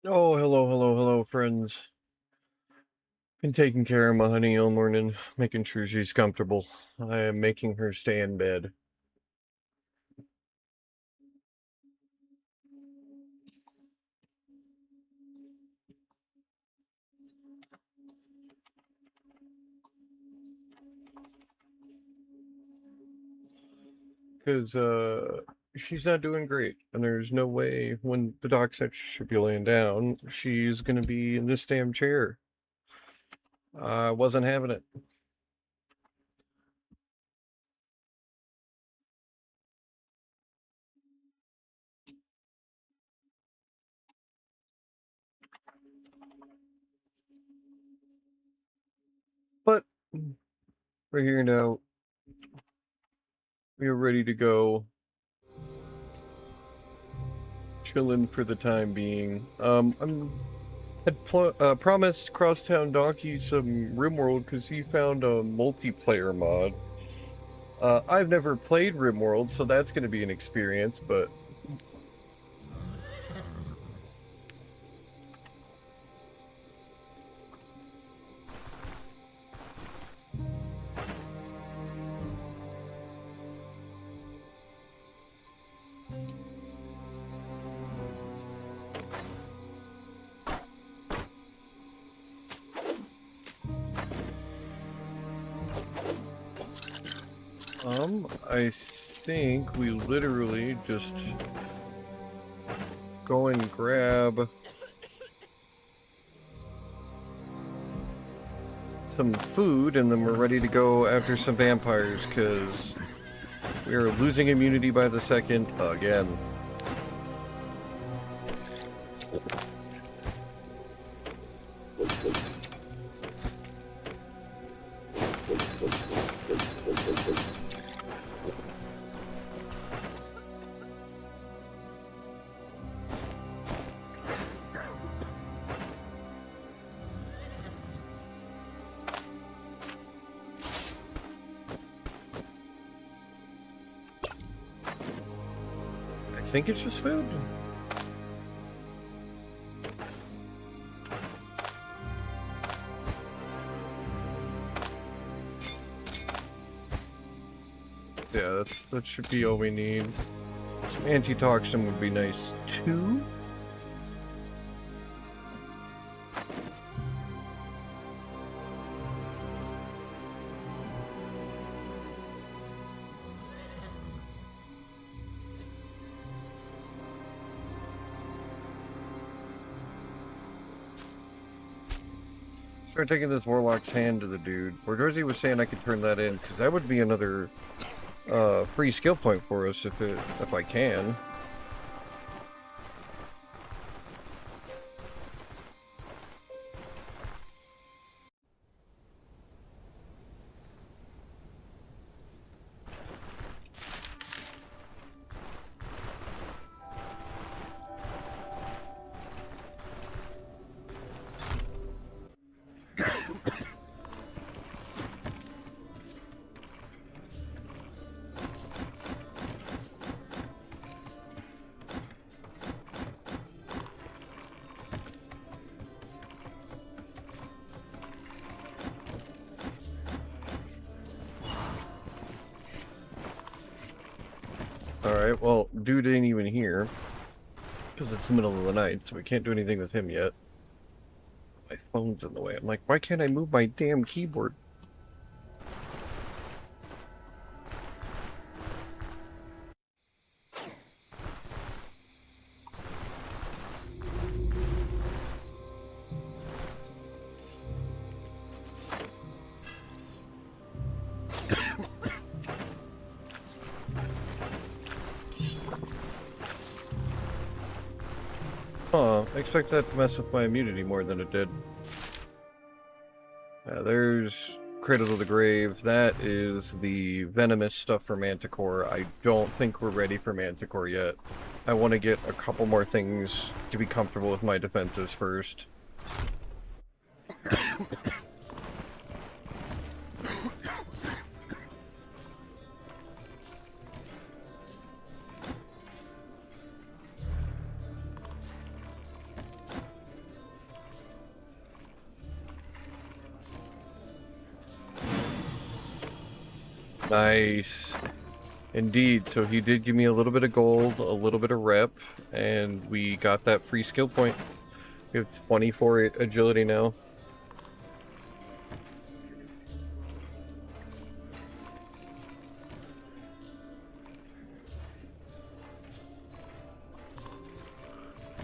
Oh, hello, friends. Been taking care of my honey all morning, making sure she's comfortable. I am making her stay in bed. Because, she's not doing great. And there's no way when the doc said she should be laying down, she's gonna be in this damn chair. I wasn't having it. But, we're here now. We are ready to go. Chilling for the time being. Had promised Crosstown Donkey some Rimworld because he found a multiplayer mod. I've never played Rimworld, so that's going to be an experience, but I think we literally just go and grab some food, and then we're ready to go after some vampires, because we are losing immunity by the second again. I think it's just food. Yeah, that should be all we need. Some antitoxin would be nice too. Start taking this Warlock's hand to the dude. Bordorzy was saying I could turn that in, because that would be another free skill point for us if I can. Alright, well, dude ain't even here. Because it's the middle of the night, so we can't do anything with him yet. My phone's in the way. I'm like, why can't I move my damn keyboard? Huh, I expect that to mess with my immunity more than it did. There's Cradle to the Grave. That is the venomous stuff for Manticore. I don't think we're ready for Manticore yet. I want to get a couple more things to be comfortable with my defenses first. Nice. Indeed. So he did give me a little bit of gold, a little bit of rep, and we got that free skill point. We have 24 agility now.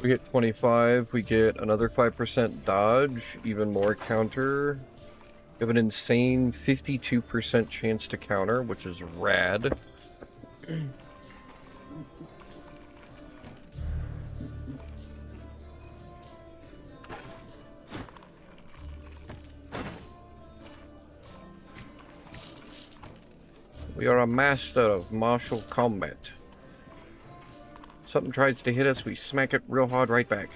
We get 25, we get another 5% dodge, even more counter. We have an insane 52% chance to counter, which is rad. We are a master of martial combat. Something tries to hit us, we smack it real hard right back.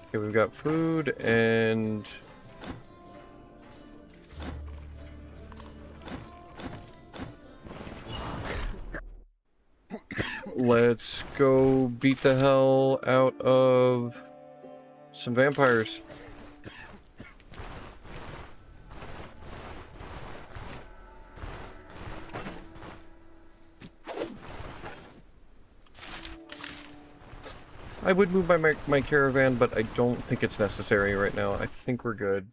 Okay, we've got food and... let's go beat the hell out of some vampires. I would move my caravan, but I don't think it's necessary right now. I think we're good.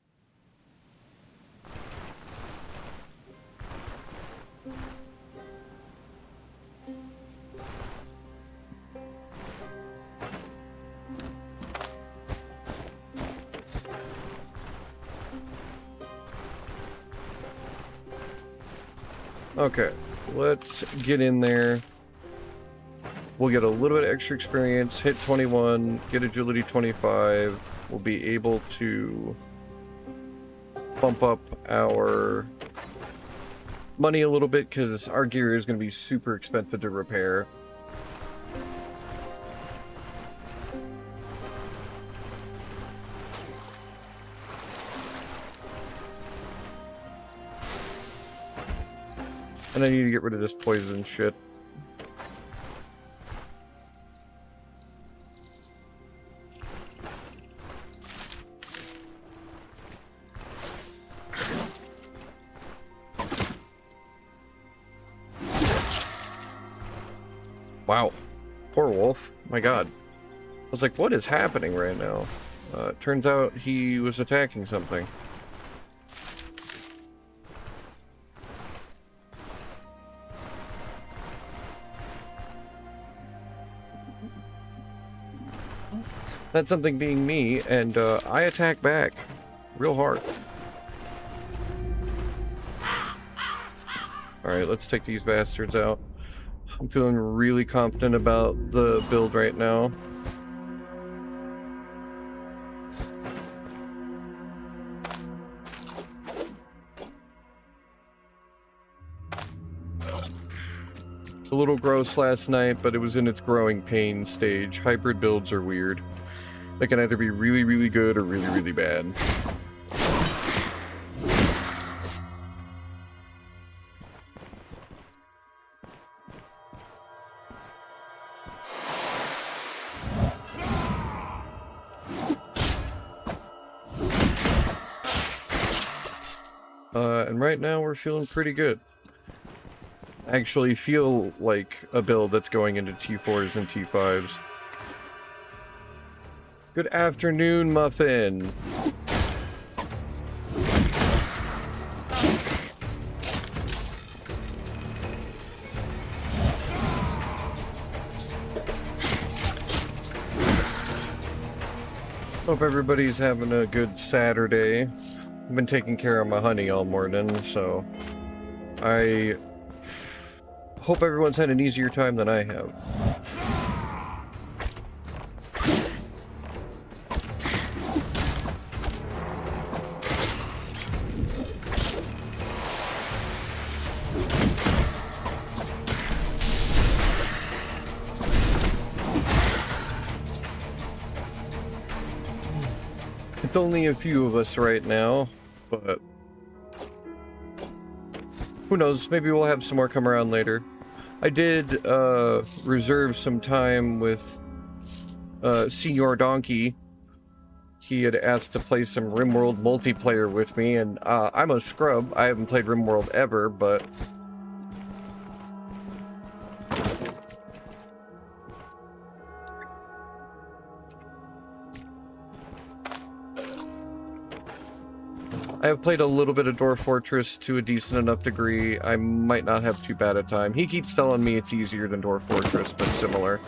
Okay, let's get in there. We'll get a little bit extra experience, hit 21, get agility 25. We'll be able to bump up our money a little bit because our gear is going to be super expensive to repair. And I need to get rid of this poison shit. Wow. Poor wolf. My god. I was like, what is happening right now? It turns out he was attacking something. That's something being me, and I attack back real hard. Alright, let's take these bastards out. I'm feeling really confident about the build right now. It's a little gross last night, but it was in its growing pain stage. Hybrid builds are weird. They can either be really, really good or really, really bad. And right now we're feeling pretty good. I actually feel like a build that's going into T4s and T5s. Good afternoon, Muffin. Hope everybody's having a good Saturday. I've been taking care of my honey all morning, so I hope everyone's had an easier time than I have. It's only a few of us right now, but who knows, maybe we'll have some more come around later. I did reserve some time with Senior Donkey. He had asked to play some Rimworld multiplayer with me, and I'm a scrub. I haven't played Rimworld ever, but I have played a little bit of Dwarf Fortress to a decent enough degree. I might not have too bad a time. He keeps telling me it's easier than Dwarf Fortress, but similar.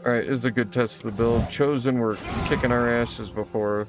Alright, it's a good test of the build. Chosen were kicking our asses before.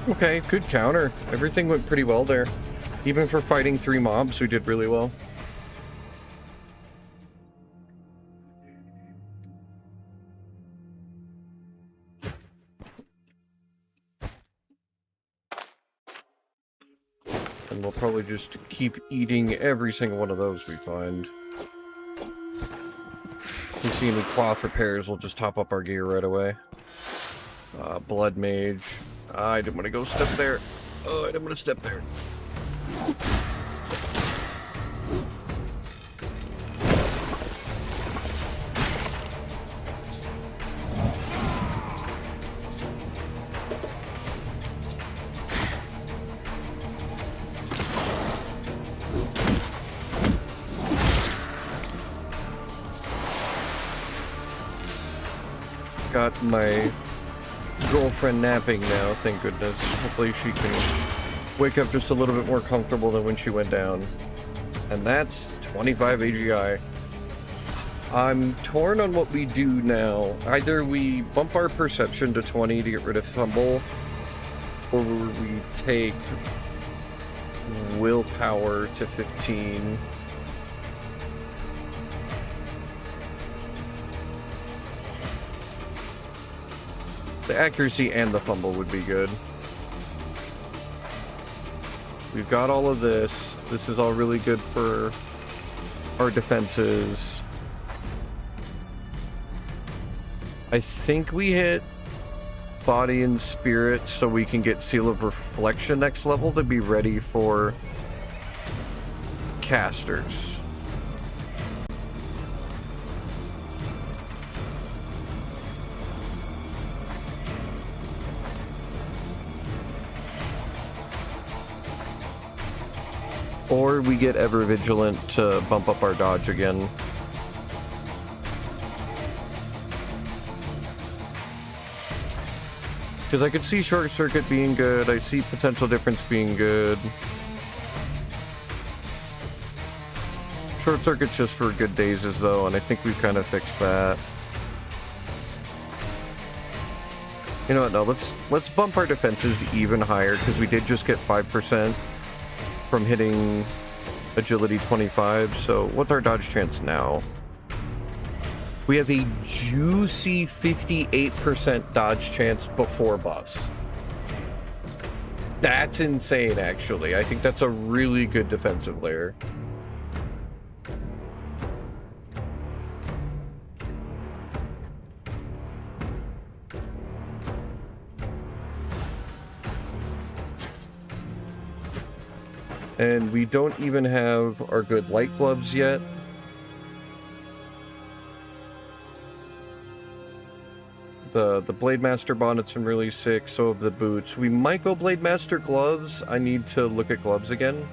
Okay, good counter. Everything went pretty well there. Even for fighting 3 mobs, we did really well. And we'll probably just keep eating every single one of those we find. If we see any cloth repairs, we'll just top up our gear right away. Blood Mage. I didn't want to go step there. Oh, I didn't want to step there. Got my girlfriend napping now, thank goodness. Hopefully she can wake up just a little bit more comfortable than when she went down. And that's 25 AGI. I'm torn on what we do now. Either we bump our perception to 20 to get rid of fumble, or we take willpower to 15. The accuracy and the fumble would be good. We've got all of this. This is all really good for our defenses. I think we hit body and spirit so we can get Seal of Reflection next level to be ready for casters. Or we get Ever Vigilant to bump up our dodge again. Because I could see Short Circuit being good, I see Potential Difference being good. Short Circuit's just for good dazes though, and I think we've kind of fixed that. You know what, no, let's bump our defenses even higher, because we did just get 5% from hitting agility 25, so what's our dodge chance now? We have a juicy 58% dodge chance before buffs. That's insane, actually. I think that's a really good defensive layer. And we don't even have our good light gloves yet. The Blade Master bonnet's been really sick, so have the boots. We might go Blade Master gloves. I need to look at gloves again.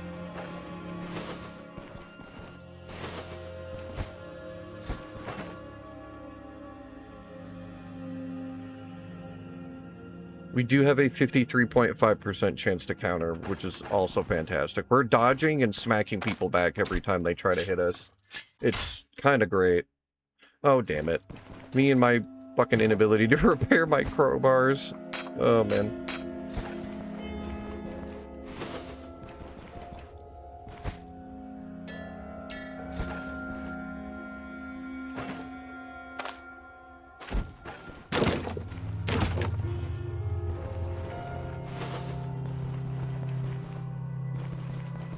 We do have a 53.5% chance to counter, which is also fantastic. We're dodging and smacking people back every time they try to hit us. It's kind of great. Oh, damn it. Me and my fucking inability to repair my crowbars. Oh, man.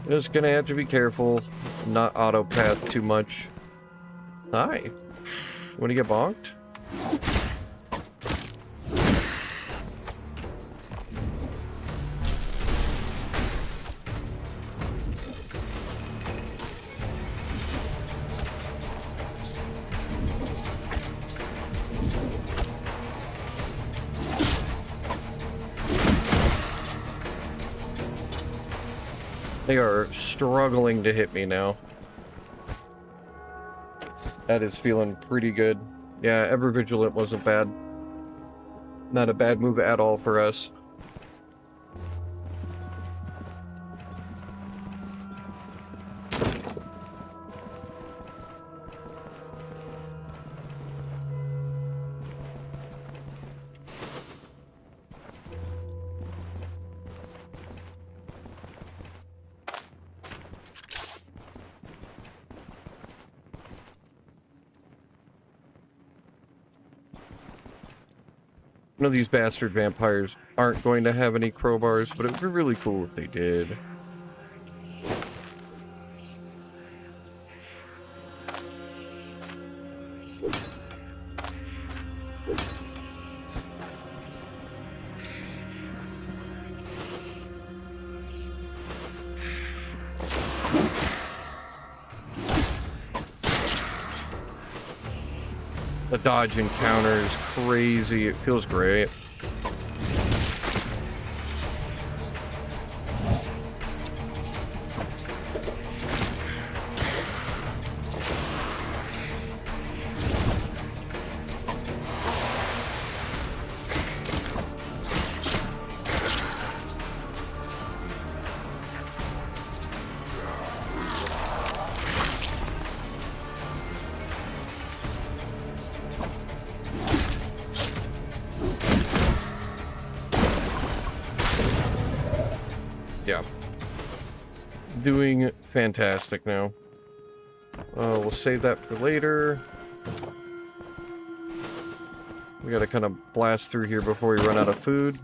Just gonna have to be careful, not auto-path too much. Hi. Wanna get bonked? They are struggling to hit me now. That is feeling pretty good. Yeah, Ever Vigilant wasn't bad. Not a bad move at all for us. I know these bastard vampires aren't going to have any crowbars, but it would be really cool if they did. The dodge encounter is crazy. It feels great. Yeah. Doing fantastic now. We'll save that for later. We gotta kind of blast through here before we run out of food.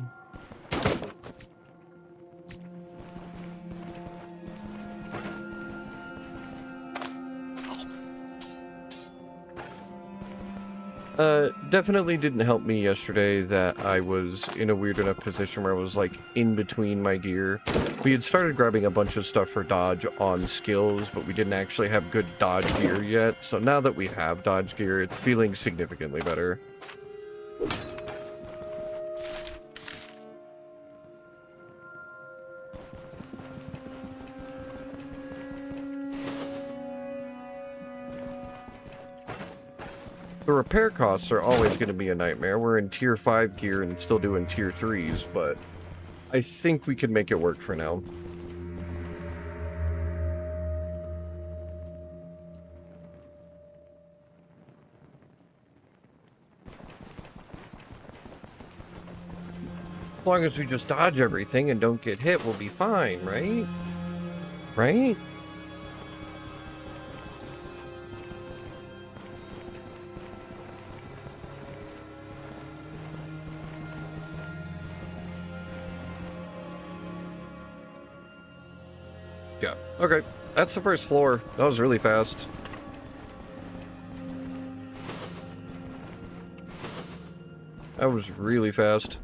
Definitely didn't help me yesterday that I was in a weird enough position where I was like in between my gear. We had started grabbing a bunch of stuff for dodge on skills, but we didn't actually have good dodge gear yet. So now that we have dodge gear, it's feeling significantly better. The repair costs are always going to be a nightmare. We're in tier 5 gear and still doing tier 3s, but I think we can make it work for now. As long as we just dodge everything and don't get hit, we'll be fine, right? Right? Yeah, okay. That's the first floor. That was really fast. That was really fast.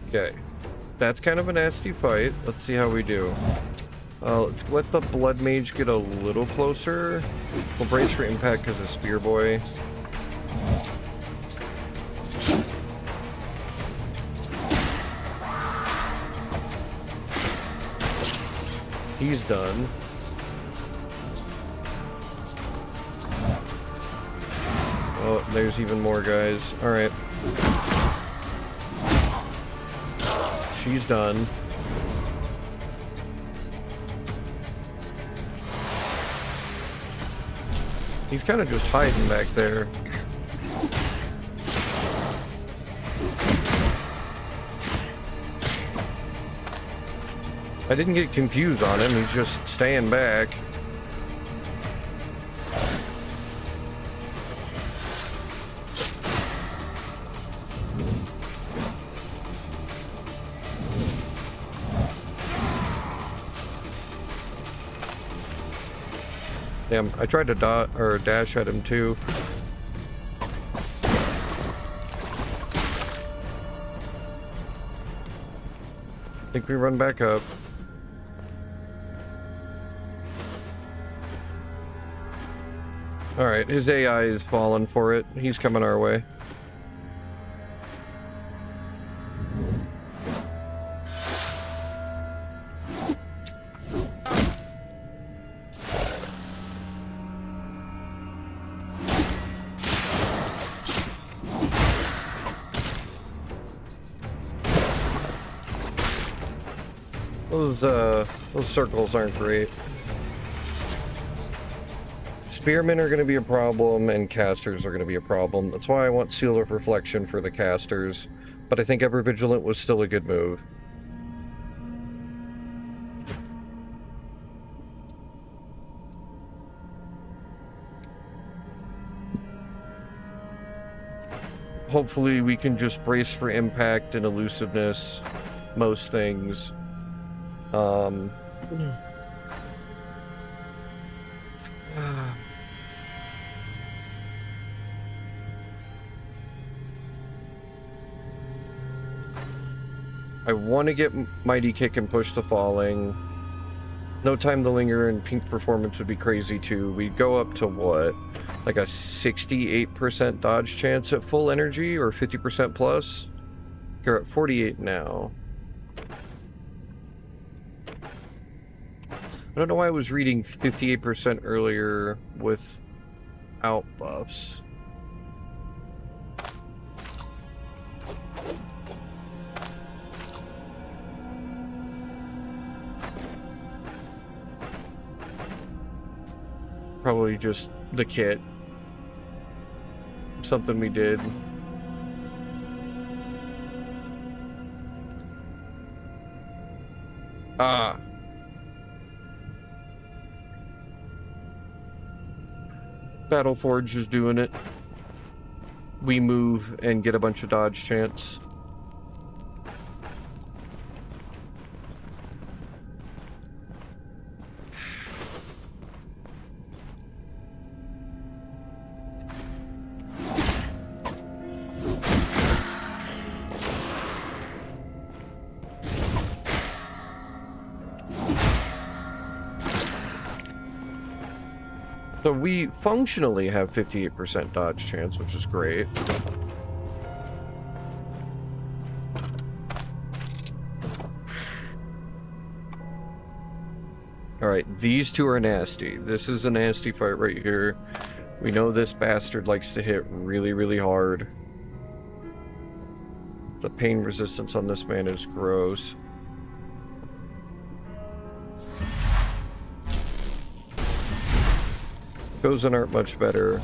Okay. That's kind of a nasty fight. Let's see how we do. Let's let the Blood Mage get a little closer. We'll brace for impact because of Spear Boy. He's done. Oh, there's even more guys. Alright. she's done. He's kind of just hiding back there. I didn't get confused on him, he's just staying back. Damn, I tried to dash at him too. I think we run back up. Alright, his AI is falling for it. He's coming our way. Those circles aren't great. Spearmen are going to be a problem, and casters are going to be a problem. That's why I want Seal of Reflection for the casters, but I think Ever Vigilant was still a good move. Hopefully we can just brace for impact and elusiveness, most things. I want to get Mighty Kick and Push the Falling. No Time to Linger and Pink Performance would be crazy too. We'd go up to what? Like a 68% dodge chance at full energy, or 50% plus? You're at 48 now. I don't know why I was reading 58% earlier without buffs. Probably just the kit. Something we did. Ah. Battleforge is doing it. We move and get a bunch of dodge chance. So we functionally have 58% dodge chance, which is great. Alright, these two are nasty. This is a nasty fight right here. We know this bastard likes to hit really, really hard. The pain resistance on this man is gross. Those aren't much better.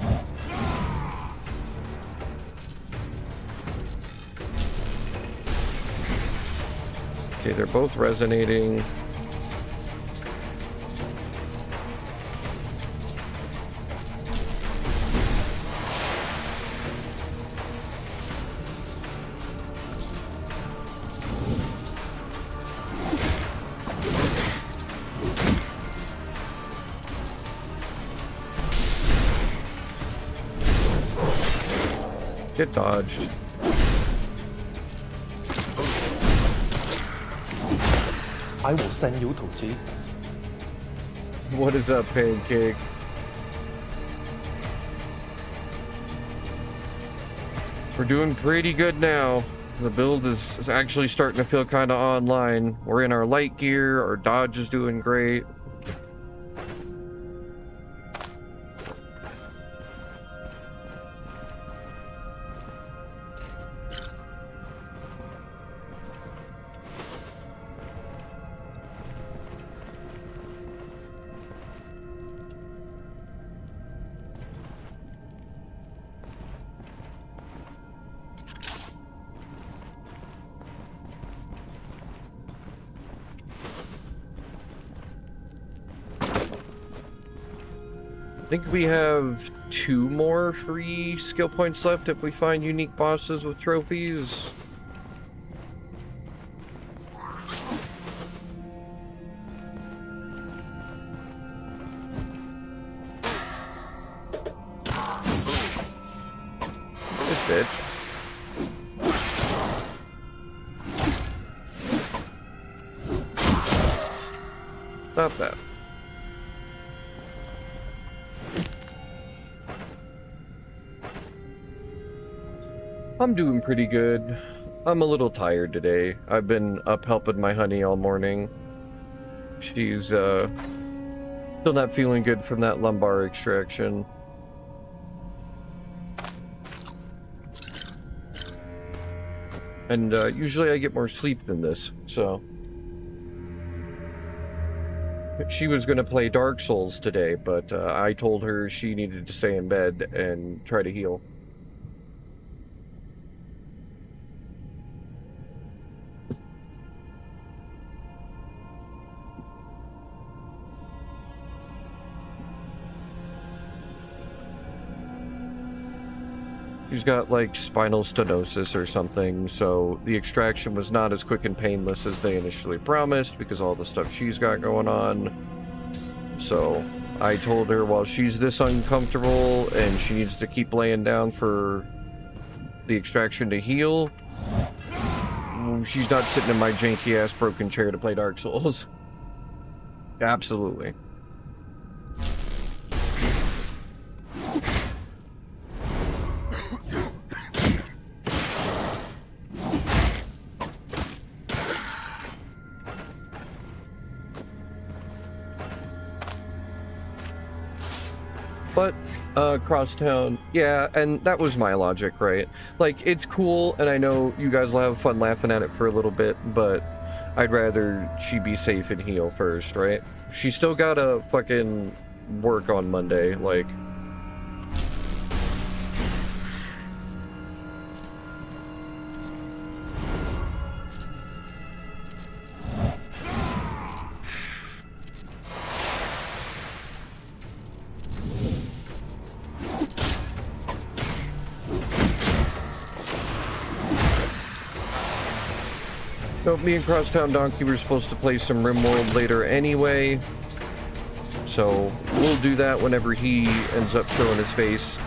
Okay, they're both resonating. Get dodged. I will send you to Jesus. What is up, Pancake? We're doing pretty good now. The build is actually starting to feel kind of online. We're in our light gear, our dodge is doing great. think we have 2 more free skill points left if we find unique bosses with trophies. This bitch. Stop that. I'm doing pretty good. I'm a little tired today. I've been up helping my honey all morning. She's still not feeling good from that lumbar extraction. And usually I get more sleep than this, so... She was going to play Dark Souls today, but I told her she needed to stay in bed and try to heal. She's got like spinal stenosis or something, so the extraction was not as quick and painless as they initially promised because all the stuff she's got going on. So I told her while she's this uncomfortable and she needs to keep laying down for the extraction to heal, she's not sitting in my janky ass broken chair to play Dark Souls. Absolutely. But, crosstown, yeah, and that was my logic, right? Like, it's cool, and I know you guys will have fun laughing at it for a little bit, but I'd rather she be safe and heal first, right? She still gotta fucking work on Monday, like... So me and Crosstown Donkey were supposed to play some Rimworld later anyway. So we'll do that whenever he ends up showing his face.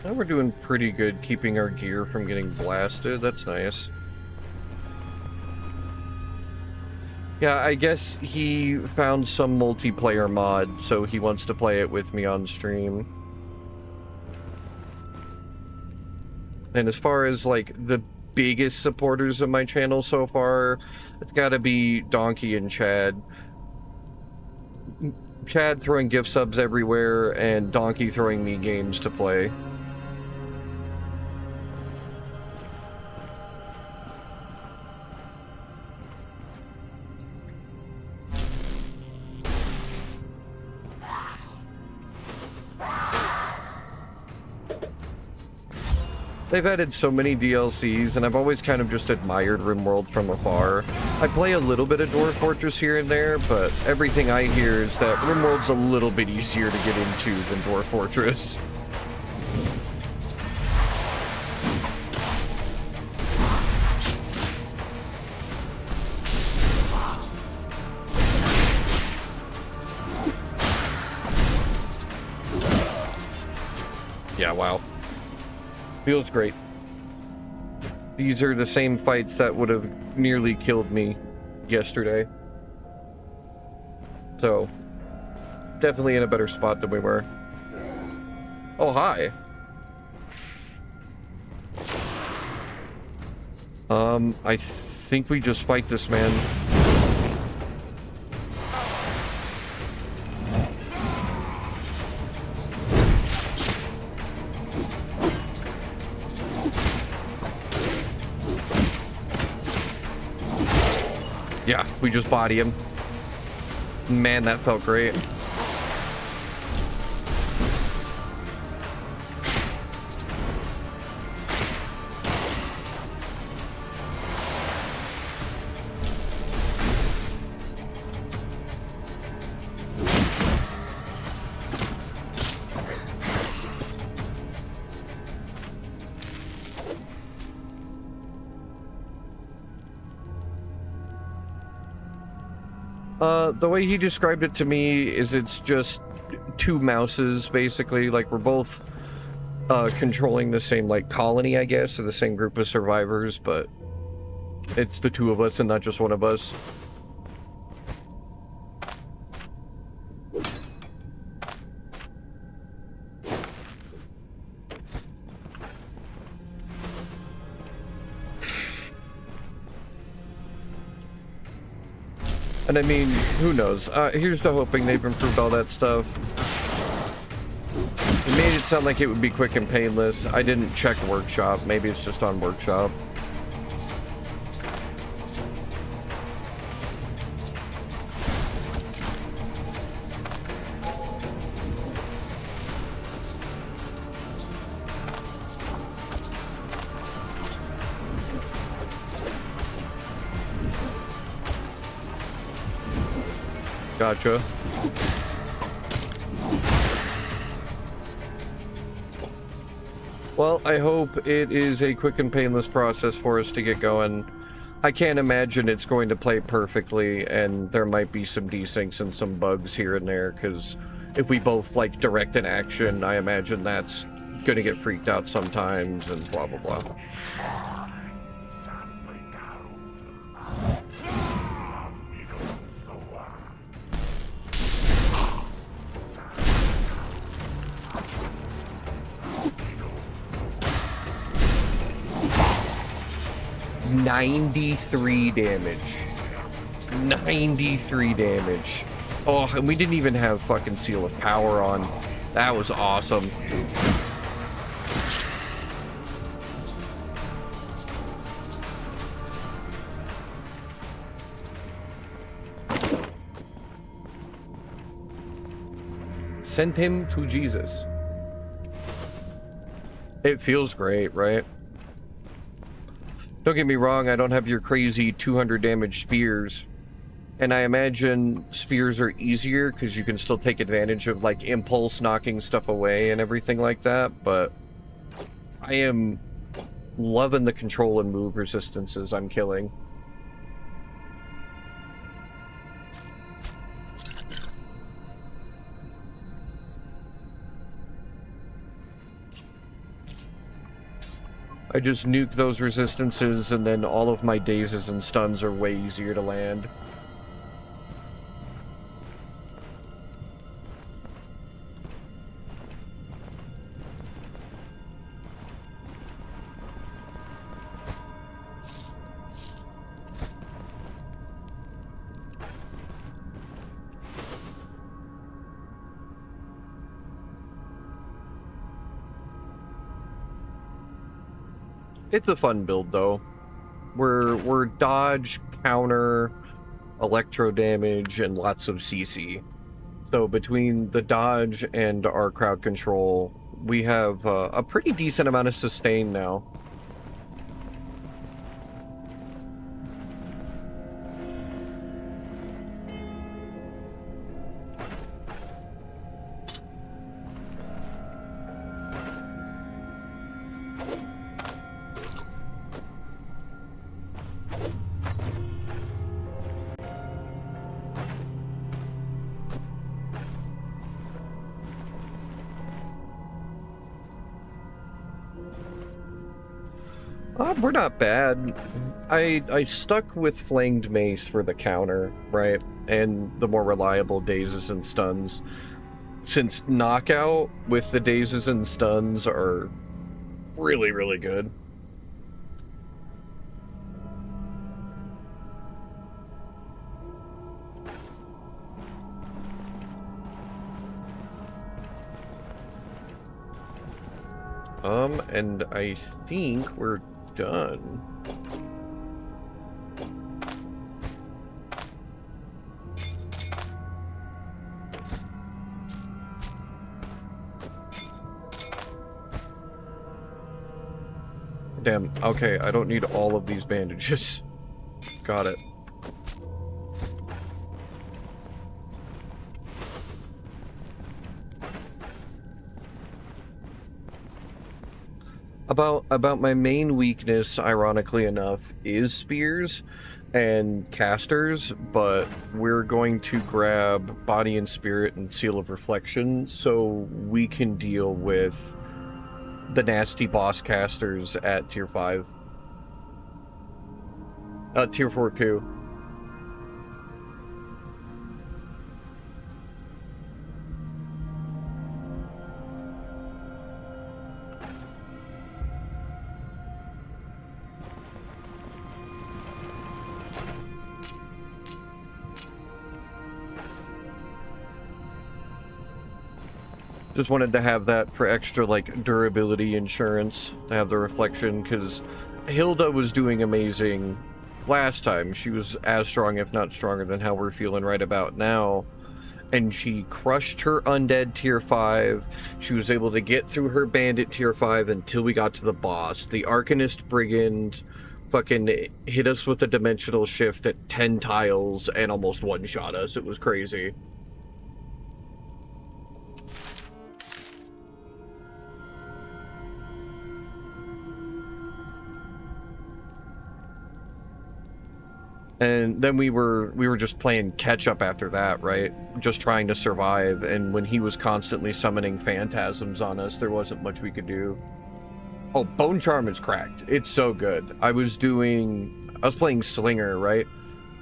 Now we're doing pretty good keeping our gear from getting blasted. That's nice. Yeah, I guess he found some multiplayer mod, so he wants to play it with me on stream. And as far as, like, the biggest supporters of my channel so far, it's gotta be Donkey and Chad. Chad throwing gift subs everywhere, and Donkey throwing me games to play. They've added so many DLCs, and I've always kind of just admired Rimworld from afar. I play a little bit of Dwarf Fortress here and there, but everything I hear is that Rimworld's a little bit easier to get into than Dwarf Fortress. Yeah, wow. Feels great. These are the same fights that would have nearly killed me yesterday. So, definitely in a better spot than we were. Oh, hi. I think we just fight this man. Yeah, we just body him. Man, that felt great. The way he described it to me is it's just two mouses, basically. Like, we're both controlling the same, like, colony, I guess, or the same group of survivors, but it's the two of us and not just one of us. And I mean, who knows? Here's to hoping they've improved all that stuff. It made it sound like it would be quick and painless. I didn't check Workshop. Maybe it's just on Workshop. Gotcha. Well, I hope it is a quick and painless process for us to get going. I can't imagine it's going to play perfectly, and there might be some desyncs and some bugs here and there, because if we both, like, direct an action, I imagine that's going to get freaked out sometimes, and blah, blah, blah. $93 damage. 93 damage. Oh, and we didn't even have fucking Seal of Power on. That was awesome. Send him to Jesus. It feels great, right? Don't get me wrong, I don't have your crazy 200 damage spears. And I imagine spears are easier because you can still take advantage of, like, impulse knocking stuff away and everything like that, but I am loving the control and move resistances I'm killing. I just nuke those resistances, and then all of my dazes and stuns are way easier to land. It's a fun build, though. We're dodge, counter, electro damage, and lots of CC. So between the dodge and our crowd control, we have a pretty decent amount of sustain now. We're not bad. I stuck with Flanged Mace for the counter, right? And the more reliable dazes and stuns. Since knockout with the dazes and stuns are really, really good. And I think we're done. Damn, okay, I don't need all of these bandages. Got it. About my main weakness, ironically enough, is spears and casters, but we're going to grab Body and Spirit and Seal of Reflection so we can deal with the nasty boss casters at tier 5. Tier 4 too. Just wanted to have that for extra, like, durability insurance, to have the reflection, because Hilda was doing amazing last time. She was as strong, if not stronger, than how we're feeling right about now. And she crushed her undead tier 5. She was able to get through her bandit tier 5 until we got to the boss. The Arcanist Brigand fucking hit us with a dimensional shift at 10 tiles and almost one-shot us. It was crazy. And then we were just playing catch up after that, right? Just trying to survive, and when he was constantly summoning phantasms on us, there wasn't much we could do. Oh, Bone Charm is cracked. It's so good. I was playing Slinger, right?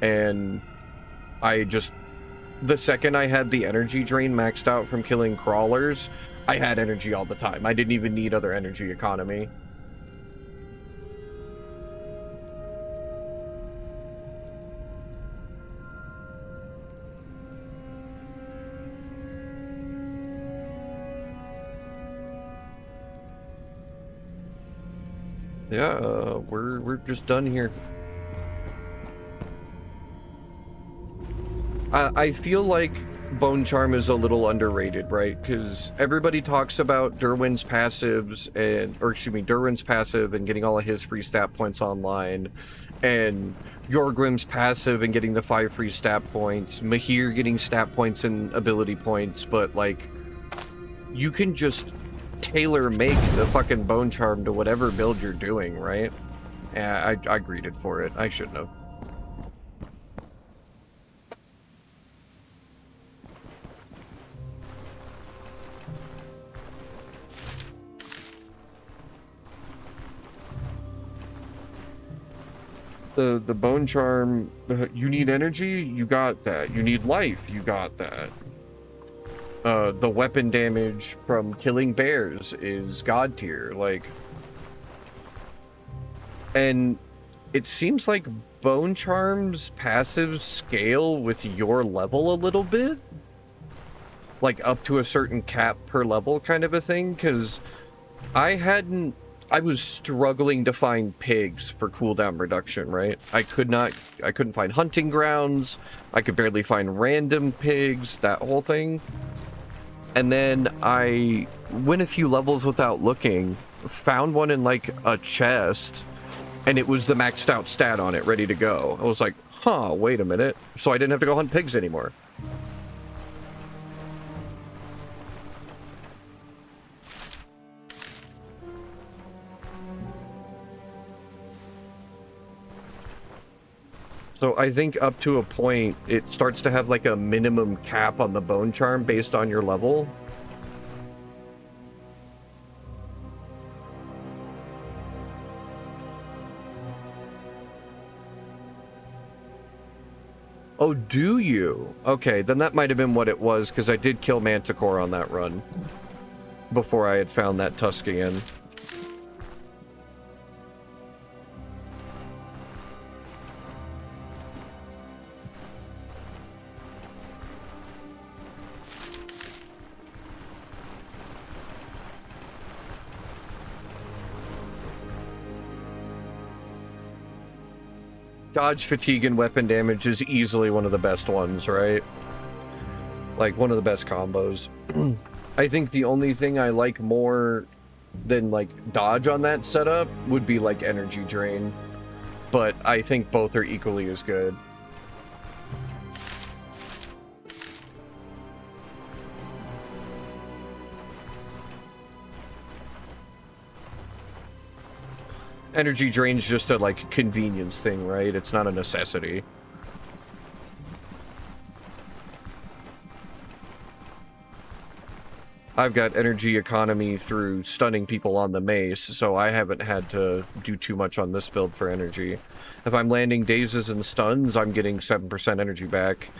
And the second I had the energy drain maxed out from killing crawlers, I had energy all the time. I didn't even need other energy economy. Yeah, we're just done here. I feel like Bone Charm is a little underrated, right? Because everybody talks about Derwin's passives Derwin's passive and getting all of his free stat points online, and Yorgrim's passive and getting the 5 free stat points, Mahir getting stat points and ability points, but like, you can just tailor make the fucking Bone Charm to whatever build you're doing, right? Yeah, I greeted for it. I shouldn't have. The Bone Charm, you need energy? You got that. You need life? You got that. The weapon damage from killing bears is god tier, like, and it seems like Bone Charm's passives scale with your level a little bit, like up to a certain cap per level kind of a thing, because I was struggling to find pigs for cooldown reduction, right? I couldn't find hunting grounds, I could barely find random pigs, that whole thing. And then I went a few levels without looking, found one in like a chest, and it was the maxed out stat on it, ready to go. I was like, huh, wait a minute. So I didn't have to go hunt pigs anymore. So I think up to a point, it starts to have like a minimum cap on the Bone Charm based on your level. Oh, do you? Okay, then that might have been what it was, because I did kill Manticore on that run before I had found that Tuskian. Dodge, fatigue, and weapon damage is easily one of the best ones, right? Like, one of the best combos. I think the only thing I like more then like dodge on that setup would be like energy drain. But I think both are equally as good. Energy drain's just a like convenience thing, right? It's not a necessity. I've got energy economy through stunning people on the mace, so I haven't had to do too much on this build for energy. If I'm landing dazes and stuns, I'm getting 7% energy back.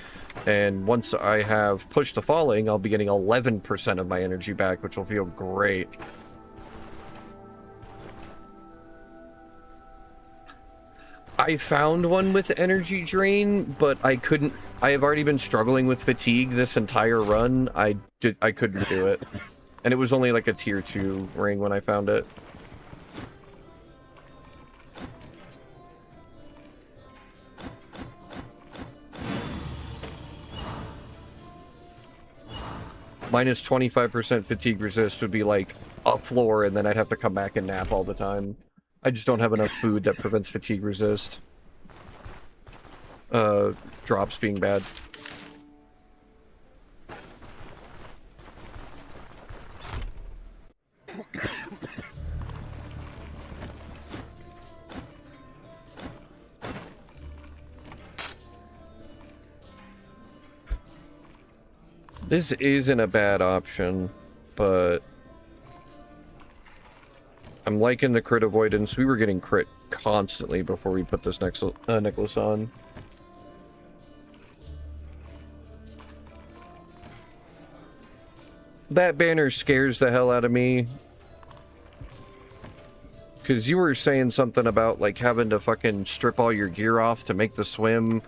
And once I have pushed the falling, I'll be getting 11% of my energy back, which will feel great. I found one with energy drain, but I couldn't. I have already been struggling with fatigue this entire run. I couldn't do it, and it was only like a tier 2 ring when I found it. Minus 25% fatigue resist would be like a floor, and then I'd have to come back and nap all the time. I just don't have enough food that prevents fatigue resist. Drops being bad. This isn't a bad option, but I'm liking the crit avoidance. We were getting crit constantly before we put this necklace on. That banner scares the hell out of me. Because you were saying something about, like, having to fucking strip all your gear off to make the swim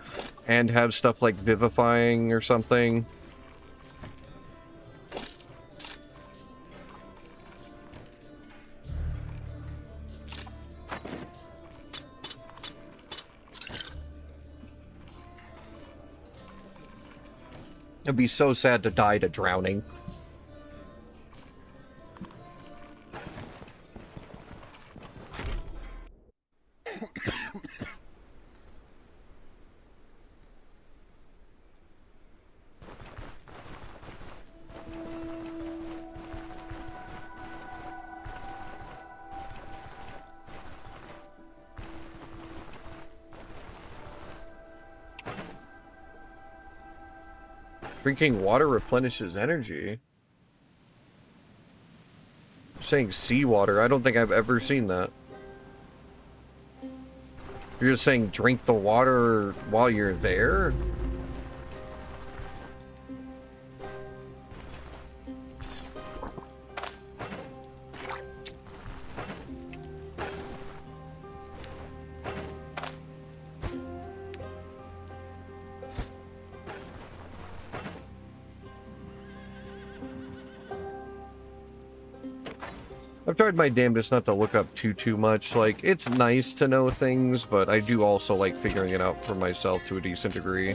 and have stuff like vivifying or something. It'd be so sad to die to drowning. Drinking water replenishes energy. Saying seawater, I don't think I've ever seen that. You're just saying drink the water while you're there? I've tried my damnedest not to look up too much. Like, it's nice to know things, but I do also like figuring it out for myself to a decent degree.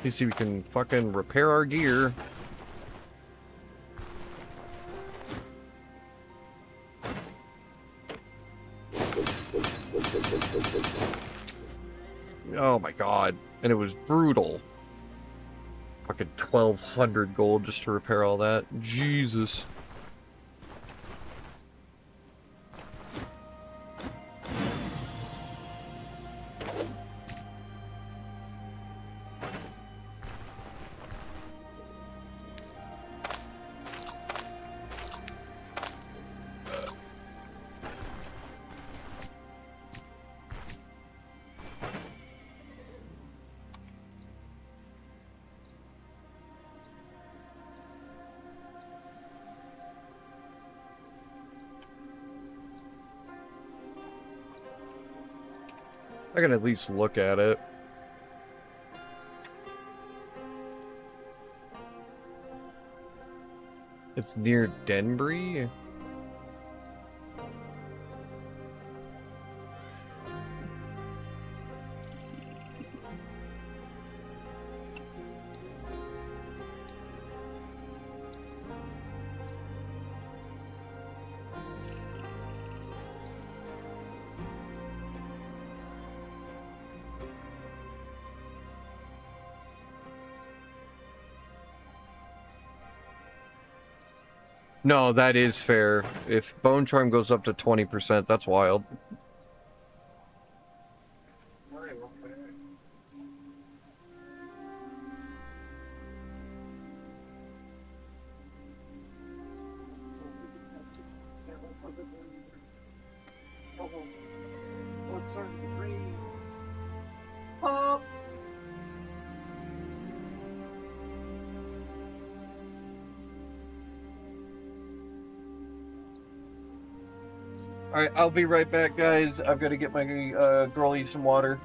Let's see if we can fucking repair our gear. Oh my god. And it was brutal. Fucking 1,200 gold just to repair all that. Jesus. I can at least look at it. It's near Denbury? No, that is fair. If Bone Charm goes up to 20%, that's wild. Alright, I'll be right back, guys. I've got to get my girlie some water.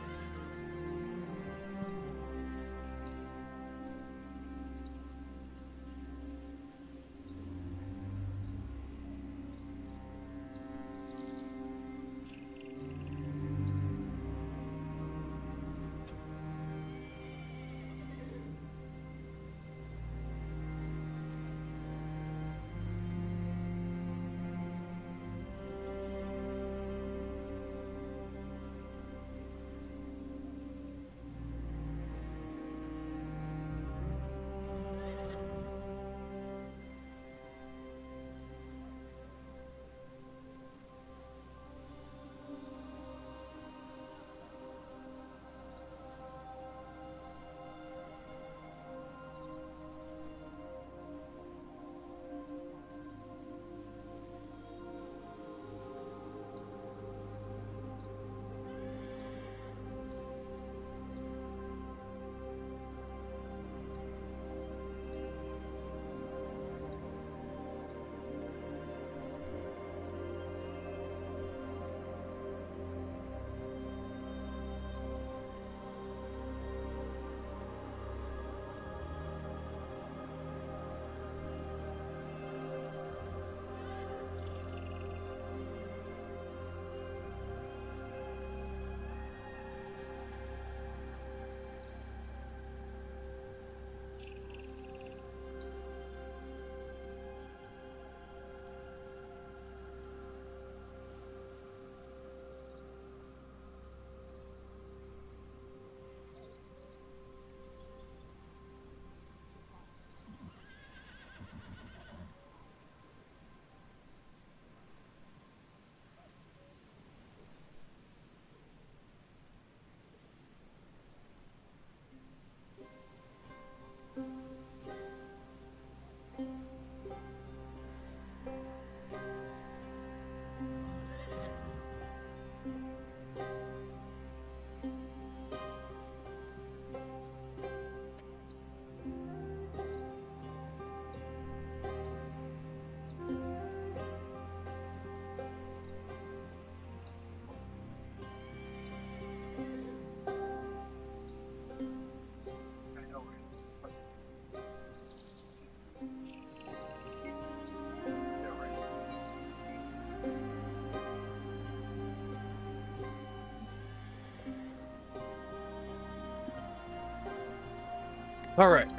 All right.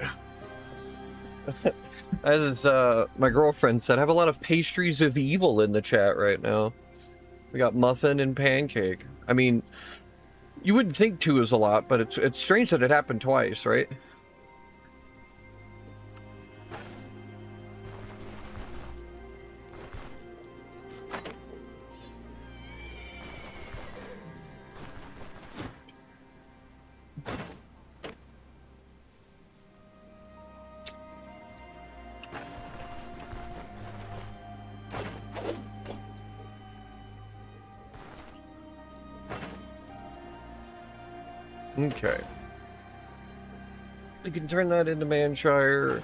As my girlfriend said, I have a lot of pastries of evil in the chat right now. We got muffin and pancake. I mean, you wouldn't think two is a lot, but it's strange that it happened twice, right? Okay. We can turn that into Manshire.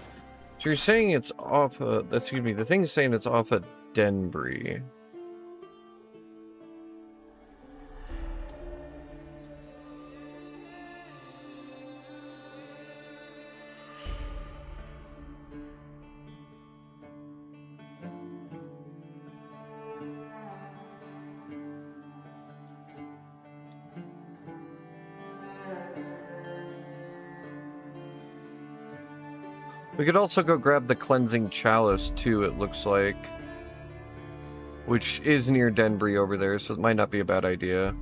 So you're saying it's off excuse me, the thing's saying it's off of Denbury. We could also go grab the cleansing chalice too, it looks like. Which is near Denbury over there, so it might not be a bad idea.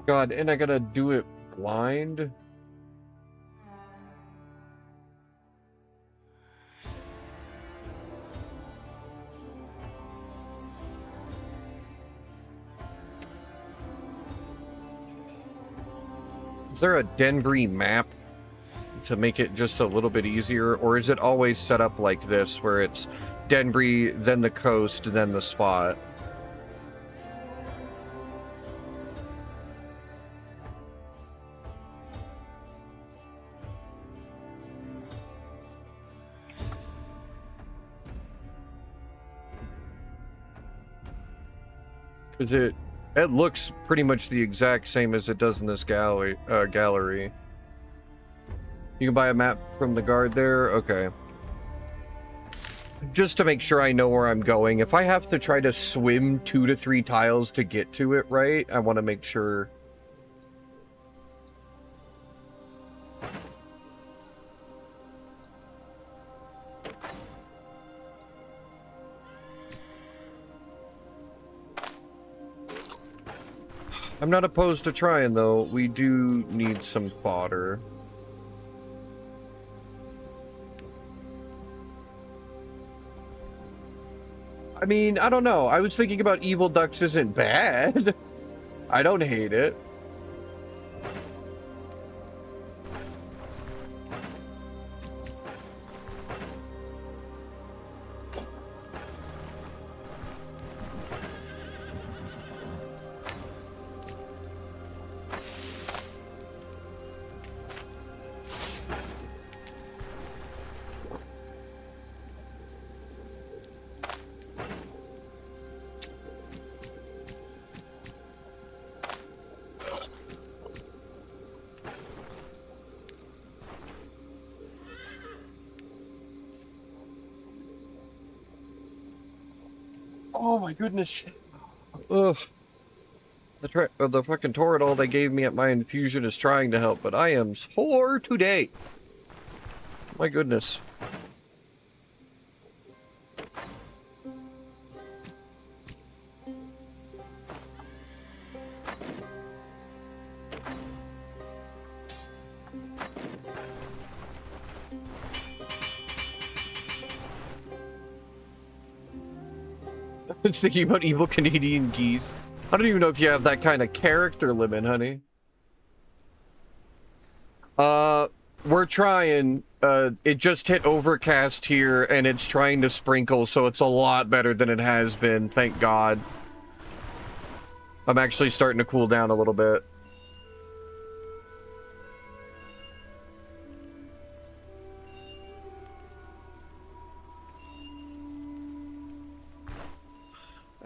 God, and I gotta do it blind? Is there a Denbury map to make it just a little bit easier, or is it always set up like this, where it's Denbury, then the coast, then the spot? Because it looks pretty much the exact same as it does in this gallery. You can buy a map from the guard there? Okay. Just to make sure I know where I'm going. If I have to try to swim 2 to 3 tiles to get to it right, I want to make sure. I'm not opposed to trying, though. We do need some fodder. I mean, I don't know. I was thinking about Evil Ducks isn't bad. I don't hate it. Oh my goodness. Ugh. The fucking Toradol they gave me at my infusion is trying to help, but I am sore today. My goodness. I was thinking about evil Canadian geese. I don't even know if you have that kind of character limit, honey. We're trying. It just hit overcast here, and it's trying to sprinkle, so it's a lot better than it has been, thank God. I'm actually starting to cool down a little bit.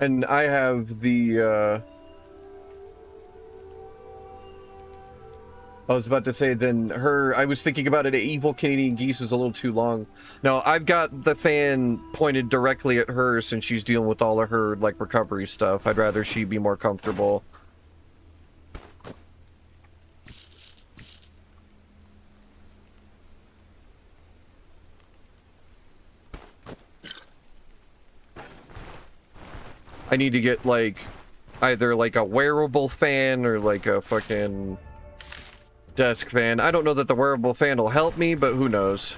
And I have the, I was about to say, then I was thinking about it, Evil Canadian Geese is a little too long. No, I've got the fan pointed directly at her since she's dealing with all of her, like, recovery stuff. I'd rather she be more comfortable. I need to get, like, either, like, a wearable fan or, like, a fucking desk fan. I don't know that the wearable fan will help me, but who knows.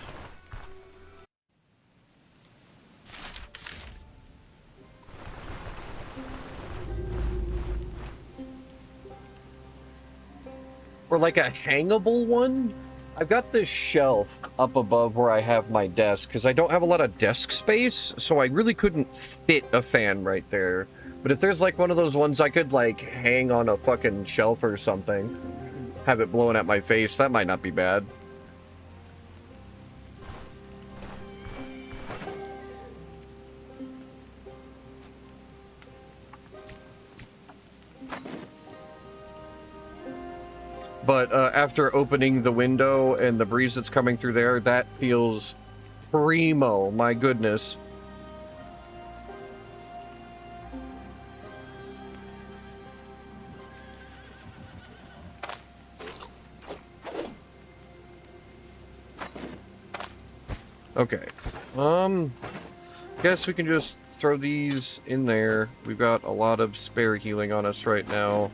Or, like, a hangable one? I've got this shelf up above where I have my desk, because I don't have a lot of desk space, so I really couldn't fit a fan right there. But if there's, like, one of those ones I could, like, hang on a fucking shelf or something, have it blowing at my face, that might not be bad. But after opening the window and the breeze that's coming through there, that feels primo, my goodness. Okay. Guess we can just throw these in there. We've got a lot of spare healing on us right now.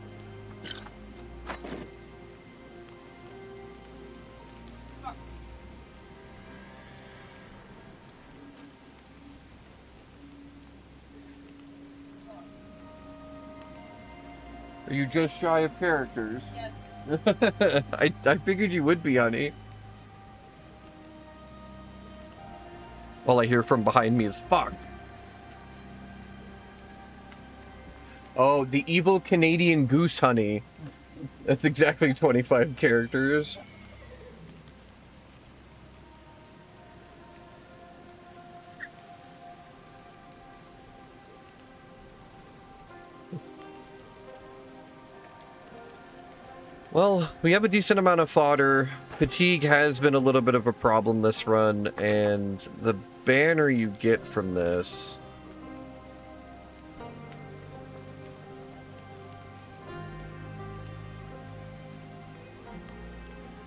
Are you just shy of characters? Yes. I figured you would be, honey. All I hear from behind me is fuck. Oh, the evil Canadian goose, honey. That's exactly 25 characters. Well, we have a decent amount of fodder. Fatigue has been a little bit of a problem this run, and the banner you get from this...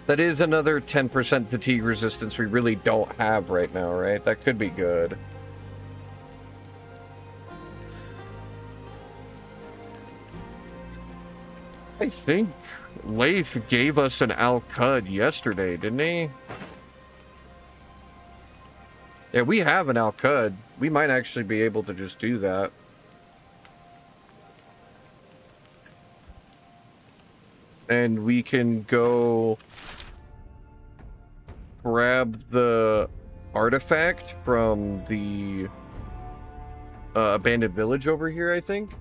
That is another 10% fatigue resistance we really don't have right now, right? That could be good. I think Leif gave us an Al-Qud yesterday, didn't he? Yeah, we have an Al-Qud. We might actually be able to just do that. And we can go grab the artifact from the abandoned village over here, I think.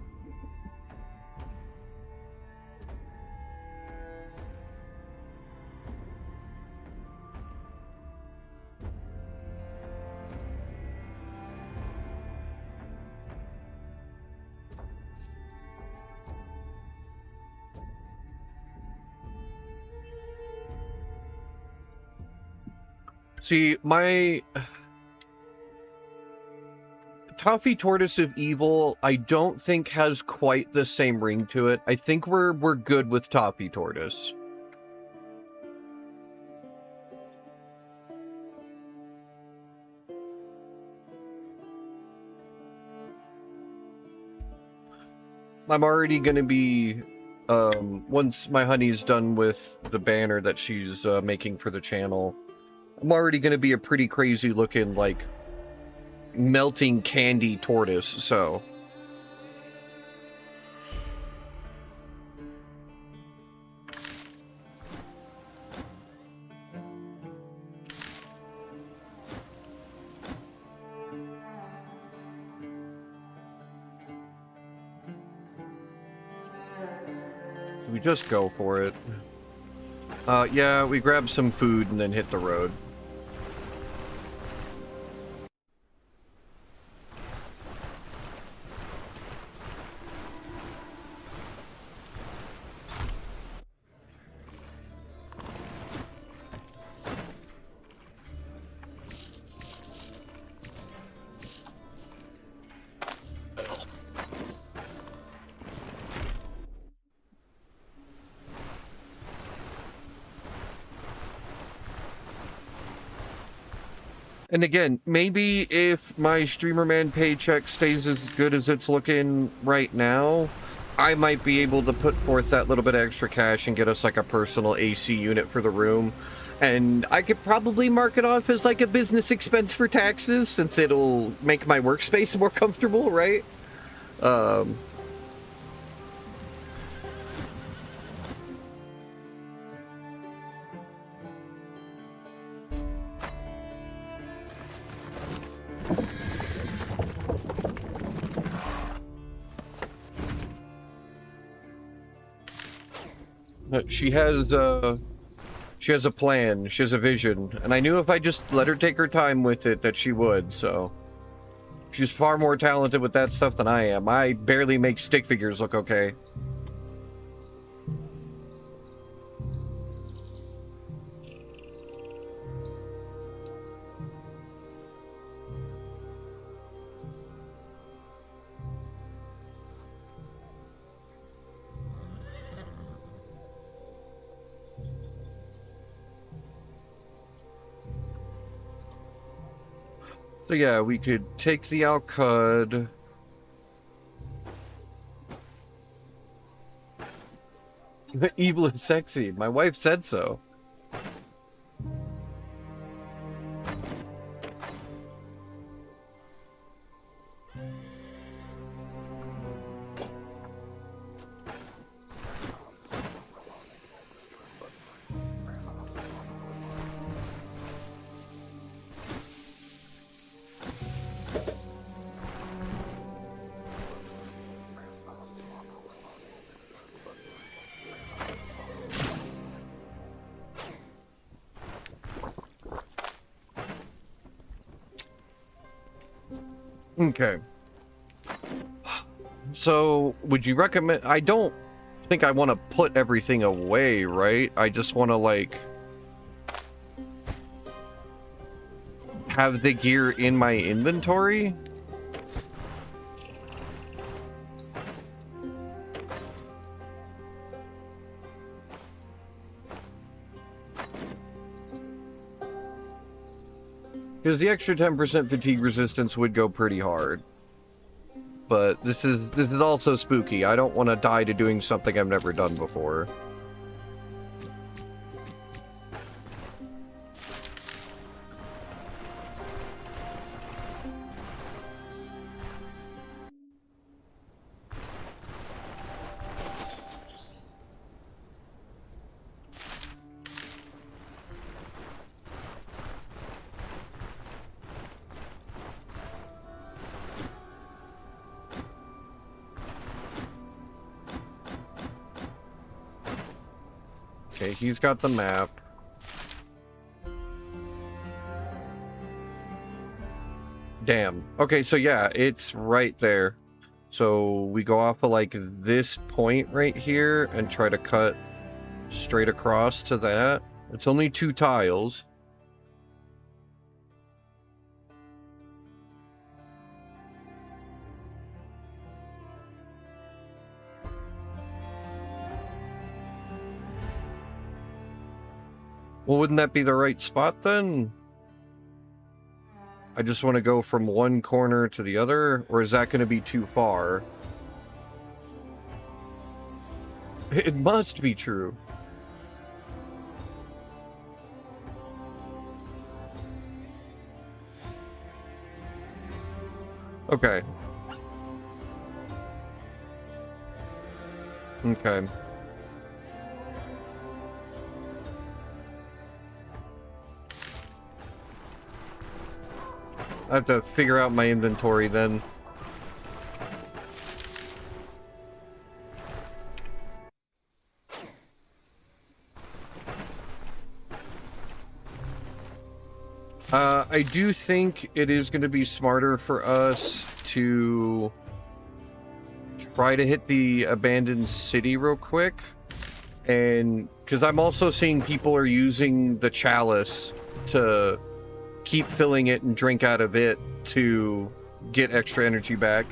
See, my Toffee Tortoise of Evil, I don't think has quite the same ring to it. I think we're good with Toffee Tortoise. I'm already going to be, once my honey's done with the banner that she's making for the channel, I'm already going to be a pretty crazy looking, like, melting candy tortoise, so... We just go for it. Yeah, we grab some food and then hit the road. And again, maybe if my Streamer Man paycheck stays as good as it's looking right now, I might be able to put forth that little bit of extra cash and get us like a personal AC unit for the room. And I could probably mark it off as like a business expense for taxes, since it'll make my workspace more comfortable, right? She has a plan, she has a vision, and I knew if I just let her take her time with it that she would, so... She's far more talented with that stuff than I am. I barely make stick figures look okay. So yeah, we could take the Al-Qud. Evil is sexy. My wife said so. Okay. So, would you recommend... I don't think I want to put everything away, right? I just want to, like... have the gear in my inventory? Because the extra 10% fatigue resistance would go pretty hard. But this is also spooky. I don't want to die to doing something I've never done before. Okay, he's got the map. Damn. Okay, so yeah, it's right there. So we go off of like this point right here and try to cut straight across to that. It's only 2 tiles. Well, wouldn't that be the right spot then? I just want to go from one corner to the other, or is that going to be too far? It must be true. Okay. Okay. I have to figure out my inventory then. I do think it is going to be smarter for us to try to hit the abandoned city real quick. And because I'm also seeing people are using the chalice to keep filling it and drink out of it to get extra energy back.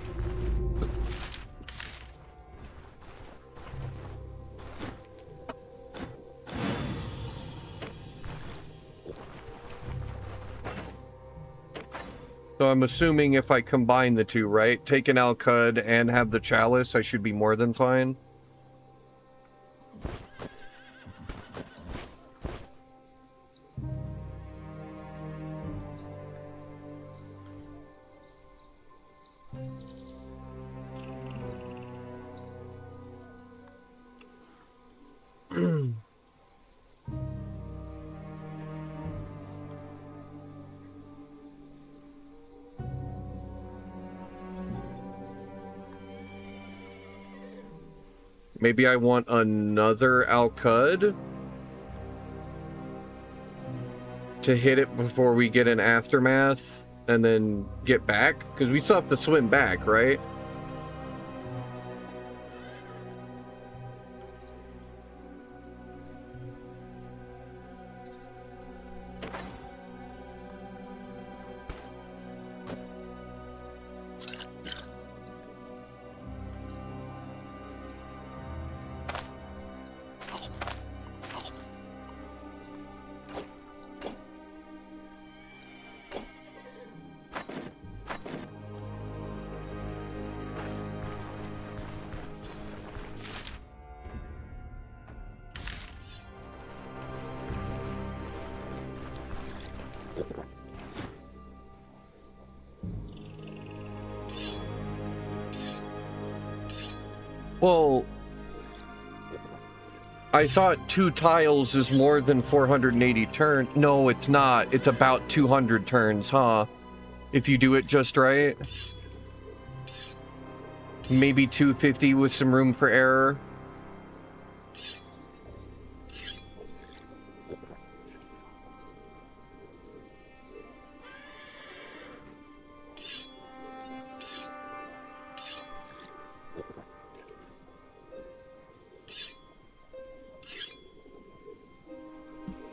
So I'm assuming if I combine the two, right? Take an Alcud and have the chalice, I should be more than fine. Maybe I want another Alcud to hit it before we get an aftermath and then get back, because we still have to swim back, right? Well, I thought 2 tiles is more than 480 turns. No, it's not. It's about 200 turns, huh? If you do it just right. Maybe 250 with some room for error.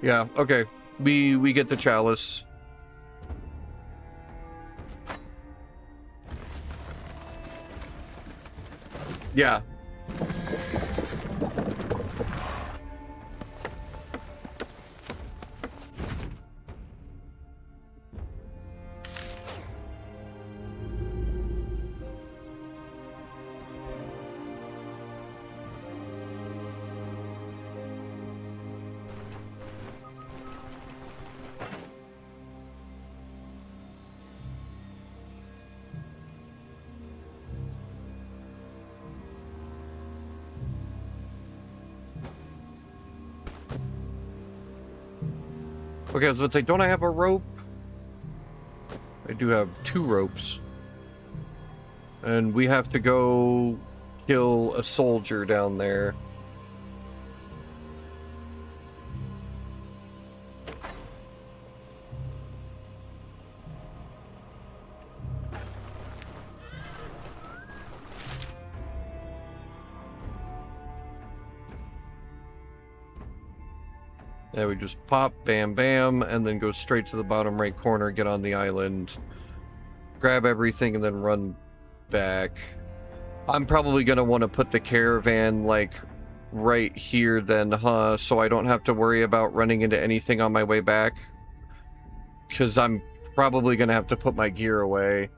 Yeah, okay. We get the chalice. Yeah. Okay, I was about to say, don't I have a rope? I do have 2 ropes. And we have to go kill a soldier down there. Yeah, we just pop, bam, bam, and then go straight to the bottom right corner, get on the island, grab everything, and then run back. I'm probably going to want to put the caravan, like, right here then, huh? So I don't have to worry about running into anything on my way back. Because I'm probably going to have to put my gear away.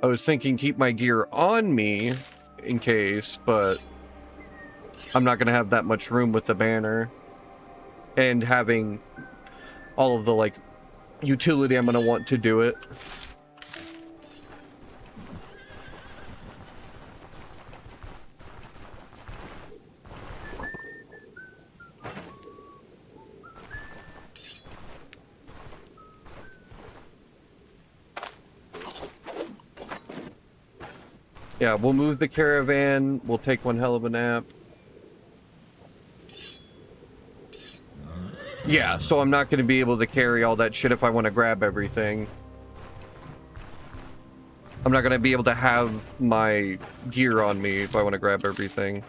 I was thinking keep my gear on me in case, but I'm not going to have that much room with the banner. And having all of the, like, utility I'm going to want to do it. Yeah, we'll move the caravan. We'll take one hell of a nap. Yeah, so I'm not going to be able to carry all that shit if I want to grab everything. I'm not going to be able to have my gear on me if I want to grab everything.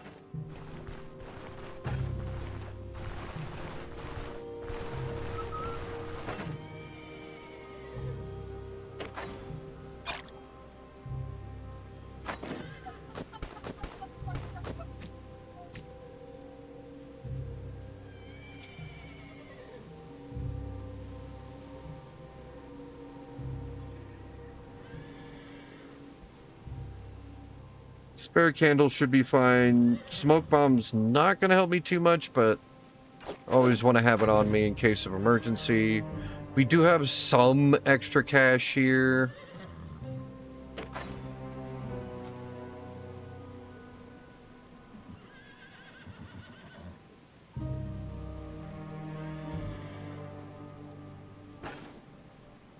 Spare candle should be fine. Smoke bomb's not going to help me too much, but I always want to have it on me in case of emergency. We do have some extra cash here.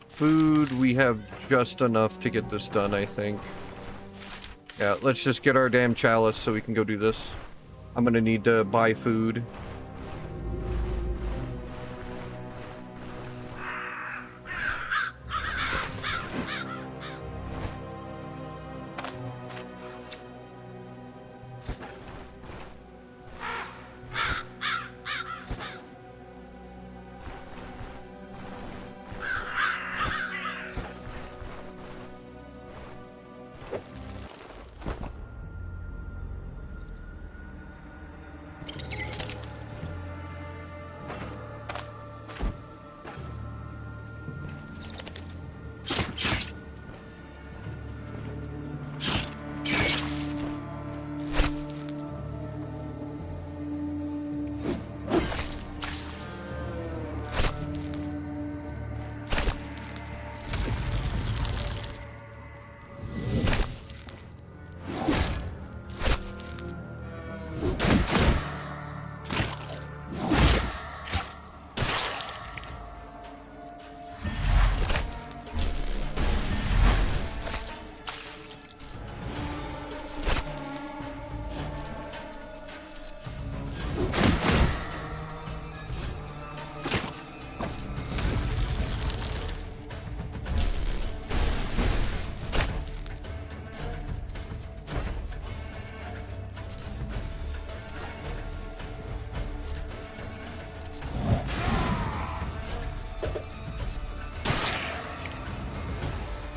Food, we have just enough to get this done, I think. Yeah, let's just get our damn chalice so we can go do this. I'm gonna need to buy food.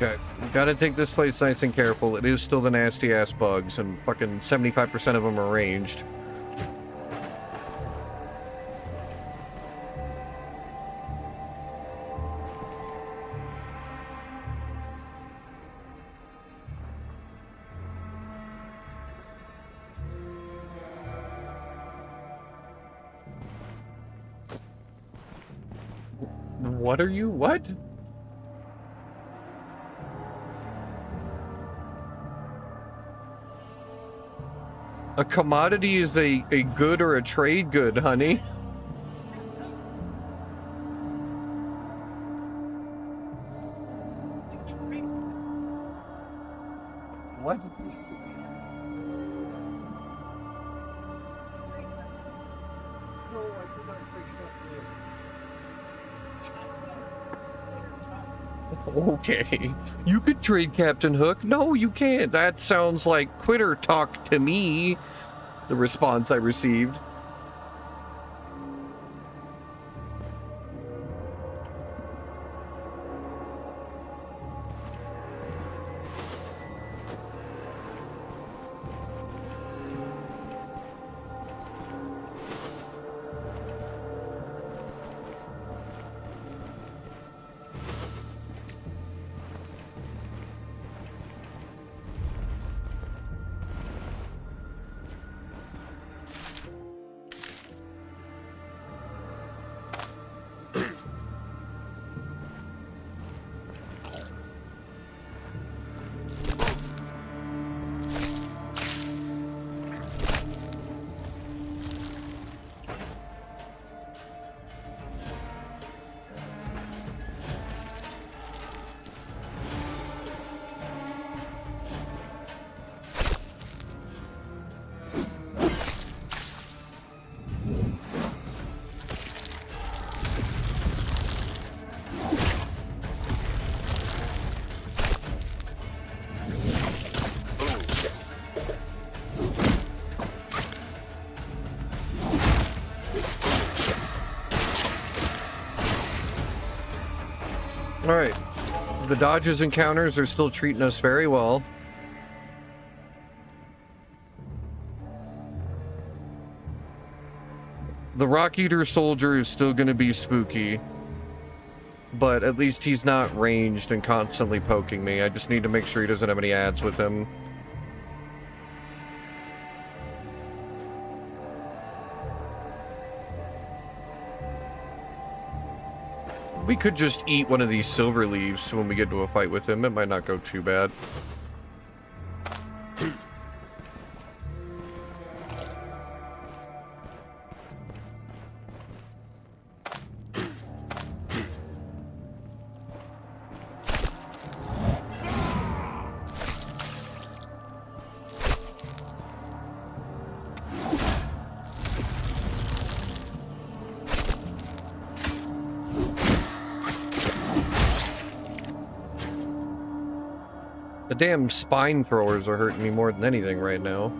Okay, gotta take this place nice and careful. It is still the nasty-ass bugs, and fucking 75% of them are ranged. What are you? What? A commodity is a good or a trade good, honey. What? Okay. You could trade Captain Hook. No, you can't. That sounds like quitter talk to me. The response I received. Alright. The dodges and counters are still treating us very well. The Rock Eater soldier is still going to be spooky. But at least he's not ranged and constantly poking me. I just need to make sure he doesn't have any ads with him. We could just eat one of these silver leaves when we get to a fight with him. It might not go too bad. The damn spine throwers are hurting me more than anything right now.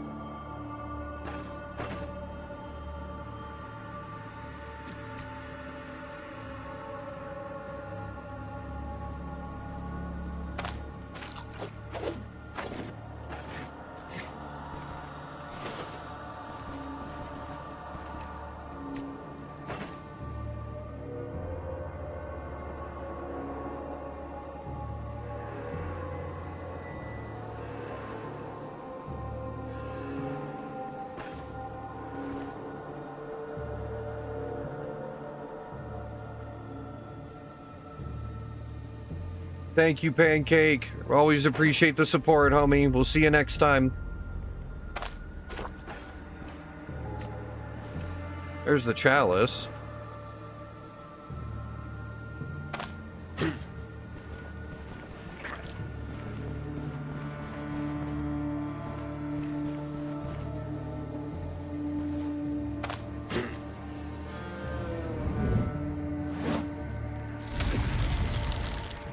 Thank you, Pancake. Always appreciate the support, homie. We'll see you next time. There's the chalice.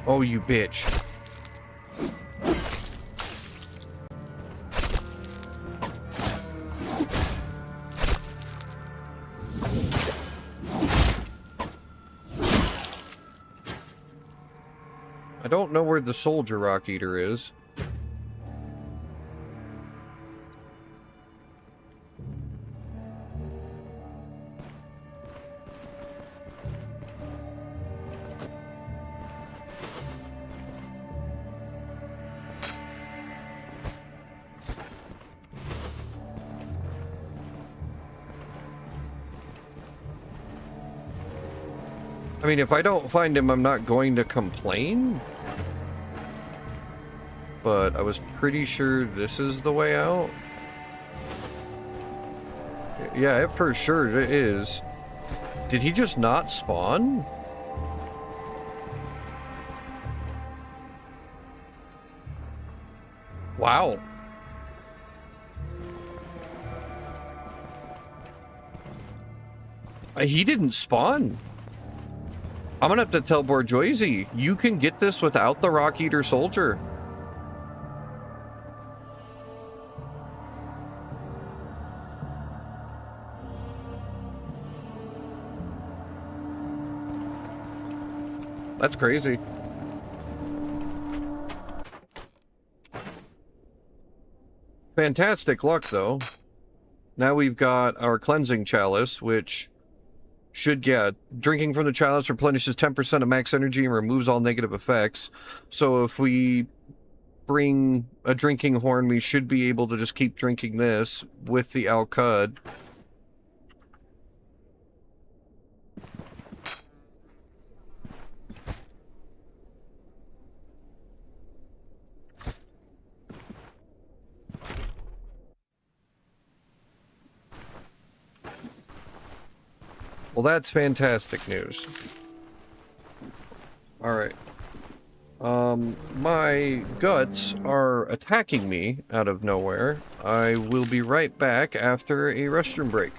Oh, you bitch. I don't know where the soldier rock eater is. I mean, if I don't find him, I'm not going to complain. But I was pretty sure this is the way out. Yeah, it for sure is. Did he just not spawn? Wow. He didn't spawn. I'm gonna have to tell Bourgeoisie, you can get this without the Rock Eater Soldier. That's crazy. Fantastic luck, though. Now we've got our Cleansing Chalice, which should, yeah, drinking from the chalice replenishes 10% of max energy and removes all negative effects. So if we bring a drinking horn, we should be able to just keep drinking this with the Al-Qud. Well, that's fantastic news. Alright. My guts are attacking me out of nowhere. I will be right back after a restroom break.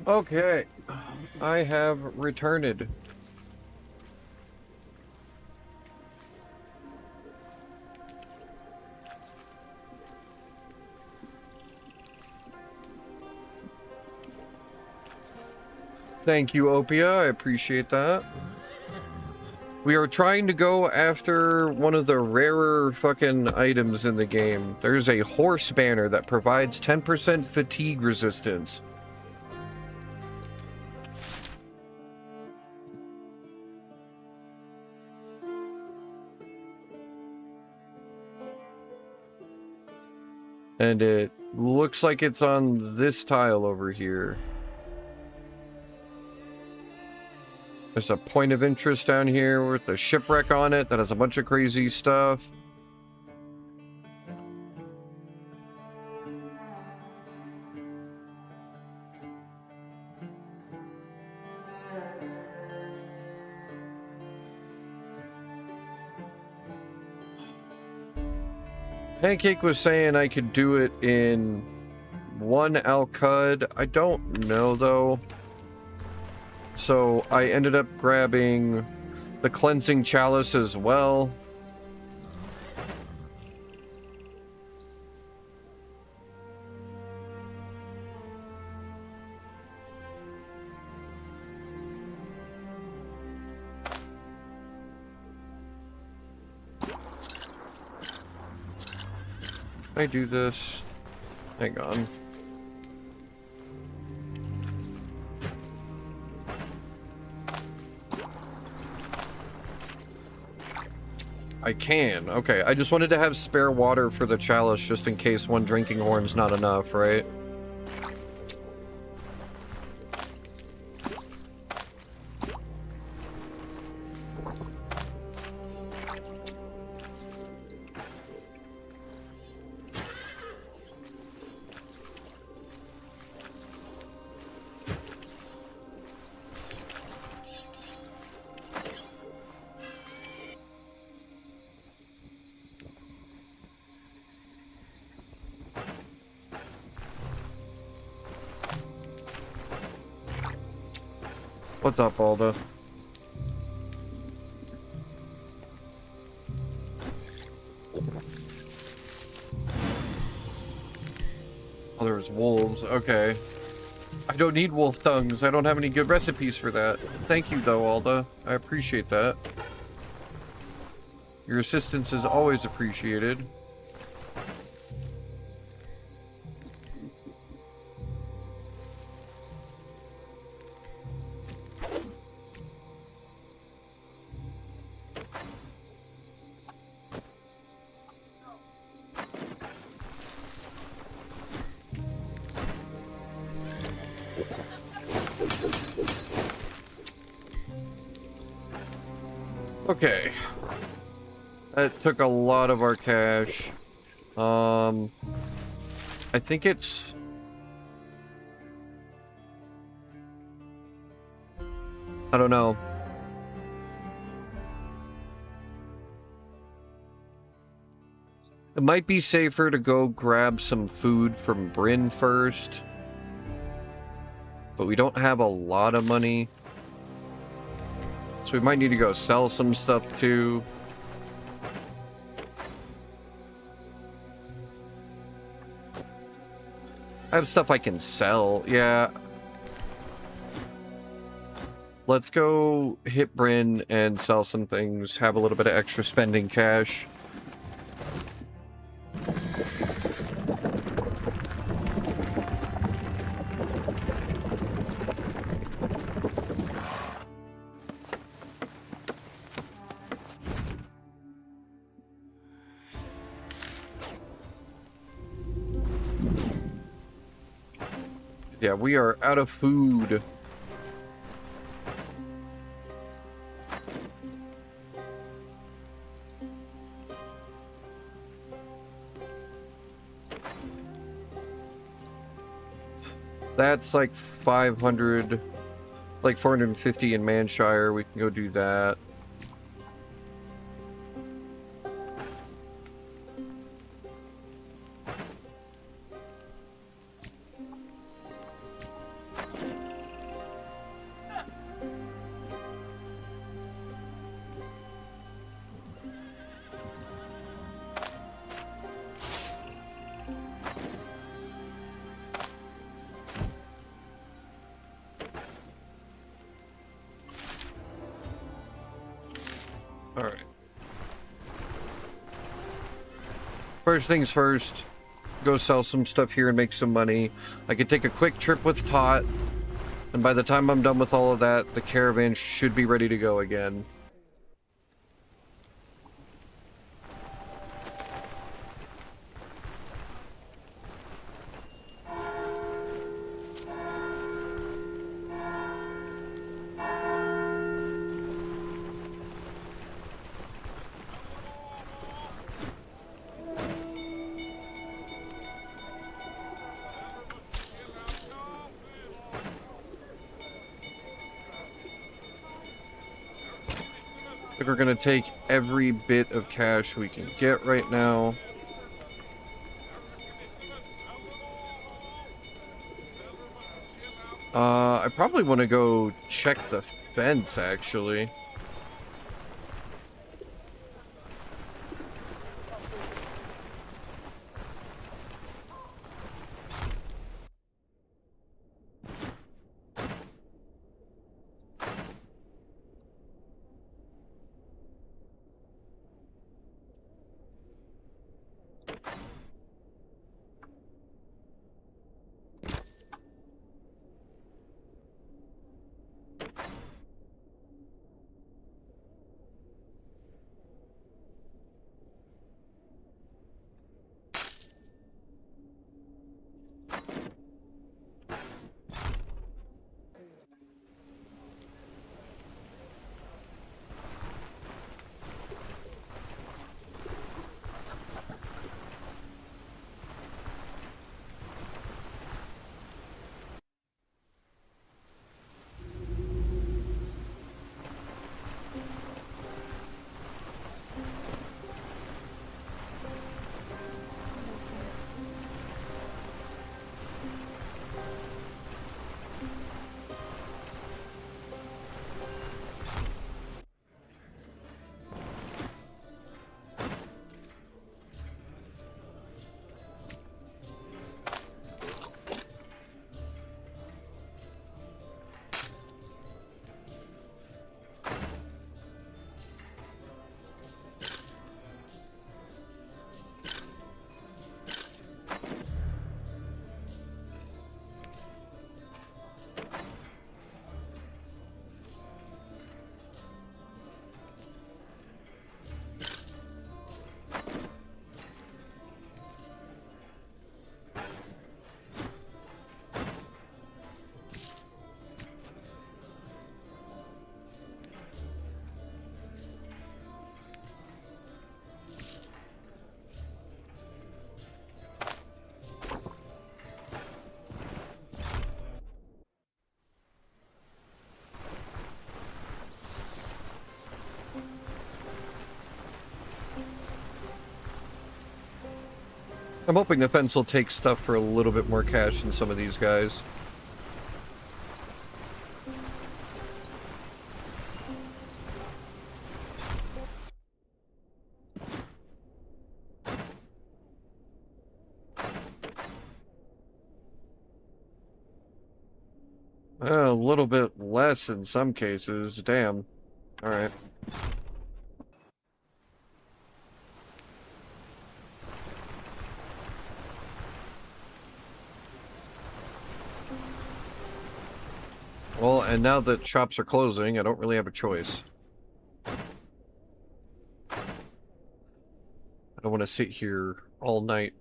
Okay. I have returned. Thank you, Opia. I appreciate that. We are trying to go after one of the rarer fucking items in the game. There's a horse banner that provides 10% fatigue resistance. And it looks like it's on this tile over here. There's a point of interest down here with a shipwreck on it that has a bunch of crazy stuff. Pancake was saying I could do it in one Al-Qud. I don't know, though. So I ended up grabbing the cleansing chalice as well. I do this. Hang on. I can. Okay, I just wanted to have spare water for the chalice just in case one drinking horn's not enough, right? What's up, Alda? Oh, there's wolves. Okay. I don't need wolf tongues. I don't have any good recipes for that. Thank you, though, Alda. I appreciate that. Your assistance is always appreciated. Okay. That took a lot of our cash. I think it's... I don't know. It might be safer to go grab some food from Bryn first. But we don't have a lot of money. So we might need to go sell some stuff too. I have stuff I can sell, yeah. Let's go hit Bryn and sell some things, have a little bit of extra spending cash. Yeah, we are out of food. That's like 500, like 450 in Manshire. We can go do that. Alright. First things first, go sell some stuff here and make some money. I could take a quick trip with Tot, and by the time I'm done with all of that, the caravan should be ready to go again. We're gonna take every bit of cash we can get right now. I probably want to go check the fence, actually. I'm hoping the fence will take stuff for a little bit more cash than some of these guys. A little bit less in some cases. Damn. All right. Well, and now that shops are closing, I don't really have a choice. I don't want to sit here all night.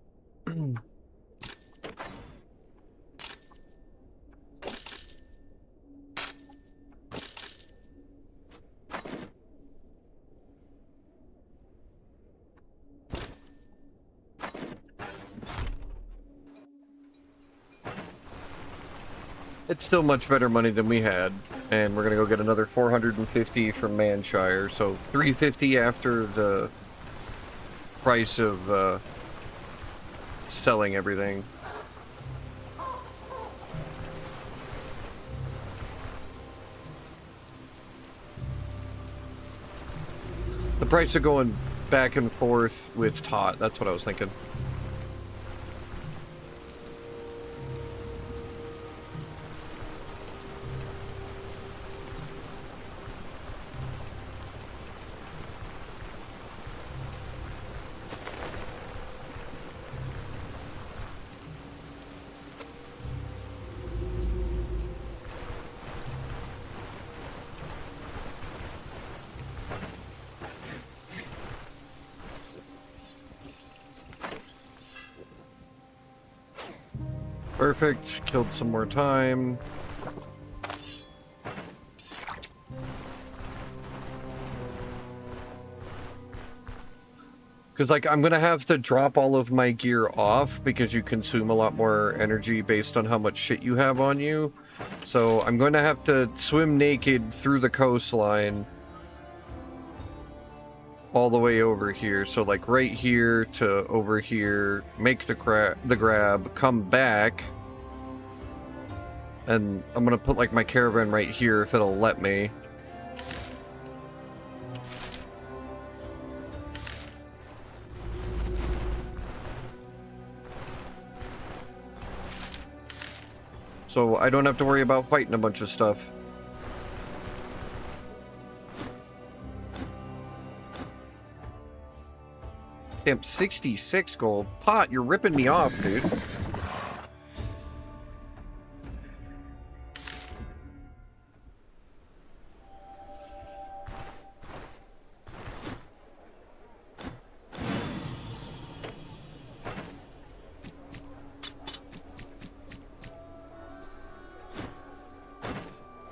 It's still much better money than we had, and we're gonna go get another 450 from Manshire, so 350 after the price of selling everything. The price of going back and forth with Tot, that's what I was thinking. Perfect. Killed some more time. Because, like, I'm going to have to drop all of my gear off because you consume a lot more energy based on how much shit you have on you. So I'm going to have to swim naked through the coastline all the way over here. So, like, right here to over here, make the grab, come back. And I'm going to put, like, my caravan right here if it'll let me. So I don't have to worry about fighting a bunch of stuff. Damn, 66 gold. Pot, you're ripping me off, dude.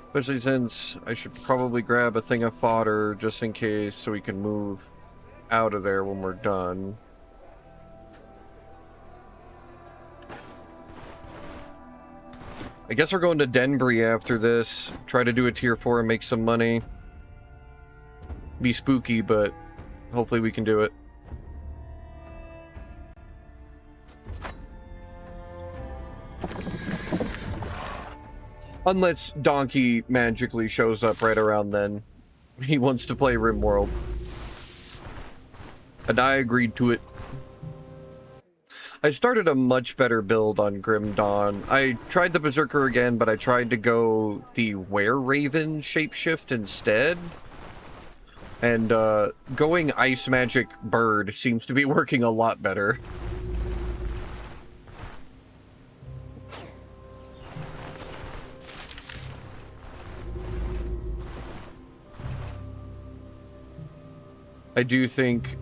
Especially since I should probably grab a thing of fodder just in case so we can move out of there when we're done. I guess we're going to Denbury after this. Try to do a tier 4 and make some money. Be spooky, but hopefully we can do it. Unless Donkey magically shows up right around then. He wants to play Rimworld. And I agreed to it. I started a much better build on Grim Dawn. I tried the Berserker again, but I tried to go the Were-Raven shapeshift instead. And going Ice Magic Bird seems to be working a lot better. I do think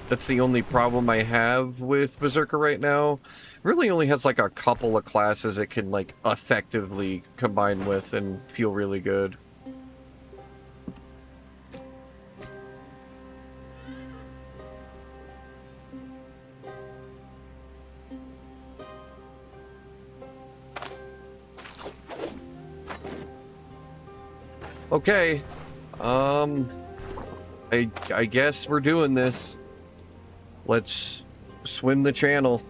that's the only problem I have with Berserker right now. It really only has like a couple of classes it can like effectively combine with and feel really good. Okay. I guess we're doing this. Let's swim the channel.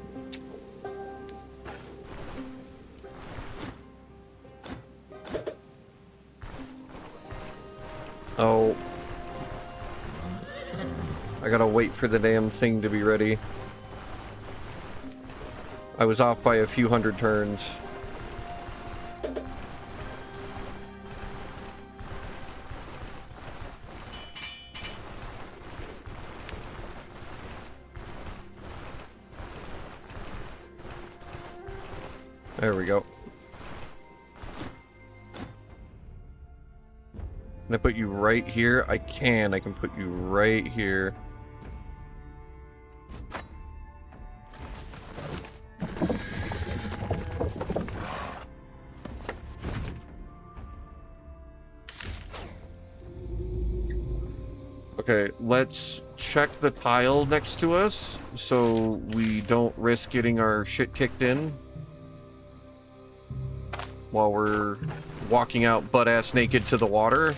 Oh. I gotta wait for the damn thing to be ready. I was off by a few hundred turns. There we go. Can I put you right here? I can. I can put you right here. Okay, let's check the tile next to us so we don't risk getting our shit kicked in while we're walking out butt-ass naked to the water.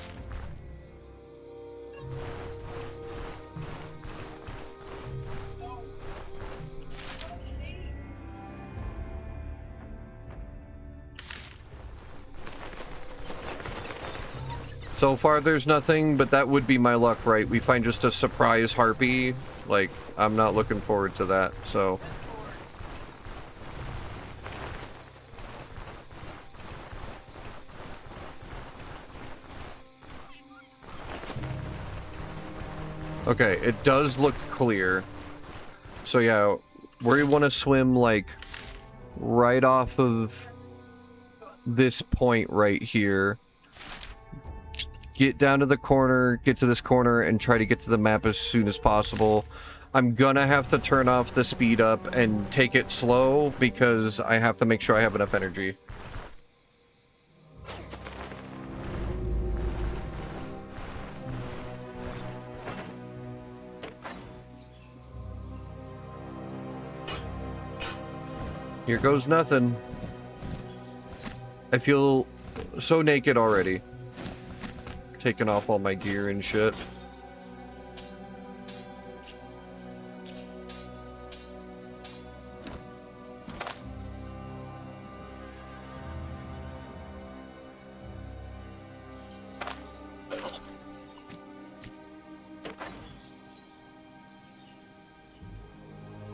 So far there's nothing, but that would be my luck, right? We find just a surprise harpy. Like, I'm not looking forward to that, so... Okay, it does look clear. So yeah, we want to swim like right off of this point right here. Get down to the corner, get to this corner, and try to get to the map as soon as possible. I'm gonna have to turn off the speed up and take it slow because I have to make sure I have enough energy. Here goes nothing. I feel so naked already. Taking off all my gear and shit.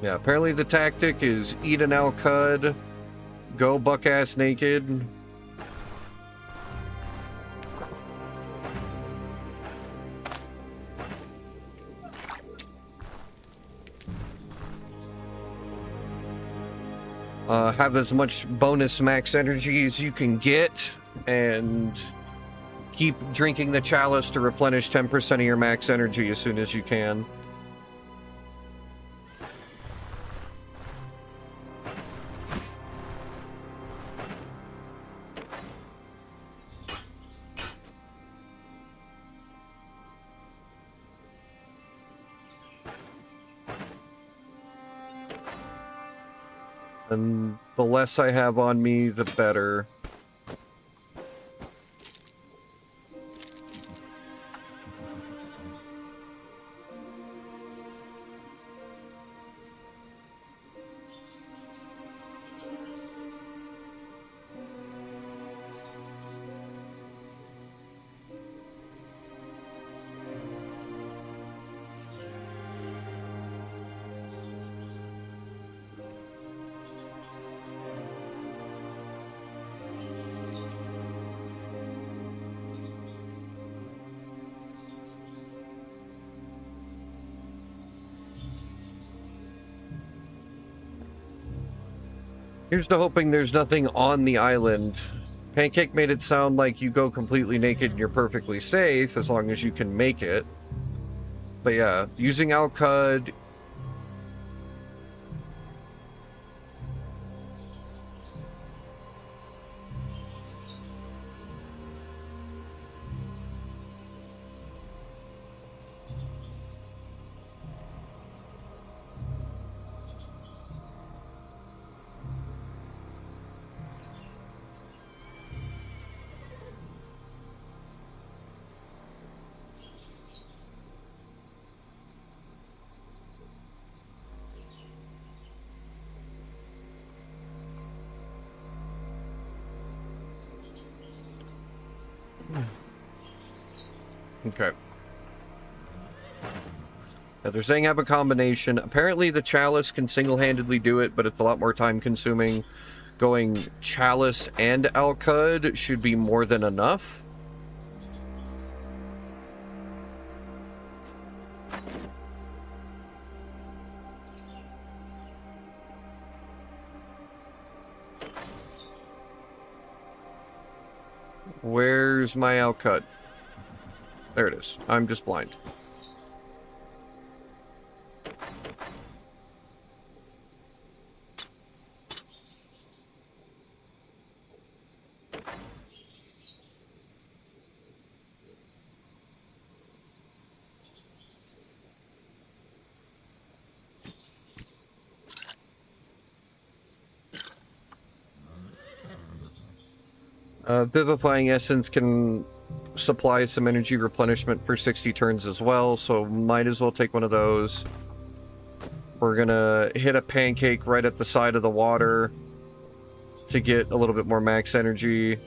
Yeah, apparently the tactic is eat an Al-Cud, go buck-ass naked. Have as much bonus max energy as you can get, and keep drinking the chalice to replenish 10% of your max energy as soon as you can. And the less I have on me, the better. Here's to hoping there's nothing on the island. Pancake made it sound like you go completely naked and you're perfectly safe as long as you can make it. But yeah, using Al-Cud. Okay. Now they're saying have a combination. Apparently the chalice can single-handedly do it, but it's a lot more time-consuming. Going chalice and Al-Cud should be more than enough. Where's my Al-Cud? There it is. I'm just blind. Vivifying Essence can supply some energy replenishment for 60 turns as well, so might as well take one of those. We're gonna hit a pancake right at the side of the water to get a little bit more max energy.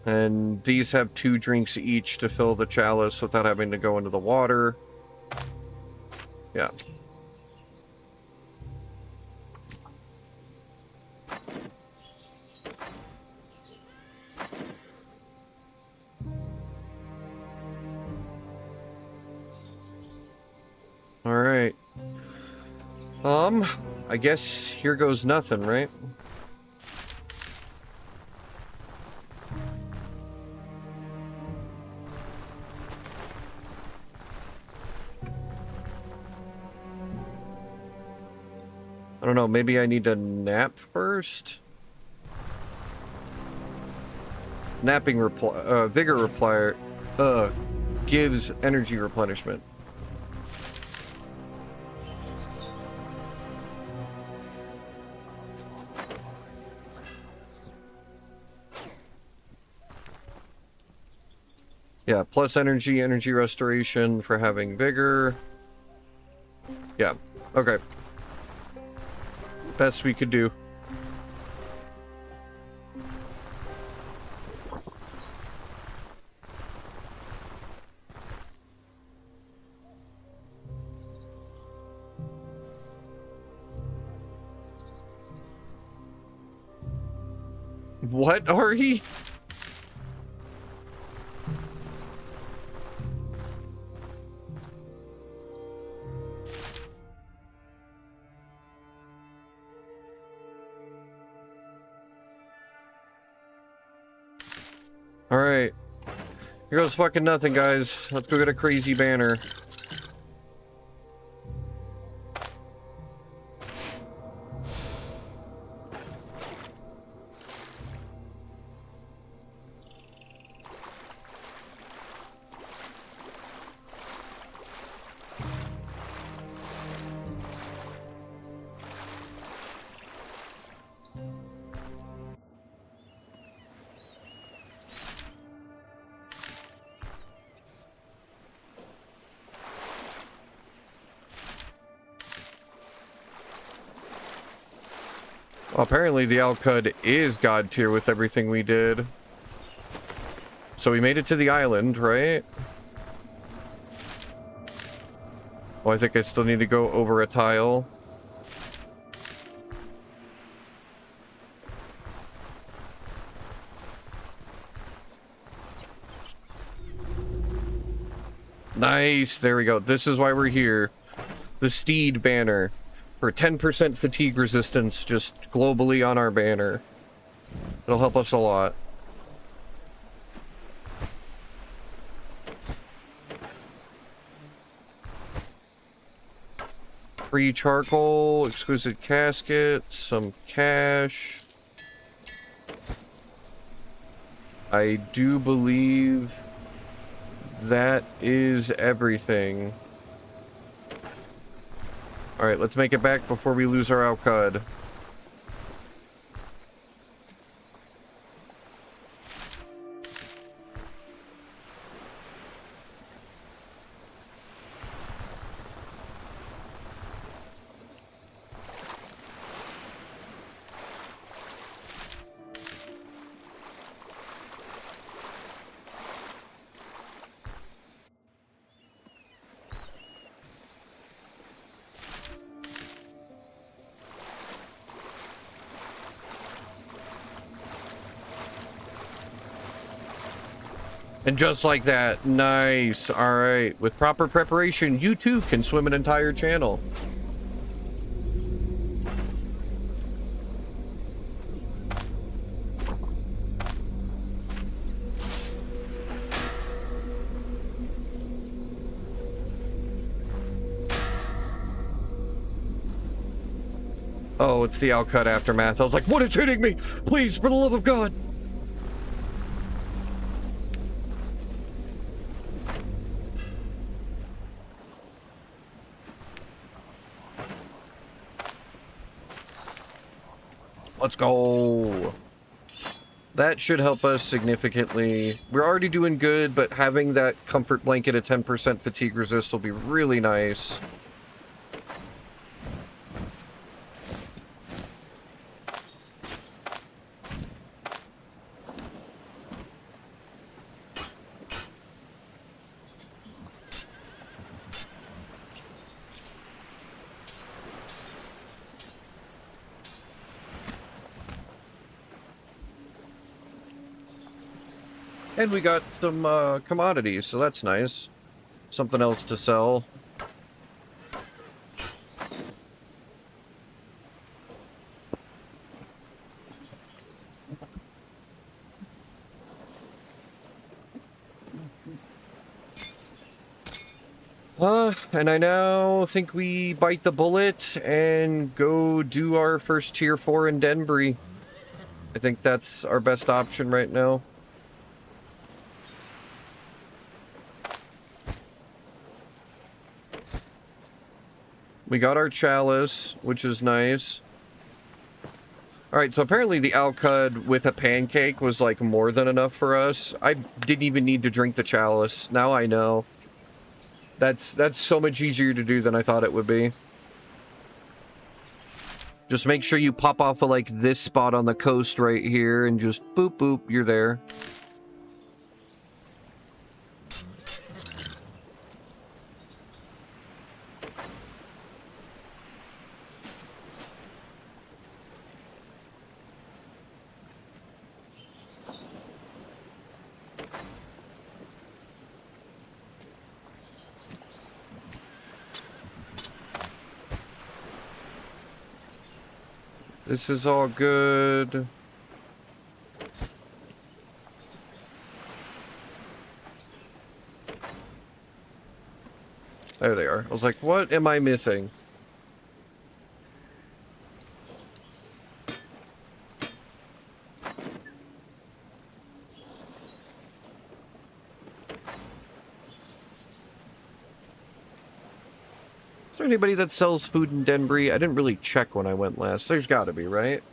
And these have 2 drinks each to fill the chalice without having to go into the water. Yeah. All right. I guess here goes nothing, right? I don't know, maybe I need to nap first? Napping vigor replier, gives energy replenishment. Yeah, plus energy restoration for having vigor. Yeah, okay. Best we could do. What are he? Alright. Here goes fucking nothing, guys. Let's go get a crazy banner. Well, apparently the Alcud is god tier with everything we did. So we made it to the island, right? Oh, I think I still need to go over a tile. Nice, there we go. This is why we're here. The Steed banner. For 10% fatigue resistance, just globally on our banner. It'll help us a lot. Free charcoal, exquisite casket, some cash. I do believe that is everything. Alright, let's make it back before we lose our Alcud. And just like that, nice. All right, with proper preparation, you too can swim an entire channel. Oh, it's the Alcud aftermath. I was like, what is hitting me? Please, for the love of God. Let's go. That should help us significantly. We're already doing good, but having that comfort blanket at 10% fatigue resist will be really nice. And we got some commodities, so that's nice. Something else to sell. And I now think we bite the bullet and go do our first tier 4 in Denbury. I think that's our best option right now. We got our chalice, which is nice. Alright, so apparently the Alcud with a pancake was like more than enough for us. I didn't even need to drink the chalice. Now I know. That's so much easier to do than I thought it would be. Just make sure you pop off of like this spot on the coast right here and just boop boop, you're there. This is all good. There they are. I was like, what am I missing? Is there anybody that sells food in Denbury? I didn't really check when I went last. There's gotta be, right?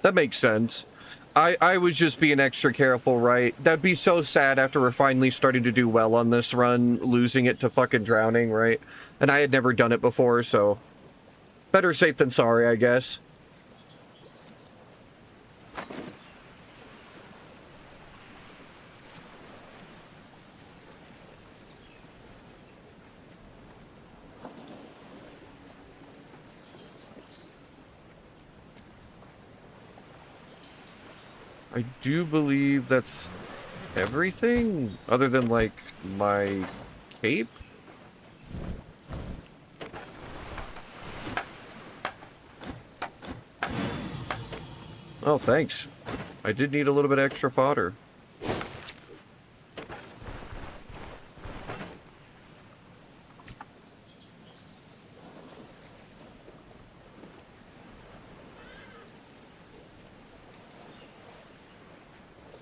That makes sense. I was just being extra careful, right? That'd be so sad after we're finally starting to do well on this run, losing it to fucking drowning, right? And I had never done it before, so... better safe than sorry, I guess. I do believe that's everything, other than, like, my cape? Oh, thanks. I did need a little bit extra fodder.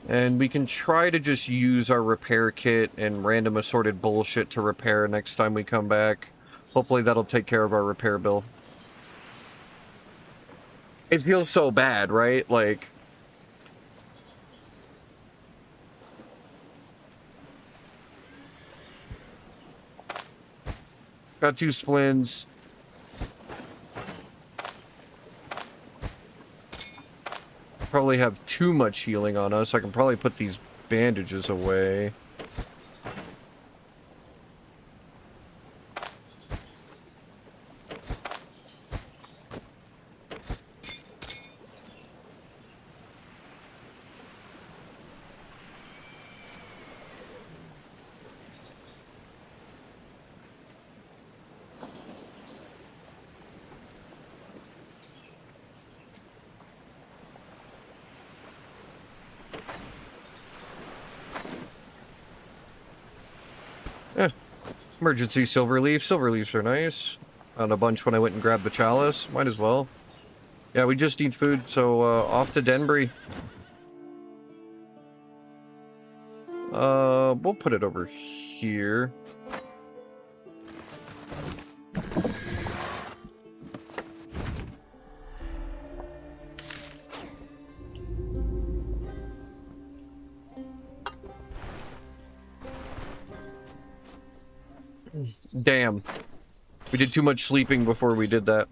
And we can try to just use our repair kit and random assorted bullshit to repair next time we come back. Hopefully that'll take care of our repair bill. It feels so bad, right? Like... got 2 splints. Probably have too much healing on us. I can probably put these bandages away. Emergency silver leaf. Silver leaves are nice. Found a bunch when I went and grabbed the chalice. Might as well. Yeah, we just need food, so off to Denbury. We'll put it over here. Damn. We did too much sleeping before we did that.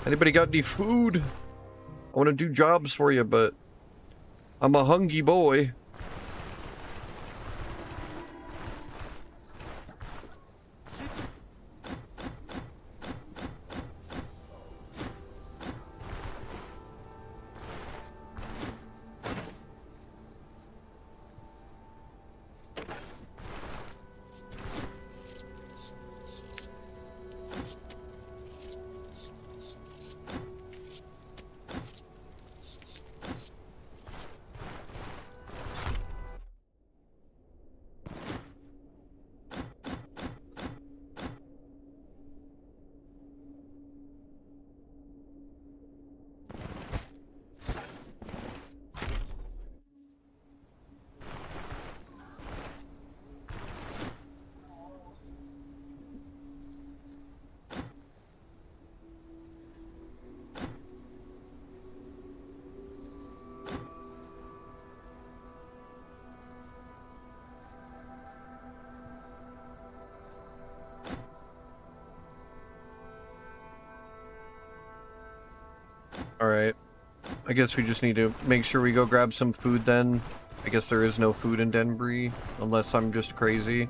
Anybody got any food? I want to do jobs for you, but I'm a hungry boy. Alright. I guess we just need to make sure we go grab some food then. I guess there is no food in Denbury, unless I'm just crazy.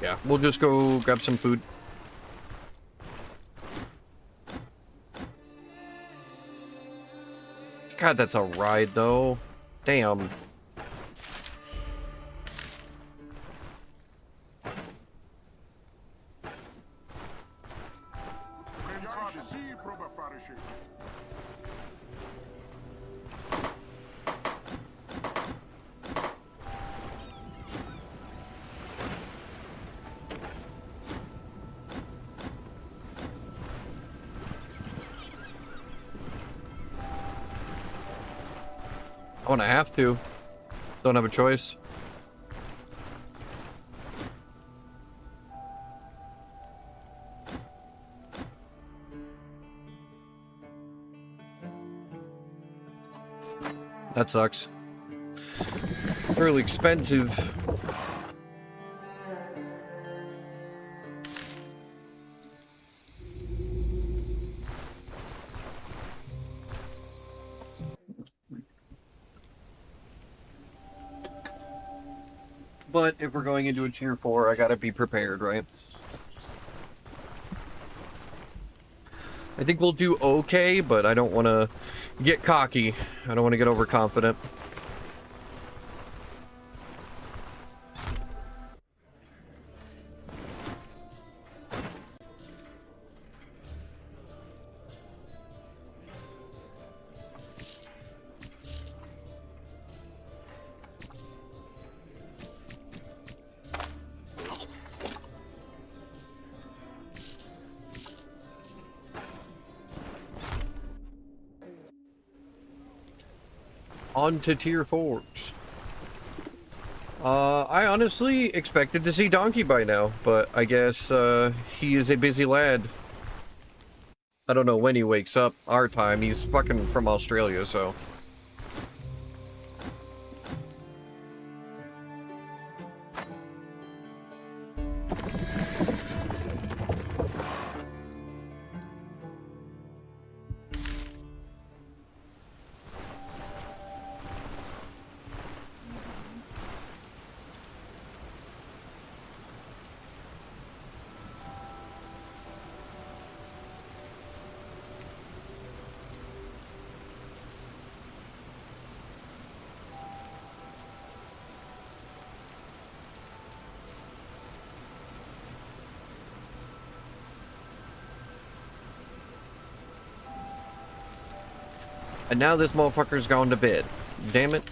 Yeah, we'll just go grab some food. God, that's a ride, though. Damn. Oh, and I have to. Don't have a choice. That sucks. Fairly expensive. But if we're going into a tier 4, I gotta be prepared, right? I think we'll do okay, but I don't want to get cocky. I don't want to get overconfident. On to tier 4s. I honestly expected to see Donkey by now, but I guess he is a busy lad. I don't know when he wakes up our time. He's fucking from Australia, so. And now this motherfucker's gone to bed. Damn it.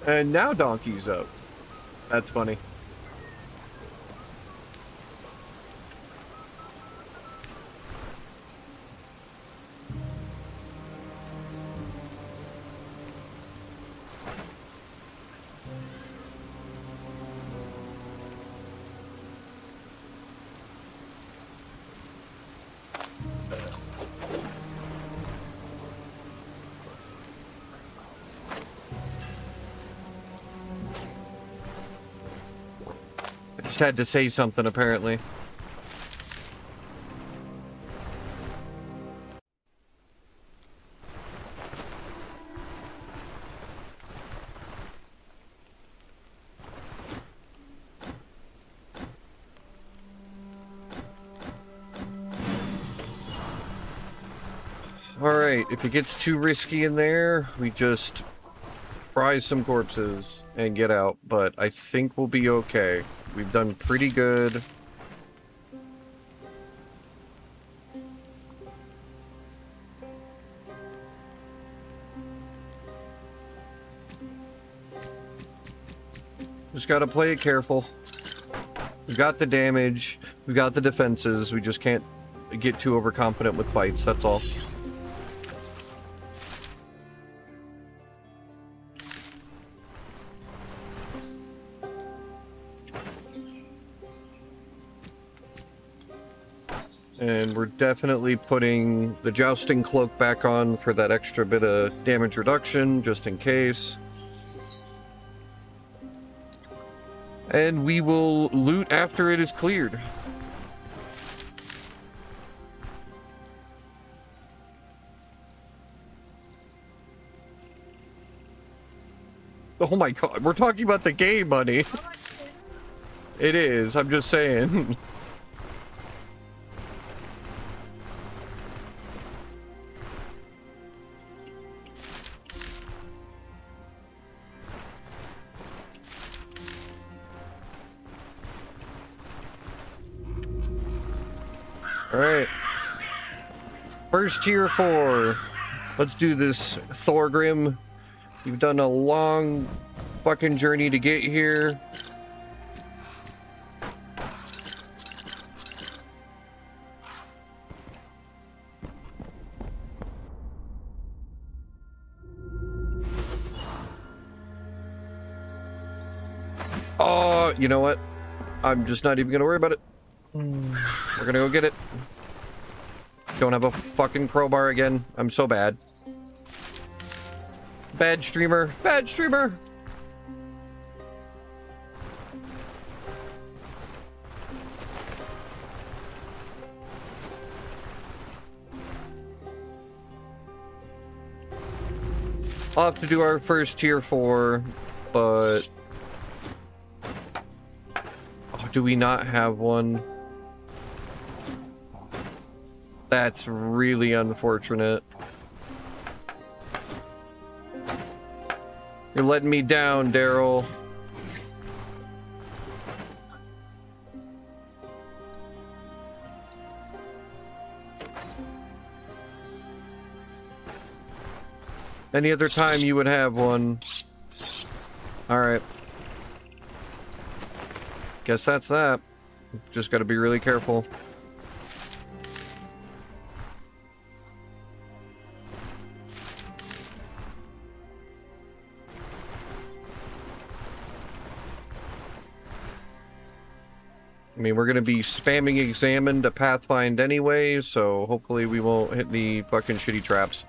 And now Donkey's up. That's funny. Just had to say something, apparently. Alright, if it gets too risky in there, we just fry some corpses and get out. But I think we'll be okay. We've done pretty good. Just gotta play it careful. We've got the damage, we've got the defenses, we just can't get too overconfident with fights, that's all. And we're definitely putting the jousting cloak back on for that extra bit of damage reduction, just in case. And we will loot after it is cleared. Oh my god, we're talking about the game, money. It is, I'm just saying. Alright. First tier 4. Let's do this, Thorgrim. You've done a long fucking journey to get here. Oh, you know what? I'm just not even gonna worry about it. We're gonna go get it. Don't have a fucking crowbar again. I'm so bad. Bad streamer. Bad streamer. I'll have to do our first tier 4, but... Oh, do we not have one? That's really unfortunate. You're letting me down, Daryl. Any other time you would have one. Alright. Guess that's that. Just gotta be really careful. I mean, we're going to be spamming examine to pathfind anyway, so hopefully we won't hit the fucking shitty traps.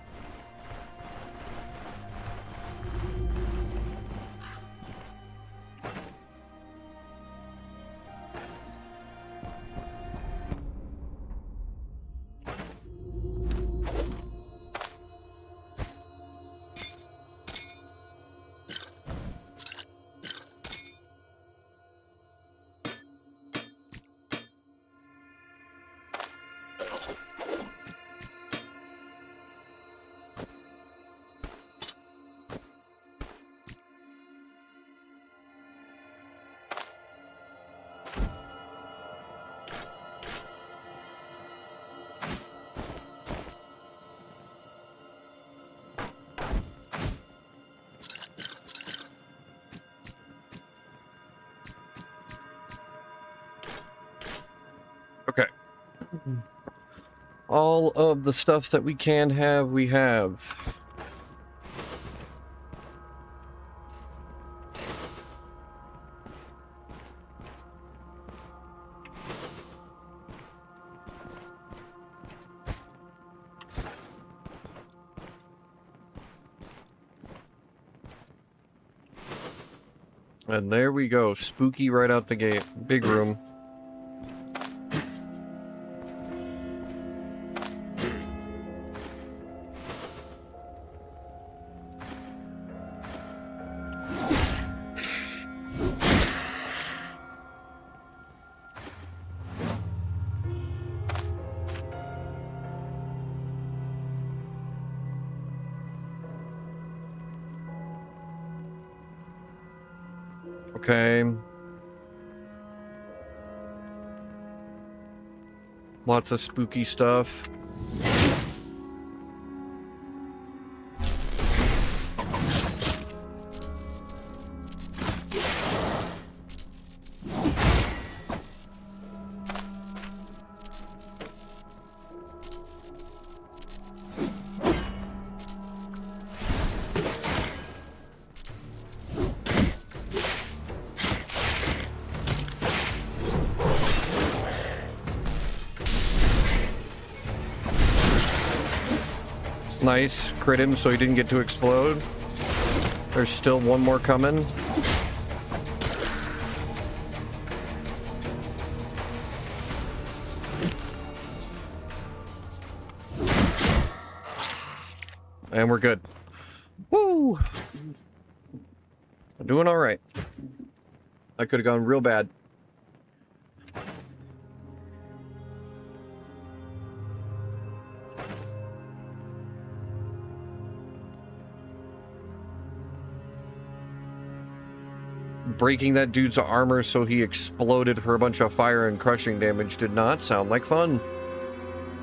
Okay. All of the stuff that we can have, we have. And there we go. Spooky right out the gate. Big room. Okay. Lots of spooky stuff. Nice. Crit him so he didn't get to explode. There's still one more coming. And we're good. Woo! I'm doing all right. That could have gone real bad. Breaking that dude's armor so he exploded for a bunch of fire and crushing damage did not sound like fun.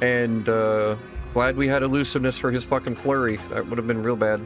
And glad we had elusiveness for his fucking flurry. That would have been real bad.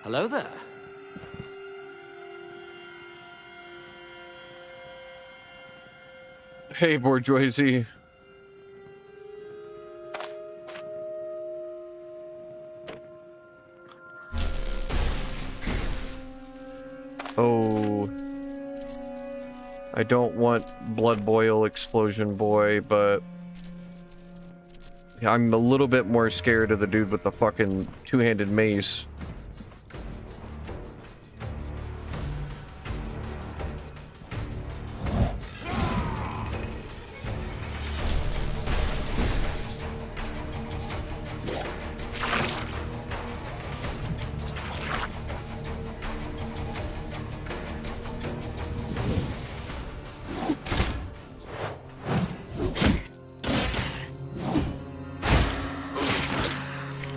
Hello there. Hey, bourgeoisie. Oh. I don't want blood boil explosion boy, but I'm a little bit more scared of the dude with the fucking two-handed mace.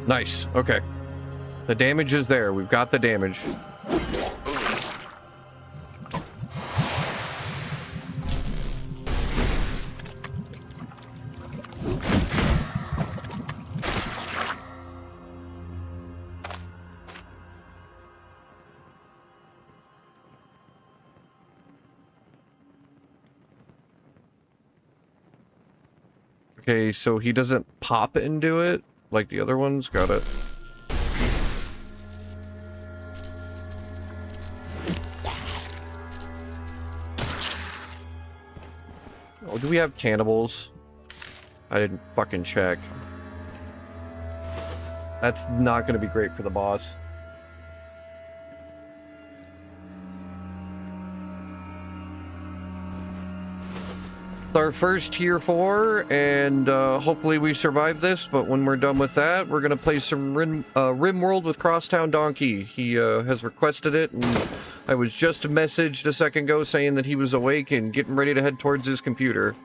Nice. Okay. The damage is there. We've got the damage. Okay, so he doesn't pop into it like the other ones. Got it. Oh, do we have cannibals? I didn't fucking check. That's not going to be great for the boss. Our first tier 4, and hopefully we survive this, but when we're done with that, we're gonna play some Rimworld with Crosstown Donkey. He has requested it, and I was just messaged a second ago saying that he was awake and getting ready to head towards his computer.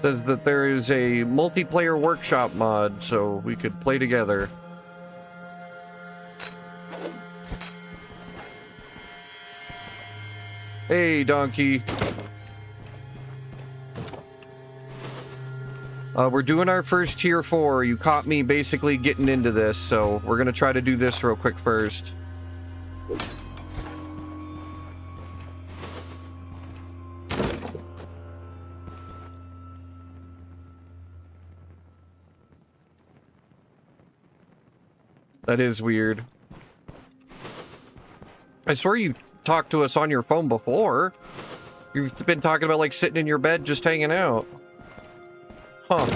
Says that there is a multiplayer workshop mod, so we could play together. Hey, donkey. We're doing our first tier 4. You caught me basically getting into this, so we're gonna try to do this real quick first. That is weird. I swear you talked to us on your phone before. You've been talking about like sitting in your bed just hanging out. Huh.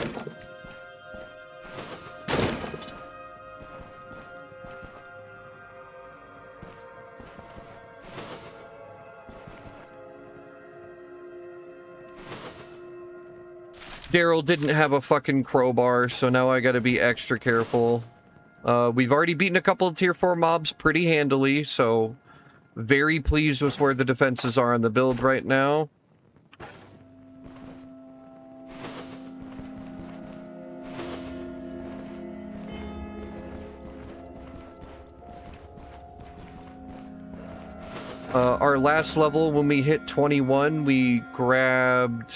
Daryl didn't have a fucking crowbar, so now I gotta be extra careful. We've already beaten a couple of tier 4 mobs pretty handily, so very pleased with where the defenses are on the build right now. Our last level, when we hit 21, we grabbed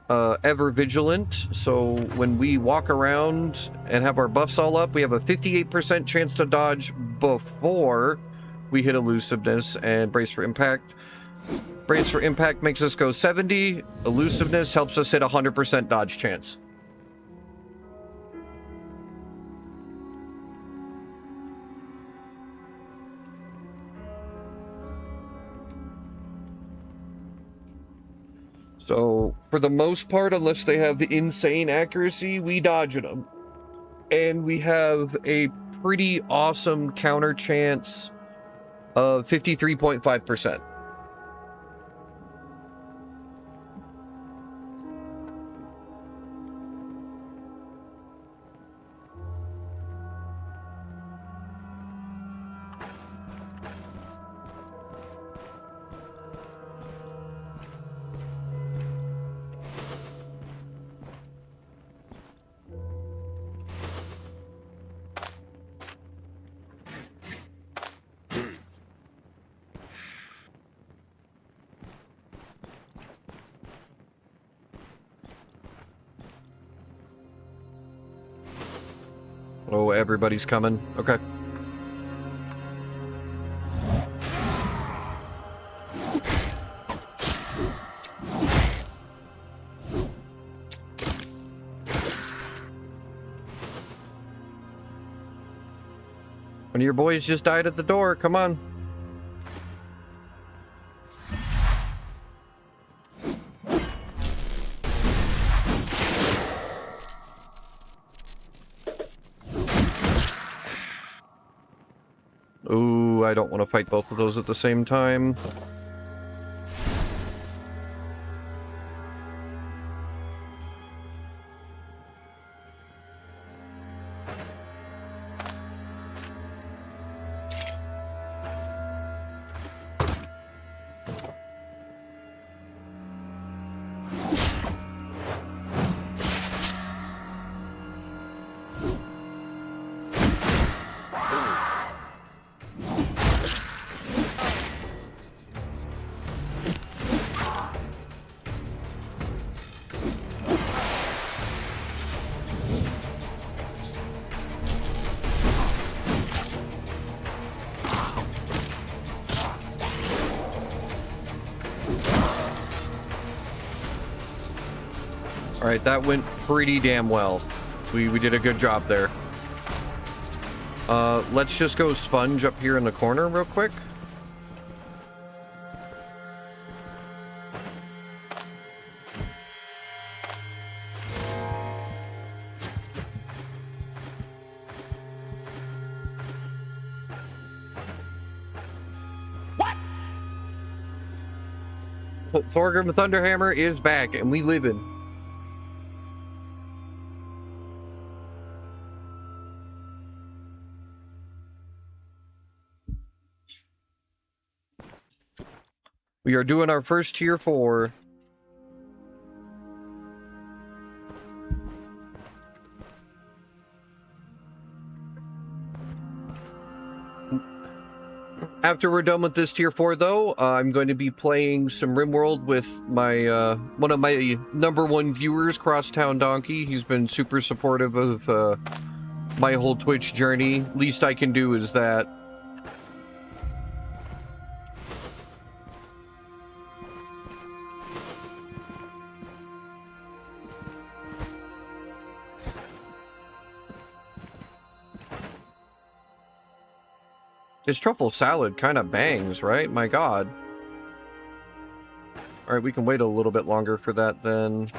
Ever Vigilant. So when we walk around and have our buffs all up, we have a 58% chance to dodge before we hit Elusiveness and Brace for Impact. Brace for Impact makes us go 70. Elusiveness helps us hit 100% dodge chance. So, for the most part, unless they have the insane accuracy, we dodge them. And we have a pretty awesome counter chance of 53.5%. Oh, everybody's coming. Okay. One of your boys just died at the door. Come on. Ooh, I don't want to fight both of those at the same time. Alright, that went pretty damn well. We did a good job there. Let's just go sponge up here in the corner real quick. What? Thorgrim Thunderhammer is back, and we live in. We are doing our first tier 4. After we're done with this tier 4, though, I'm going to be playing some Rimworld with my one of my #1 viewers, Crosstown Donkey. He's been super supportive of my whole Twitch journey. Least I can do is that. His truffle salad kind of bangs, right? My god. Alright, we can wait a little bit longer for that then.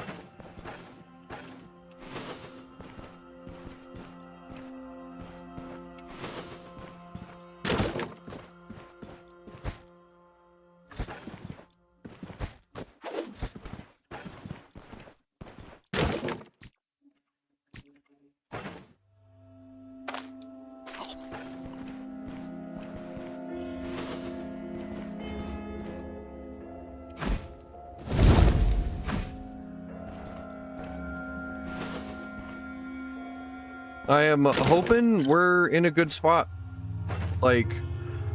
I am hoping we're in a good spot. Like,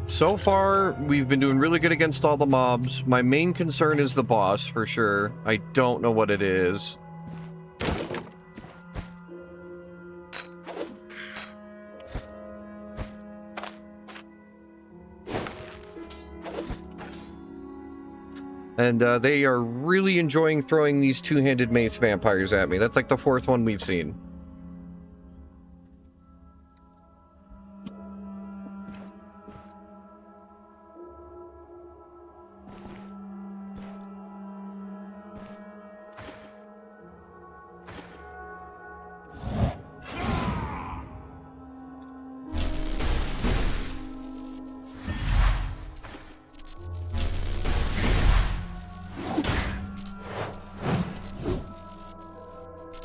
so far, we've been doing really good against all the mobs. My main concern is the boss, for sure. I don't know what it is. And they are really enjoying throwing these two-handed mace vampires at me. That's like the 4th one we've seen.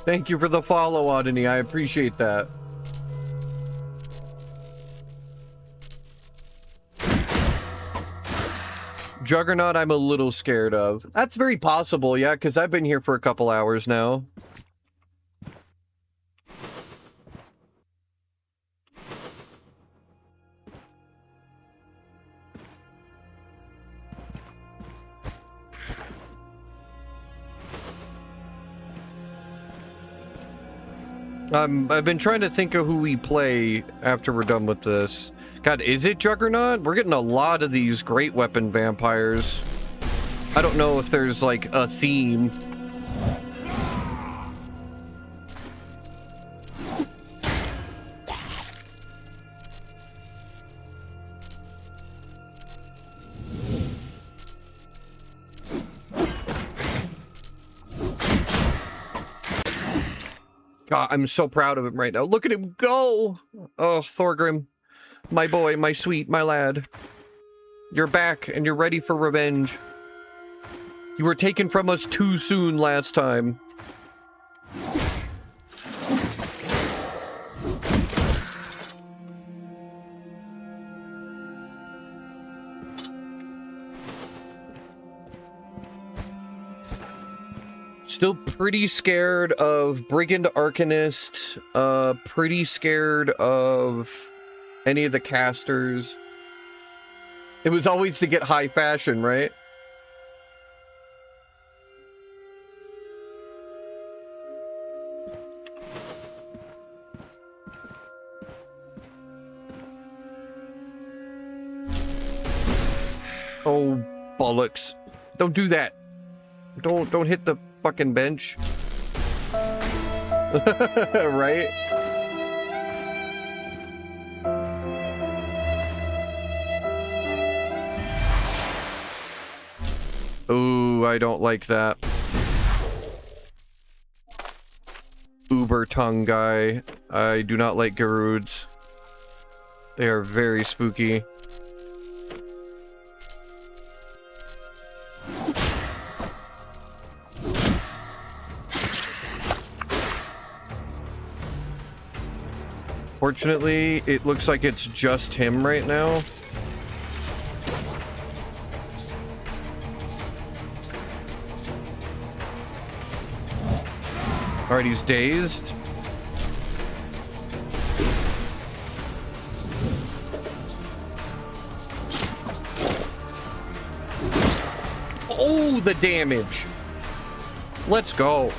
Thank you for the follow, Audini. I appreciate that. Juggernaut, I'm a little scared of. That's very possible, yeah, because I've been here for a couple hours now. I've been trying to think of who we play after we're done with this. God, is it Juggernaut? We're getting a lot of these great weapon vampires. I don't know if there's like a theme. God, I'm so proud of him right now. Look at him go! Oh, Thorgrim. My boy, my sweet, my lad. You're back, and you're ready for revenge. You were taken from us too soon last time. Still pretty scared of Brigand Arcanist, pretty scared of any of the casters. It was always to get high fashion, right? Oh, bollocks. Don't do that. Don't hit the fucking bench. Right? Ooh, I don't like that. Uber tongue guy. I do not like Garuds. They are very spooky. Fortunately, it looks like it's just him right now. Alright, he's dazed. do the damage. Let's go.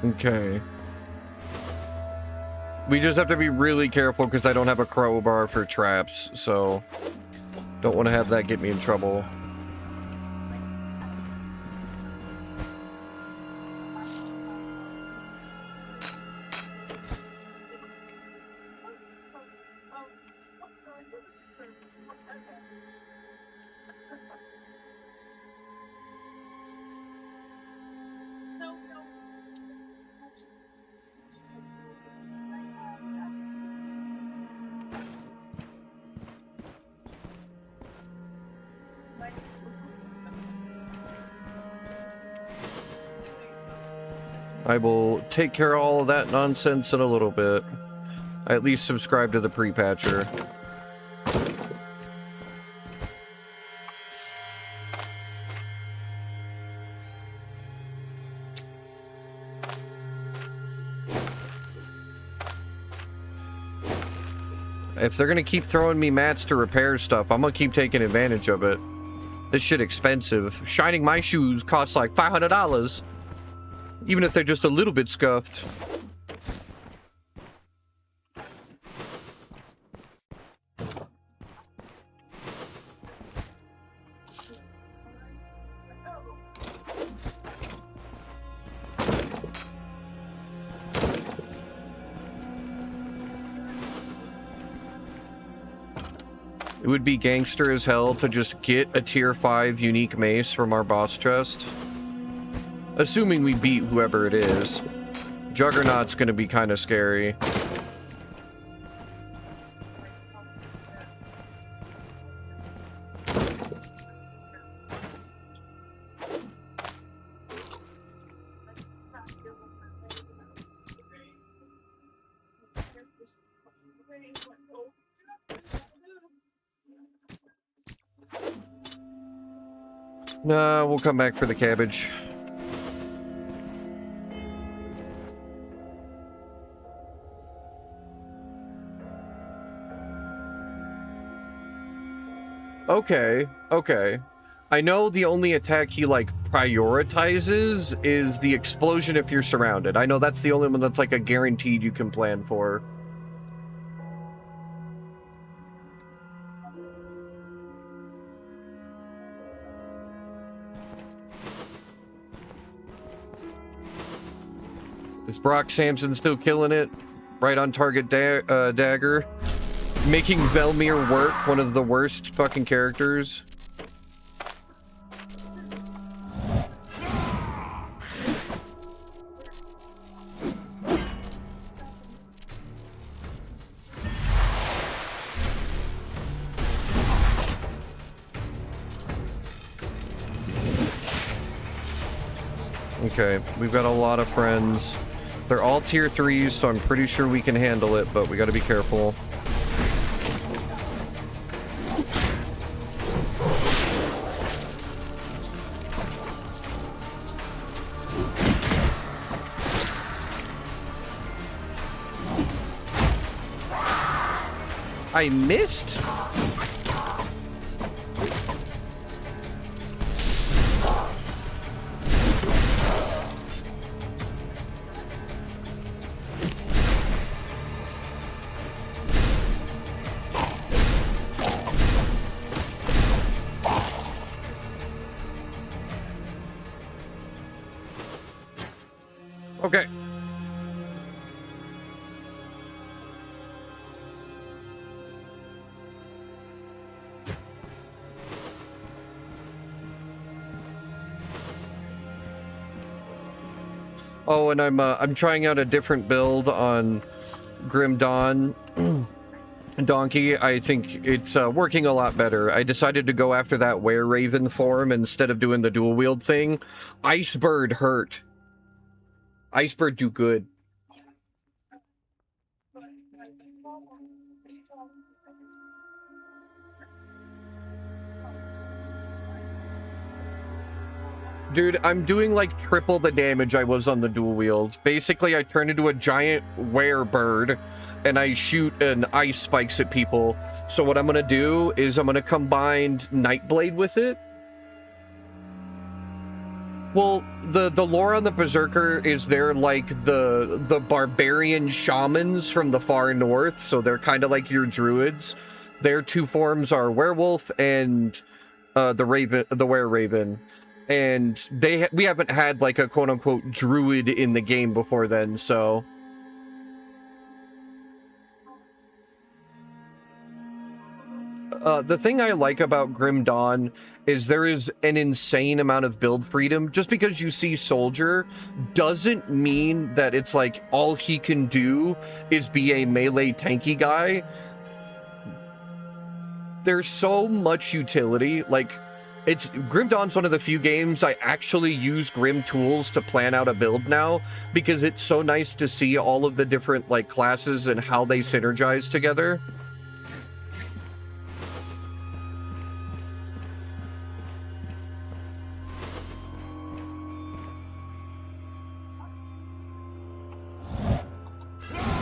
Okay. We just have to be really careful because I don't have a crowbar for traps, so don't want to have that get me in trouble. I will take care of all of that nonsense in a little bit. I at least subscribe to the pre-patcher. If they're gonna keep throwing me mats to repair stuff, I'm gonna keep taking advantage of it. This shit expensive. Shining my shoes costs like $500. Even if they're just a little bit scuffed. It would be gangster as hell to just get a tier 5 unique mace from our boss chest. Assuming we beat whoever it is. Juggernaut's gonna be kind of scary. Nah, we'll come back for the cabbage. Okay. I know the only attack he, like, prioritizes is the explosion if you're surrounded. I know that's the only one that's, like, a guaranteed you can plan for. Is Brock Samson still killing it? Right on target dagger. Making Velmir work, one of the worst fucking characters. Okay, we've got a lot of friends. They're all tier 3s, so I'm pretty sure we can handle it, but we gotta be careful. I missed? Okay. Oh, and I'm trying out a different build on Grim Dawn Donkey. I think it's working a lot better. I decided to go after that Were Raven form instead of doing the dual wield thing. Icebird hurt. Icebird do good. Dude, I'm doing like triple the damage I was on the dual wield. Basically, I turn into a giant werebird and I shoot an ice spikes at people. So what I'm going to do is I'm going to combine Nightblade with it. Well, the lore on the Berserker is they're like the barbarian shamans from the far north. So they're kind of like your druids. Their two forms are werewolf and the were-raven. And we haven't had like a quote-unquote druid in the game before then, so the thing I like about Grim Dawn is there is an insane amount of build freedom. Just because you see soldier doesn't mean that it's like all he can do is be a melee tanky guy. There's so much utility. Like, Grim Dawn's one of the few games I actually use Grim tools to plan out a build now, because it's so nice to see all of the different like classes and how they synergize together.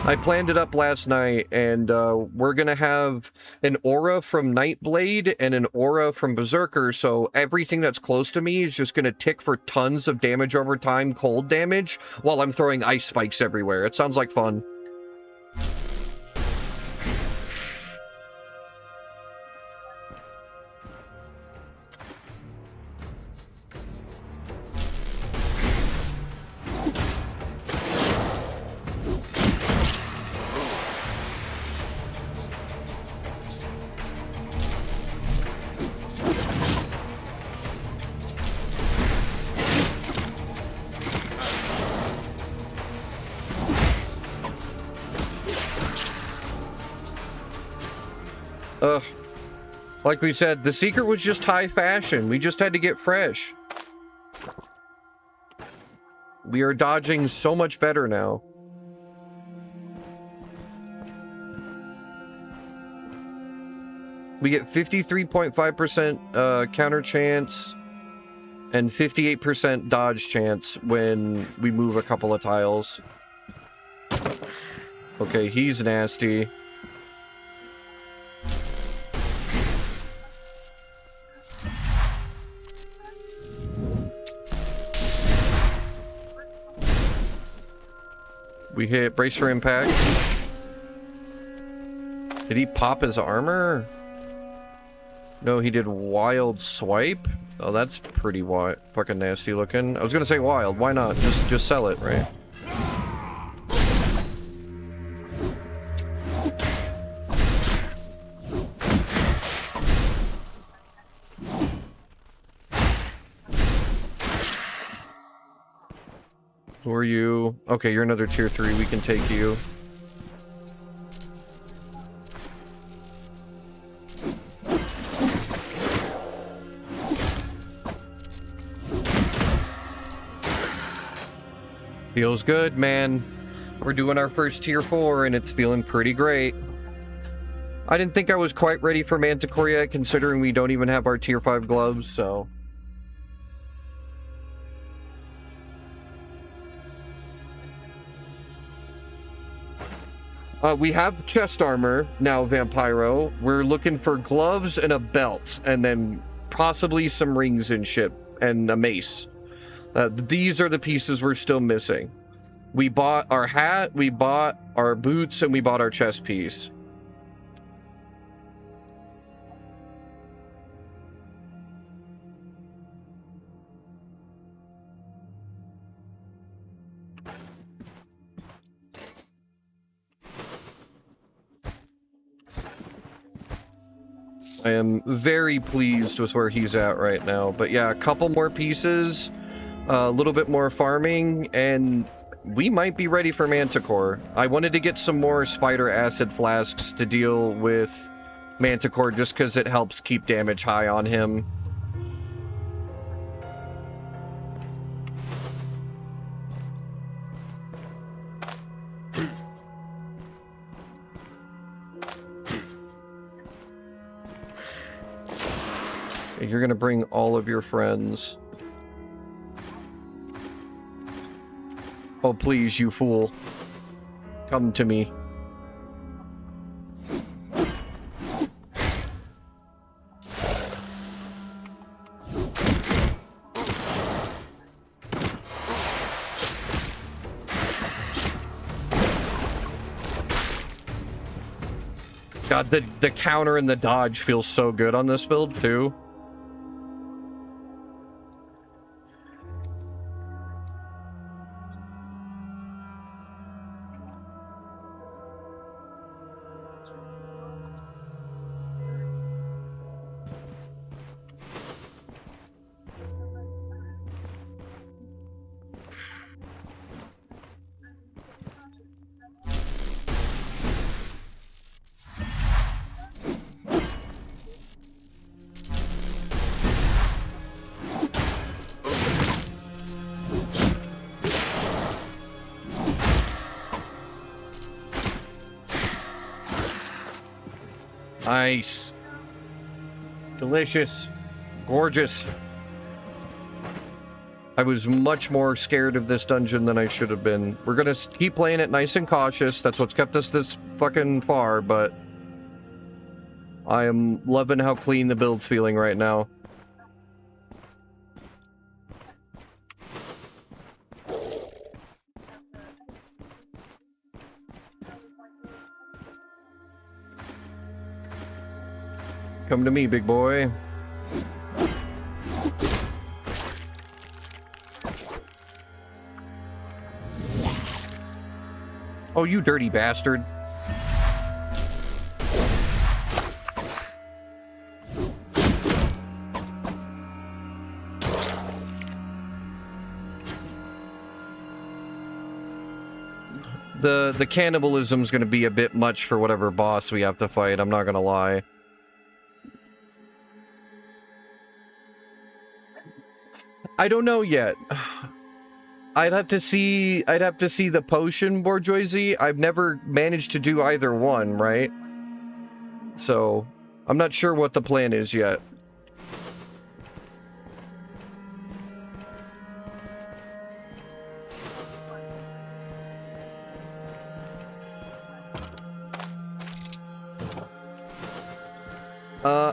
I planned it up last night, and we're going to have an aura from Nightblade and an aura from Berserker, so everything that's close to me is just going to tick for tons of damage over time, cold damage, while I'm throwing ice spikes everywhere. It sounds like fun. Like we said, the secret was just high fashion. We just had to get fresh. We are dodging so much better now. We get 53.5% counter chance and 58% dodge chance when we move a couple of tiles. Okay, he's nasty. We hit brace for impact. Did he pop his armor? No, he did wild swipe. Oh, that's pretty fucking nasty looking. I was gonna say wild. Why not? Just sell it, right? Who are you? Okay, you're another tier 3. We can take you. Feels good, man. We're doing our first tier 4 and it's feeling pretty great. I didn't think I was quite ready for Manticore yet, considering we don't even have our tier 5 gloves, so... we have chest armor now, Vampiro. We're looking for gloves and a belt, and then possibly some rings and shit, and a mace. These are the pieces we're still missing. We bought our hat, we bought our boots, and we bought our chest piece. I am very pleased with where he's at right now. But yeah, a couple more pieces, a little bit more farming, and we might be ready for Manticore. I wanted to get some more spider acid flasks to deal with Manticore just because it helps keep damage high on him. You're gonna bring all of your friends. Oh, please, you fool. Come to me. God, the counter and the dodge feels so good on this build, too. Nice. Delicious. Gorgeous. I was much more scared of this dungeon than I should have been. We're gonna keep playing it nice and cautious. That's what's kept us this fucking far, but I am loving how clean the build's feeling right now. Come to me, big boy. Oh, you dirty bastard. The cannibalism's gonna be a bit much for whatever boss we have to fight, I'm not gonna lie. I don't know yet. I'd have to see the potion bourgeoisie. I've never managed to do either one, right? So, I'm not sure what the plan is yet.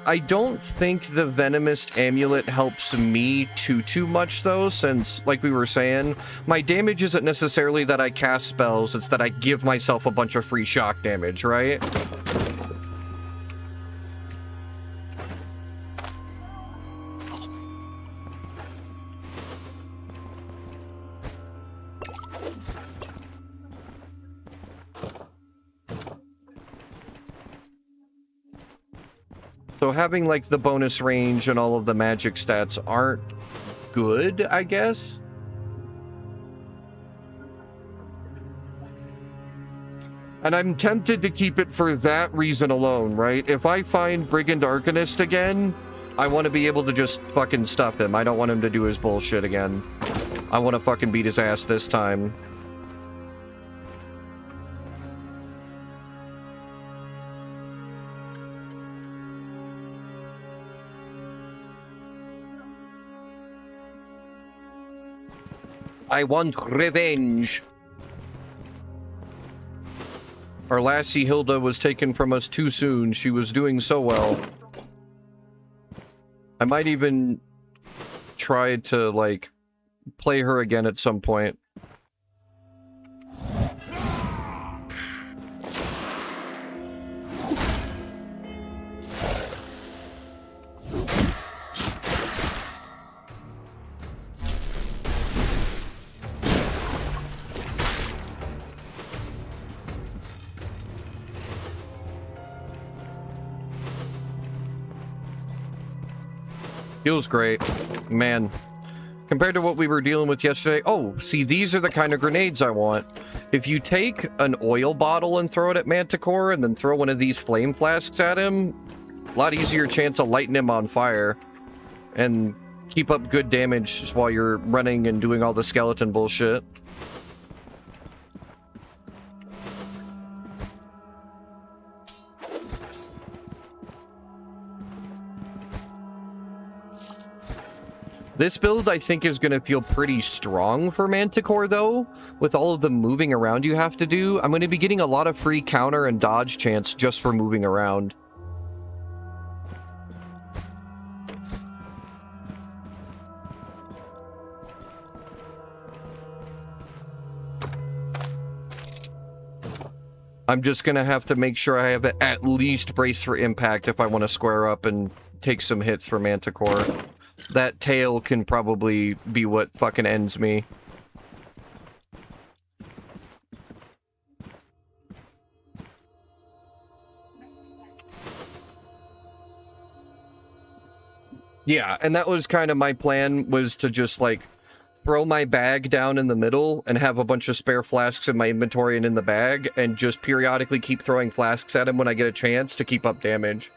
I don't think the venomous amulet helps me too much though, since, like we were saying, my damage isn't necessarily that I cast spells, it's that I give myself a bunch of free shock damage, right? So having, like, the bonus range and all of the magic stats aren't good, I guess? And I'm tempted to keep it for that reason alone, right? If I find Brigand Arcanist again, I want to be able to just fucking stuff him. I don't want him to do his bullshit again. I want to fucking beat his ass this time. I want revenge. Our lassie Hilda was taken from us too soon. She was doing so well. I might even try to, like, play her again at some point. Feels great. Man. Compared to what we were dealing with yesterday... Oh, see, these are the kind of grenades I want. If you take an oil bottle and throw it at Manticore and then throw one of these flame flasks at him, a lot easier chance of lighting him on fire. And keep up good damage while you're running and doing all the skeleton bullshit. This build, I think, is going to feel pretty strong for Manticore, though. With all of the moving around you have to do, I'm going to be getting a lot of free counter and dodge chance just for moving around. I'm just going to have to make sure I have at least brace for impact if I want to square up and take some hits for Manticore. That tail can probably be what fucking ends me. Yeah, and that was kind of my plan, was to just, like, throw my bag down in the middle and have a bunch of spare flasks in my inventory and in the bag, and just periodically keep throwing flasks at him when I get a chance to keep up damage.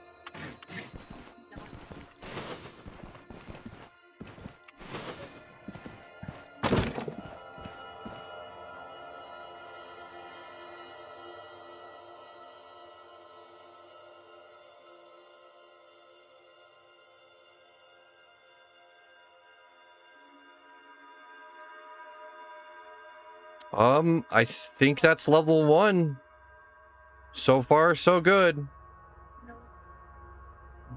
I think that's level 1. So far, so good.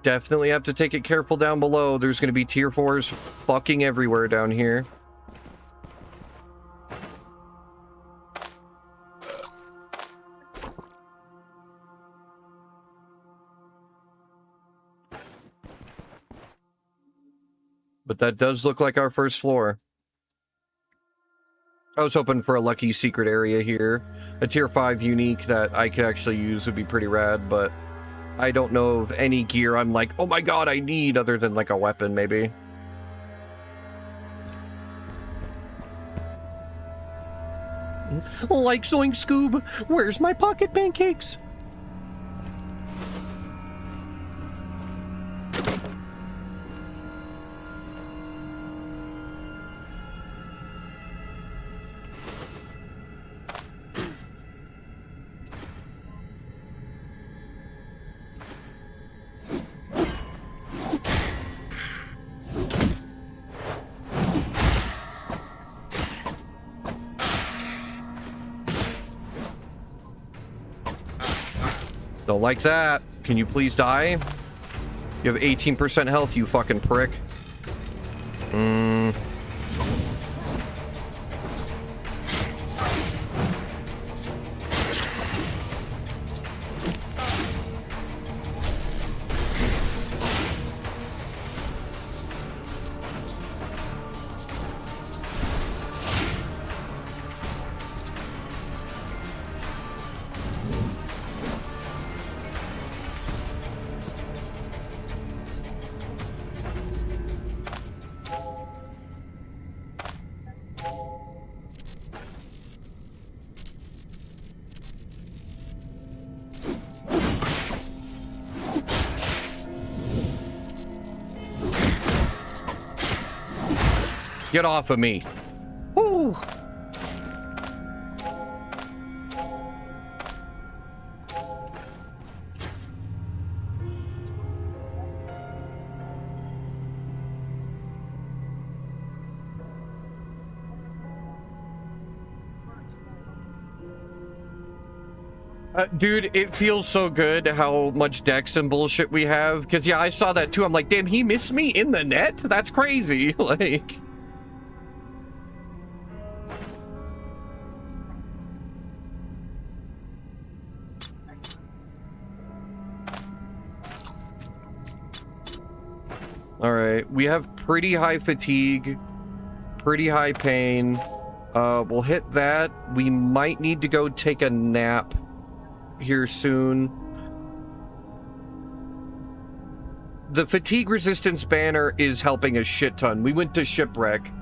Definitely have to take it careful down below. There's going to be tier 4s fucking everywhere down here. But that does look like our first floor. I was hoping for a lucky secret area here. A tier 5 unique that I could actually use would be pretty rad, but I don't know of any gear I'm like, oh my god, I need, other than like a weapon, maybe. Like Zoink Scoob, where's my pocket pancakes? Don't like that. Can you please die? You have 18% health, you fucking prick. Get off of me. Woo. Dude, it feels so good how much dex and bullshit we have. Because, yeah, I saw that too. I'm like, damn, he missed me in the net? That's crazy. Like... Alright, we have pretty high fatigue, pretty high pain. We'll hit that. We might need to go take a nap here soon. The fatigue resistance banner is helping a shit ton. We went to shipwreck.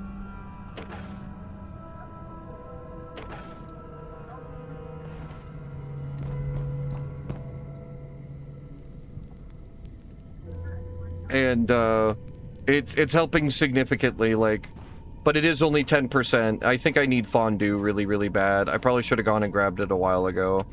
And it's helping significantly, like, but it is only 10%. I think I need fondue really, really bad. I probably should have gone and grabbed it a while ago.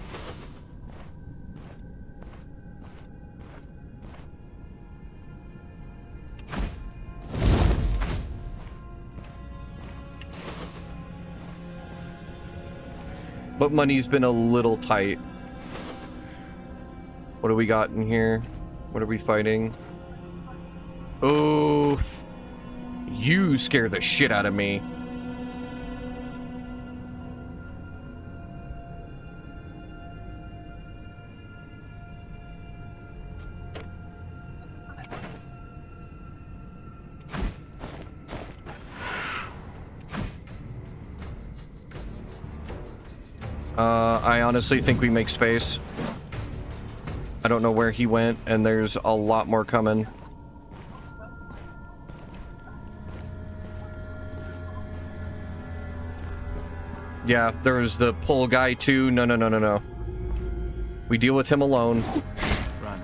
But money's been a little tight. What do we got in here? What are we fighting? Oh, you scare the shit out of me. I honestly think we make space. I don't know where he went, and there's a lot more coming. Yeah, there's the pull guy too. No, no, no, no, no. We deal with him alone. Run.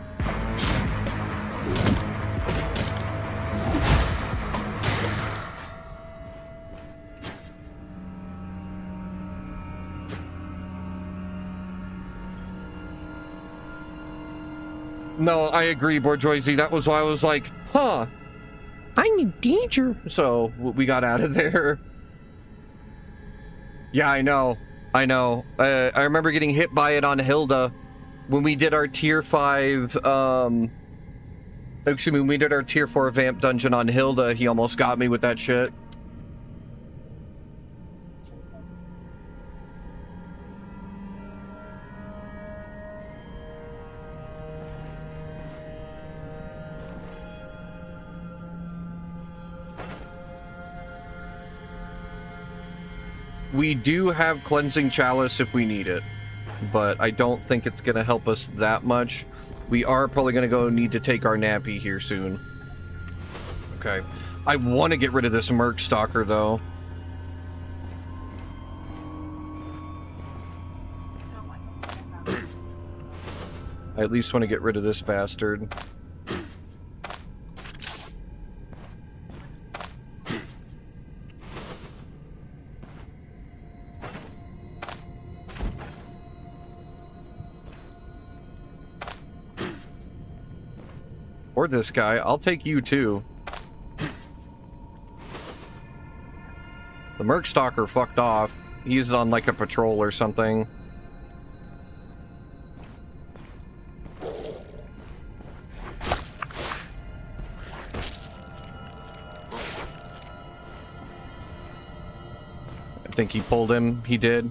No, I agree, Bourgeoisie. That was why I was like, huh, I'm in danger. So we got out of there. Yeah, I know. I know. I remember getting hit by it on Hilda when we did our tier 5, excuse me, when we did our tier 4 vamp dungeon on Hilda, he almost got me with that shit. We do have Cleansing Chalice if we need it, but I don't think it's going to help us that much. We are probably going to need to take our nappy here soon. Okay. I want to get rid of this Merc Stalker, though. I at least want to get rid of this bastard. Or this guy. I'll take you too. The Merc Stalker fucked off. He's on like a patrol or something. I think he pulled him. He did.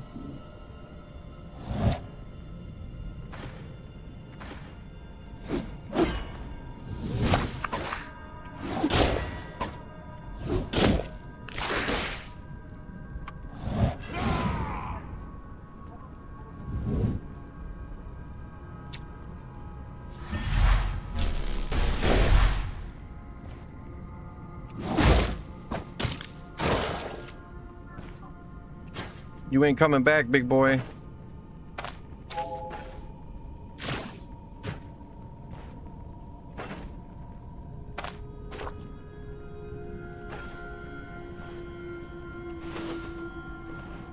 You ain't coming back, big boy.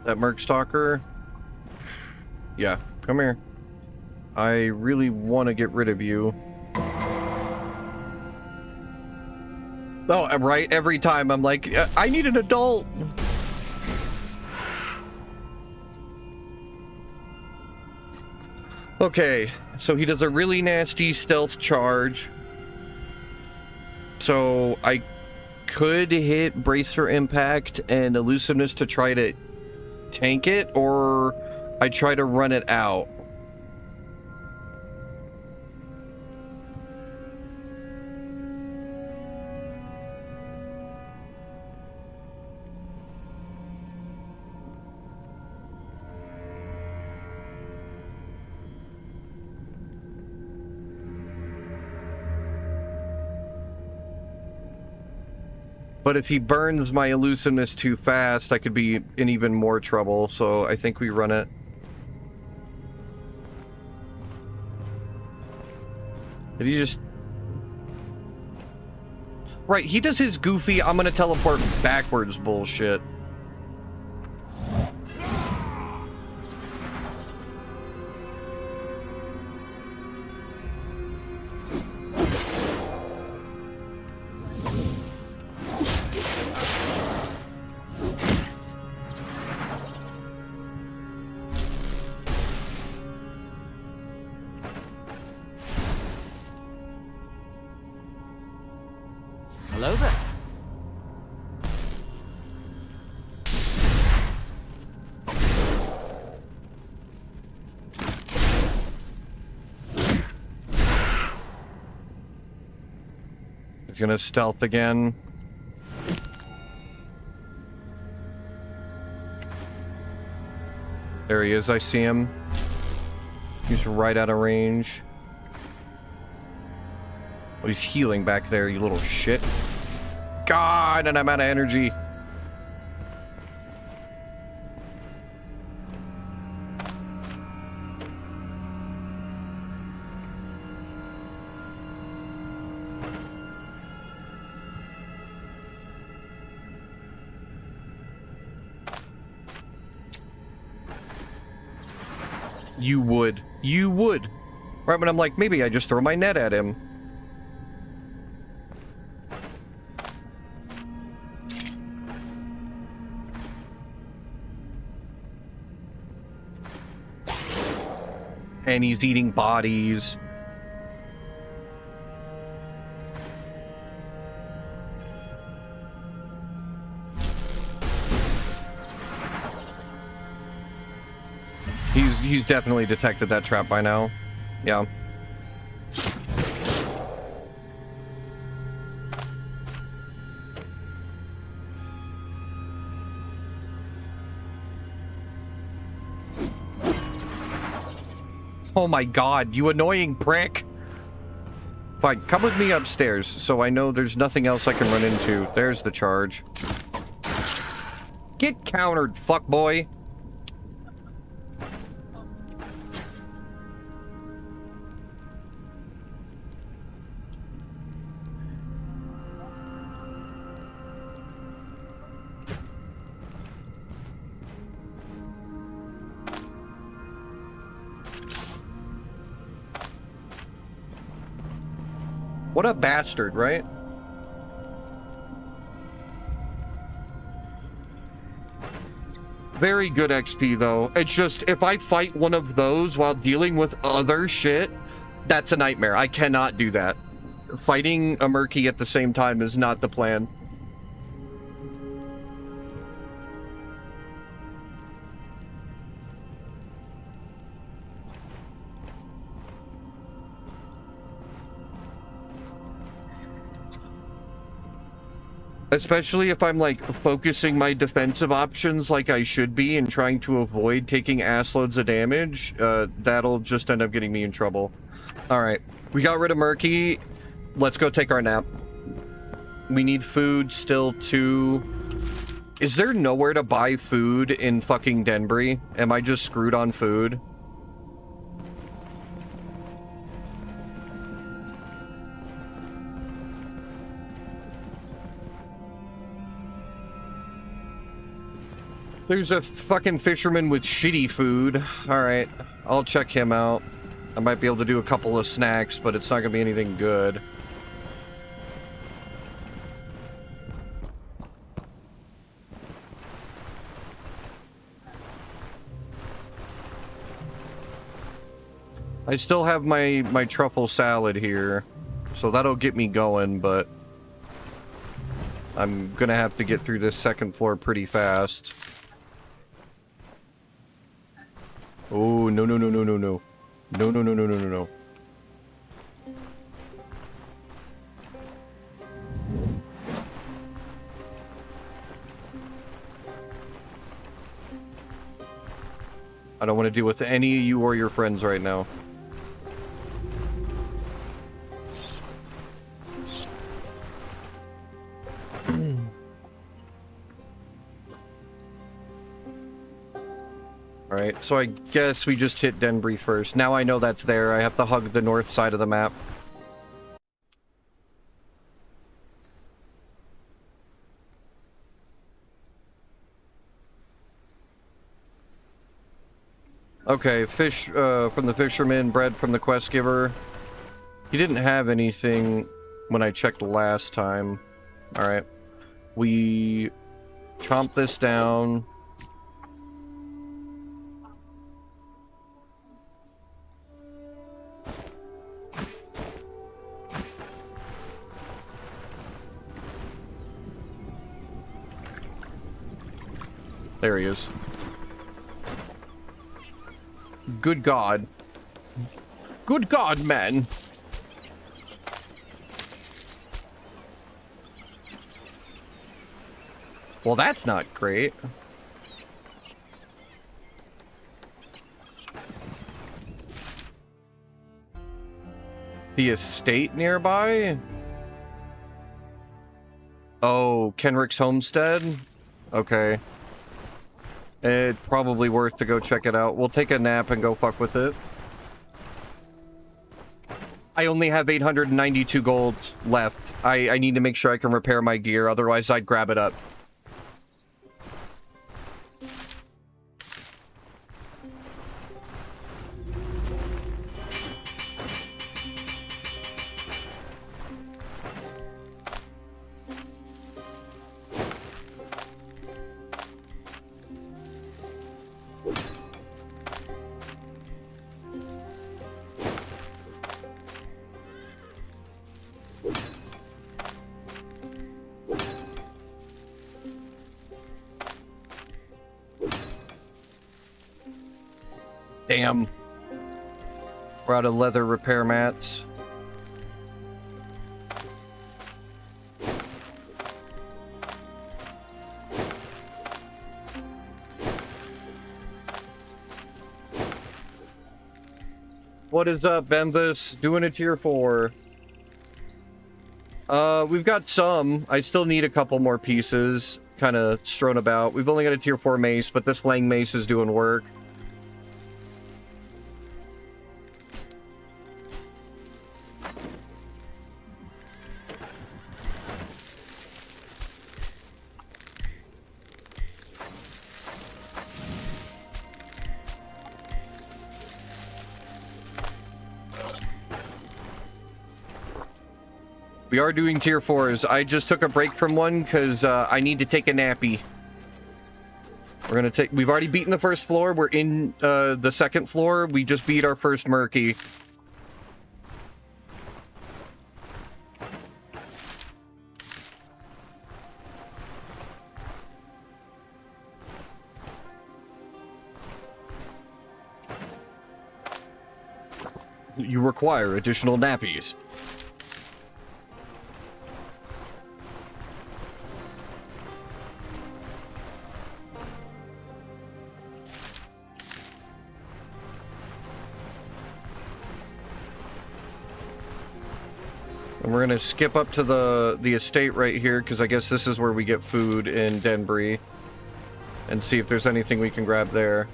That Merc Stalker? Yeah, come here. I really want to get rid of you. Oh, right? Every time I'm like, I need an adult. Okay, so he does a really nasty stealth charge. So I could hit Brace for Impact and Elusiveness to try to tank it, or I try to run it out. But if he burns my elusiveness too fast, I could be in even more trouble, so I think we run it. Did he just... Right, he does his goofy, I'm gonna teleport backwards bullshit. He's gonna stealth again. There he is, I see him. He's right out of range. Oh, he's healing back there, you little shit. God, and I'm out of energy. You would. You would. Right when I'm like, maybe I just throw my net at him. And he's eating bodies. He's definitely detected that trap by now. Yeah. Oh my god, you annoying prick! Fine, come with me upstairs, so I know there's nothing else I can run into. There's the charge. Get countered, fuckboy! What a bastard, right? Very good XP, though. It's just, if I fight one of those while dealing with other shit, that's a nightmare. I cannot do that. Fighting a Murky at the same time is not the plan. Especially if I'm, like, focusing my defensive options like I should be and trying to avoid taking assloads of damage, that'll just end up getting me in trouble. Alright, we got rid of Murky. Let's go take our nap. We need food still too. Is there nowhere to buy food in fucking Denbury? Am I just screwed on food? There's a fucking fisherman with shitty food. Alright, I'll check him out. I might be able to do a couple of snacks, but it's not gonna be anything good. I still have my truffle salad here, so that'll get me going, but I'm gonna have to get through this second floor pretty fast. Oh, no, no, no, no, no, no. No, no, no, no, no, no, no. I don't want to deal with any of you or your friends right now. Alright, so I guess we just hit Denbury first. Now I know that's there. I have to hug the north side of the map. Okay, fish from the fisherman, bread from the quest giver. He didn't have anything when I checked last time. Alright. We chomp this down. There he is. Good God. Good God, man. Well, that's not great. The estate nearby? Oh, Kenrick's homestead? Okay. It's probably worth to go check it out. We'll take a nap and go fuck with it. I only have 892 gold left. I need to make sure I can repair my gear, otherwise I'd grab it up. Damn. We're out of leather repair mats. What is up, Bembus? Doing a tier 4. We've got some. I still need a couple more pieces kind of strewn about. We've only got a tier 4 mace, but this flang mace is doing work. We are doing tier 4s. I just took a break from one because I need to take a nappy. We're gonna take. We've already beaten the first floor. We're in the second floor. We just beat our first murky. You require additional nappies. And we're gonna skip up to the estate right here, because I guess this is where we get food in Denbury, and see if there's anything we can grab there.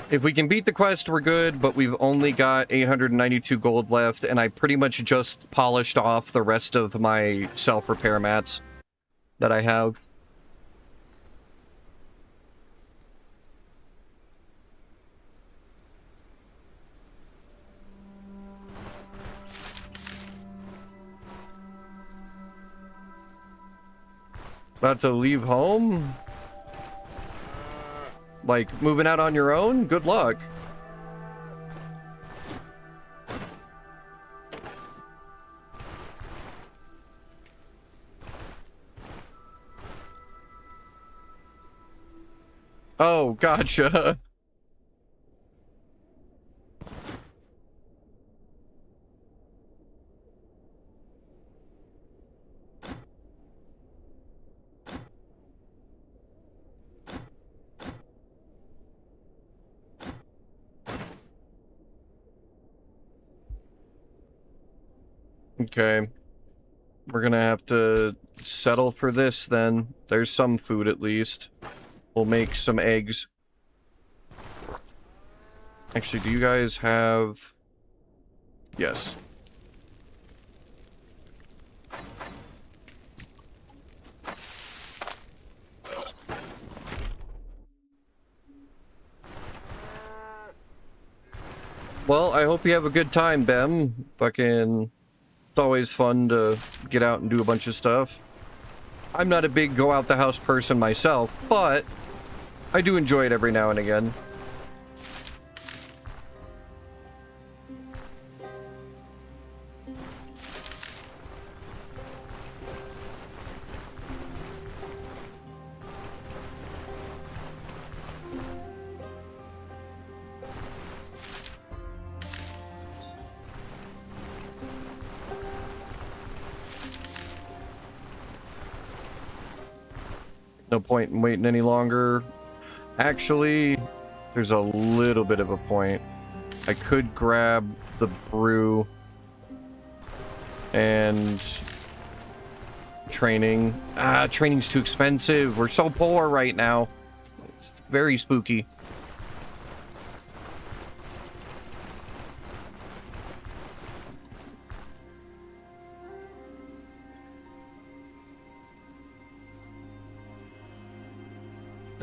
If we can beat the quest, we're good, but we've only got 892 gold left, and I pretty much just polished off the rest of my self-repair mats that I have. About to leave home? Like, moving out on your own? Good luck. Oh, gotcha. Okay. We're gonna have to settle for this then. There's some food at least. We'll make some eggs. Actually, do you guys have... Yes. Well, I hope you have a good time, Bem. Fucking... It's always fun to get out and do a bunch of stuff. I'm not a big go-out-the-house person myself, but I do enjoy it every now and again. No point in waiting any longer. Actually, there's a little bit of a point. I could grab the brew and training. Training's too expensive. We're so poor right now. It's very spooky.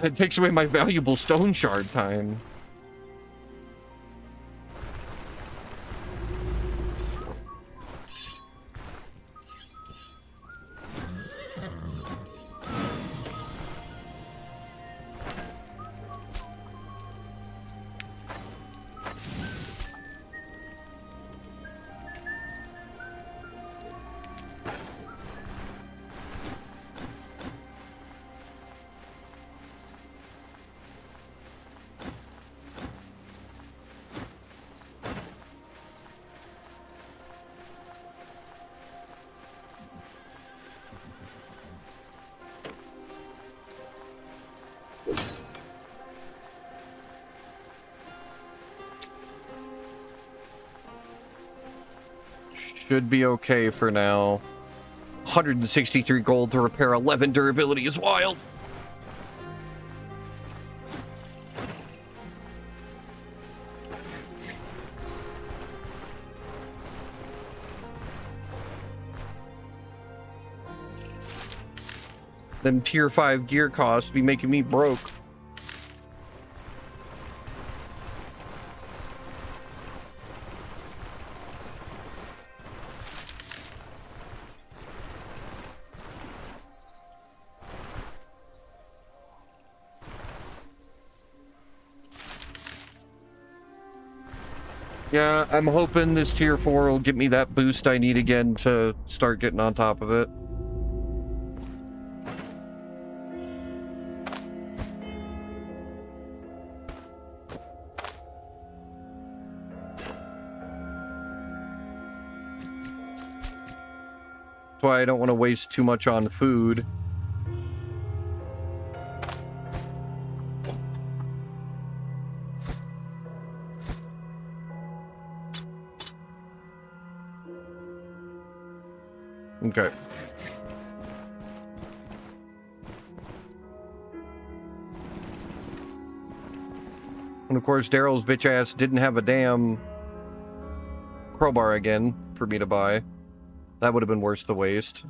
It takes away my valuable stone shard time. Should be okay for now. 163 gold to repair 11 durability is wild. Them tier 5 gear costs be making me broke. Yeah, I'm hoping this tier 4 will get me that boost I need again to start getting on top of it. That's why I don't want to waste too much on food. Okay. And of course, Daryl's bitch ass didn't have a damn crowbar again for me to buy. That would have been worth the waste.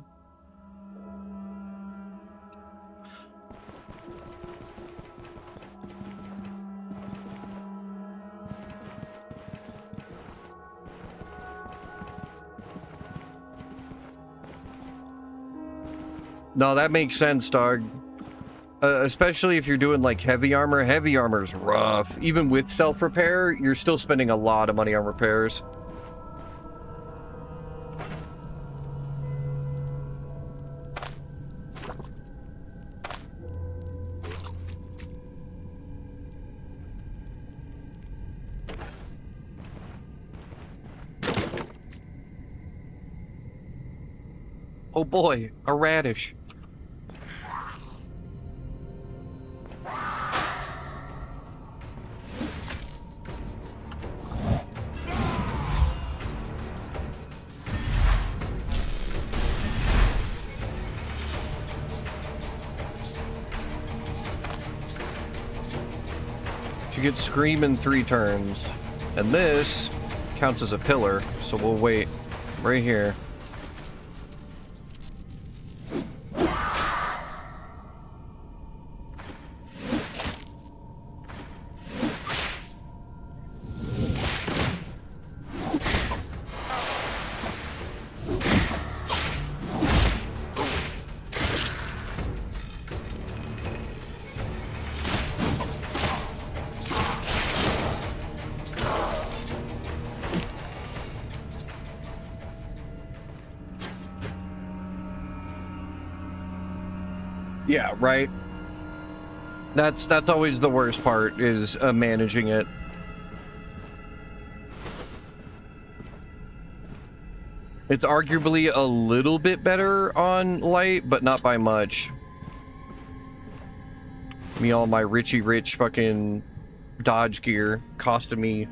No, that makes sense, dog. Especially if you're doing like heavy armor. Heavy armor is rough. Even with self-repair, you're still spending a lot of money on repairs. Oh boy, a radish. She gets Scream in 3 turns. And this counts as a pillar, so we'll wait right here. Yeah, right. That's always the worst part, is managing it. It's arguably a little bit better on light, but not by much. Me all my Richie Rich fucking dodge gear costing me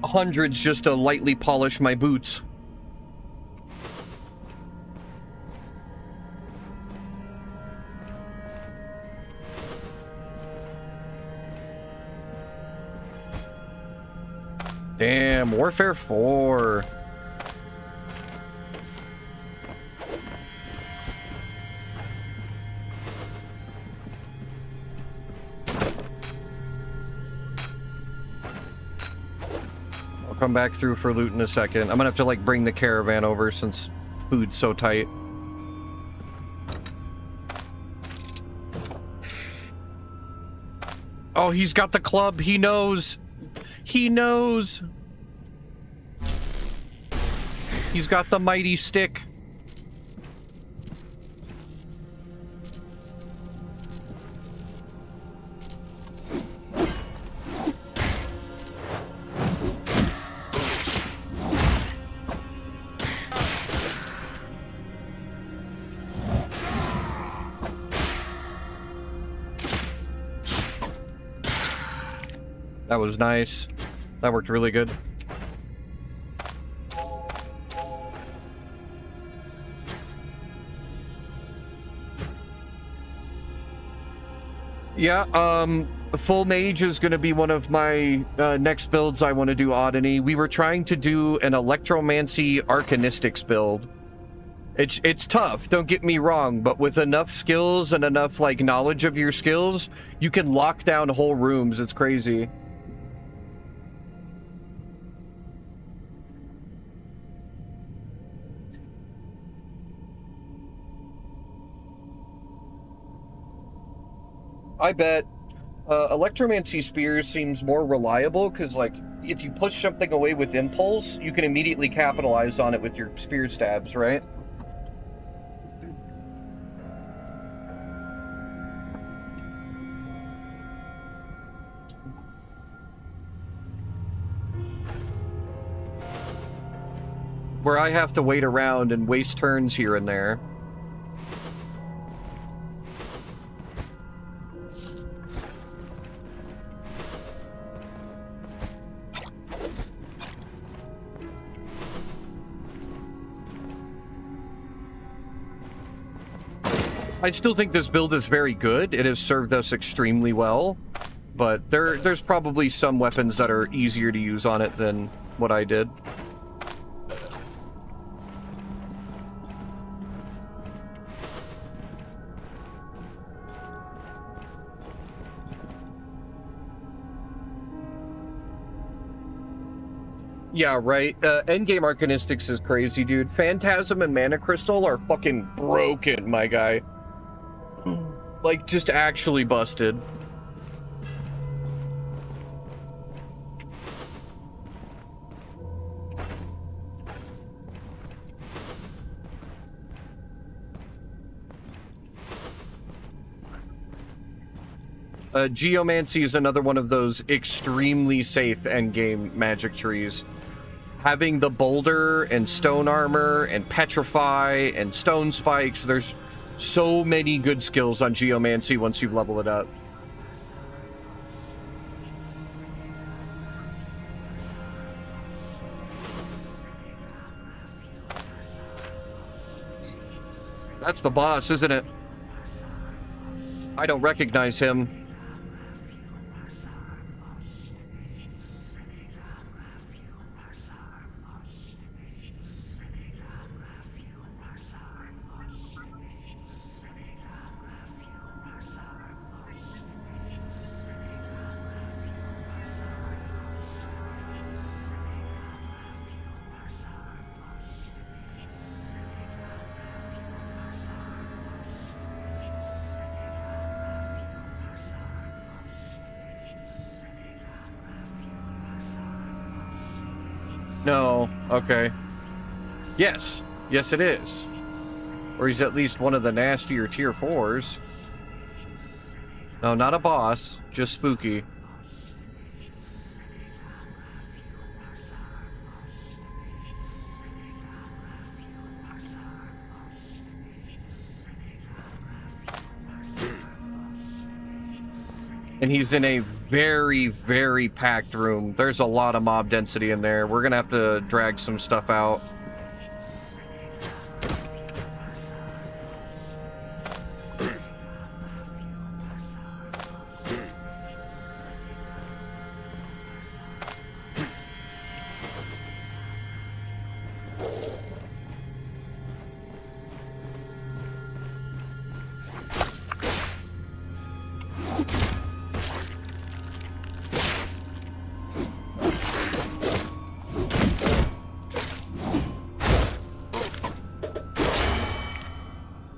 hundreds just to lightly polish my boots. Damn, Warfare 4. I'll come back through for loot in a second. I'm gonna have to like bring the caravan over since food's so tight. Oh, he's got the club. He knows. He knows. He's got the mighty stick. That was nice. That worked really good. Yeah, full mage is going to be one of my next builds I want to do, Oddity. We were trying to do an electromancy arcanistics build. It's tough, don't get me wrong, but with enough skills and enough like knowledge of your skills, you can lock down whole rooms. It's crazy. I bet electromancy spears seems more reliable because, like, if you push something away with impulse, you can immediately capitalize on it with your spear stabs, right? Where I have to wait around and waste turns here and there. I still think this build is very good. It has served us extremely well, but there's probably some weapons that are easier to use on it than what I did. Yeah, right. Endgame Arcanistics is crazy, dude. Phantasm and Mana Crystal are fucking broken, my guy. Like, just actually busted. Geomancy is another one of those extremely safe endgame magic trees. Having the boulder and stone armor and petrify and stone spikes, there's so many good skills on geomancy once you level it up. That's the boss, isn't it? I don't recognize him. No, okay. Yes, yes it is. Or he's at least one of the nastier tier 4s. No, not a boss, just spooky. And he's in a very, very packed room. There's a lot of mob density in there. We're gonna have to drag some stuff out.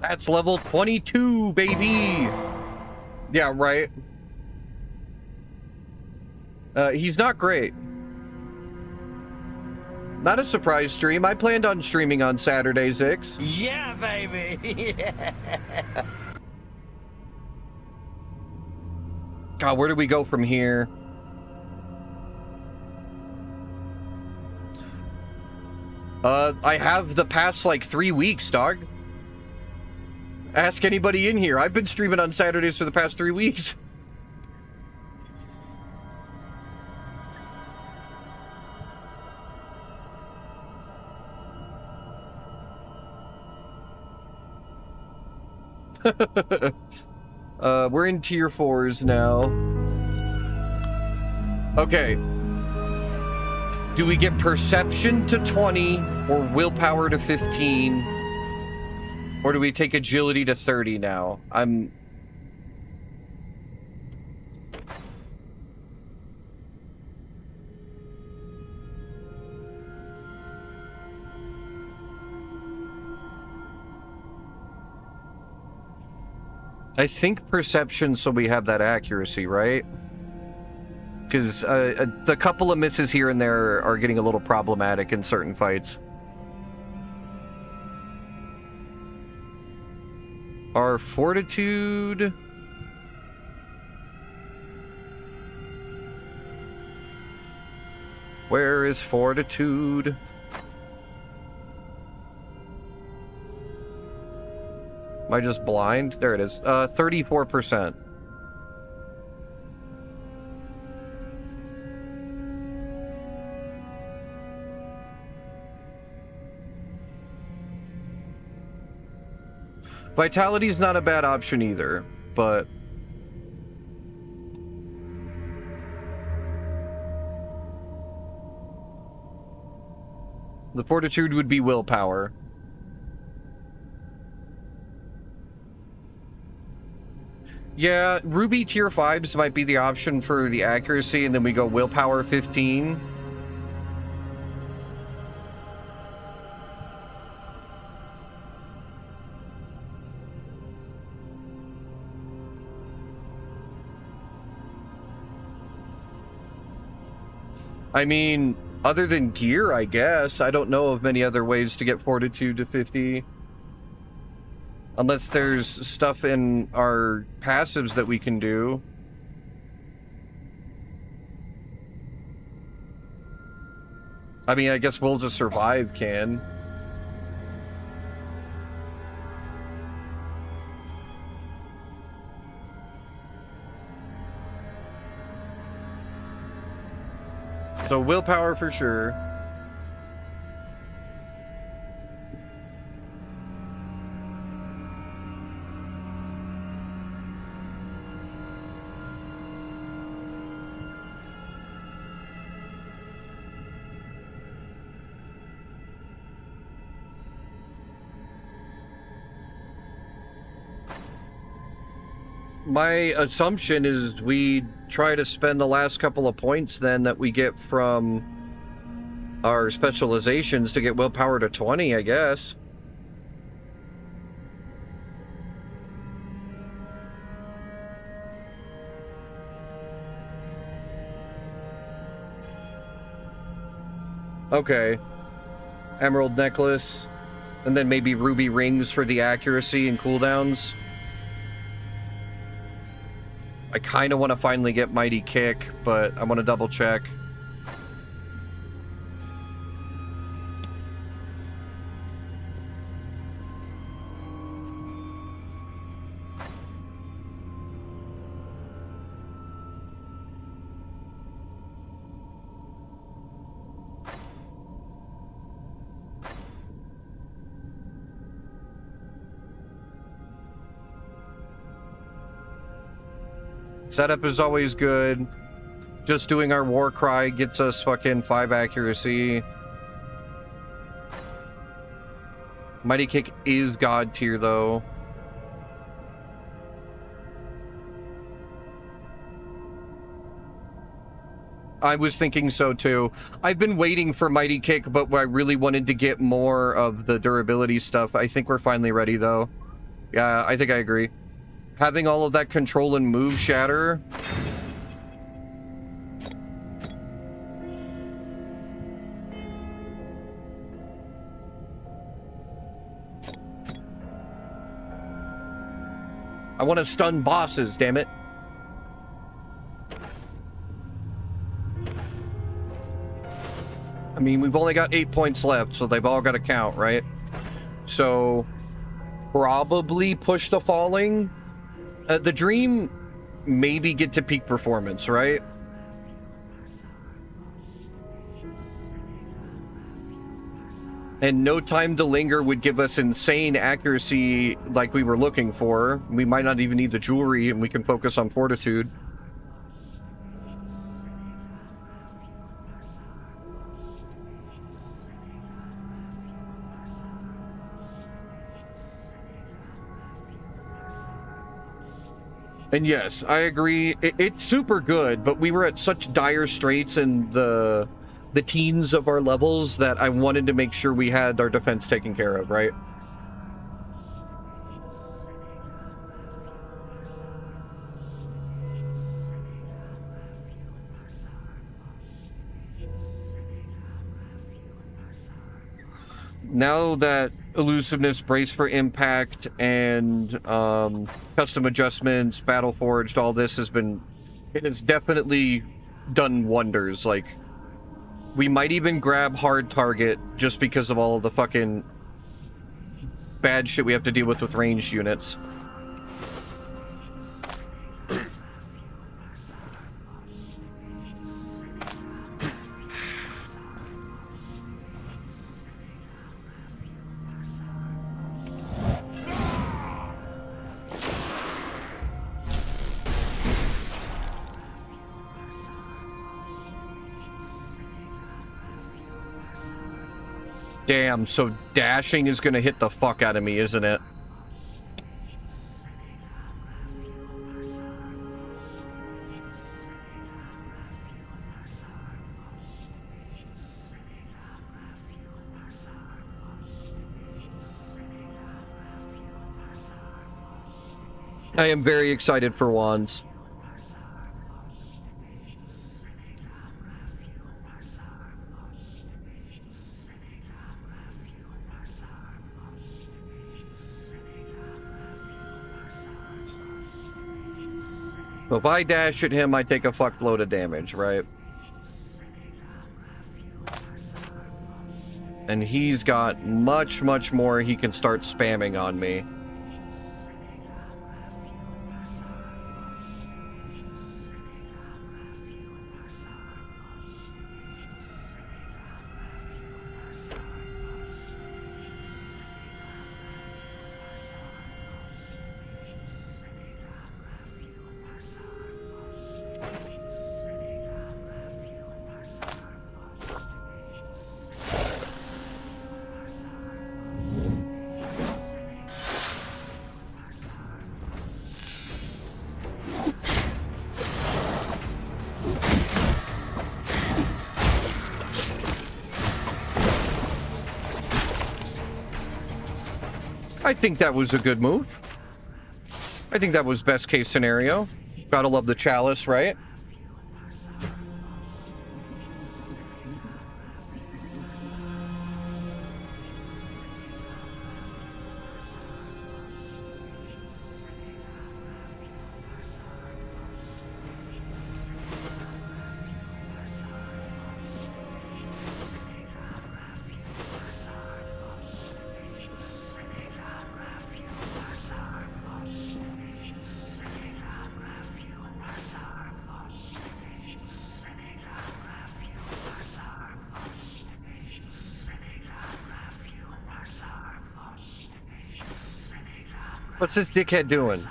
That's level 22, baby! Yeah, right. He's not great. Not a surprise stream. I planned on streaming on Saturday, Zix. Yeah, baby! Yeah. God, where do we go from here? I have the past, like, 3 weeks, dog. Ask anybody in here. I've been streaming on Saturdays for the past 3 weeks. We're in tier 4s now. Okay. Do we get perception to 20 or willpower to 15? Or do we take agility to 30 now? I think perception so we have that accuracy, right? Because the couple of misses here and there are getting a little problematic in certain fights. Our fortitude... Where is fortitude? Am I just blind? There it is. 34%. Vitality's not a bad option either, but... the fortitude would be willpower. Yeah, Ruby tier 5s might be the option for the accuracy, and then we go willpower 15. I mean, other than gear, I guess. I don't know of many other ways to get fortitude to 50. Unless there's stuff in our passives that we can do. I mean, I guess Will to Survive can. So willpower for sure. My assumption is we try to spend the last couple of points then that we get from our specializations to get willpower to 20, I guess. Okay. Emerald necklace, and then maybe ruby rings for the accuracy and cooldowns. I kind of want to finally get Mighty Kick, but I want to double check. Setup is always good. Just doing our war cry gets us fucking 5 accuracy. Mighty Kick is god tier though. I was thinking so too. I've been waiting for Mighty Kick, but I really wanted to get more of the durability stuff. I think we're finally ready though. Yeah, I think I agree. Having all of that control and move shatter. I want to stun bosses, damn it. I mean, we've only got 8 points left, so they've all got to count, right? So, probably push the falling. The dream, maybe get to peak performance, right? And no time to linger would give us insane accuracy like we were looking for. We might not even need the jewelry, and we can focus on fortitude. And yes, I agree. It's super good, but we were at such dire straits in the teens of our levels that I wanted to make sure we had our defense taken care of, right? Now that elusiveness, brace for impact, and custom adjustments, battle forged, all this it has definitely done wonders. Like, we might even grab hard target just because of all of the fucking bad shit we have to deal with ranged units. Damn, so dashing is gonna hit the fuck out of me, isn't it? I am very excited for wands. So if I dash at him, I take a fuckload of damage, right? And he's got much, much more he can start spamming on me. I think that was a good move. I think that was best case scenario. Gotta love the chalice, right? What's this dickhead doing?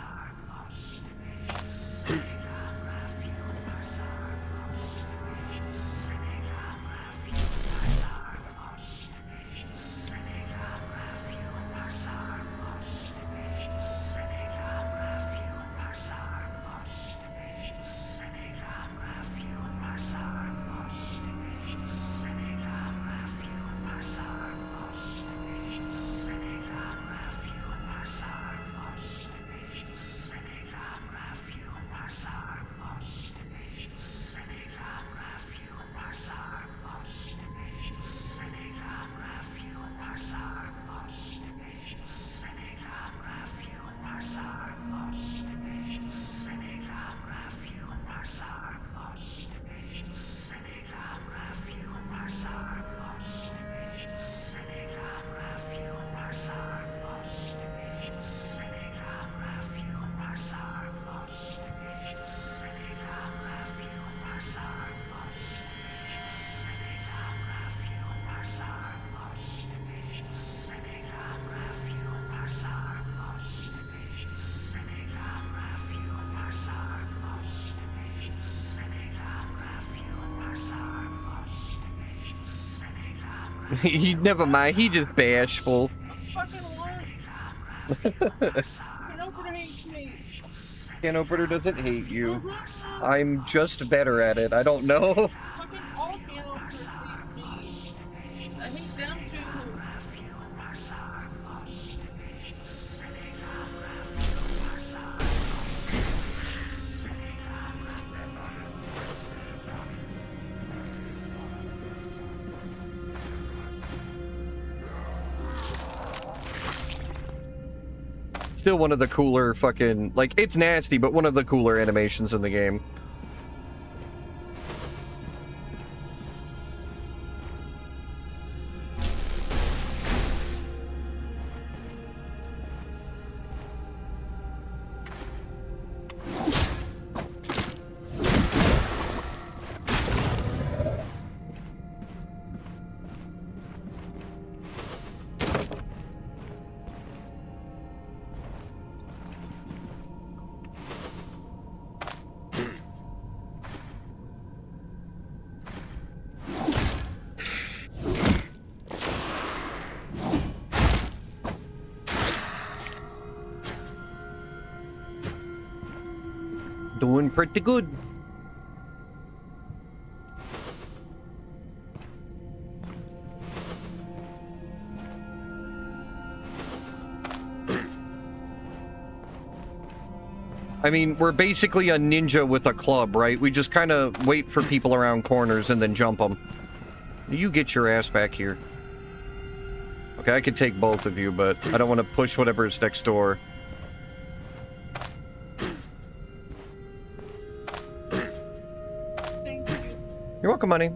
He never mind. He just bashful. Fucking what? Can opener hates me. Can opener doesn't hate you. I'm just better at it. I don't know. Fucking all can openers hate me. I hate them too. Still one of the cooler fucking, like, it's nasty, but one of the cooler animations in the game. Doing pretty good. I mean, we're basically a ninja with a club, right? We just kind of wait for people around corners and then jump them. You get your ass back here. Okay, I could take both of you, but I don't want to push whatever's next door. Thank you. You're welcome, honey.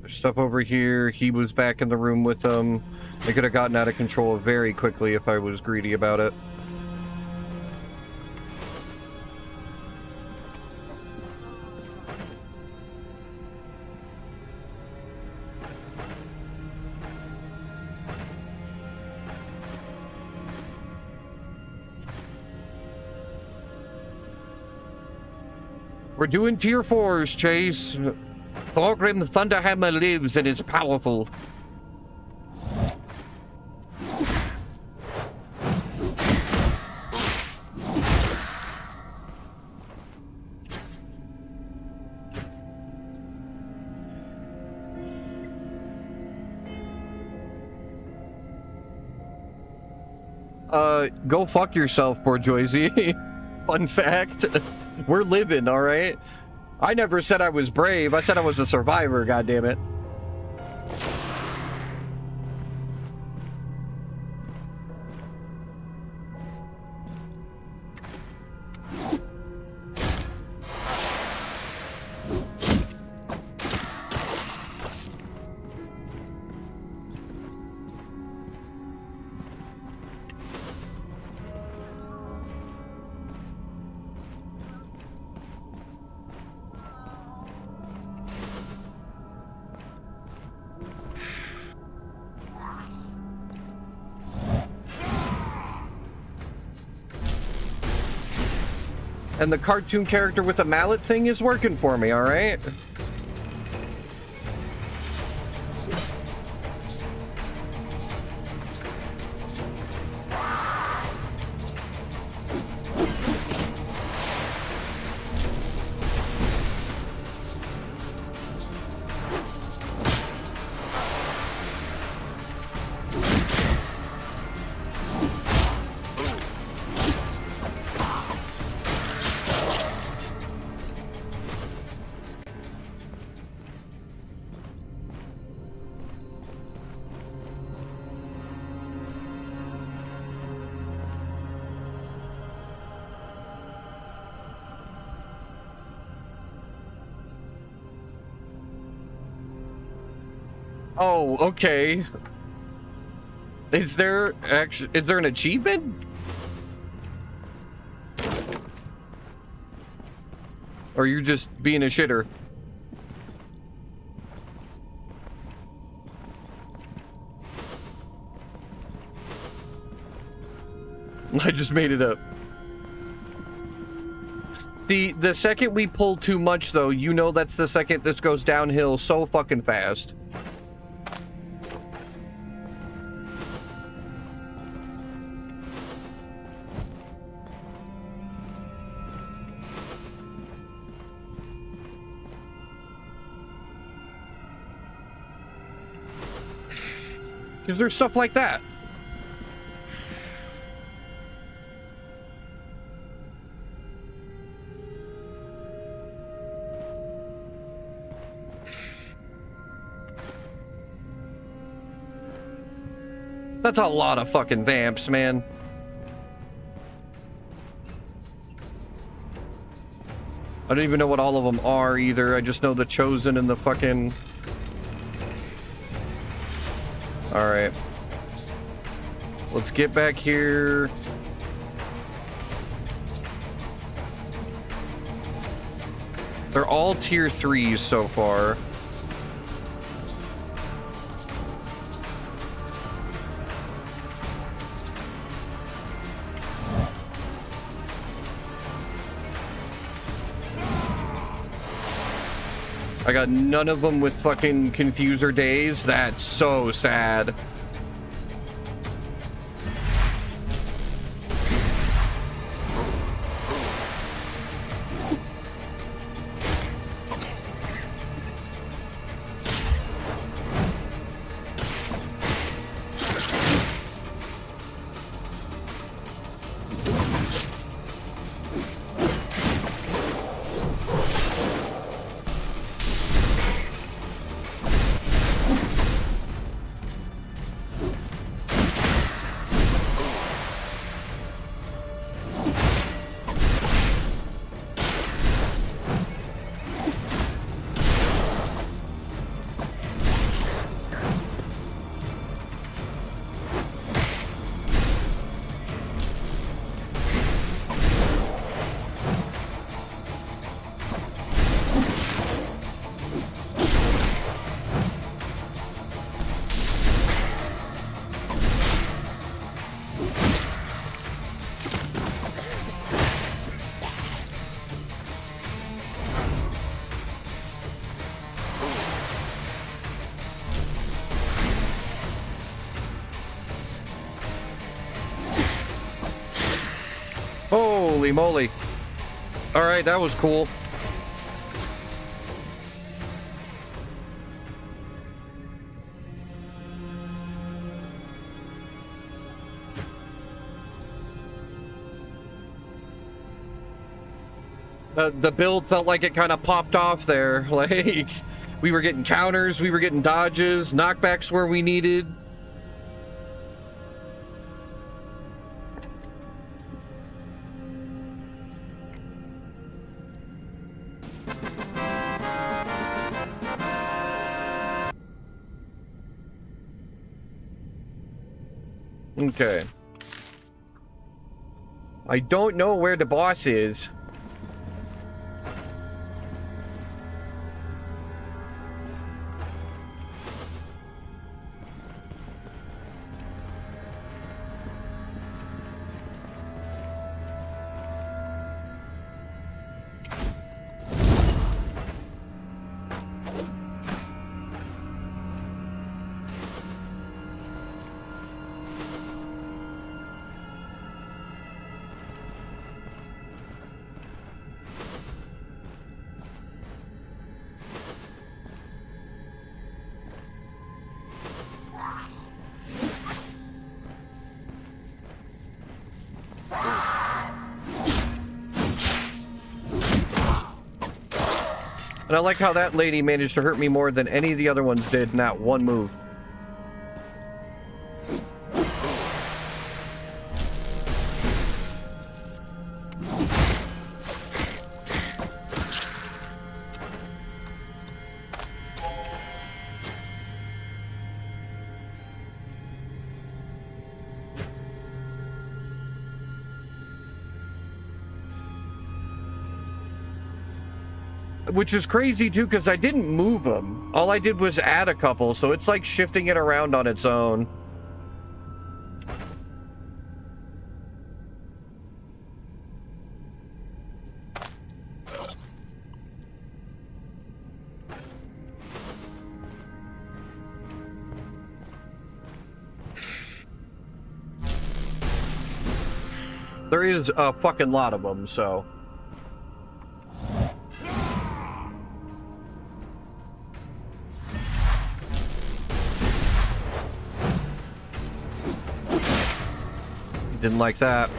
Stuff over here. He was back in the room with them. They could have gotten out of control very quickly if I was greedy about it. We're doing tier 4s, Chase. Thorgrim Thunderhammer lives and is powerful. Go fuck yourself, Bourgeoisie. Fun fact. We're living, alright? I never said I was brave. I said I was a survivor, goddammit. And the cartoon character with the mallet thing is working for me, alright? Oh, okay. Is there an achievement? Or are you just being a shitter? I just made it up. See, the second we pull too much, though, you know that's the second this goes downhill so fucking fast. Because there's stuff like that. That's a lot of fucking vamps, man. I don't even know what all of them are either. I just know the Chosen and the fucking... Alright. Let's get back here. They're all tier 3s so far. I got none of them with fucking Confuser Days. That's so sad. Holy moly. Alright, that was cool. The build felt like it kind of popped off there. Like, we were getting counters, we were getting dodges, knockbacks where we needed. Okay. I don't know where the boss is. And I like how that lady managed to hurt me more than any of the other ones did in that one move. Which is crazy too, because I didn't move them. All I did was add a couple, so it's like shifting it around on its own. There is a fucking lot of them, so... Didn't like that.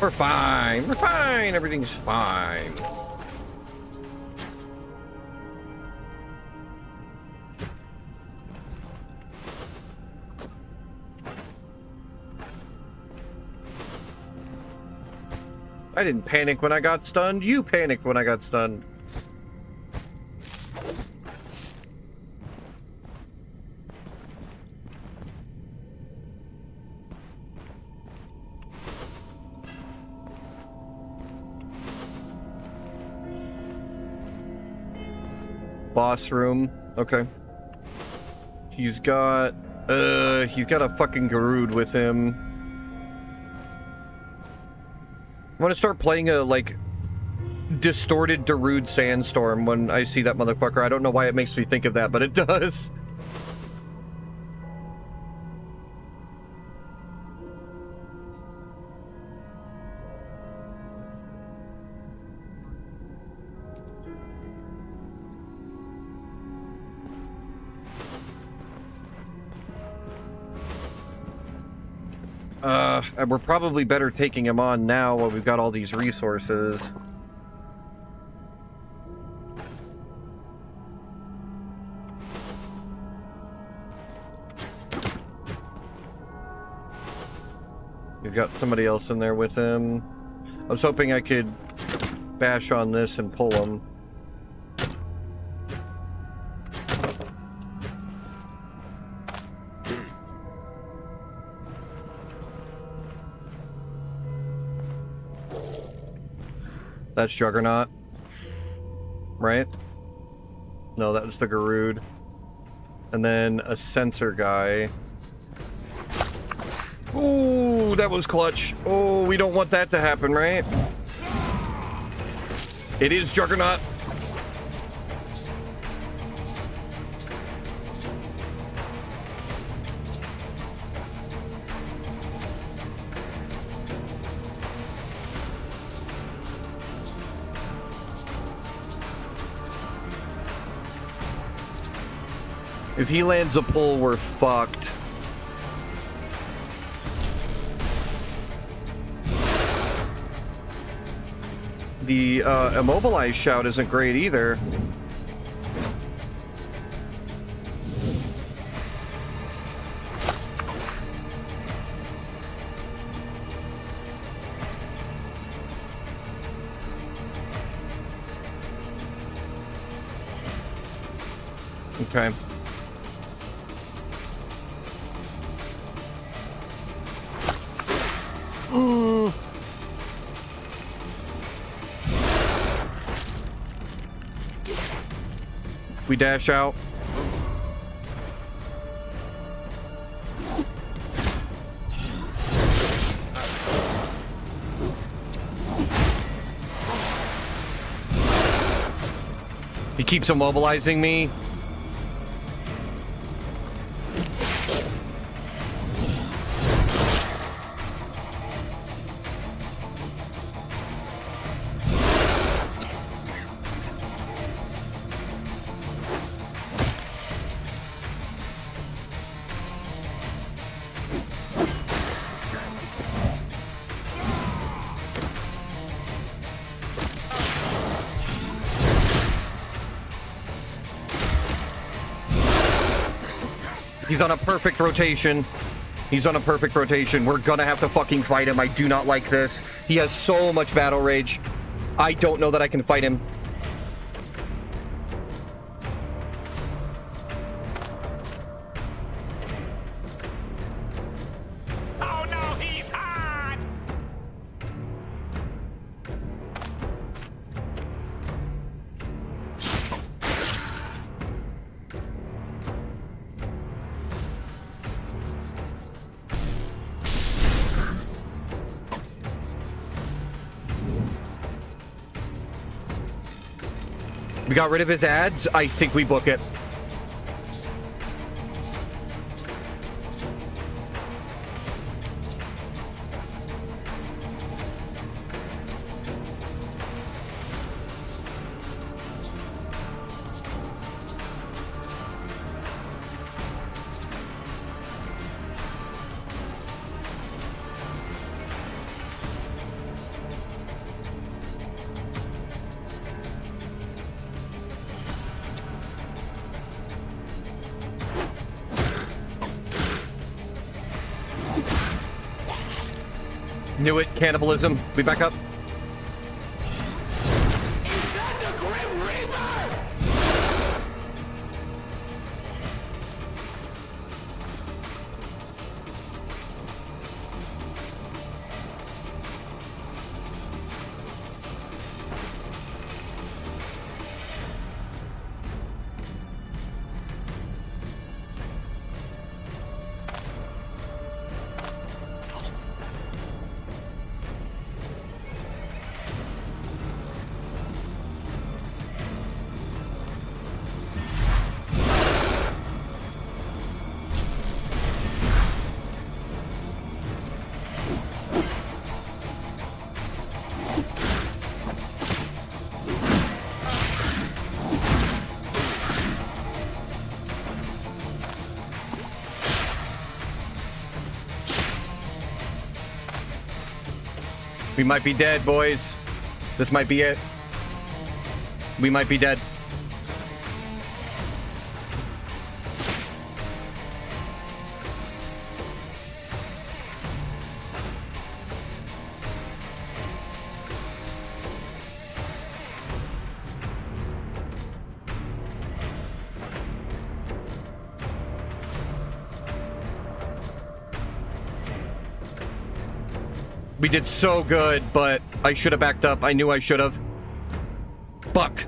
We're fine. We're fine. Everything's fine. I didn't panic when I got stunned. You panicked when I got stunned. Boss room. Okay. He's got a fucking Garud with him. I want to start playing a, like, distorted Darude Sandstorm when I see that motherfucker. I don't know why it makes me think of that, but it does. We're probably better taking him on now while we've got all these resources. We've got somebody else in there with him. I was hoping I could bash on this and pull him. That's Juggernaut, right? No, that was the Garud. And then a sensor guy. Ooh, that was clutch. Oh, we don't want that to happen, right? It is Juggernaut. If he lands a pull, we're fucked. The immobilize shout isn't great either. Okay. We dash out. He keeps immobilizing me. He's on a perfect rotation. He's on a perfect rotation. We're gonna have to fucking fight him. I do not like this. He has so much battle rage. I don't know that I can fight him. Oh no, he's hot! We got rid of his ads. I think we book it. Knew it. Cannibalism. We back up. We might be dead, boys. This might be it. We might be dead. We did so good, but I should have backed up. I knew I should have. Fuck.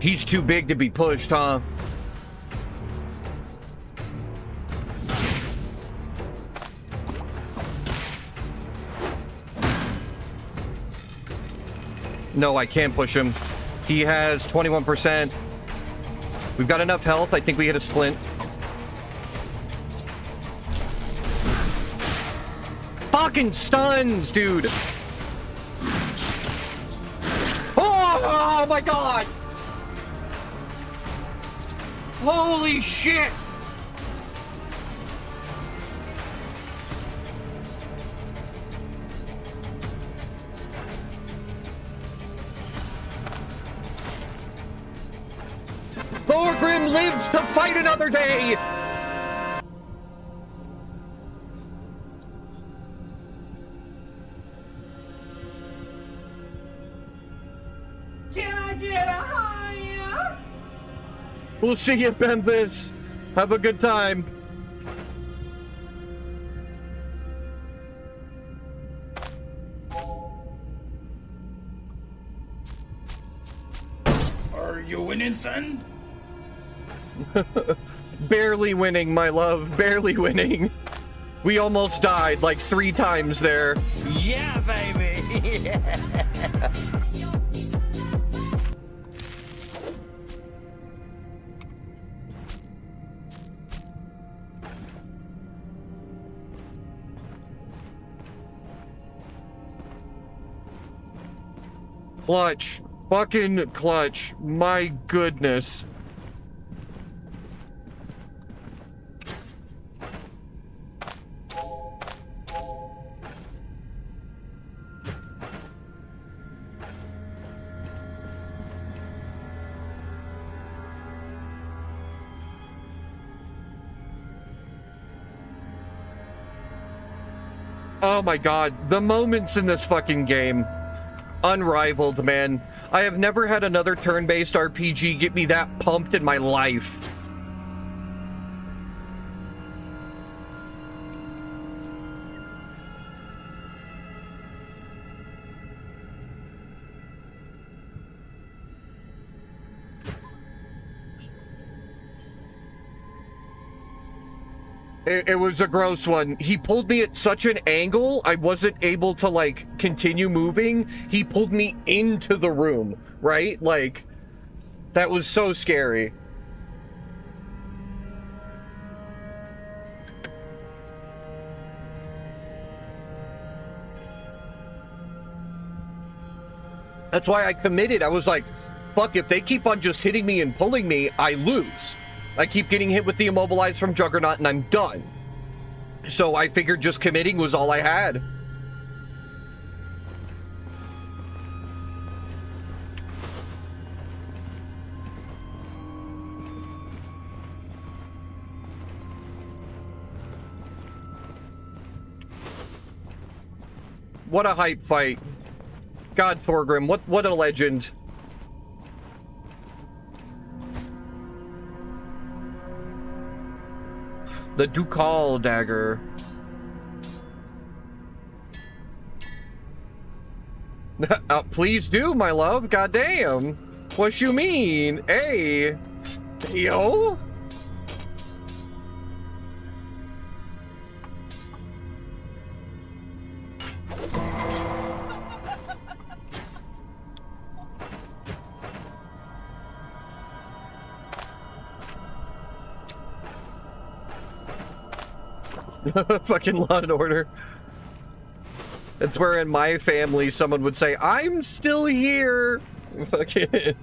He's too big to be pushed, huh? No, I can't push him. He has 21%. We've got enough health. I think we hit a splint. Fucking stuns, dude. Oh my god. Holy shit. Thorgrim lives to fight another day. We'll see you, Benthis. Have a good time. Are you winning, son? Barely winning, my love. Barely winning. We almost died like 3 times there. Yeah, baby! Yeah. Clutch. Fucking clutch. My goodness. Oh my god, the moments in this fucking game. Unrivaled, man. I have never had another turn-based RPG get me that pumped in my life. It was a gross one. He pulled me at such an angle, I wasn't able to, like, continue moving. He pulled me into the room, right? Like, that was so scary. That's why I committed. I was like, fuck, if they keep on just hitting me and pulling me, I lose. I keep getting hit with the immobilize from Juggernaut and I'm done. So I figured just committing was all I had. What a hype fight. God, Thorgrim, what a legend. The Ducal dagger. Please do, my love. Goddamn. What you mean? Hey. Yo. Fucking Law and Order. It's where in my family someone would say, I'm still here. Fucking.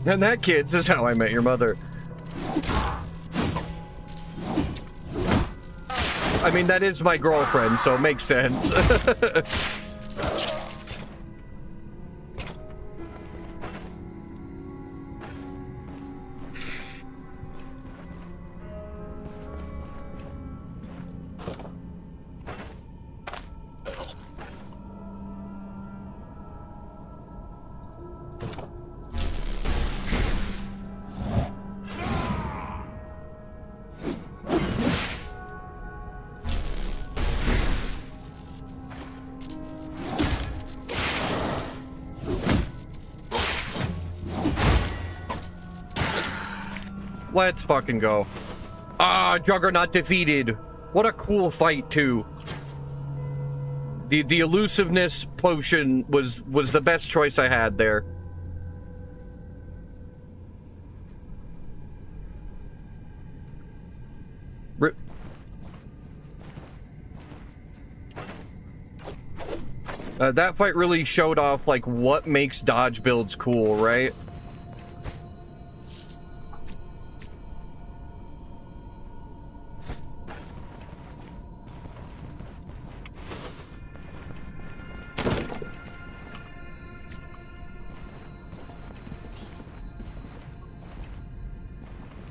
And that, kids, is how I met your mother. I mean, that is my girlfriend, so it makes sense. Let's fucking go. Ah, Juggernaut defeated. What a cool fight, too. The elusiveness potion was the best choice I had there. That fight really showed off, like, what makes dodge builds cool, right?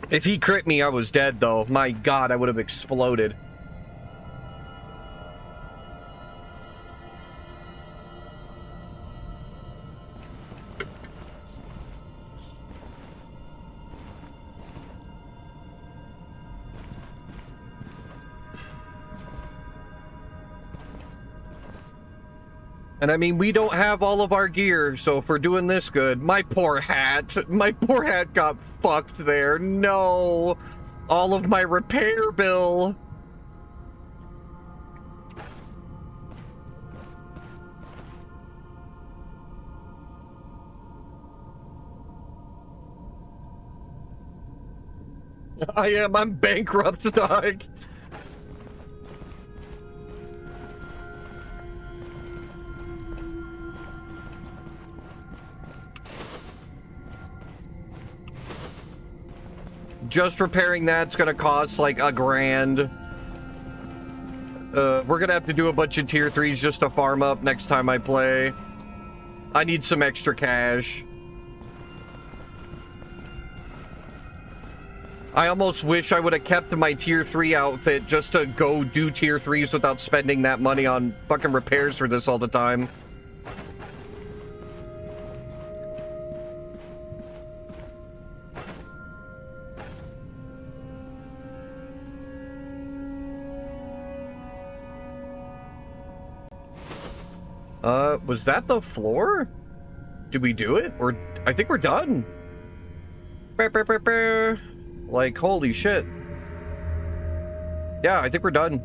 If he crit me, I was dead, though. My god, I would have exploded. And I mean, we don't have all of our gear, so if we're doing this good, my poor hat got fucked there. No, all of my repair bill. I am. I'm bankrupt, dog. Just repairing that's gonna cost like $1,000. We're gonna have to do a bunch of tier 3s just to farm up next time I play. I need some extra cash. I almost wish I would have kept my tier 3 outfit just to go do tier 3s without spending that money on fucking repairs for this all the time. Was that the floor? Did we do it? Or I think we're done. Like, holy shit. Yeah, I think we're done.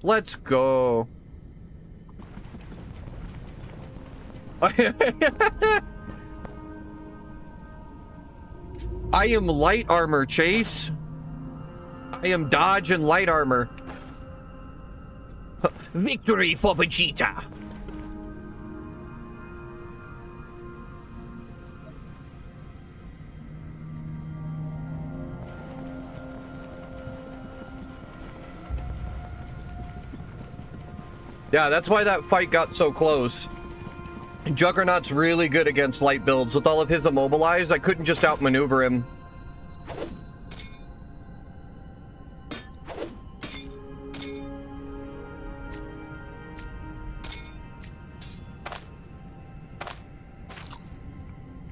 Let's go. I am light armor, Chase. I am dodge and light armor. Victory for Vegeta. Yeah, that's why that fight got so close. Juggernaut's really good against light builds. With all of his immobilized, I couldn't just outmaneuver him.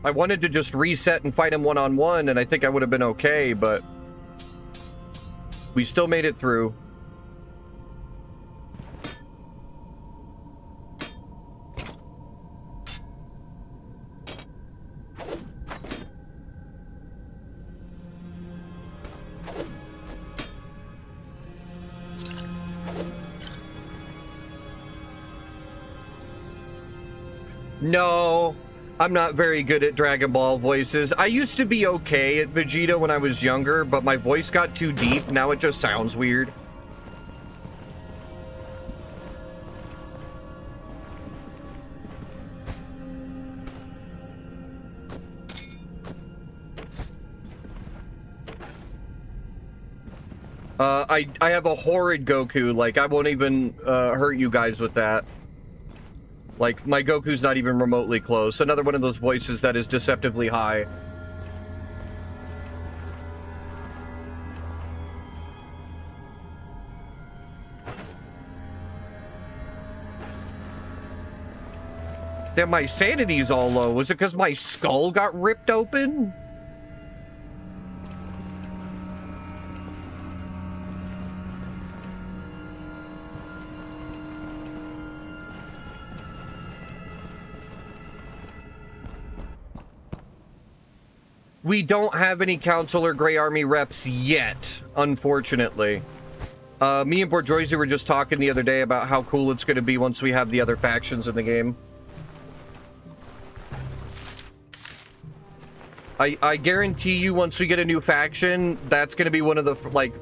I wanted to just reset and fight him one-on-one, and I think I would have been okay, but we still made it through. No, I'm not very good at Dragon Ball voices. I used to be okay at Vegeta when I was younger, but my voice got too deep. Now it just sounds weird. I have a horrid Goku. Like, I won't even hurt you guys with that. Like, my Goku's not even remotely close. Another one of those voices that is deceptively high. Damn, my sanity's all low. Was it because my skull got ripped open? We don't have any Counselor Grey Army reps yet, unfortunately. Me and Borjoisi were just talking the other day about how cool it's going to be once we have the other factions in the game. I guarantee you once we get a new faction, that's going to be one of the, like,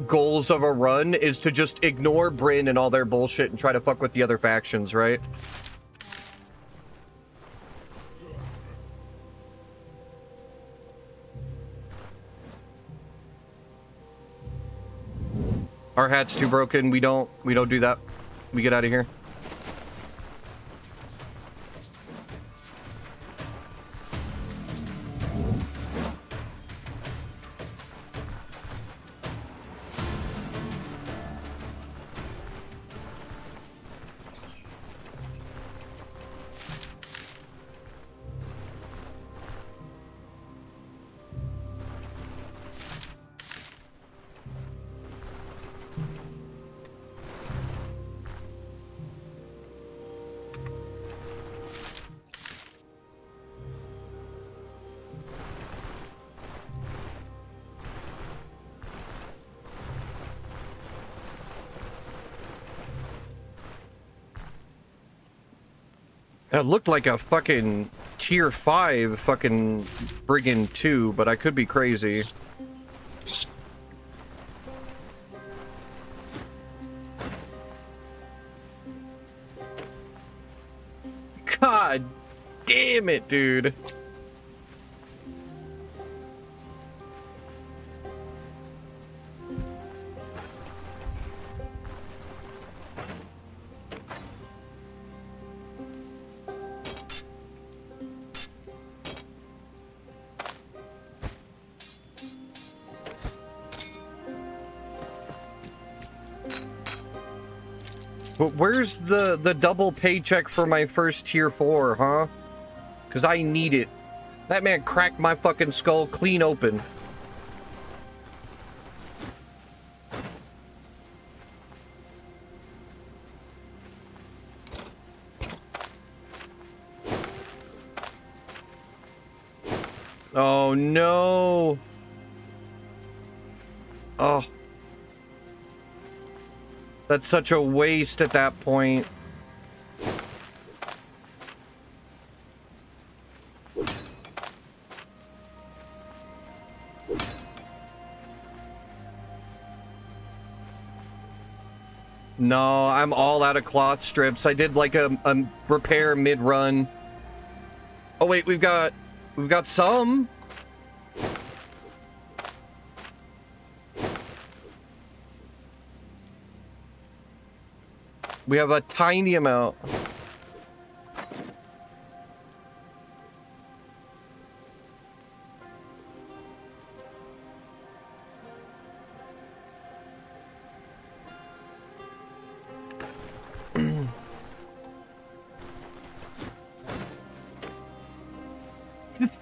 goals of a run, is to just ignore Bryn and all their bullshit and try to fuck with the other factions, right? Our hat's too broken. We don't do that. We get out of here. That looked like a fucking tier 5 fucking brigand 2, but I could be crazy. God damn it, dude. But where's the double paycheck for my first tier 4, huh? Because I need it. That man cracked my fucking skull clean open. Oh no. Oh. That's such a waste at that point. No, I'm all out of cloth strips. I did like a repair mid-run. Oh wait, we've got some. We have a tiny amount.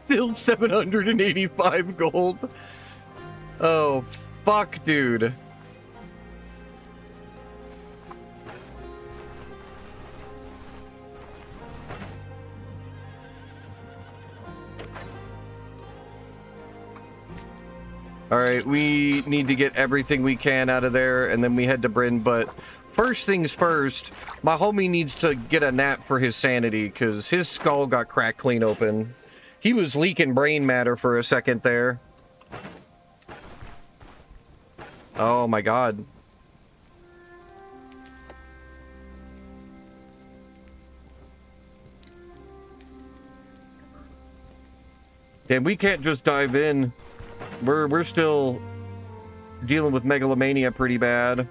Still 785 gold. Oh, fuck, dude. Alright, we need to get everything we can out of there, and then we head to Bryn, but first things first, my homie needs to get a nap for his sanity, because his skull got cracked clean open. He was leaking brain matter for a second there. Oh my god. Damn, we can't just dive in. We're still dealing with megalomania pretty bad.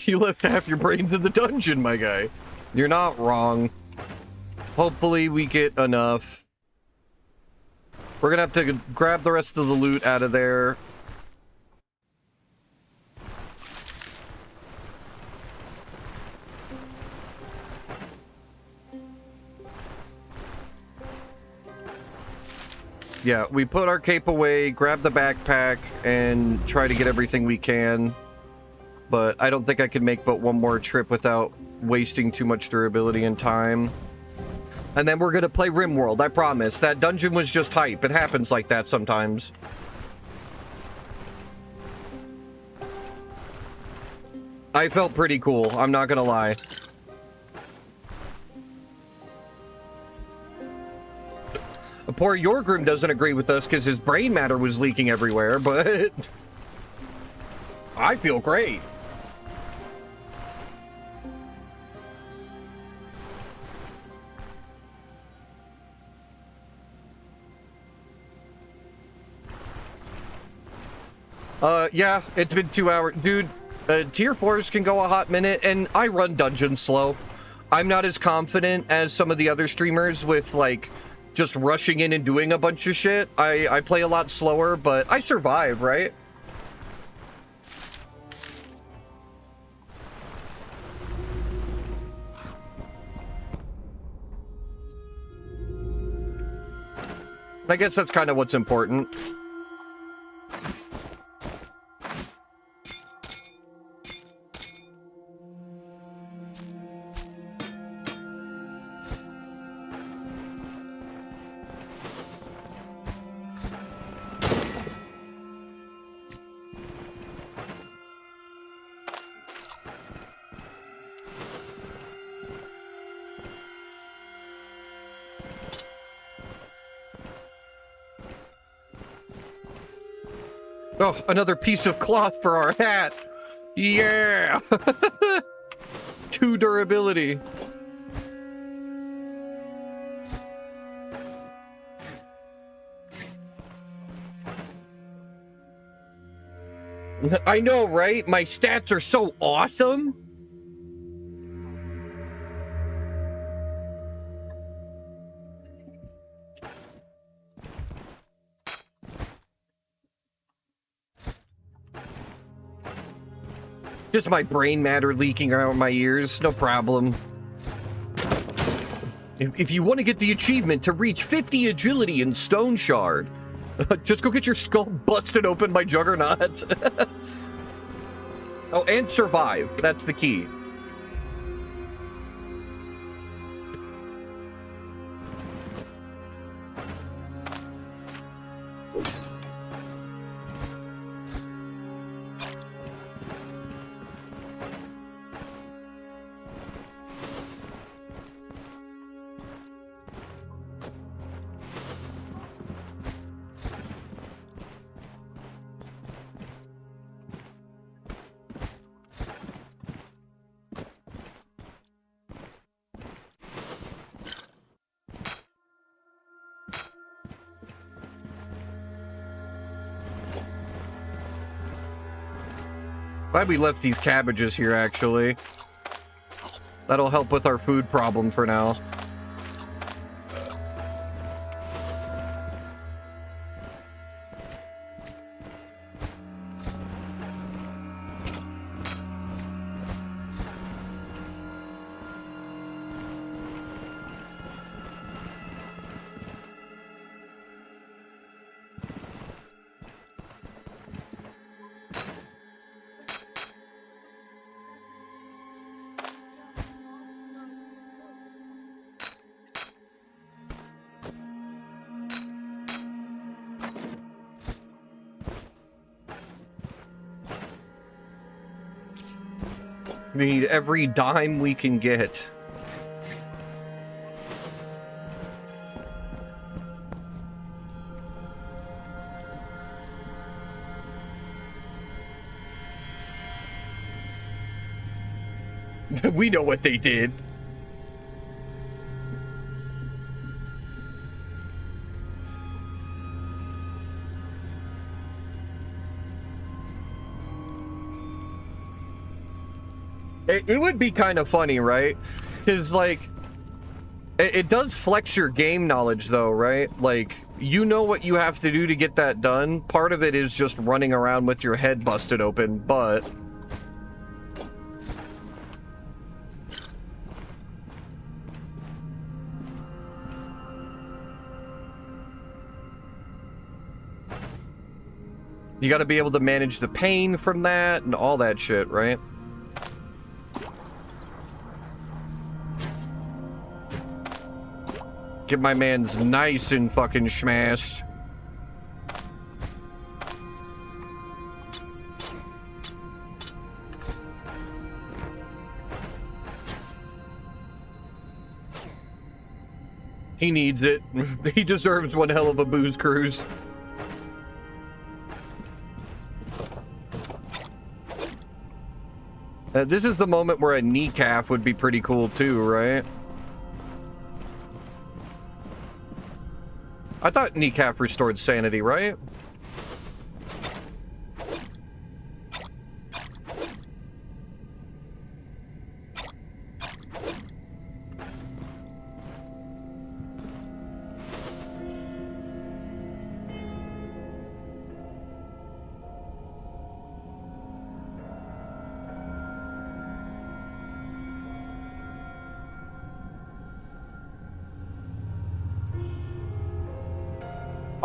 You left half your brains in the dungeon, my guy. You're not wrong. Hopefully we get enough. We're gonna have to grab the rest of the loot out of there. Yeah, we put our cape away, grab the backpack, and try to get everything we can. But I don't think I can make but one more trip without wasting too much durability and time. And then we're gonna play Rimworld, I promise. That dungeon was just hype. It happens like that sometimes. I felt pretty cool, I'm not gonna lie. Poor Thorgrim doesn't agree with us because his brain matter was leaking everywhere, but I feel great. Yeah, it's been 2 hours. Dude, tier 4s can go a hot minute, and I run dungeons slow. I'm not as confident as some of the other streamers with, like, just rushing in and doing a bunch of shit. I play a lot slower, but I survive, right? I guess that's kind of what's important. Oh, another piece of cloth for our hat. Yeah. 2 durability. I know, right? My stats are so awesome. Just my brain matter leaking out my ears, no problem. If you want to get the achievement to reach 50 agility in Stoneshard, just go get your skull busted open by Juggernaut. Oh, and survive. That's the key. Glad we left these cabbages here, actually. That'll help with our food problem for now. We need every dime we can get. We know what they did. It would be kind of funny, right? Because, like, it does flex your game knowledge, though, right? Like, you know what you have to do to get that done. Part of it is just running around with your head busted open, but... you gotta be able to manage the pain from that and all that shit, right? Get my man's nice and fucking smashed. He needs it. He deserves one hell of a booze cruise. This is the moment where a kneecap would be pretty cool too, right? I thought kneecap restored sanity, right?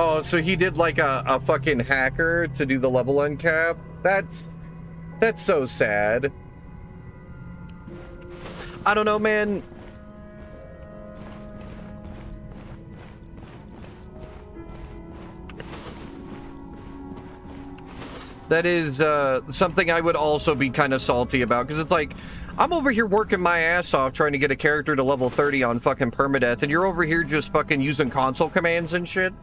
Oh, so he did like a fucking hacker to do the level uncap? That's so sad. I don't know, man. That is something I would also be kind of salty about, because it's like, I'm over here working my ass off trying to get a character to level 30 on fucking permadeath, and you're over here just fucking using console commands and shit.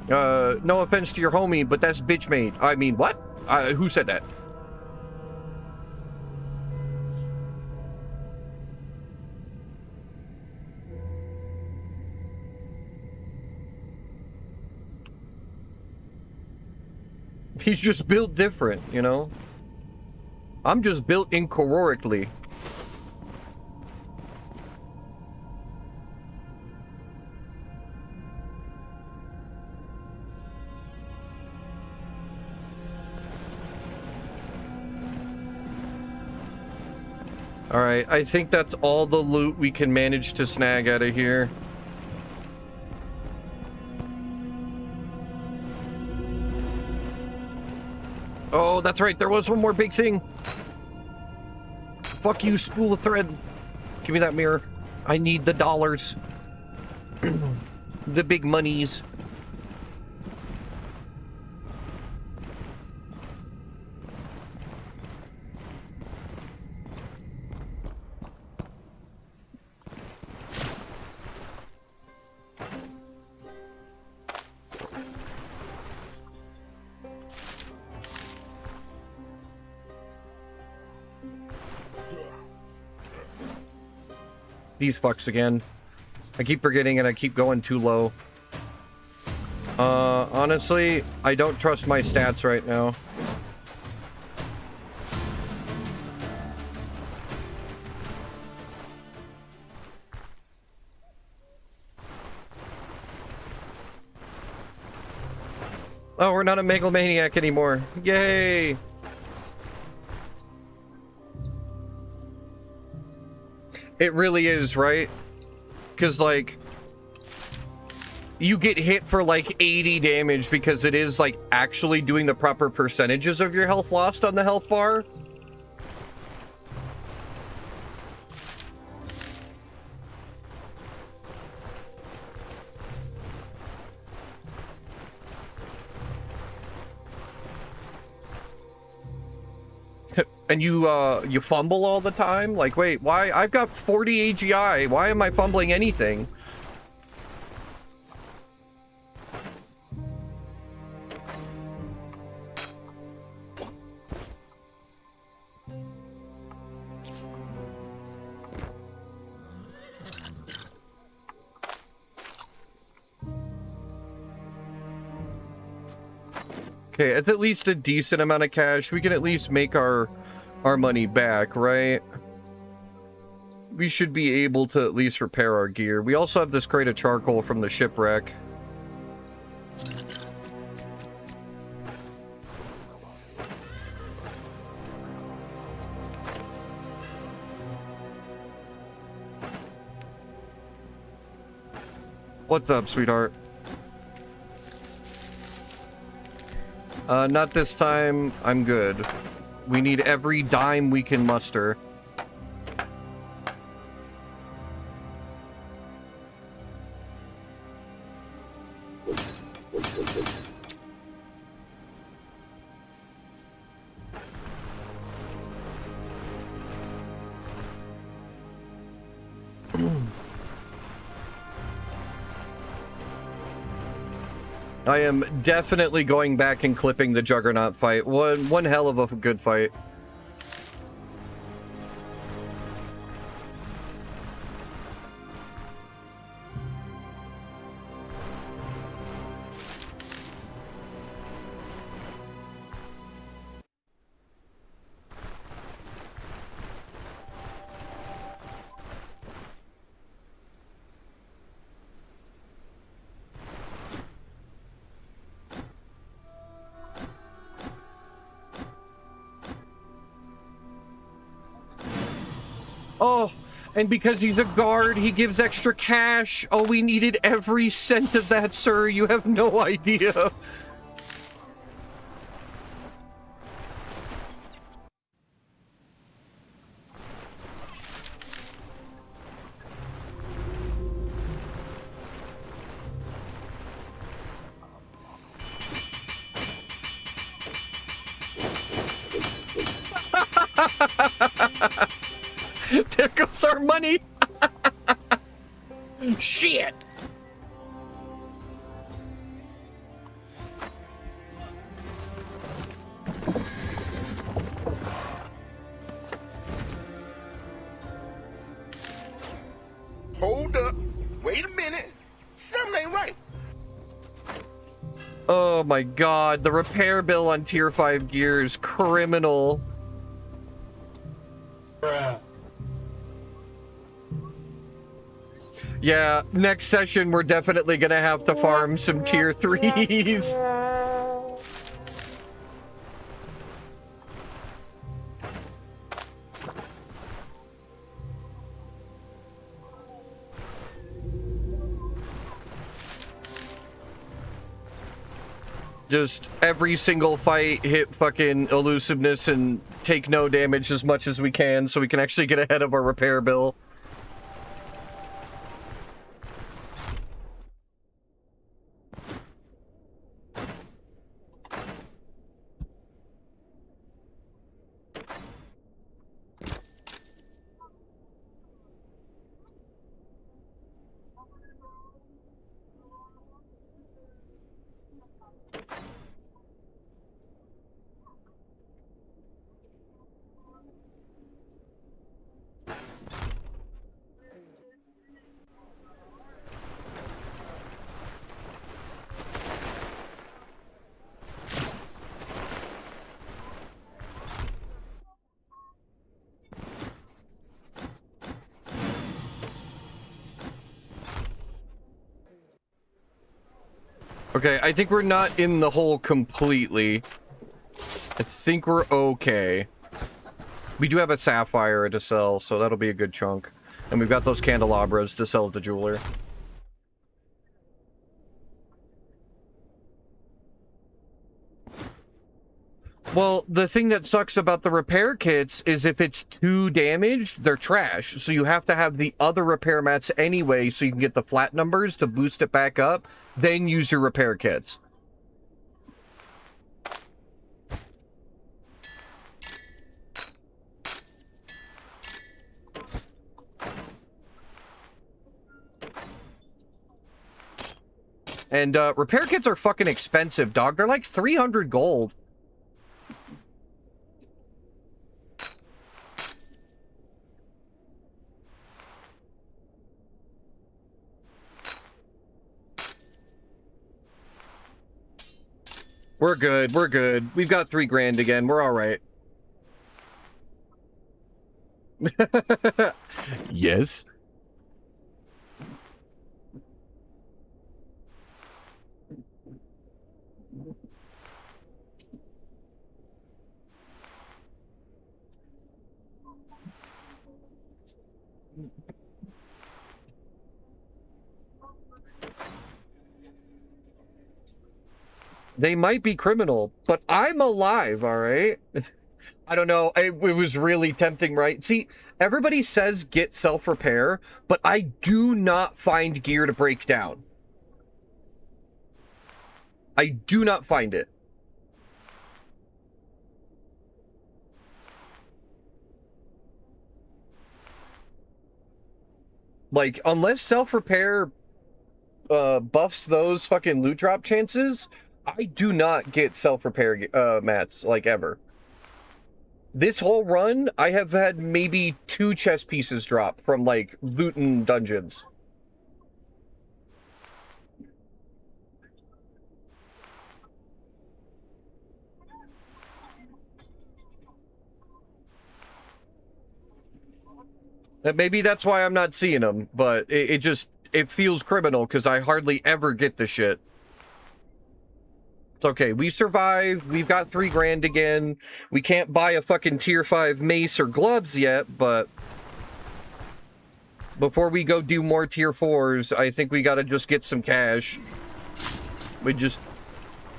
No offense to your homie, but that's bitch made. I mean, what? Who said that? He's just built different, you know? I'm just built incorrectly. Alright, I think that's all the loot we can manage to snag out of here. Oh, that's right, there was one more big thing. Fuck you, spool of thread. Give me that mirror. I need the dollars. The big monies. These fucks again. I keep forgetting and I keep going too low. Honestly, I don't trust my stats right now. Oh, we're not a megalomaniac anymore. Yay! It really is, right? Because, like, you get hit for, like, 80 damage because it is, like, actually doing the proper percentages of your health lost on the health bar. And you fumble all the time? Like, wait, why? I've got 40 AGI. Why am I fumbling anything? Okay, it's at least a decent amount of cash. We can at least make our money back, right? We should be able to at least repair our gear. We also have this crate of charcoal from the shipwreck. What's up, sweetheart? Not this time. I'm good. We need every dime we can muster. I am definitely going back and clipping the Juggernaut fight. One hell of a good fight. Oh, and because he's a guard, he gives extra cash. Oh, we needed every cent of that, sir. You have no idea. There goes our money. Shit. Hold up. Wait a minute. Something ain't right. Oh my god, the repair bill on tier 5 gear is criminal. Bruh. Yeah, next session we're definitely gonna have to farm some tier 3s. Just every single fight hit fucking elusiveness and take no damage as much as we can so we can actually get ahead of our repair bill. Okay, I think we're not in the hole completely. I think we're okay. We do have a sapphire to sell, so that'll be a good chunk. And we've got those candelabras to sell at the jeweler. Well, the thing that sucks about the repair kits is if it's too damaged, they're trash. So you have to have the other repair mats anyway so you can get the flat numbers to boost it back up, then use your repair kits. And repair kits are fucking expensive, dog. They're like 300 gold. We're good. We're good. We've got 3 grand again. We're all right. Yes. They might be criminal, but I'm alive, all right? I don't know. It was really tempting, right? See, everybody says get self-repair, but I do not find gear to break down. I do not find it. Like, unless self-repair buffs those fucking loot drop chances, I do not get self-repair mats, like, ever. This whole run, I have had maybe 2 chest pieces drop from, like, looting dungeons. Maybe that's why I'm not seeing them, but it feels criminal, because I hardly ever get the shit. It's okay. We survived. We've got 3 grand again. We can't buy a fucking tier 5 mace or gloves yet, but before we go do more tier 4s, I think we gotta just get some cash.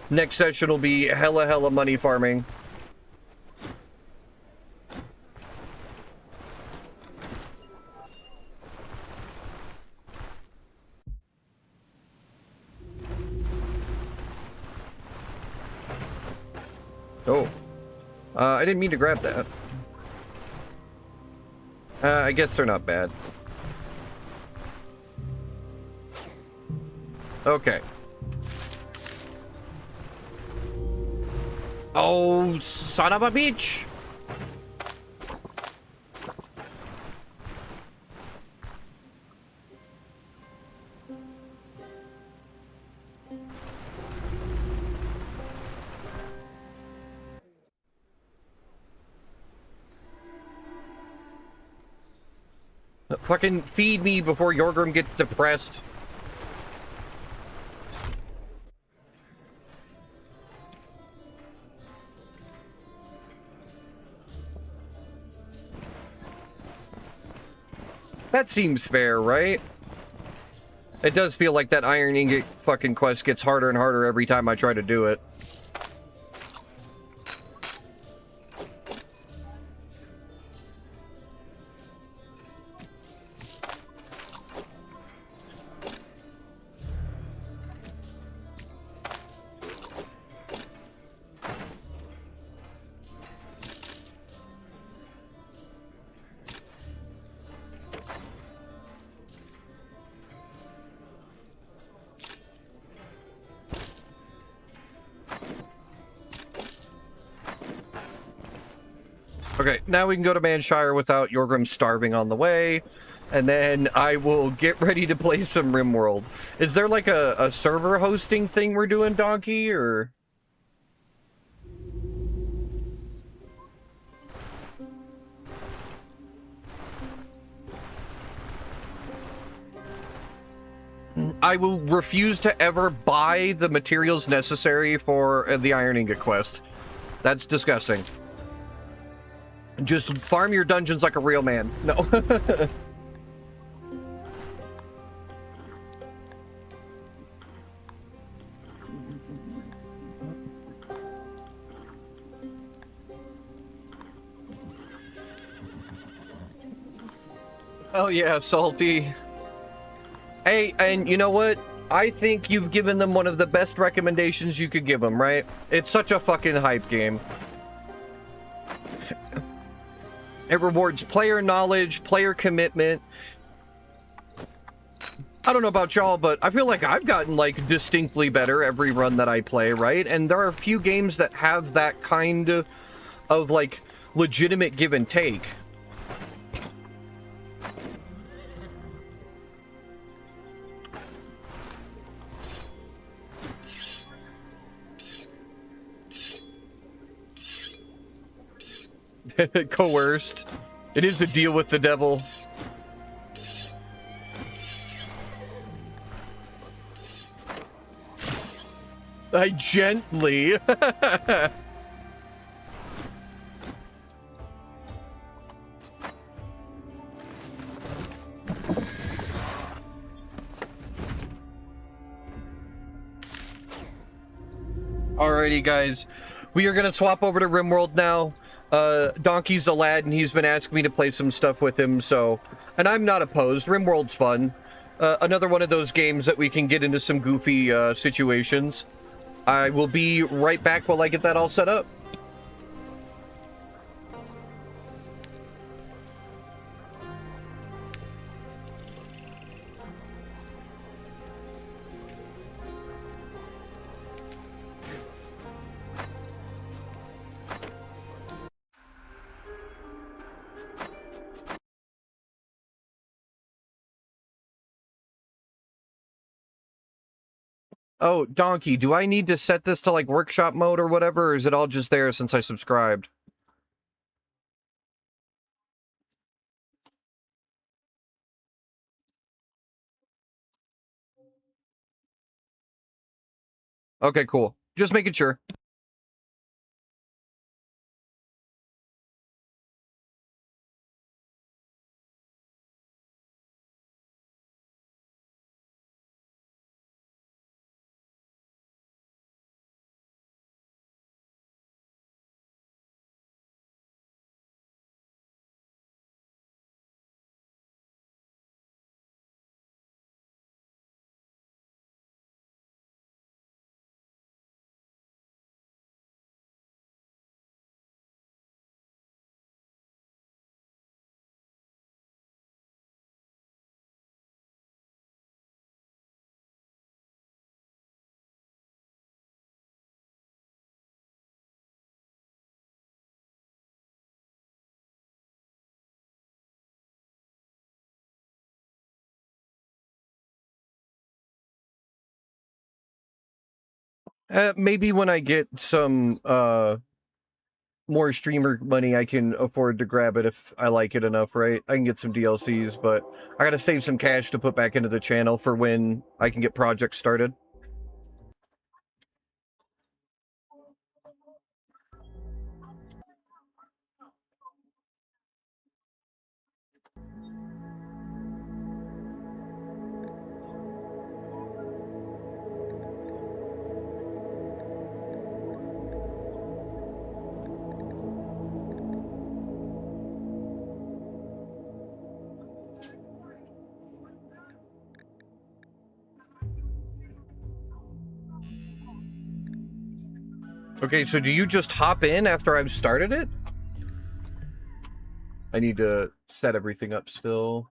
Next session will be hella money farming. Oh. I didn't mean to grab that. I guess they're not bad. Okay. Oh, son of a bitch! Fucking feed me before Thorgrim gets depressed. That seems fair, right? It does feel like that Iron Ingot fucking quest gets harder and harder every time I try to do it. Okay, now we can go to Manshire without Thorgrim starving on the way, and then I will get ready to play some Rimworld. Is there like a server hosting thing we're doing, Donkey, or...? I will refuse to ever buy the materials necessary for the Iron Ingot quest. That's disgusting. Just farm your dungeons like a real man. No. Oh yeah, Salty. Hey, and you know what? I think you've given them one of the best recommendations you could give them, right? It's such a fucking hype game. It rewards player knowledge, player commitment. I don't know about y'all, but I feel like I've gotten, like, distinctly better every run that I play, right? And there are a few games that have that kind of like, legitimate give and take. Coerced. It is a deal with the devil. I gently. Alrighty, guys. We are going to swap over to Rimworld now. Donkey's a lad, and he's been asking me to play some stuff with him, so... And I'm not opposed. Rimworld's fun. Another one of those games that we can get into some goofy, situations. I will be right back while I get that all set up. Oh, Donkey, do I need to set this to, like, workshop mode or whatever, or is it all just there since I subscribed? Okay, cool. Just making sure. Maybe when I get some, more streamer money, I can afford to grab it if I like it enough, right? I can get some DLCs, but I gotta save some cash to put back into the channel for when I can get projects started. Okay, so do you just hop in after I've started it? I need to set everything up still.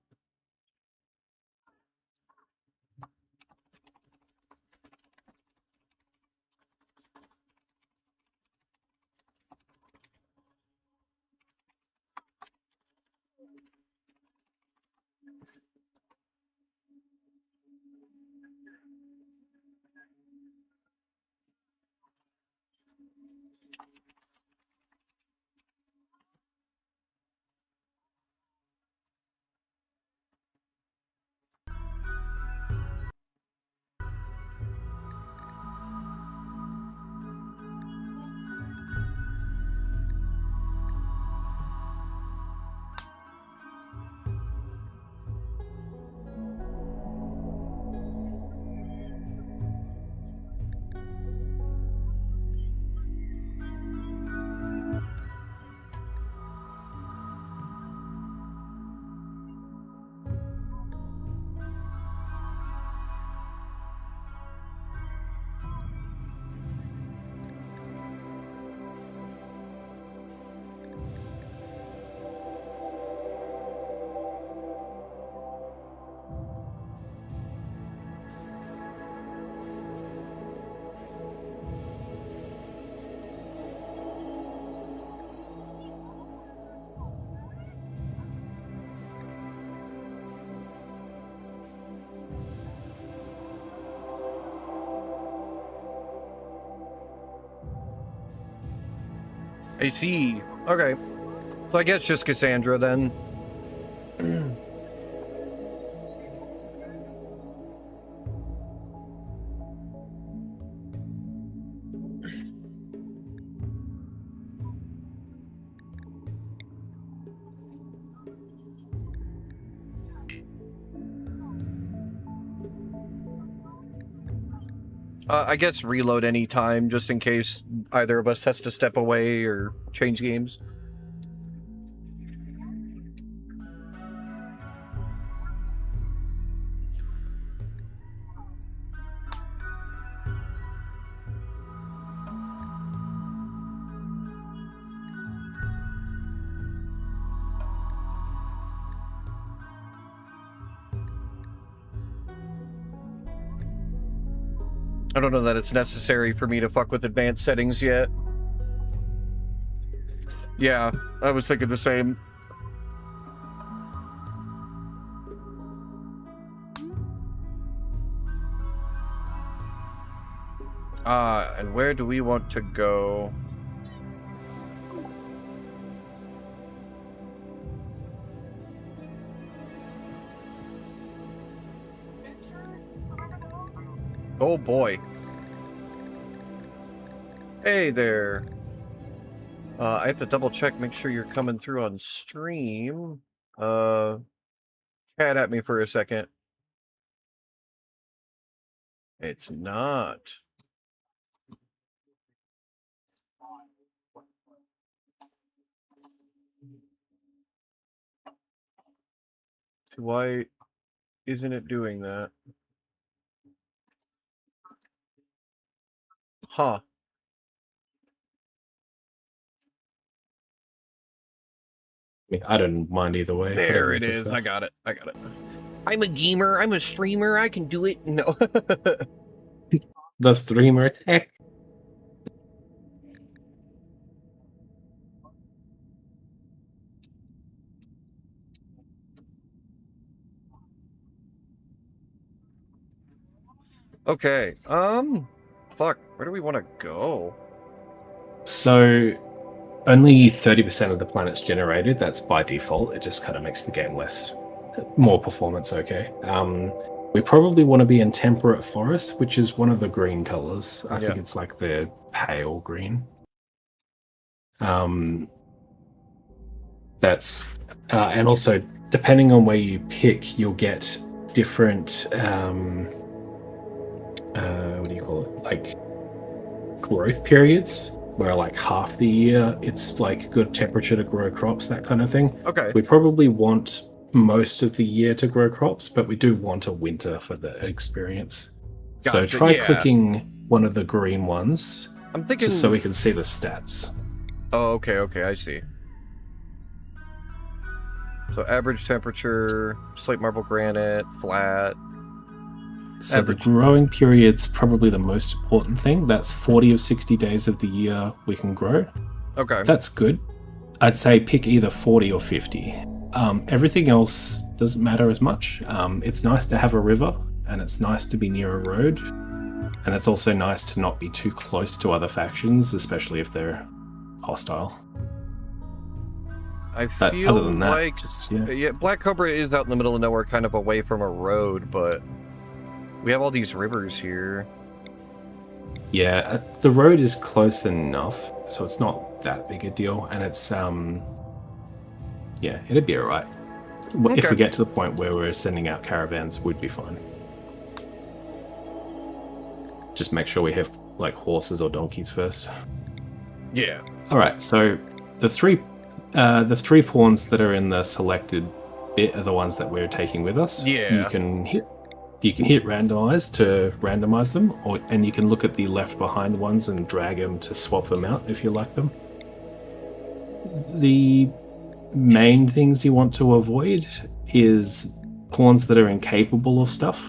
I see. Okay. So I guess just Cassandra then. I guess reload any time, just in case either of us has to step away or change games. I don't know that it's necessary for me to fuck with advanced settings yet. Yeah, I was thinking the same. And where do we want to go? Oh boy. Hey there. I have to double check, make sure you're coming through on stream. Chat at me for a second. It's not. See, why isn't it doing that? Huh. I mean, I don't mind either way. There whatever it you is. prefer. I got it. I got it. I'm a gamer. I'm a streamer. I can do it. No. The streamer tech. Okay. Fuck. Where do we want to go? So, only 30% of the planet's generated. That's by default. It just kind of makes the game more performance okay. We probably want to be in temperate forest, which is one of the green colors. I think it's like the pale green. That's and also depending on where you pick, you'll get different what do you call it, like growth periods, where like half the year it's like good temperature to grow crops, that kind of thing. Okay. We probably want most of the year to grow crops, but we do want a winter for the experience. So Gotcha, try clicking one of the green ones, I'm thinking just so we can see the stats. Oh, okay, I see. So average temperature, slate marble granite, flat. So Average. the growing period's probably the most important thing. That's 40 of 60 days of the year we can grow. Okay. That's good. I'd say pick either 40 or 50. Everything else doesn't matter as much. It's nice to have a river, and it's nice to be near a road. And it's also nice to not be too close to other factions, especially if they're hostile. I But feel other than that, like just, Black Cobra is out in the middle of nowhere, kind of away from a road, but we have all these rivers here. Yeah, the road is close enough, so it's not that big a deal, and it's yeah, it'd be alright. If Okay. we get to the point where we're sending out caravans, we'd be fine. Just make sure we have like horses or donkeys first. Yeah. Alright, so the three pawns that are in the selected bit are the ones that we're taking with us. Yeah. You can hit randomize to randomize them, and you can look at the left behind ones and drag them to swap them out if you like them. The main things you want to avoid is pawns that are incapable of stuff.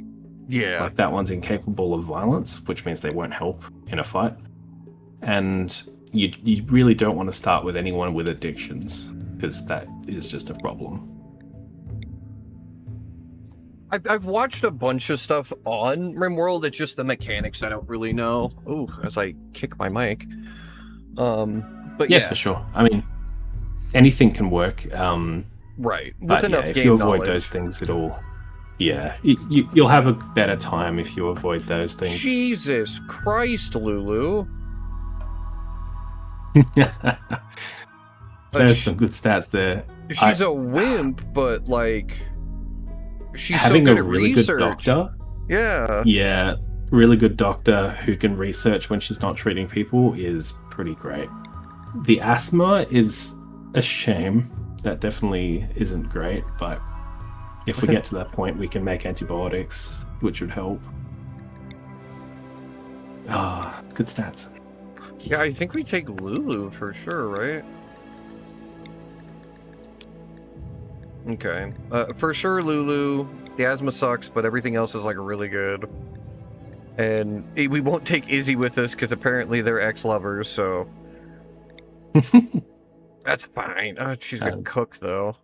Yeah. Like that one's incapable of violence, which means they won't help in a fight. And you really don't want to start with anyone with addictions, because that is just a problem. I've watched a bunch of stuff on Rimworld. It's just the mechanics I don't really know. Ooh, as I kick my mic. But Yeah, for sure. I mean, anything can work. Right. With But enough yeah, if game you avoid knowledge. those things, you'll have a better time if you avoid those things. Jesus Christ, Lulu. There's some good stats there. She's a wimp, but like she's Having so good a at really research. good doctor, Yeah. really good doctor who can research when she's not treating people is pretty great. The asthma is a shame. That definitely isn't great, but if we get to that point, we can make antibiotics, which would help. Good stats. Yeah, I think we take Lulu for sure, right? Okay. For sure, Lulu. The asthma sucks, but everything else is like really good. And we won't take Izzy with us because apparently they're ex-lovers, so that's fine. She's gonna cook though.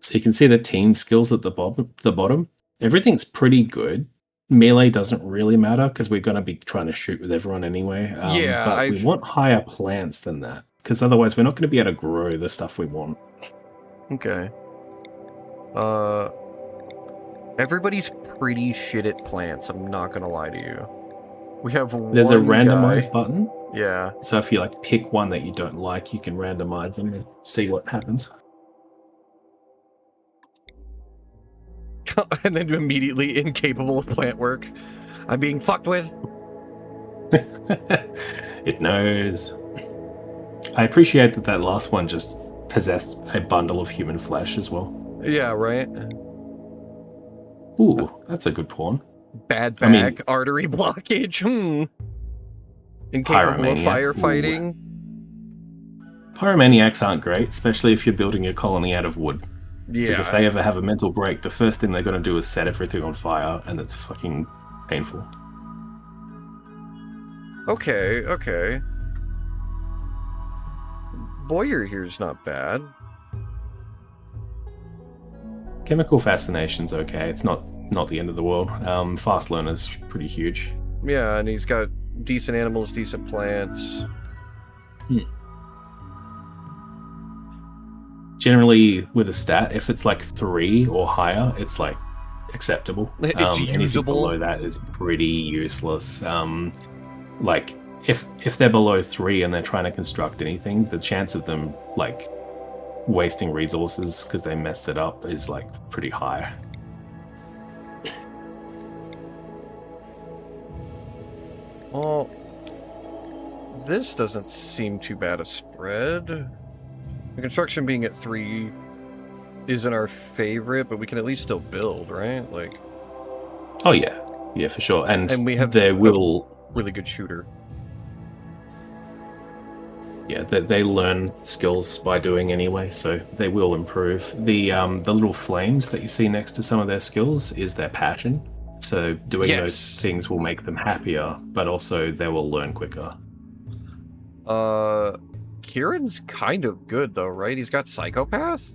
So you can see the team skills at the bottom. Everything's pretty good. Melee doesn't really matter because we're going to be trying to shoot with everyone anyway. But we want higher plants than that, because otherwise we're not going to be able to grow the stuff we want. Okay. Everybody's pretty shit at plants. I'm not gonna lie to you. We have There's a one randomize guy. button. Yeah. So if you like pick one that you don't like, you can randomize them and see what happens. And then immediately incapable of plant work. I'm being fucked with. It knows. I appreciate that last one just possessed a bundle of human flesh as well. Yeah, right? Ooh, that's a good pawn. Bad I back, mean- artery blockage. Incapable of Pyromaniac. firefighting. Pyromaniacs aren't great, especially if you're building your colony out of wood. Because Yeah. if they ever have a mental break, the first thing they're going to do is set everything on fire, and it's fucking painful. Okay. Boyer here's not bad. Chemical Fascination's okay. It's not the end of the world. Fast Learner's pretty huge. Yeah, and he's got decent animals, decent plants. generally with a stat, if it's like 3 or higher, it's like acceptable. It's Anything usable. below that is pretty useless. Like if they're below 3 and they're trying to construct anything, the chance of them like wasting resources because they messed it up is like pretty high. Well, this doesn't seem too bad a spread. The construction being at 3 isn't our favorite, but we can at least still build, right? Like, Oh yeah, for sure. And we have they will, really good shooter. yeah, they learn skills by doing anyway, so they will improve. The little flames that you see next to some of their skills is their passion. So doing Yes. those things will make them happier, but also they will learn quicker. Kieran's kind of good though, right? He's got Psychopath,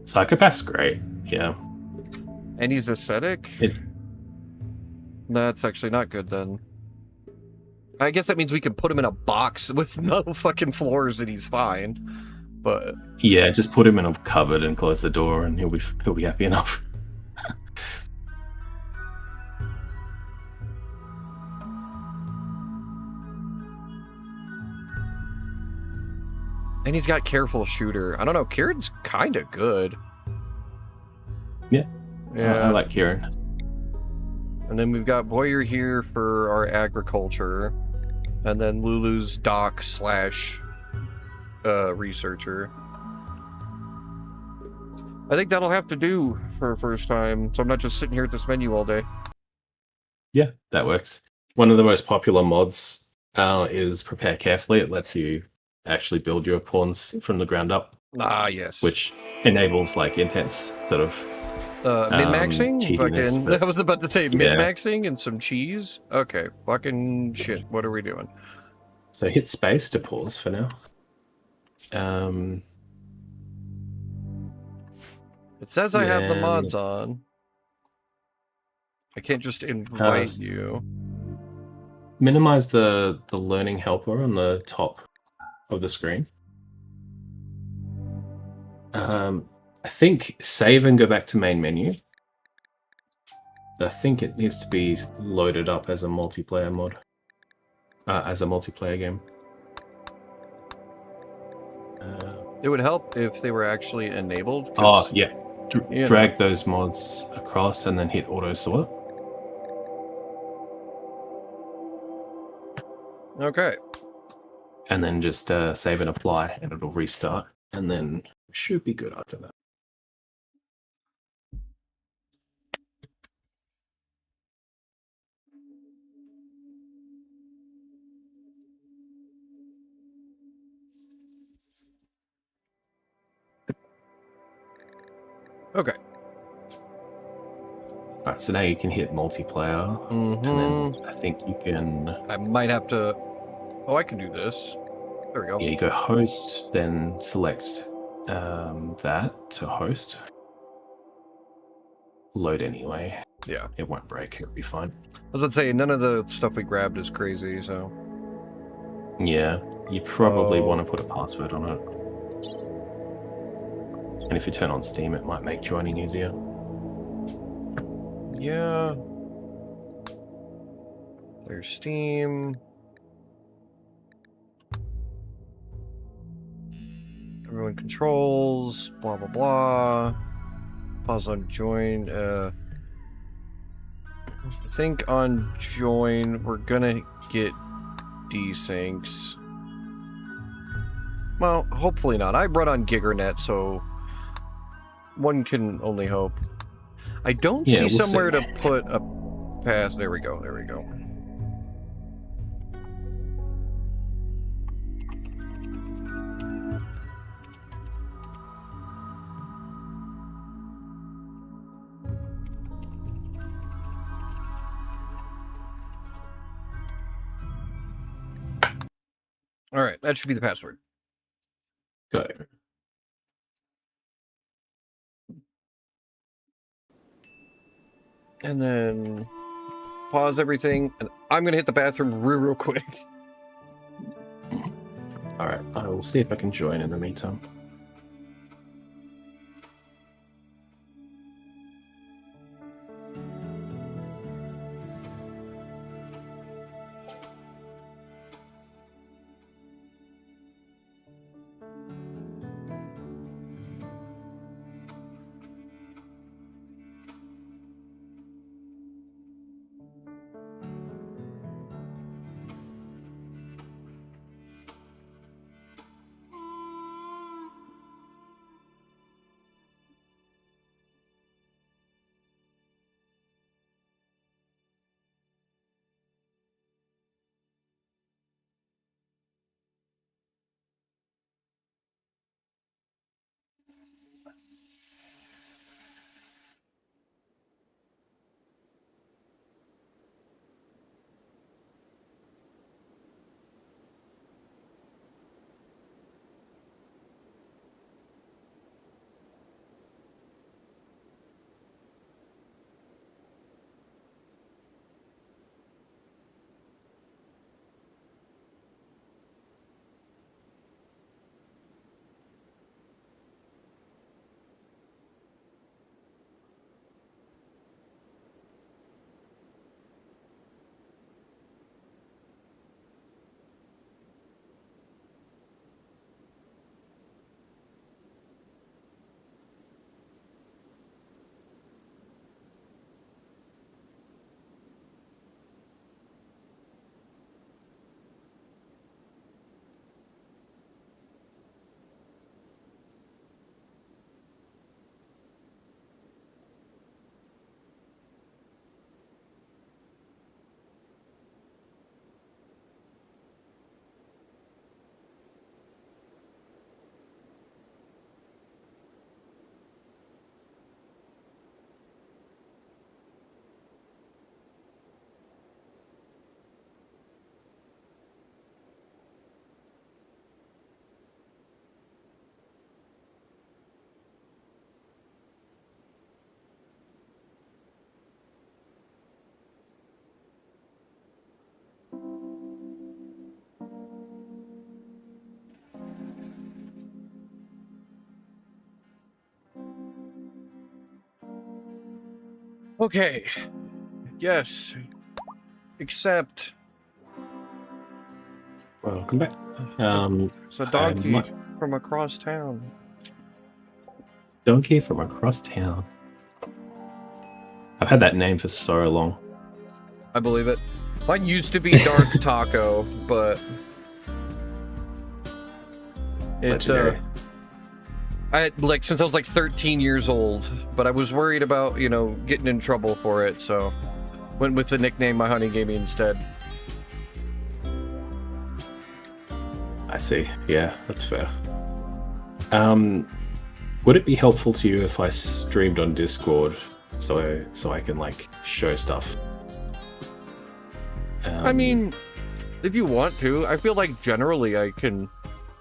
Psychopath's great, yeah. and he's Ascetic. That's actually not good then. I guess that means we can put him in a box with no fucking floors and he's fine. But Yeah, just put him in a cupboard and close the door, and he'll be happy enough. and he's got Careful Shooter. I don't know. Kieran's kind of good. Yeah. Yeah. I like Kieran. And then we've got Boyer here for our agriculture, and then Lulu's doc / researcher. I think that'll have to do for first time, so I'm not just sitting here at this menu all day. Yeah, that works. One of the most popular mods is Prepare Carefully. It lets you actually build your pawns from the ground up, Ah, yes. which enables like intense sort of min-maxing? cheatiness, Fucking, but- I was about to say Yeah. min-maxing and some cheese. Okay, fucking shit. What are we doing? So hit space to pause for now. It says I have the Then- mods on. I can't just invite s- you. Minimize the learning helper on the top of the screen. I think save and go back to main menu. I think it needs to be loaded up as a multiplayer mod, as a multiplayer game. It would help if they were actually enabled. Oh 'cause- yeah, you drag those mods across and then hit auto sort. Okay. And then just save and apply, and it'll restart, and then we should be good after that. Okay. Alright, so now you can hit multiplayer, and then I think you can, I might have to. Oh, I can do this. There we go. yeah, you go host, then select that to host. Load anyway. Yeah. It won't break, it'll be fine. I was about to say, none of the stuff we grabbed is crazy, so. Yeah, you probably Oh. want to put a password on it. And if you turn on Steam, it might make joining easier. Yeah. There's Steam. Everyone controls, blah blah blah. Pause on join. I think on join we're gonna get desyncs. Well, hopefully not. I run on Gigernet, so one can only hope. I don't Yeah, see we'll see. somewhere to put a pass. There we go. There we go. All right, that should be the password. Got it. And then pause everything, and I'm gonna hit the bathroom real quick. Alright, I will see if I can join in the meantime. Okay. Yes. Except Welcome back. it's a donkey from across town. Donkey from across town. I've had that name for so long. I believe it. Mine used to be Dark Taco, but it's Legendary. I like since I was like 13 years old, but I was worried about, you know, getting in trouble for it, so went with the nickname my honey gave me instead. I see. Yeah, that's fair. Would it be helpful to you if I streamed on Discord so I can like show stuff? I mean, if you want to, I feel like generally I can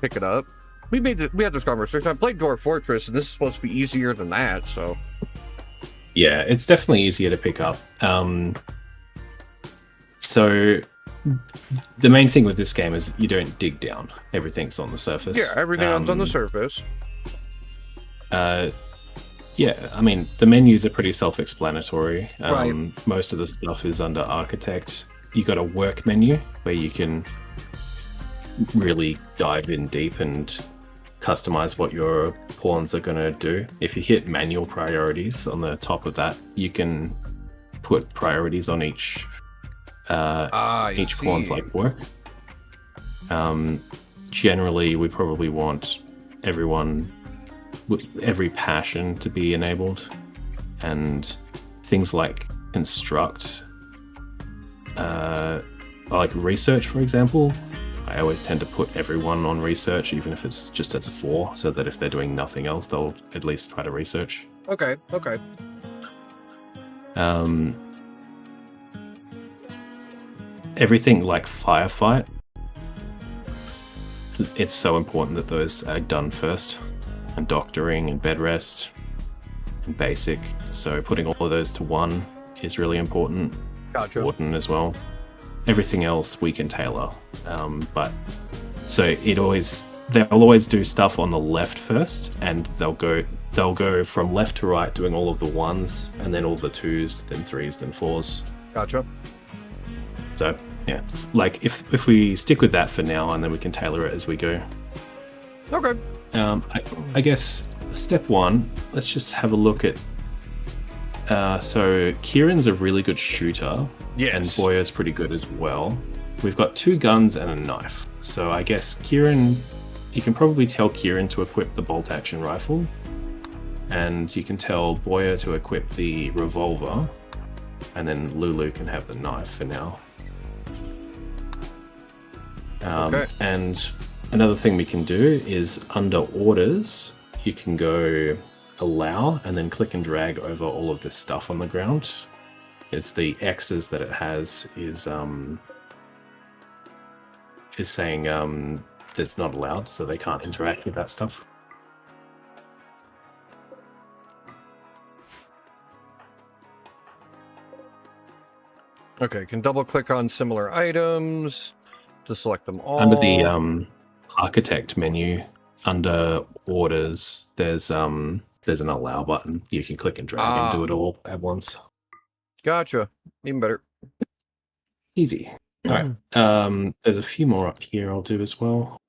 pick it up. We had this conversation. I played Dwarf Fortress, and this is supposed to be easier than that, so. Yeah, it's definitely easier to pick up. So the main thing with this game is you don't dig down. Everything's on the surface. Yeah, everything's on the surface. Yeah, I mean, the menus are pretty self-explanatory. Right. Most of the stuff is under Architect. You got a work menu where you can really dive in deep and customize what your pawns are going to do. If you hit manual priorities on the top of that, you can put priorities on each pawn's like work. Generally, we probably want everyone with every passion to be enabled, and things like construct, like research, for example. I always tend to put everyone on research, even if it's just at 4, so that if they're doing nothing else, they'll at least try to research. Okay. Everything like firefight, it's so important that those are done first, and doctoring and bed rest and basic. So putting all of those to 1 is really important. Gotcha. Warden as well. Everything else we can tailor, but so they'll always do stuff on the left first, and they'll go from left to right doing all of the 1s, and then all the 2s, then 3s, then 4s. Gotcha. So yeah, it's like if we stick with that for now, and then we can tailor it as we go. Okay. I guess step 1, let's just have a look at. So Kieran's a really good shooter. Yes. And Boya's pretty good as well. We've got 2 guns and a knife. So I guess Kieran, you can probably tell Kieran to equip the bolt action rifle. And you can tell Boya to equip the revolver. And then Lulu can have the knife for now. Okay. And another thing we can do is under orders, you can go allow and then click and drag over all of this stuff on the ground. It's the X's that it has is saying that's not allowed, so they can't interact with that stuff. Okay, can double click on similar items to select them all. Under the architect menu, under orders, there's an allow button. You can click and drag and do it all at once. Gotcha. Even better. Easy. All right. There's a few more up here I'll do as well.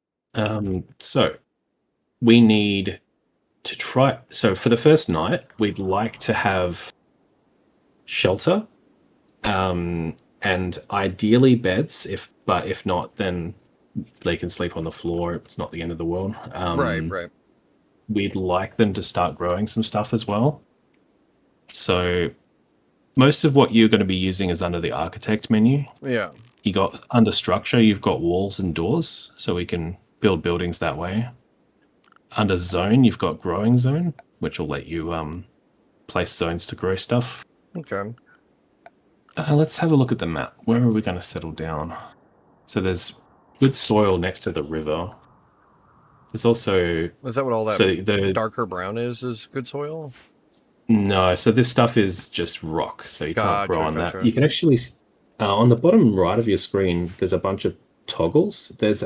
So we need to try. So for the first night, we'd like to have shelter, and ideally beds. But if not, then they can sleep on the floor. It's not the end of the world. Right. We'd like them to start growing some stuff as well. So most of what you're going to be using is under the architect menu. Yeah. You got under structure, you've got walls and doors, so we can build buildings that way. Under zone, you've got growing zone, which will let you place zones to grow stuff. Okay. Let's have a look at the map. Where are we going to settle down? So there's good soil next to the river. There's also... Is that what all that the darker brown is good soil? No, so this stuff is just rock, so you can't grow on Gotcha. that. You can actually... on the bottom right of your screen, there's a bunch of toggles. There's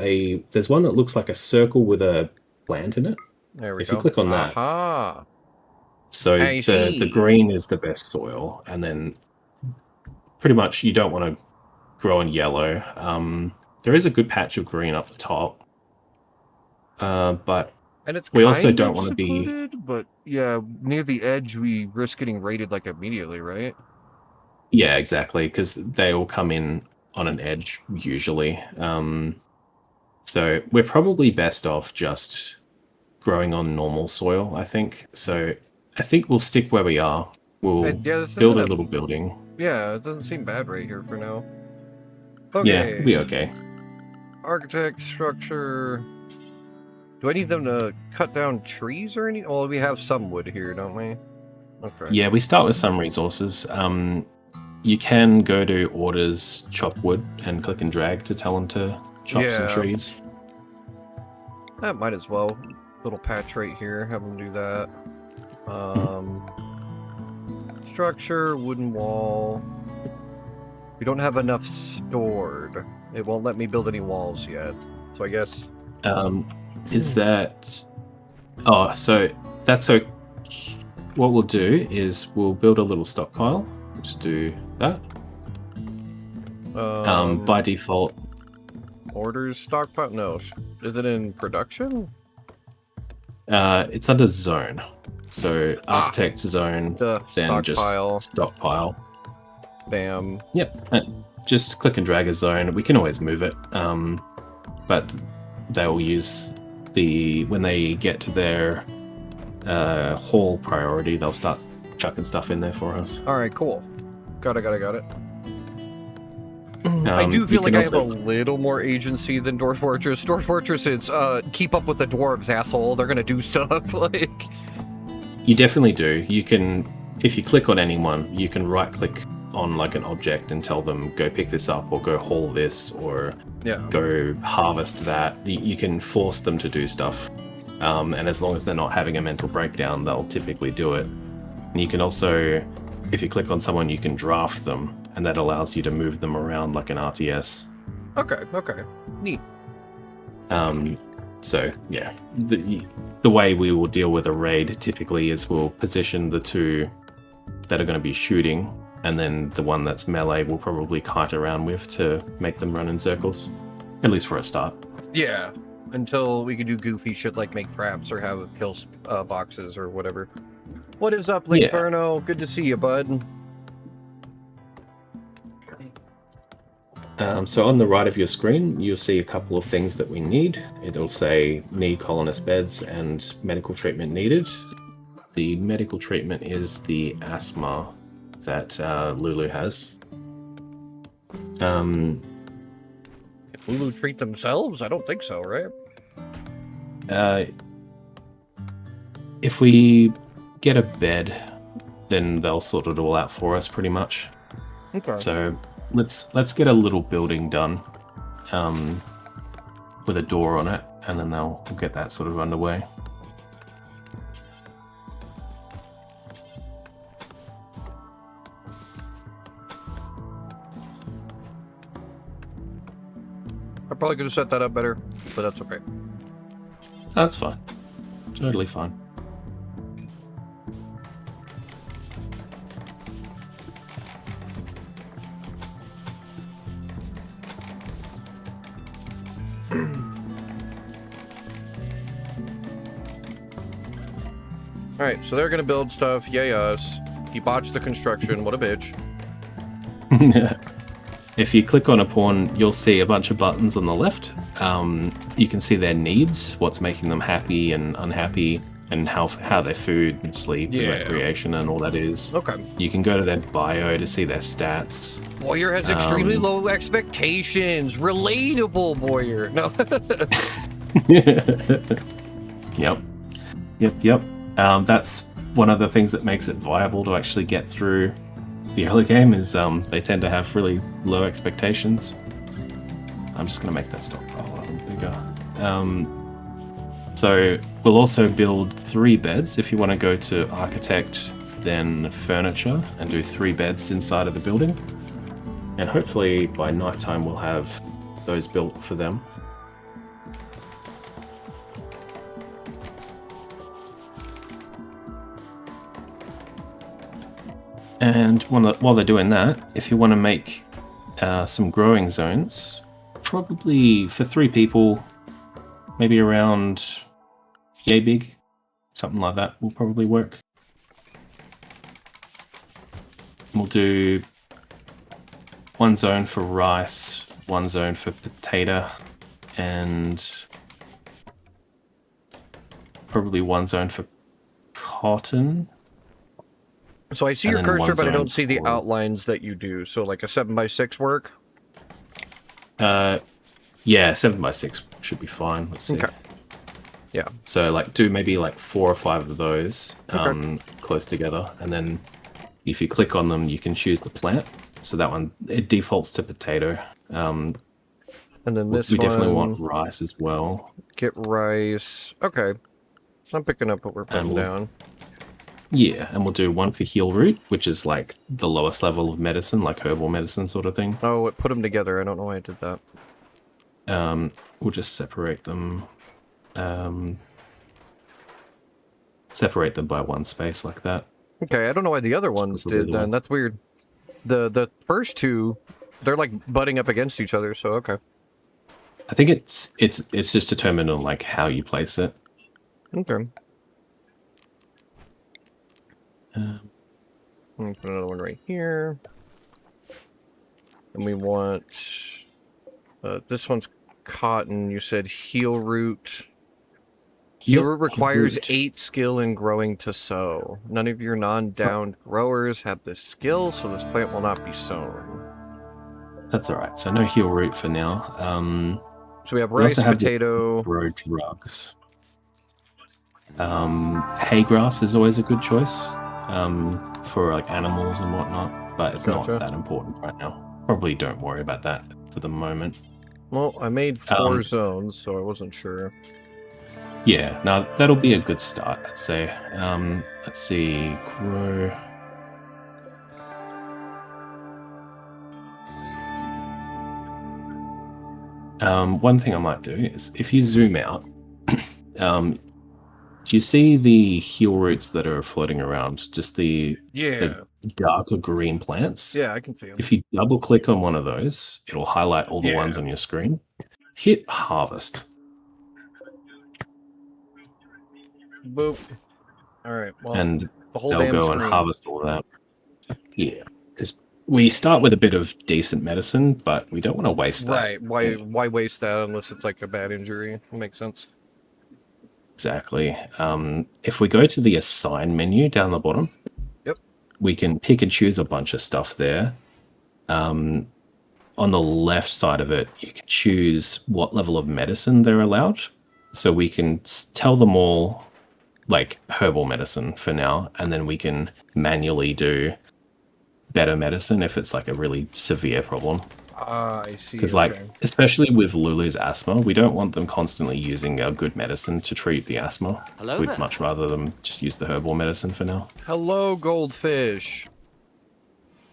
one that looks like a circle with a plant in it. There we If go. you click on that, Aha! So I the see. green is the best soil, and then pretty much you don't want to grow in yellow. There is a good patch of green up the top, but And it's we also kind don't of want to be. secluded, but yeah, near the edge we risk getting raided like immediately, right? Yeah, exactly, because they all come in on an edge usually. So we're probably best off just growing on normal soil, I think. So I think we'll stick where we are. We'll Yeah, this build isn't a little building. Yeah, it doesn't seem bad right here for now. Yeah, Okay. we'll be okay. Architect, structure. Do I need them to cut down trees or anything? Well, we have some wood here, don't we? Okay. Yeah, we start with some resources. You can go to orders, chop wood, and click and drag to tell them to chop some Yeah. trees. That might as well. Little patch right here, have them do that. Structure, wooden wall. We don't have enough stored. It won't let me build any walls yet. So I guess... Is that... Oh, so that's okay. What we'll do is we'll build a little stockpile. We'll just do that. By default... Orders, stockpile? No. Is it in production? It's under zone. So architect zone, The then stockpile. just stockpile. Bam. Yep. Just click and drag a zone. We can always move it. But they'll use when they get to their haul priority, they'll start chucking stuff in there for us. Alright, cool. Got it. I do you feel like can I have also- a little more agency than Dwarf Fortress. Dwarf Fortress is, keep up with the dwarves, asshole. They're gonna do stuff, like... You definitely do. You can, if you click on anyone, you can right-click on like an object and tell them go pick this up or go haul this or Yeah. go harvest that. You can force them to do stuff, and as long as they're not having a mental breakdown, they'll typically do it. And you can also, if you click on someone, you can draft them, and that allows you to move them around like an RTS. Okay. Neat. So yeah, the way we will deal with a raid typically is we'll position the two that are going to be shooting, and then the one that's melee we'll probably kite around with to make them run in circles, at least for a start. Yeah. Until we can do goofy shit like make traps or have kill boxes or whatever. What is up, Lixferno? Good to see you, bud. So on the right of your screen, you'll see a couple of things that we need. It'll say need colonist beds and medical treatment needed. The medical treatment is the asthma that Lulu has. Lulu treat themselves? I don't think so, right? If we get a bed, then they'll sort it all out for us pretty much. Okay. So let's get a little building done with a door on it, and then we'll get that sort of underway. I probably could have set that up better, but that's okay. That's fine. Totally fine. Alright, so they're gonna build stuff, yay us. He botched the construction, what a bitch. If you click on a pawn, you'll see a bunch of buttons on the left. You can see their needs, what's making them happy and unhappy, and how their food and sleep and recreation and all that is. Okay. You can go to their bio to see their stats. Boyer has extremely low expectations. Relatable, Boyer. No. Yep. That's one of the things that makes it viable to actually get through the early game is they tend to have really low expectations. I'm just going to make that stockpile a little bigger. So we'll also build 3 beds. If you want to go to architect, then furniture, and do 3 beds inside of the building. And hopefully by nighttime we'll have those built for them. And while they're doing that, if you want to make some growing zones, probably for 3 people, maybe around yay big, something like that will probably work. We'll do 1 zone for rice, 1 zone for potato, and probably 1 zone for cotton. So I see And your then cursor, one but I zone don't see the for- outlines that you do. So like a 7x6 work? Yeah, 7x6 should be fine. Let's see. Okay. Yeah. So like do maybe like 4 or 5 of those Okay. close together, and then if you click on them, you can choose the plant. So that one, it defaults to potato. And then this We definitely one, want rice as well. get rice. Okay. I'm picking up what we're putting we'll- down. Yeah, and we'll do 1 for heal root, which is like the lowest level of medicine, like herbal medicine sort of thing. Oh, it put them together. I don't know why I did that. We'll just separate them. Separate them by 1 space like that. Okay, I don't know why the other ones probably did the then. one. That's weird. The first 2, they're like butting up against each other, so okay. I think it's just determined on like how you place it. Okay. Um, Let me put another one right here. And we want... this one's cotton. You said heal root. Heal root requires root. 8 skill in growing to sow. None of your non-downed growers have this skill, so this plant will not be sown. That's all right. So no heal root for now. So we have We rice, also have the potato... grow drugs. Hay grass is always a good choice for like animals and whatnot, but it's Gotcha. not that important right now. Probably don't worry about that for the moment. Well, I made 4 zones, so I wasn't sure. Yeah, now that'll be a good start, I'd say. Let's see, grow. One thing I might do is if you zoom out, do you see the heal roots that are floating around? Just the darker green plants? Yeah, I can see them. If you double click on one of those, it'll highlight all the ones on your screen. Hit harvest. Boop. Alright, well, And the whole they'll damn go and screen. harvest all that. Yeah, because we start with a bit of decent medicine, but we don't want to waste that. Right, why waste that unless it's like a bad injury? Makes sense. Exactly. If we go to the assign menu down the bottom, Yep. we can pick and choose a bunch of stuff there. On the left side of it, you can choose what level of medicine they're allowed. So we can tell them all like herbal medicine for now, and then we can manually do better medicine if it's like a really severe problem. I see. Because like, especially with Lulu's asthma, we don't want them constantly using a good medicine to treat the asthma. Hello We'd there. much rather them just use the herbal medicine for now. Hello, goldfish.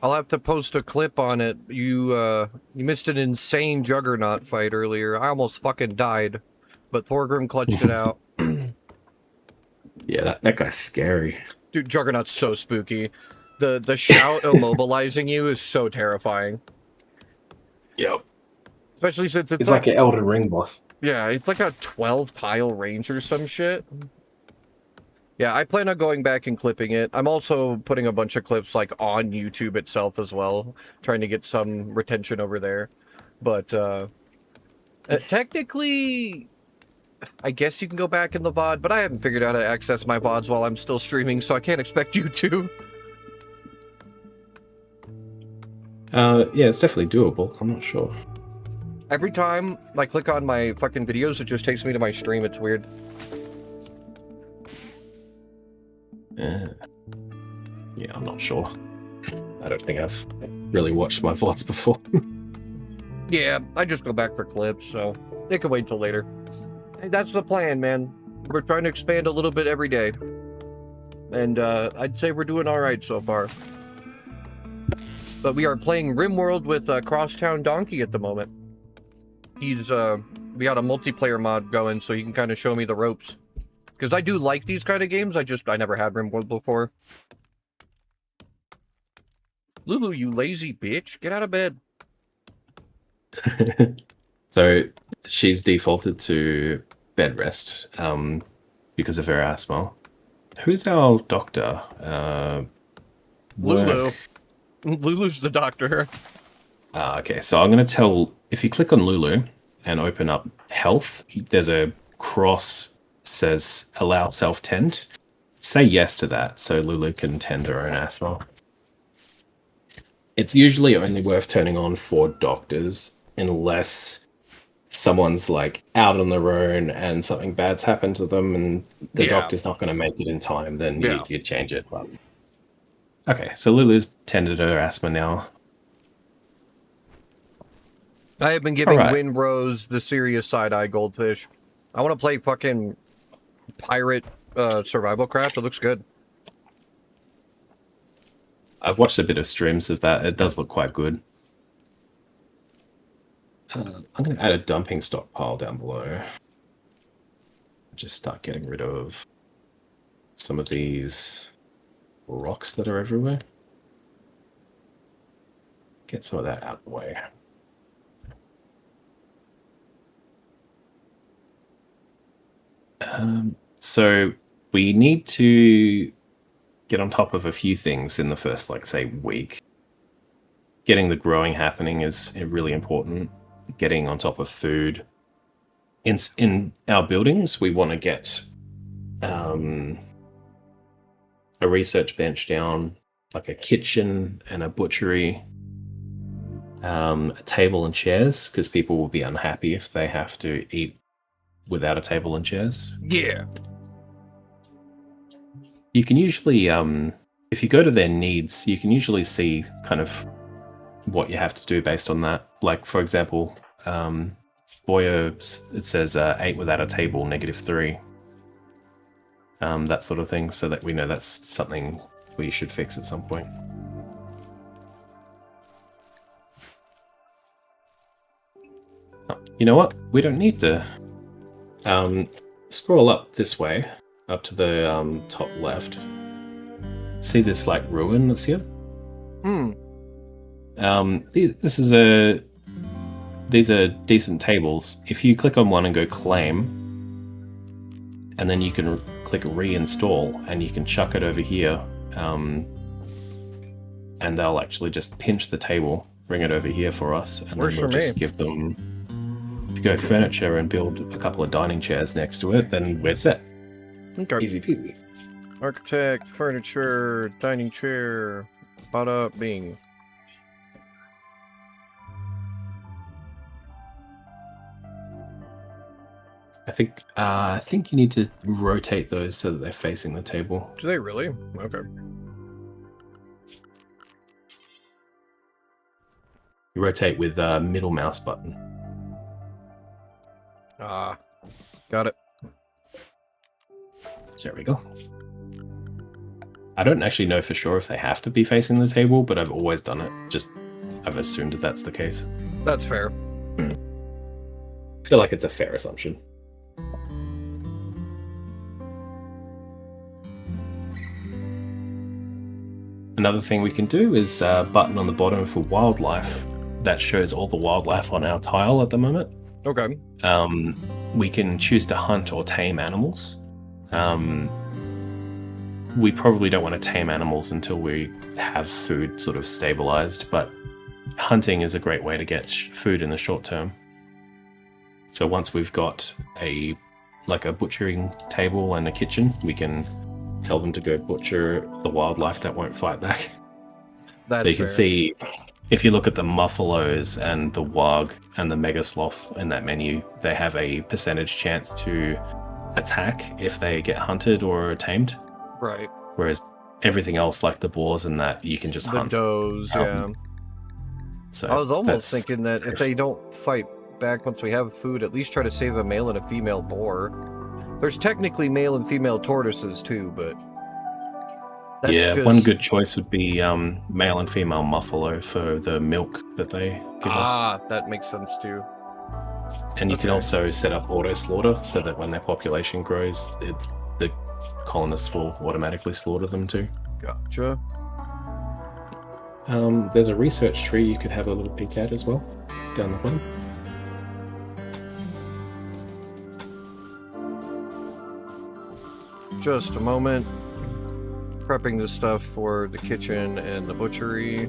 I'll have to post a clip on it. You missed an insane juggernaut fight earlier. I almost fucking died, but Thorgrim clutched it out. Yeah, that guy's scary. Dude, Juggernaut's so spooky. The shout immobilizing you is so terrifying. Yep. Especially since it's It's like an Elden Ring boss. yeah, it's like a 12 tile range or some shit. Yeah, I plan on going back and clipping it. I'm also putting a bunch of clips like on YouTube itself as well, trying to get some retention over there. But technically, I guess you can go back in the VOD, but I haven't figured out how to access my VODs while I'm still streaming, so I can't expect you to. Yeah, it's definitely doable. I'm not sure. Every time I click on my fucking videos, it just takes me to my stream. It's weird. Yeah, I'm not sure. I don't think I've really watched my VODs before. Yeah, I just go back for clips, so it can wait till later. Hey, that's the plan, man. We're trying to expand a little bit every day. And I'd say we're doing all right so far. But we are playing Rimworld with Crosstown Donkey at the moment. He's, we got a multiplayer mod going, so he can kind of show me the ropes. Because I do like these kind of games, I never had Rimworld before. Lulu, you lazy bitch. Get out of bed. So she's defaulted to bed rest because of her asthma. Who's our doctor? Lulu. Lulu's the doctor. Okay, so I'm going to tell... If you click on Lulu and open up health, there's a cross says allow self-tend. Say yes to that so Lulu can tend her own asthma. It's usually only worth turning on for doctors unless someone's like out on their own and something bad's happened to them and the doctor's not going to make it in time, then you change it. But... Okay, so Lulu's tended her asthma now. I have been giving Windrose the serious side-eye goldfish. I want to play fucking pirate survival craft. It looks good. I've watched a bit of streams of that. It does look quite good. I'm going to add a dumping stockpile down below. Just start getting rid of some of these rocks that are everywhere. Get some of that out of the way. So we need to get on top of a few things in the first, like, say, week. Getting the growing happening is really important. Getting on top of food. In our buildings, we want to get a research bench down, like a kitchen and a butchery, a table and chairs, because people will be unhappy if they have to eat without a table and chairs. Yeah. You can usually, if you go to their needs, you can usually see kind of what you have to do based on that. Like, for example, Boyo, it says 8 without a table, -3. That sort of thing, so that we know that's something we should fix at some point. Oh, you know what? We don't need to. Scroll up this way, up to the top left. See this like ruin that's here? These are decent tables. If you click on one and go claim, and then you can click reinstall, and you can chuck it over here, and they'll actually just pinch the table, bring it over here for us, and Works then we'll just give them. If you go furniture and build a couple of dining chairs next to it, then we're set. Okay. Easy peasy. Architect, furniture, dining chair, bada bing. I think you need to rotate those so that they're facing the table. Do they really? Okay. You rotate with middle mouse button. Ah, got it. So there we go. I don't actually know for sure if they have to be facing the table, but I've always done it. I've assumed that that's the case. That's fair. I feel like it's a fair assumption. Another thing we can do is a button on the bottom for wildlife. That shows all the wildlife on our tile at the moment. Okay. We can choose to hunt or tame animals. We probably don't want to tame animals until we have food sort of stabilized, but hunting is a great way to get food in the short term. So once we've got a butchering table and a kitchen, we can tell them to go butcher the wildlife that won't fight back. That's so you can fair. see, if you look at the muffalos and the wog and the mega sloth in that menu, they have a percentage chance to attack if they get hunted or tamed. Right. Whereas everything else, like the boars and that, you can just The hunt. does, yeah. So I was almost that's- thinking that if they don't fight back once we have food, at least try to save a male and a female boar. There's technically male and female tortoises too, but that's just... one good choice would be male and female muffalo for the milk that they give us. Ah, that makes sense too. And you can okay. also set up auto slaughter so that when their population grows, the colonists will automatically slaughter them too. Gotcha. There's a research tree you could have a little peek at as well, down the bottom. Just a moment. Prepping the stuff for the kitchen and the butchery.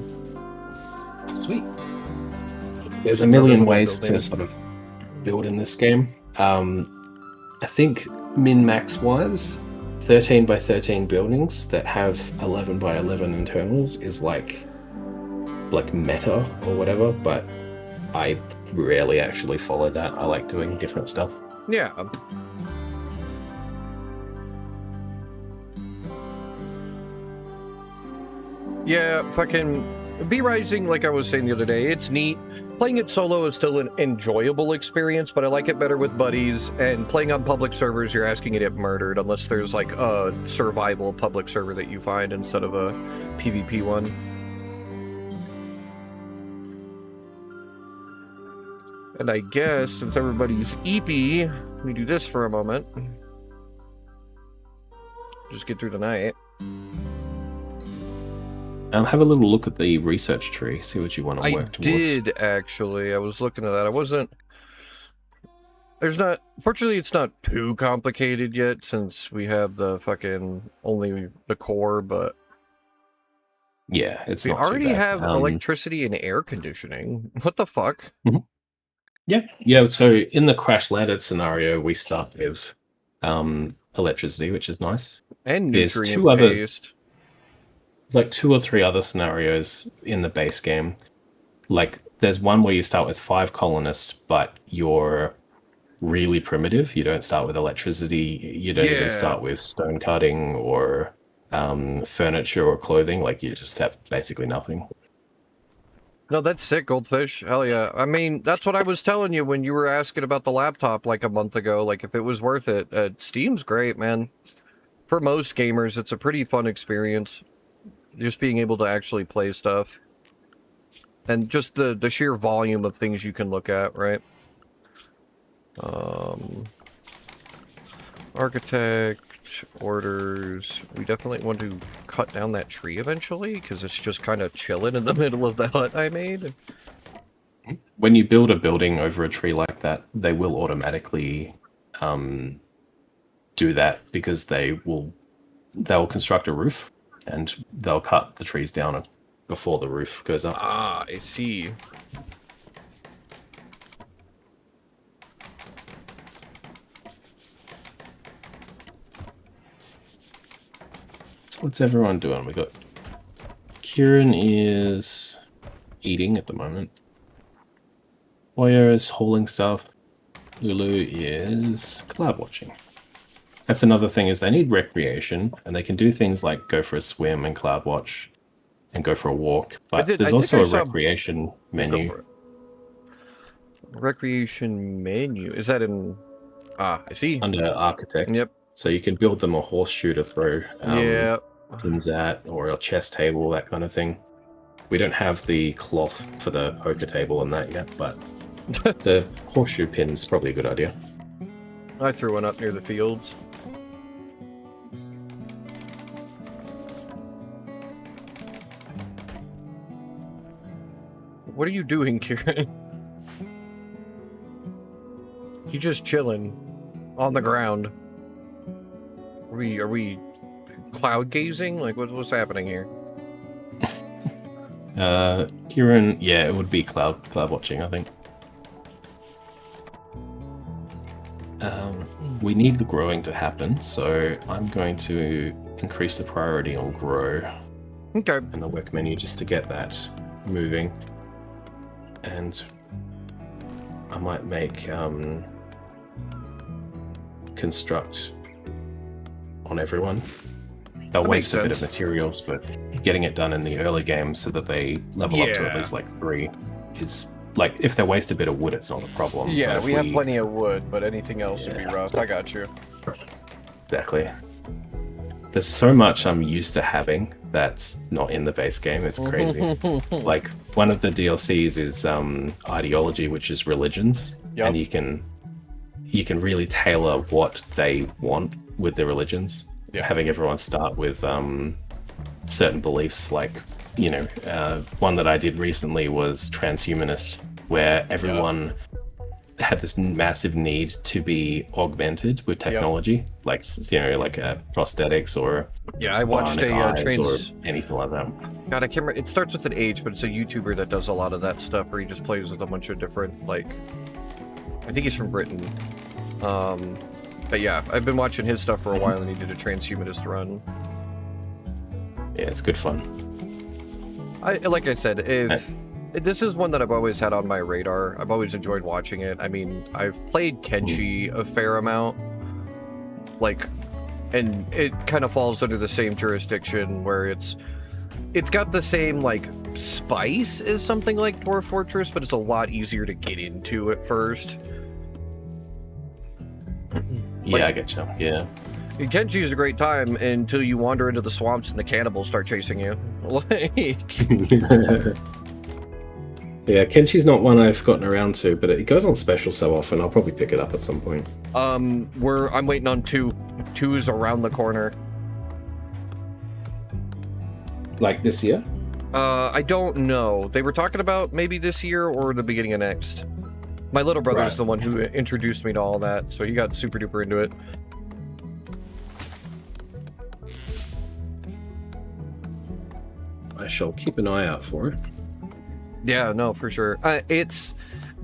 Sweet. There's a million ways to sort of build in this game. I think min-max wise, 13 by 13 buildings that have 11 by 11 internals is like meta or whatever, but I rarely actually follow that. I like doing different stuff. Yeah. Yeah, fucking Bee Rising, like I was saying the other day, it's neat. Playing it solo is still an enjoyable experience, but I like it better with buddies, and playing on public servers, you're asking to get murdered, unless there's like a survival public server that you find instead of a PvP one. And I guess, since everybody's eepy, let me do this for a moment. Just get through the night. Have a little look at the research tree, see what you want to work towards. I did, actually. I was looking at that. I wasn't... There's not... Fortunately, it's not too complicated yet, since we have the fucking... only the core, but... Yeah, it's we not too already bad. have electricity and air conditioning. What the fuck? Yeah, so in the crash landed scenario, we start with electricity, which is nice. And There's nutrient paste. Like 2 or 3 other scenarios in the base game. Like, there's one where you start with 5 colonists, but you're really primitive. You don't start with electricity. You don't even start with stone cutting or furniture or clothing. Like, you just have basically nothing. No, that's sick, Goldfish. Hell yeah. I mean, that's what I was telling you when you were asking about the laptop like a month ago. Like, if it was worth it. Steam's great, man. For most gamers, it's a pretty fun experience. Just being able to actually play stuff. And just the sheer volume of things you can look at, right? Architect, orders. We definitely want to cut down that tree eventually, because it's just kind of chilling in the middle of the hut I made. When you build a building over a tree like that, they will automatically do that, because they'll construct a roof. And they'll cut the trees down before the roof goes up. Ah, I see. So what's everyone doing? We got Kieran is eating at the moment. Oya is hauling stuff. Lulu is cloud watching. That's another thing, is they need recreation, and they can do things like go for a swim and cloud watch and go for a walk, but there's also a recreation menu. Recreation menu? Is that in... Ah, I see. Under architect. Yep. So you can build them a horseshoe to throw pins at, or a chess table, that kind of thing. We don't have the cloth for the poker table and that yet, but the horseshoe pin is probably a good idea. I threw one up near the fields. What are you doing, Kieran? You just chilling on the ground. Are we cloud gazing? Like what's happening here? Kieran, yeah, it would be cloud watching, I think. We need the growing to happen, so I'm going to increase the priority on grow. Okay. In the work menu, just to get that moving. And I might make construct on everyone. They'll waste a bit of materials, but getting it done in the early game so that they level up to at least like 3 is like, if they waste a bit of wood, it's not a problem. Yeah, we have plenty of wood, but anything else would be rough. I got you. Exactly. There's so much I'm used to having that's not in the base game. It's crazy. Like, one of the DLCs is ideology, which is religions, and you can really tailor what they want with their religions. Having everyone start with certain beliefs, like one that I did recently was Transhumanist, where everyone had this massive need to be augmented with technology, like prosthetics or I watched a or anything like that. God, I can't remember. It starts with an H, but it's a YouTuber that does a lot of that stuff where he just plays with a bunch of different, like, I think he's from Britain. But yeah, I've been watching his stuff for a while, and he did a transhumanist run. Yeah, it's good fun. Like I said, this is one that I've always had on my radar. I've always enjoyed watching it. I mean, I've played Kenshi a fair amount, and it kind of falls under the same jurisdiction where it's got the same like spice as something like Dwarf Fortress, but it's a lot easier to get into at first. Yeah, I get you. Yeah. Kenshi's a great time until you wander into the swamps and the cannibals start chasing you. Yeah, Kenshi's not one I've gotten around to, but it goes on special so often. I'll probably pick it up at some point. I'm waiting on 2. 2 is around the corner. Like this year? I don't know. They were talking about maybe this year or the beginning of next. My little brother's the one who introduced me to all that, so he got super duper into it. I shall keep an eye out for it. Yeah, no, for sure.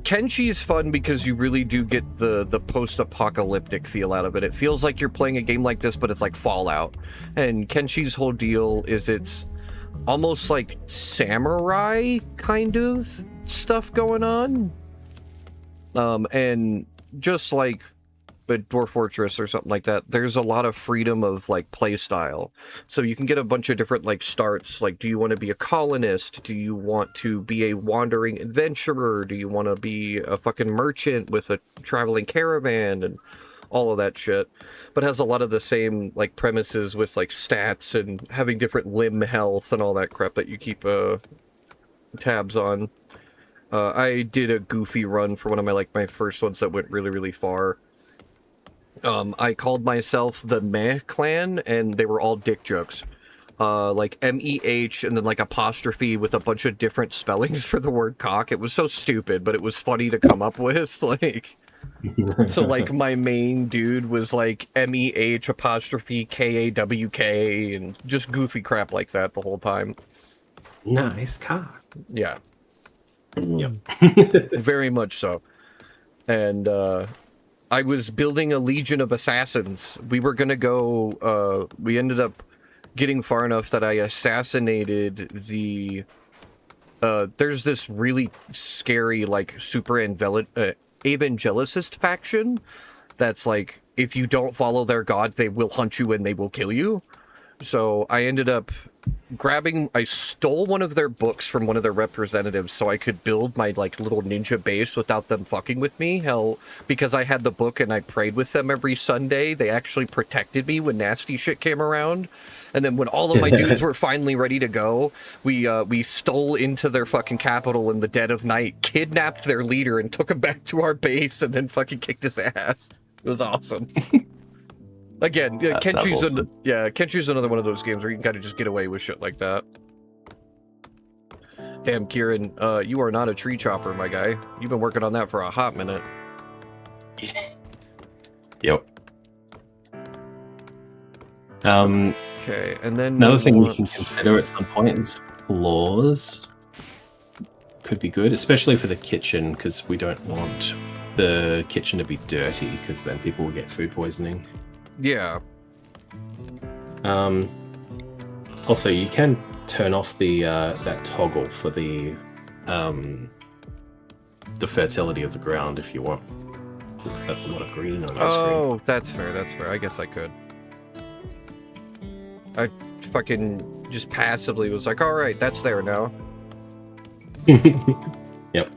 Kenshi is fun because you really do get the post-apocalyptic feel out of it. It feels like you're playing a game like this, but it's like Fallout. And Kenshi's whole deal is it's almost like samurai kind of stuff going on. And just like a Dwarf Fortress or something like that, there's a lot of freedom of like play style. So you can get a bunch of different like starts. Like, do you want to be a colonist? Do you want to be a wandering adventurer? Do you want to be a fucking merchant with a traveling caravan and all of that shit? But has a lot of the same like premises with like stats and having different limb health and all that crap that you keep tabs on. I did a goofy run for one of my first ones that went really, really far. I called myself the Meh Clan, and they were all dick jokes. Like M-E-H and then like apostrophe with a bunch of different spellings for the word cock. It was so stupid, but it was funny to come up with. Like, so like my main dude was like M-E-H apostrophe K-A-W-K and just goofy crap like that the whole time. Nice cock. Yeah. Yep. Very much so. And I was building a legion of assassins. We were gonna go, we ended up getting far enough that I assassinated the, there's this really scary, like, super evangelicist faction that's like, if you don't follow their god, they will hunt you and they will kill you. So I ended up I stole one of their books from one of their representatives so I could build my like little ninja base without them fucking with me. Hell, because I had the book and I prayed with them every Sunday, they actually protected me when nasty shit came around. And then when all of my dudes were finally ready to go, we stole into their fucking capital in the dead of night, kidnapped their leader and took him back to our base and then fucking kicked his ass. It was awesome. Again, Kenshi's another one of those games where you can kind of just get away with shit like that. Damn, Kieran, you are not a tree chopper, my guy. You've been working on that for a hot minute. Yep. Okay, and then another thing we can consider at some point is floors. Could be good, especially for the kitchen, because we don't want the kitchen to be dirty, because then people will get food poisoning. Yeah. Also, you can turn off the that toggle for the fertility of the ground if you want. So that's a lot of green on your screen. Oh, that's fair. That's fair. I guess I could. I fucking just passively was like, all right, that's there now. Yep.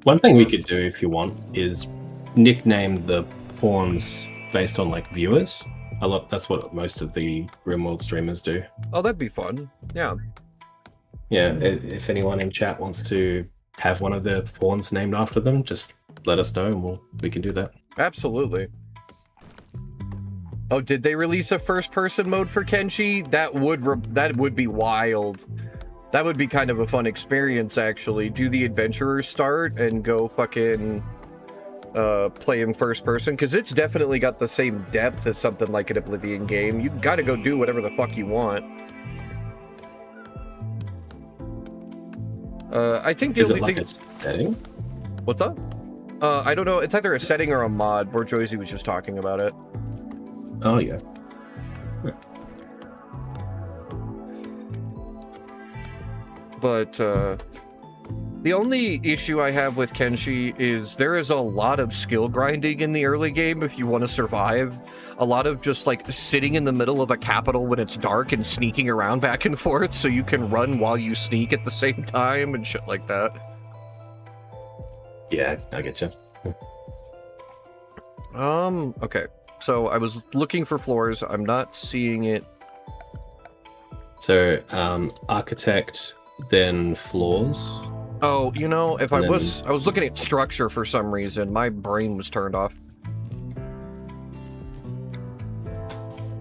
One thing we could do if you want is nickname the pawns based on like viewers. That's what most of the Rimworld streamers do. Oh, that'd be fun. Yeah. Yeah, if anyone in chat wants to have one of their pawns named after them, just let us know and we can do that. Absolutely. Oh, did they release a first-person mode for Kenshi? That would be wild. That would be kind of a fun experience, actually. Do the adventurer start and go fucking play in first person? Because it's definitely got the same depth as something like an Oblivion game. You gotta go do whatever the fuck you want. I think the Is only it like thing... a setting? What's up? I don't know. It's either a setting or a mod. Borjoisi was just talking about it. Oh, yeah. But the only issue I have with Kenshi is there is a lot of skill grinding in the early game if you want to survive. A lot of just like sitting in the middle of a capital when it's dark and sneaking around back and forth so you can run while you sneak at the same time and shit like that. Yeah, I get you. Okay. So I was looking for floors. I'm not seeing it. So, architect, then floors. Oh, you know, if And I was looking at structure for some reason. My brain was turned off.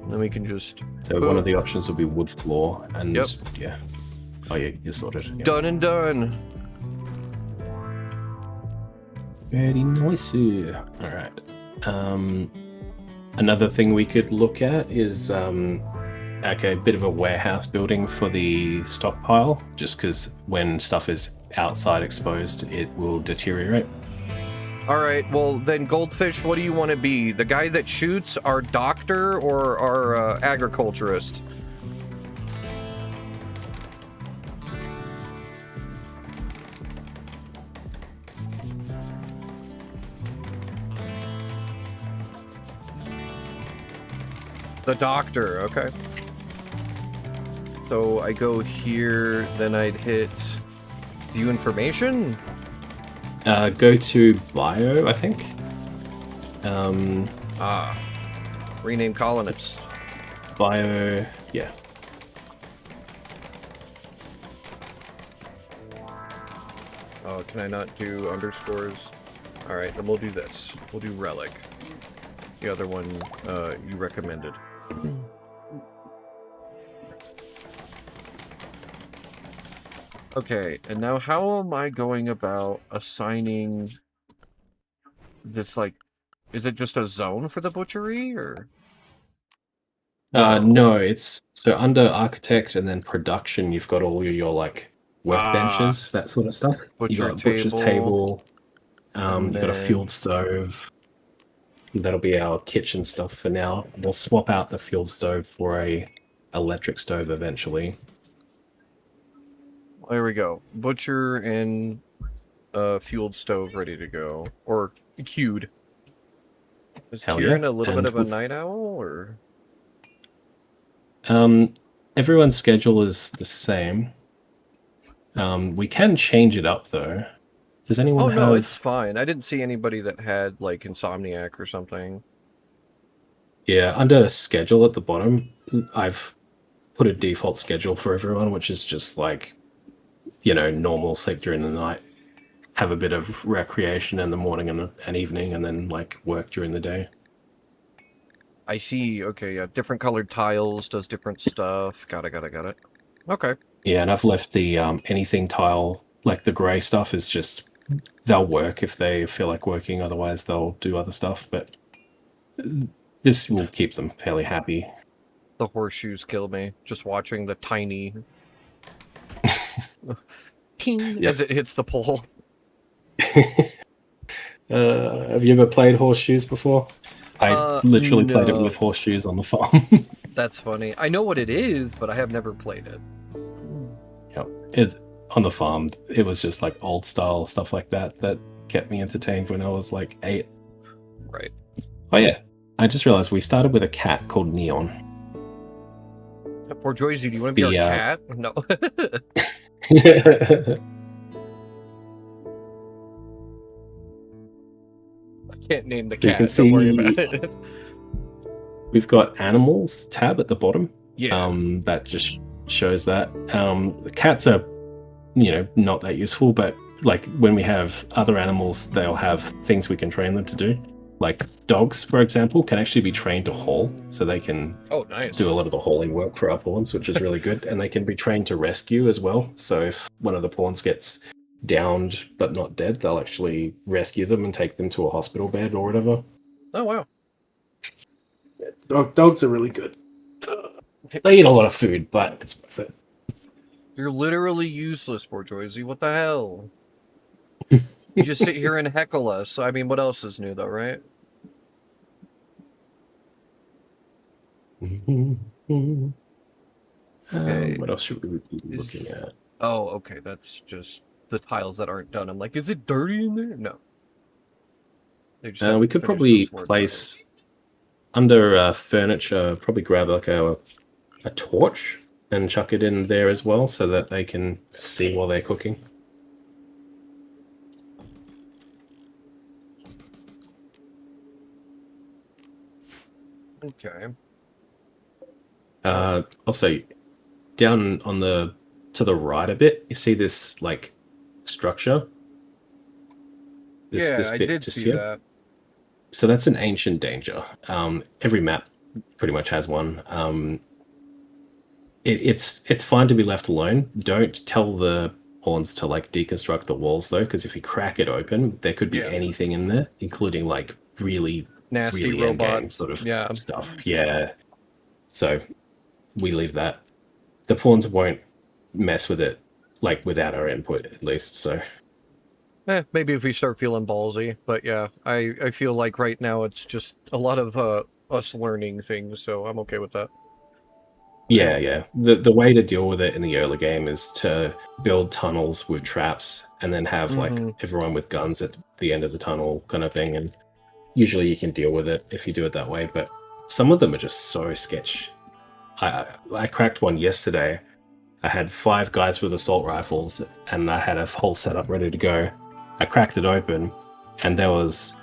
Then we can just... So one of the options would be wood floor, and Yep. yeah. Oh, yeah, you're sorted. Yeah. Done and done. Very nice. All right. Another thing we could look at is like a bit of a warehouse building for the stockpile, just because when stuff is outside exposed, it will deteriorate. All right, well then, Goldfish, what do you want to be? The guy that shoots, our doctor, or our agriculturist? The doctor, okay. So I go here, then I'd hit view information. Go to bio, I think. Rename colonists. Bio, yeah. Oh, can I not do underscores? All right, then we'll do this. We'll do relic. The other one you recommended. Okay, and now how am I going about assigning this, like, is it just a zone for the butchery, or? No, it's so under architect and then production, you've got all your like workbenches, that sort of stuff. You got a butcher's table. You've got a field stove. That'll be our kitchen stuff for now. We'll swap out the field stove for a electric stove eventually. There we go. Butcher and fueled stove ready to go. Or queued. Is Hell Kieran yeah. a little And bit of a night owl, or? Everyone's schedule is the same. We can change it up though. Does anyone Oh, have... no, it's fine. I didn't see anybody that had, like, Insomniac or something. Yeah, under schedule at the bottom, I've put a default schedule for everyone, which is just like, you know, normal sleep during the night, have a bit of recreation in the morning and evening, and then like work during the day. I see. Okay, yeah. Different colored tiles, does different stuff. Got it. Okay. Yeah, and I've left the anything tile, like the grey stuff, is just, they'll work if they feel like working, otherwise they'll do other stuff, but this will keep them fairly happy. The horseshoes kill me. Just watching the tiny... ping Yep. as it hits the pole. Have you ever played horseshoes before? I literally played it no. with horseshoes on the farm. That's funny. I know what it is, but I have never played it. Yep. On the farm, it was just like old style stuff like that kept me entertained when I was like 8. Right. Oh yeah, I just realized we started with a cat called Neon. Poor Joyzy, do you want to be The, our cat? No. I can't name the You can cat. Don't worry see- about it. We've got animals tab at the bottom. Yeah. That just shows that. The cats are, you know, not that useful, but like when we have other animals, they'll have things we can train them to do. like dogs, for example, can actually be trained to haul, so they can Oh, nice. do a lot of the hauling work for our pawns, which is really good. And they can be trained to rescue as well. So if one of the pawns gets downed but not dead, they'll actually rescue them and take them to a hospital bed or whatever. Oh, wow. Dogs are really good. They eat a lot of food, but it's worth it. You're literally useless, Bourgeoisie. What the hell? You just sit here and heckle us. I mean, what else is new, though, right? Okay. What else should we be looking at? Oh, okay. That's just the tiles that aren't done. I'm like, is it dirty in there? No. They just haven't We could finished probably those floor place under furniture, probably grab like a torch and chuck it in there as well, so that they can see while they're cooking. tiles. Okay. Also, down on the to the right a bit, you see this like structure. Yeah, I did just see here? that. So that's an ancient danger. Every map pretty much has one. It's fine to be left alone. Don't tell the pawns to like deconstruct the walls though, because if you crack it open, there could be Yeah. anything in there, including like really Nasty really endgame robots. sort of Yeah. stuff. Yeah. So we leave that. The pawns won't mess with it, like without our input at least. So Maybe if we start feeling ballsy. But yeah, I feel like right now it's just a lot of us learning things, so I'm okay with that. yeah. The way to deal with it in the early game is to build tunnels with traps and then have like everyone with guns at the end of the tunnel kind of thing. And usually you can deal with it if you do it that way. But some of them are just so sketch. I cracked one yesterday. I had 5 guys with assault rifles and I had a whole setup ready to go. I cracked it open and there was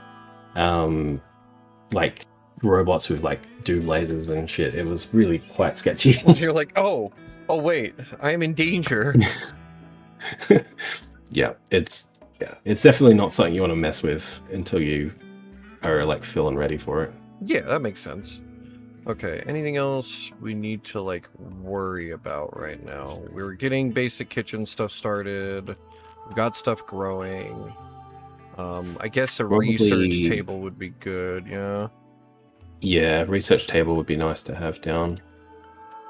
like robots with like doom lasers and shit. It was really quite sketchy. You're like, oh wait, I'm in danger. Yeah, it's definitely not something you want to mess with until you are like feeling ready for it. Yeah, that makes sense. Okay, anything else we need to like worry about right now? We're getting basic kitchen stuff started. We've got stuff growing. I guess a Probably- research table would be good, yeah. Yeah, research table would be nice to have down.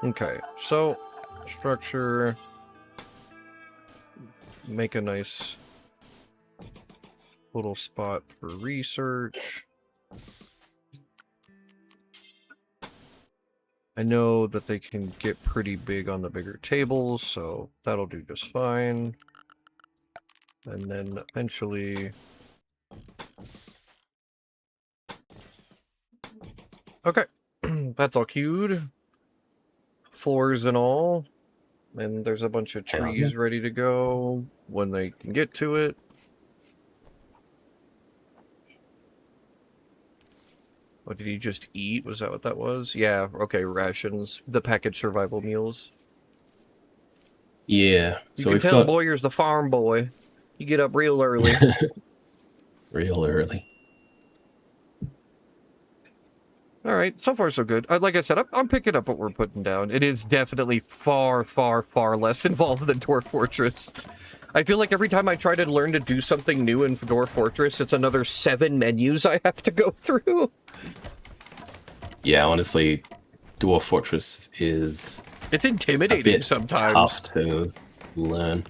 Okay, so structure. Make a nice little spot for research. I know that they can get pretty big on the bigger tables, so that'll do just fine. And then eventually... Okay, that's all queued. Floors and all. And there's a bunch of trees ready to go when they can get to it. What did he just eat? Was that what that was? Yeah, okay, rations. The packaged survival meals. Yeah, You so can we've tell got Boyer's the farm boy. You get up real early. real early. Alright, so far so good. Like I said, I'm picking up what we're putting down. It is definitely far, far, far less involved than Dwarf Fortress. I feel like every time I try to learn to do something new in Dwarf Fortress, it's another 7 menus I have to go through. Yeah, honestly, Dwarf Fortress is It's a intimidating bit sometimes. tough to learn.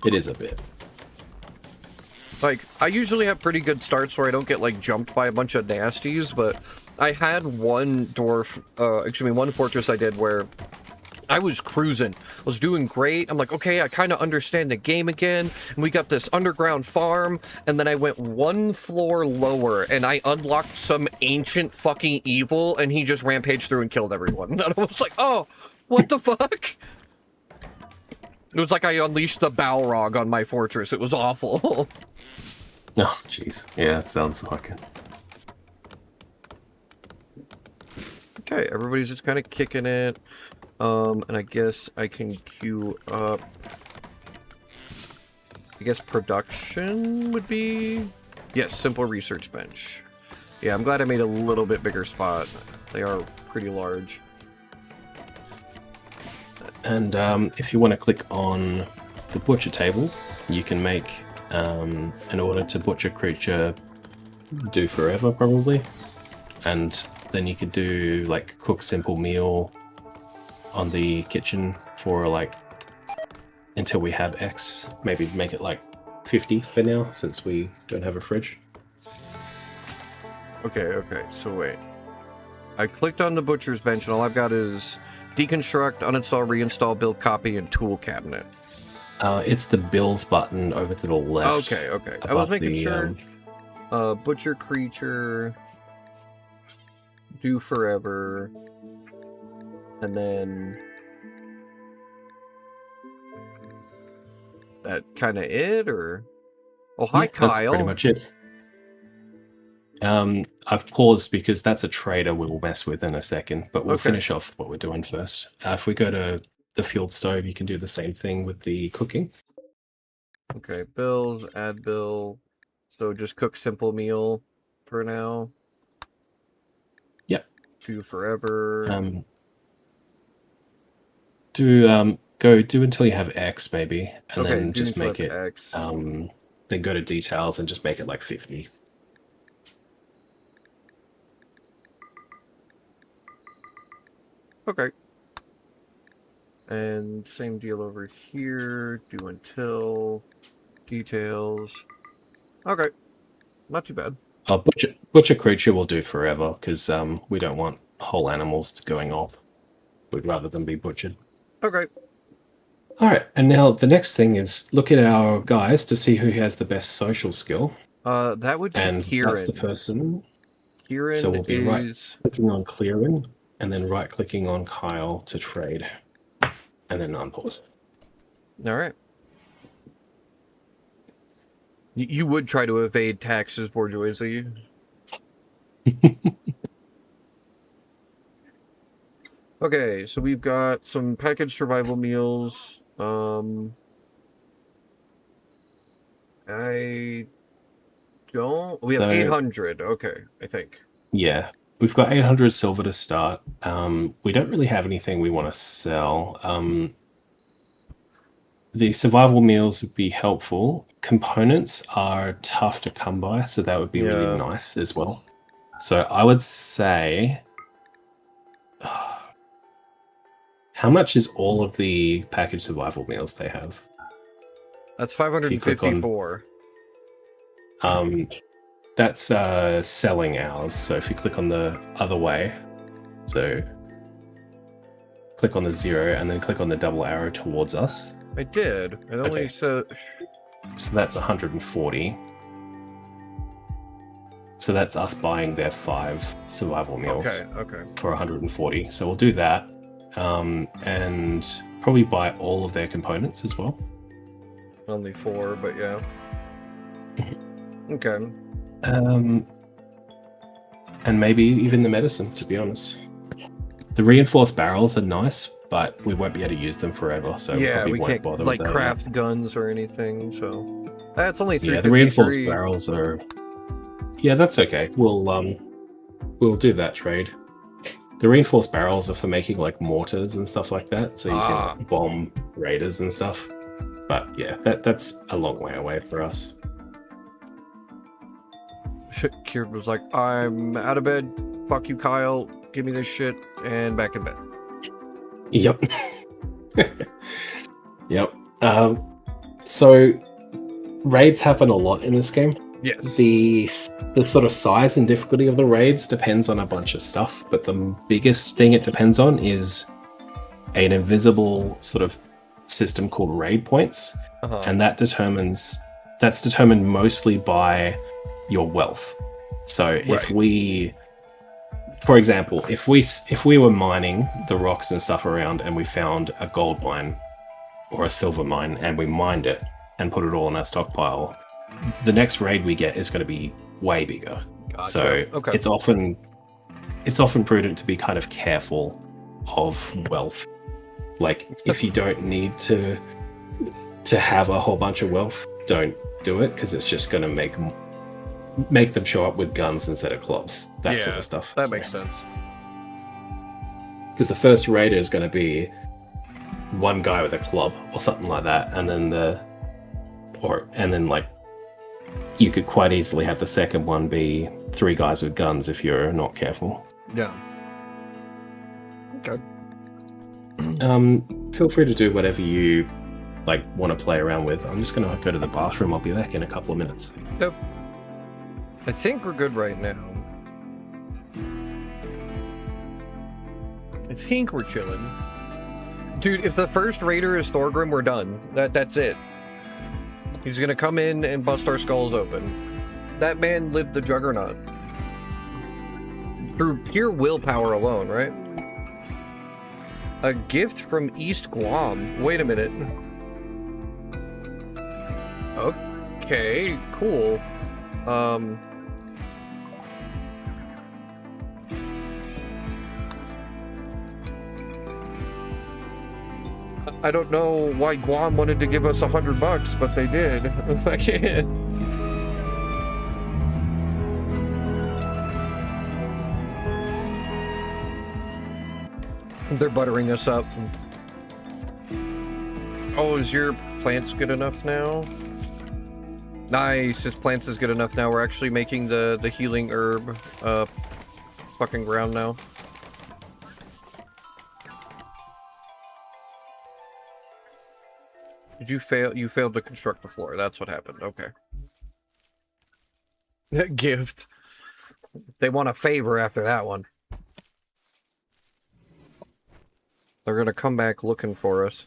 It is a bit. Like, I usually have pretty good starts where I don't get, like, jumped by a bunch of nasties, but I had one one fortress I did where I was cruising. I was doing great. I'm like, okay, I kind of understand the game again. And we got this underground farm, and then I went 1 floor lower, and I unlocked some ancient fucking evil, and he just rampaged through and killed everyone. And I was like, oh, what the fuck? It was like I unleashed the Balrog on my fortress. It was awful. Oh, jeez. Yeah, it sounds like it. Okay, everybody's just kind of kicking it. And I guess I can queue up... I guess production would be Yes, simple research bench. Yeah, I'm glad I made a little bit bigger spot. They are pretty large. And if you want to click on the butcher table, you can make an order to butcher creature do forever, probably. And then you could do like cook simple meal on the kitchen for like until we have X. Maybe make it like 50 for now, since we don't have a fridge. Okay, so wait. I clicked on the butcher's bench and all I've got is deconstruct, uninstall, reinstall, build copy, and tool cabinet. It's the bills button over to the left. Okay. I was making sure. Butcher creature, do forever, and then that kind of it, or hi, Kyle. That's pretty much it. I've paused because that's a trader we'll mess with in a second, but we'll finish off what we're doing first. If we go to the field stove, you can do the same thing with the cooking. Okay, bills, add bill. So just cook simple meal for now. Yep. Do forever. Go do until you have X maybe, and then just until make it X. then go to details and just make it like 50. Okay. And same deal over here. Do until details. Okay. Not too bad. Butcher creature will do forever because we don't want whole animals going off. We'd rather them be butchered. Okay. All right, and now the next thing is look at our guys to see who has the best social skill. That would be and Kieran. That's the person. Kieran so we'll be is... right-clicking on clearing, and then right-clicking on Kyle to trade, and then unpause. All right. You would try to evade taxes, bourgeoisie. Okay, so we've got some packaged survival meals. We have 800. Okay, I think. Yeah, we've got 800 silver to start. We don't really have anything we want to sell. The survival meals would be helpful. Components are tough to come by, so that would be really nice as well. So I would say... how much is all of the packaged survival meals they have? That's 554. That's selling hours. So if you click on the other way, so click on the 0 and then click on the double arrow towards us. I did. It only said... So that's 140. So that's us buying their 5 survival meals. Okay. For 140. So we'll do that. And probably buy all of their components as well. Only 4, but yeah. Okay. And maybe even the medicine, to be honest. The reinforced barrels are nice, but we won't be able to use them forever, so we won't can't bother like with that. craft guns or anything. So that's only 353. Yeah, the reinforced barrels are. Yeah, that's okay. We'll do that trade. The reinforced barrels are for making like mortars and stuff like that, so you can bomb raiders and stuff. But yeah, that's a long way away for us. Kieran was like, I'm out of bed. Fuck you, Kyle. Give me this shit. And back in bed. Yep. Yep. So raids happen a lot in this game. Yes. The sort of size and difficulty of the raids depends on a bunch of stuff, but the biggest thing it depends on is an invisible sort of system called raid points, and that's determined mostly by your wealth. So if we, for example, if we were mining the rocks and stuff around and we found a gold mine or a silver mine and we mined it and put it all in our stockpile, the next raid we get is going to be way bigger. Gotcha. So it's often prudent to be kind of careful of wealth. Like if you don't need to have a whole bunch of wealth, don't do it, because it's just going to make make them show up with guns instead of clubs. That sort of stuff. That makes sense. Because the first raider is going to be one guy with a club or something like that, and then like you could quite easily have the second one be 3 guys with guns if you're not careful. Yeah. Okay. Feel free to do whatever you like want to play around with. I'm just going to go to the bathroom. I'll be back in a couple of minutes. Yep. I think we're good right now. I think we're chilling. Dude, if the first raider is Thorgrim, we're done. That's it. He's gonna come in and bust our skulls open. That man lived the Juggernaut. Through pure willpower alone, right? A gift from East Guam. Wait a minute. Okay, cool. I don't know why Guam wanted to give us $100, but they did. I can't. They're buttering us up. Oh, is your plants good enough now? Nice, his plants is good enough now. We're actually making the healing herb fucking ground now. Did you fail? You failed to construct the floor. That's what happened. Okay. Gift. They want a favor after that one. They're gonna come back looking for us.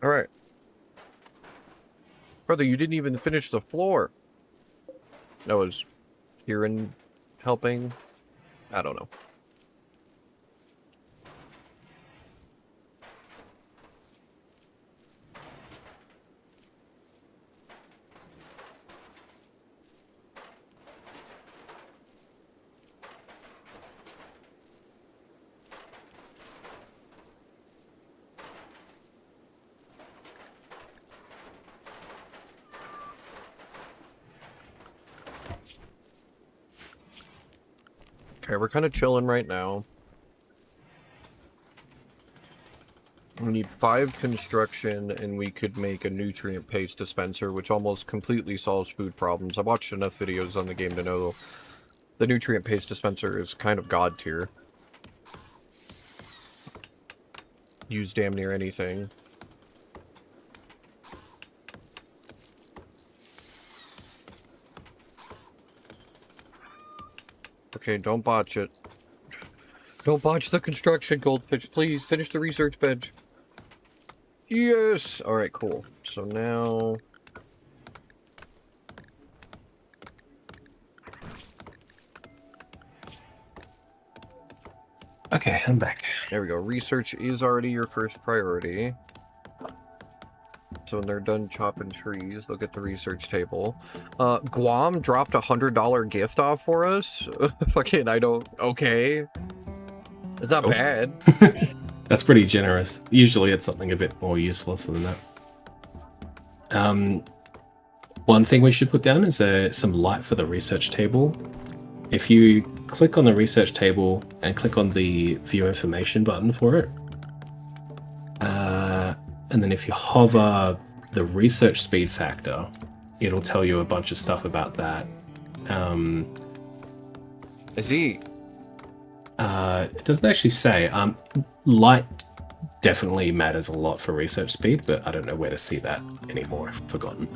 All right. Brother, you didn't even finish the floor. That was Kieran helping. I don't know. Okay, we're kind of chilling right now. We need 5 construction, and we could make a nutrient paste dispenser, which almost completely solves food problems. I've watched enough videos on the game to know the nutrient paste dispenser is kind of god tier. Use damn near anything. Okay, don't botch it. Don't botch the construction, Goldfish. Please, finish the research bench. Yes! Alright, cool. So now... Okay, I'm back. There we go. Research is already your first priority. So when they're done chopping trees, they'll get the research table. Guam dropped $100 gift off for us. Fucking, I don't... Okay. It's not bad. That's pretty generous. Usually it's something a bit more useless than that. One thing we should put down is some light for the research table. If you click on the research table and click on the view information button for it, and then if you hover the research speed factor, it'll tell you a bunch of stuff about that. I see. It doesn't actually say. Light definitely matters a lot for research speed, but I don't know where to see that anymore. I've forgotten.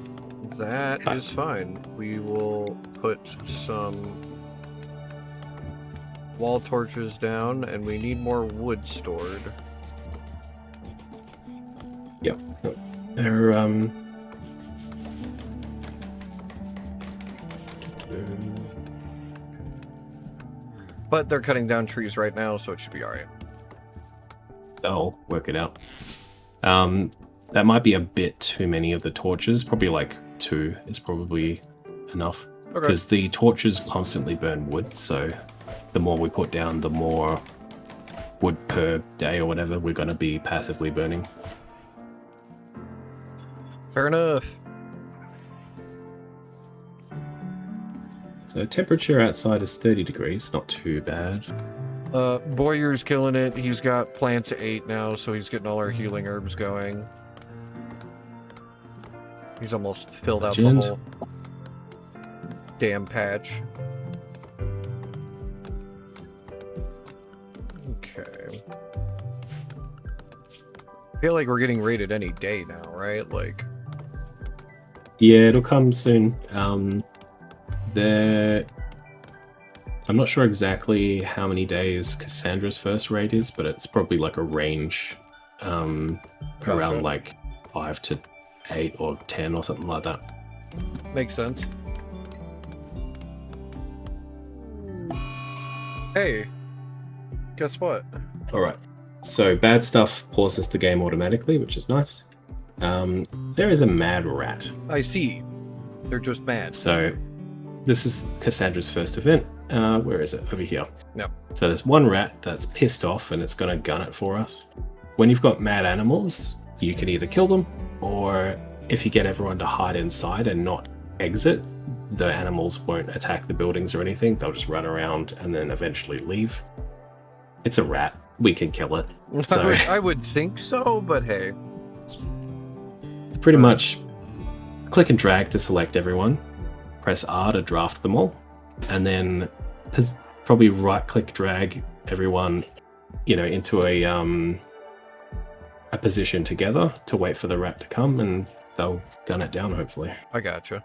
That is fine. We will put some wall torches down, and we need more wood stored. Yep. They're But they're cutting down trees right now, so it should be alright. They'll work it out. That might be a bit too many of the torches, probably like 2 is probably enough. Okay. Because the torches constantly burn wood, so the more we put down, the more wood per day or whatever we're going to be passively burning. Fair enough. So temperature outside is 30 degrees, not too bad. Boyer's killing it. He's got plants at 8 now, so he's getting all our healing herbs going. He's almost filled out the Legend. whole damn patch. Okay. I feel like we're getting raided any day now, right? Like, Yeah, it'll come soon. I'm not sure exactly how many days Cassandra's first raid is, but it's probably like a range around like 5 to 8 or 10 or something like that. makes sense. Hey, guess what? Alright, so bad stuff pauses the game automatically, which is nice. There is a mad rat. I see. They're just mad. So this is Cassandra's first event. Where is it? Over here. No. So there's one rat that's pissed off and it's going to gun it for us. When you've got mad animals, you can either kill them, or if you get everyone to hide inside and not exit, the animals won't attack the buildings or anything. They'll just run around and then eventually leave. It's a rat. We can kill it. So I would think so, but hey. it's pretty much click and drag to select everyone. Press R to draft them all. And then probably right-click drag everyone, into a position together to wait for the rat to come, and they'll gun it down, hopefully. I gotcha.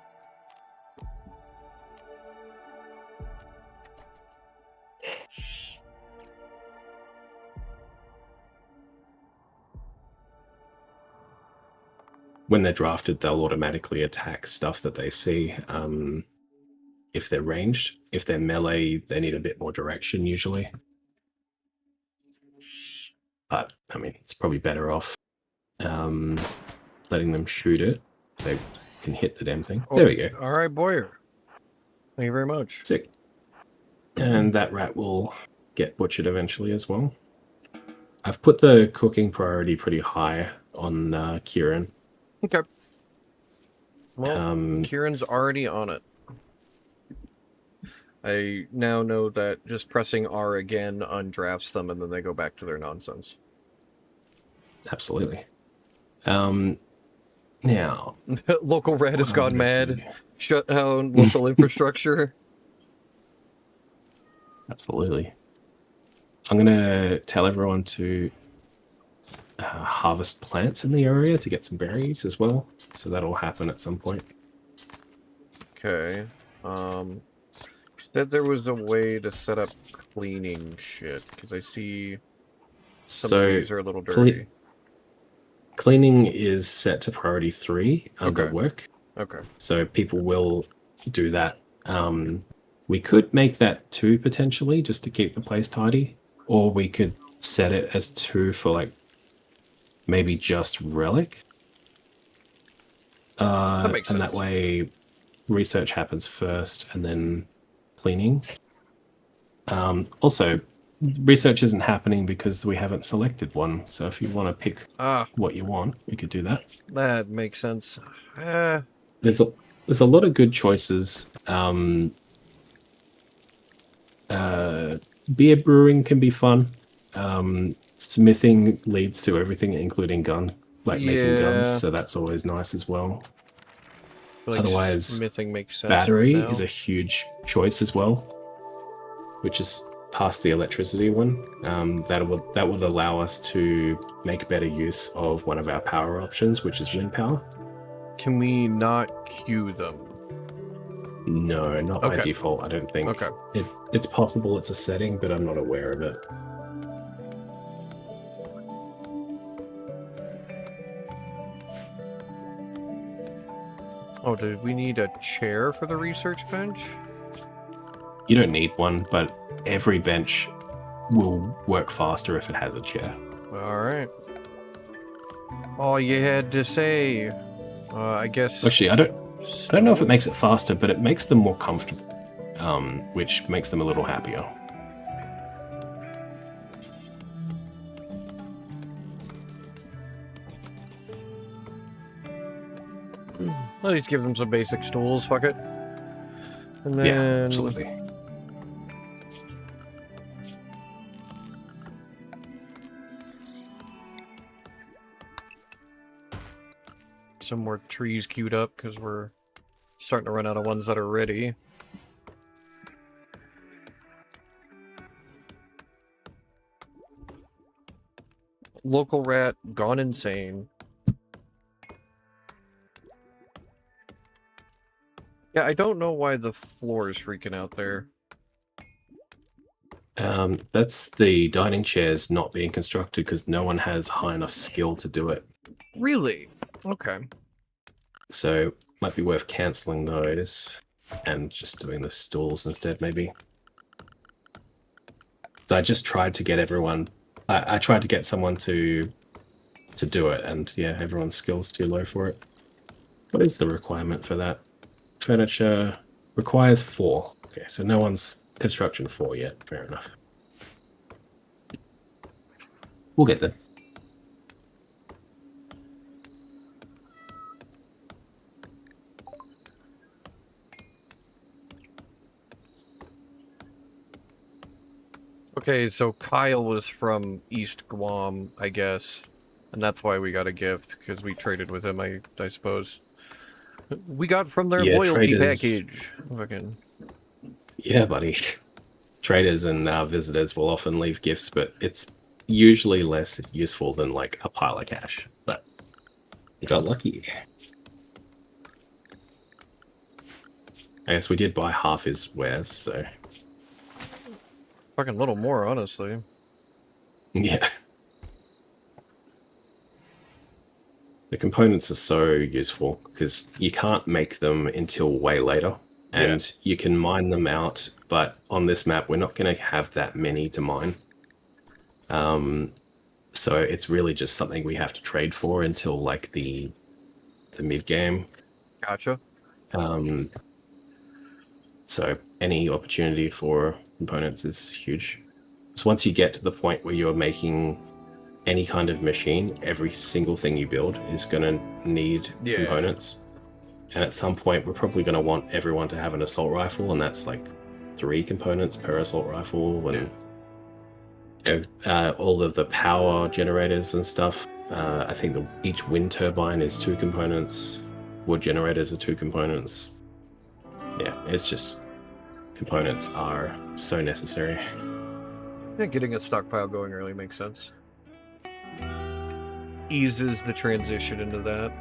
When they're drafted, they'll automatically attack stuff that they see. If they're ranged, if they're melee, they need a bit more direction usually. But, I mean, it's probably better off letting them shoot it. They can hit the damn thing. There we go. All right, Boyer. Thank you very much. Sick. And that rat will get butchered eventually as well. I've put the cooking priority pretty high on Kieran. Okay. Well, Kieran's already on it. I now know that just pressing R again undrafts them, and then they go back to their nonsense. Absolutely. Now, Local red has what gone I'm mad. gonna do- Shut down local infrastructure. Absolutely. I'm gonna tell everyone to harvest plants in the area to get some berries as well. So that'll happen at some point. Okay. Said there was a way to set up cleaning shit, because I see some of these are a little dirty. Cleaning is set to priority 3 under Okay. work. Okay. So people will do that. We could make that 2 potentially, just to keep the place tidy. Or we could set it as 2 for like maybe just relic. That makes and sense. that way research happens first and then cleaning. Also, research isn't happening because we haven't selected one. So if you want to pick what you want, we could do that. That makes sense. There's a lot of good choices. Beer brewing can be fun. Smithing leads to everything, including making guns. So that's always nice as well. Like Otherwise, smithing makes sense. battery right now. is a huge choice as well, which is past the electricity one. That would allow us to make better use of one of our power options, which is wind power. Can we not queue them? No, not by Okay. default, I don't think. Okay. It's possible it's a setting, but I'm not aware of it. Oh, did we need a chair for the research bench? You don't need one, but every bench will work faster if it has a chair. Alright. All you had to say. I guess... Actually, I I don't know if it makes it faster, but it makes them more comfortable, which makes them a little happier. At least give them some basic stools, fuck it. And then... Yeah, absolutely. Some more trees queued up, because we're starting to run out of ones that are ready. Local rat gone insane. Yeah, I don't know why the floor is freaking out there. That's the dining chairs not being constructed because no one has high enough skill to do it. Really? Okay. So might be worth cancelling those and just doing the stools instead, maybe. So I just tried to get everyone. I tried to get someone to do it, and yeah, everyone's skill's too low for it. What is the requirement for that? Furniture requires 4. Okay, so no one's construction 4 yet. Fair enough. We'll get there. Okay, so Kyle was from East Guam, I guess. And that's why we got a gift, because we traded with him, I suppose. We got from their loyalty package. Fucking... Yeah, buddy. Traders and visitors will often leave gifts, but it's usually less useful than like a pile of cash. But you got lucky. I guess we did buy half his wares, so... Fucking little more, honestly. Yeah. The components are so useful because you can't make them until way later, and you can mine them out, but on this map we're not going to have that many to mine. So it's really just something we have to trade for until like the mid game. Gotcha. So any opportunity for components is huge. So once you get to the point where you're making any kind of machine, every single thing you build is going to need components. And at some point, we're probably going to want everyone to have an assault rifle, and that's like 3 components per assault rifle, and you know, all of the power generators and stuff. I think each wind turbine is 2 components. Wood generators are 2 components. Yeah, it's just components are so necessary. Yeah, getting a stockpile going really makes sense. Eases the transition into that.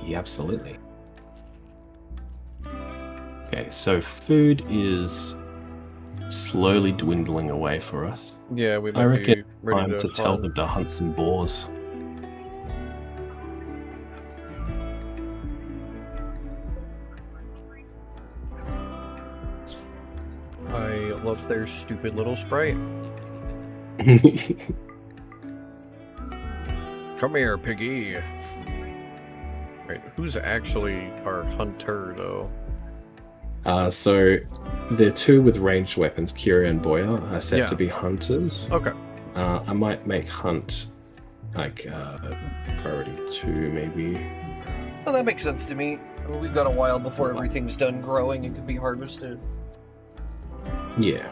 Yeah, absolutely. Okay, so food is slowly dwindling away for us. Yeah, we might I reckon be ready time to tell them to hunt some boars. I love their stupid little sprite. Come here, piggy. Wait, who's actually our hunter, though? So the 2 with ranged weapons, Kira and Boya, are set to be hunters. Okay. I might make hunt like priority 2, maybe. Well, that makes sense to me. I mean, we've got a while before everything's done growing and can be harvested. Yeah.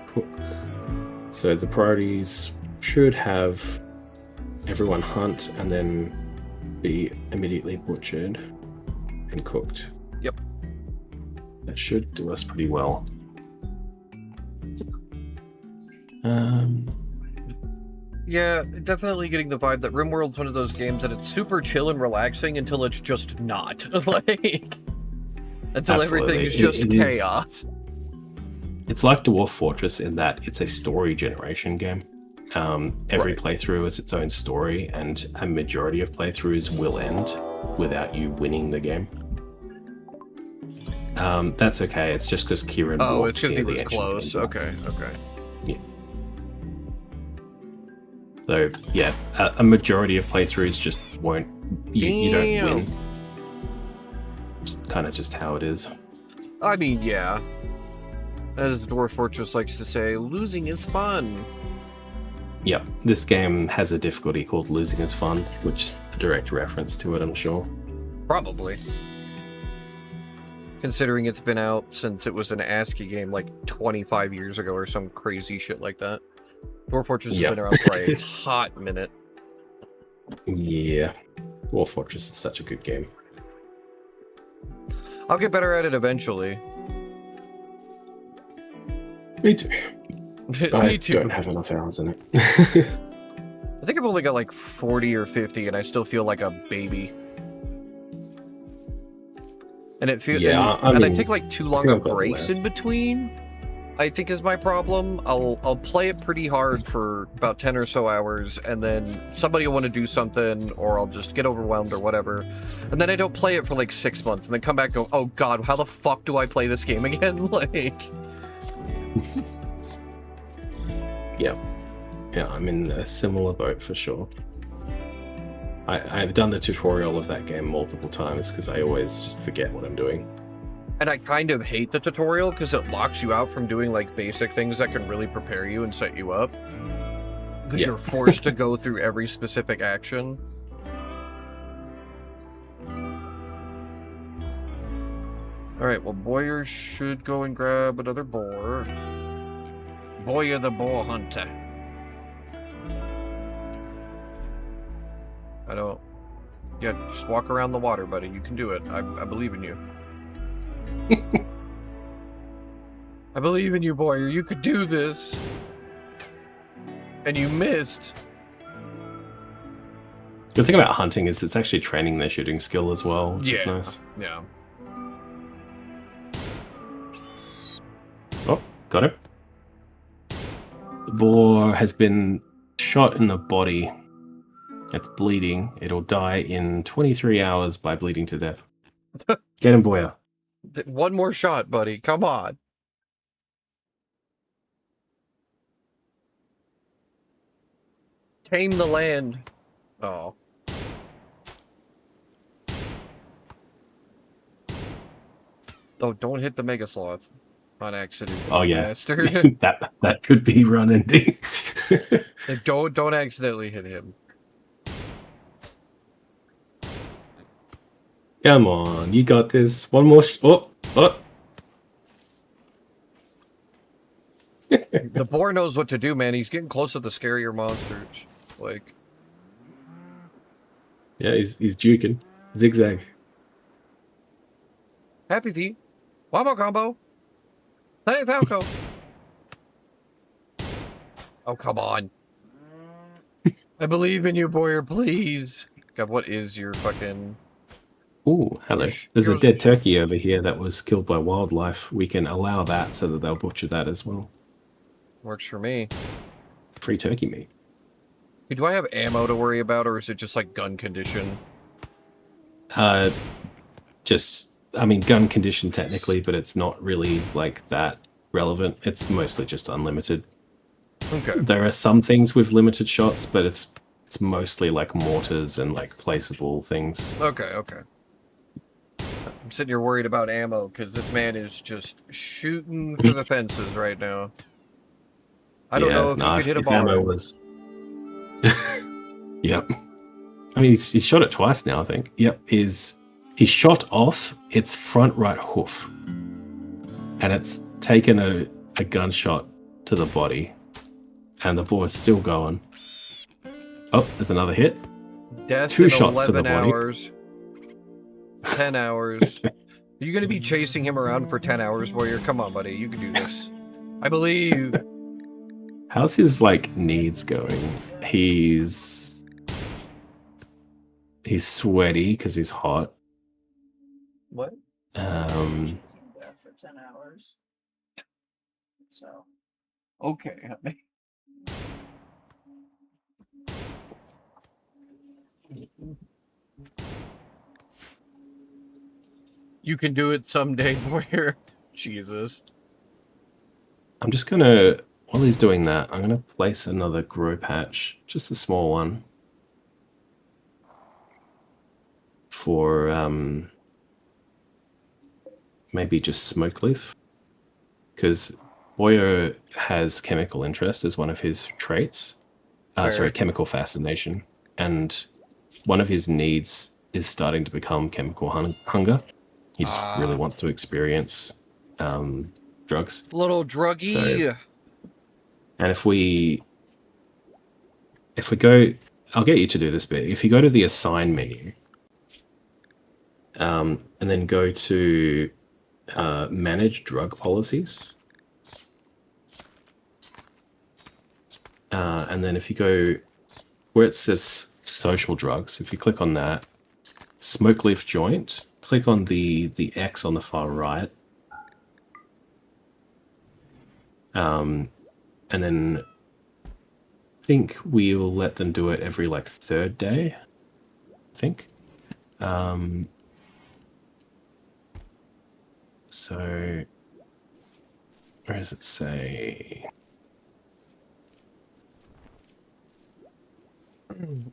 Cook. So the priorities should have everyone hunt and then be immediately butchered and cooked. Yep. That should do us pretty well. Yeah, definitely getting the vibe that Rimworld's one of those games that it's super chill and relaxing until it's just not. Like, until everything is just chaos. It's like Dwarf Fortress in that it's a story generation game. Every playthrough is its own story, and a majority of playthroughs will end without you winning the game. That's okay. It's just because Kieran. Oh, it's because he was close. Okay, okay. Yeah. So yeah, a majority of playthroughs just won't. You don't Damn. win. It's kind of just how it is. I mean, yeah. As the Dwarf Fortress likes to say, losing is fun. Yeah, this game has a difficulty called losing is fun, which is a direct reference to it, I'm sure. Probably. Considering it's been out since it was an ASCII game like 25 years ago or some crazy shit like that. Dwarf Fortress has Yeah. been around for a hot minute. Yeah, Dwarf Fortress is such a good game. I'll get better at it eventually. Me too. I Me too. don't have enough hours in it. I think I've only got like 40 or 50 and I still feel like a baby. And it feels Yeah, I and I mean, take like too long think of I've got breaks less. in between. I think is my problem. I'll play it pretty hard for about 10 or so hours, and then somebody will want to do something, or I'll just get overwhelmed or whatever. And then I don't play it for like 6 months, and then come back and go, oh god, how the fuck do I play this game again? Like... Yeah, I'm in a similar boat for sure. I've done the tutorial of that game multiple times because I always just forget what I'm doing. And I kind of hate the tutorial because it locks you out from doing like basic things that can really prepare you and set you up. Because Yeah. you're forced to go through every specific action. Alright, well Boyer should go and grab another boar. Boyer the boar hunter. I don't... Yeah, just walk around the water, buddy. You can do it. I believe in you. I believe in you, Boyer. You could do this. And you missed. The thing about hunting is it's actually training their shooting skill as well, which is nice. Yeah. Oh, got him. The boar has been shot in the body. It's bleeding. It'll die in 23 hours by bleeding to death. Get him, Boyer. One more shot, buddy. Come on. Tame the land. Oh. Oh, don't hit the Mega Sloth on accident. Oh yeah, Bastard. that could be run ending. Like, don't accidentally hit him. Come on, you got this. One more. Oh. The boar knows what to do, man. He's getting close to the scarier monsters. Like, Yeah, he's juking. Zigzag. Happy Feet. Wombo combo. Hey, Falco. Oh, come on. I believe in you, Boyer, please. God, what is your fucking... Ooh, hello. There's a dead turkey over here that was killed by wildlife. We can allow that so that they'll butcher that as well. Works for me. Free turkey meat. Do I have ammo to worry about, or is it just like gun condition? Just, I mean, gun condition technically, but it's not really like that relevant. It's mostly just unlimited. Okay. There are some things with limited shots, but it's mostly like mortars and like placeable things. Okay. I'm sitting here worried about ammo, because this man is just shooting for the fences right now. I don't know if he could hit a ball. Ammo was... Yep. I mean, he's shot it twice now, I think. Yep. He shot off its front right hoof. And it's taken a gunshot to the body. And the boar's still going. Oh, there's another hit. Death 2 in shots to the 11 body. hours. 10 hours. Are you going to be chasing him around for 10 hours, Warrior? Come on, buddy. You can do this. I believe. How's his, like, needs going? He's sweaty because he's hot. What? Um, Chasing there for 10 hours. So. Okay. You can do it someday, Warrior. Jesus. I'm just gonna while he's doing that, I'm going to place another grow patch, just a small one, for maybe just smoke leaf, because Boyo has chemical interest as one of his traits. Sorry, chemical fascination, and one of his needs is starting to become chemical hunger. He just really wants to experience drugs. Little druggy. So, and if we go, I'll get you to do this bit. If you go to the assign menu, and then go to manage drug policies, and then if you go where it says social drugs, if you click on that, smoke leaf joint, click on the X on the far right, and then I think we will let them do it every like 3rd day, I think. So where does it say?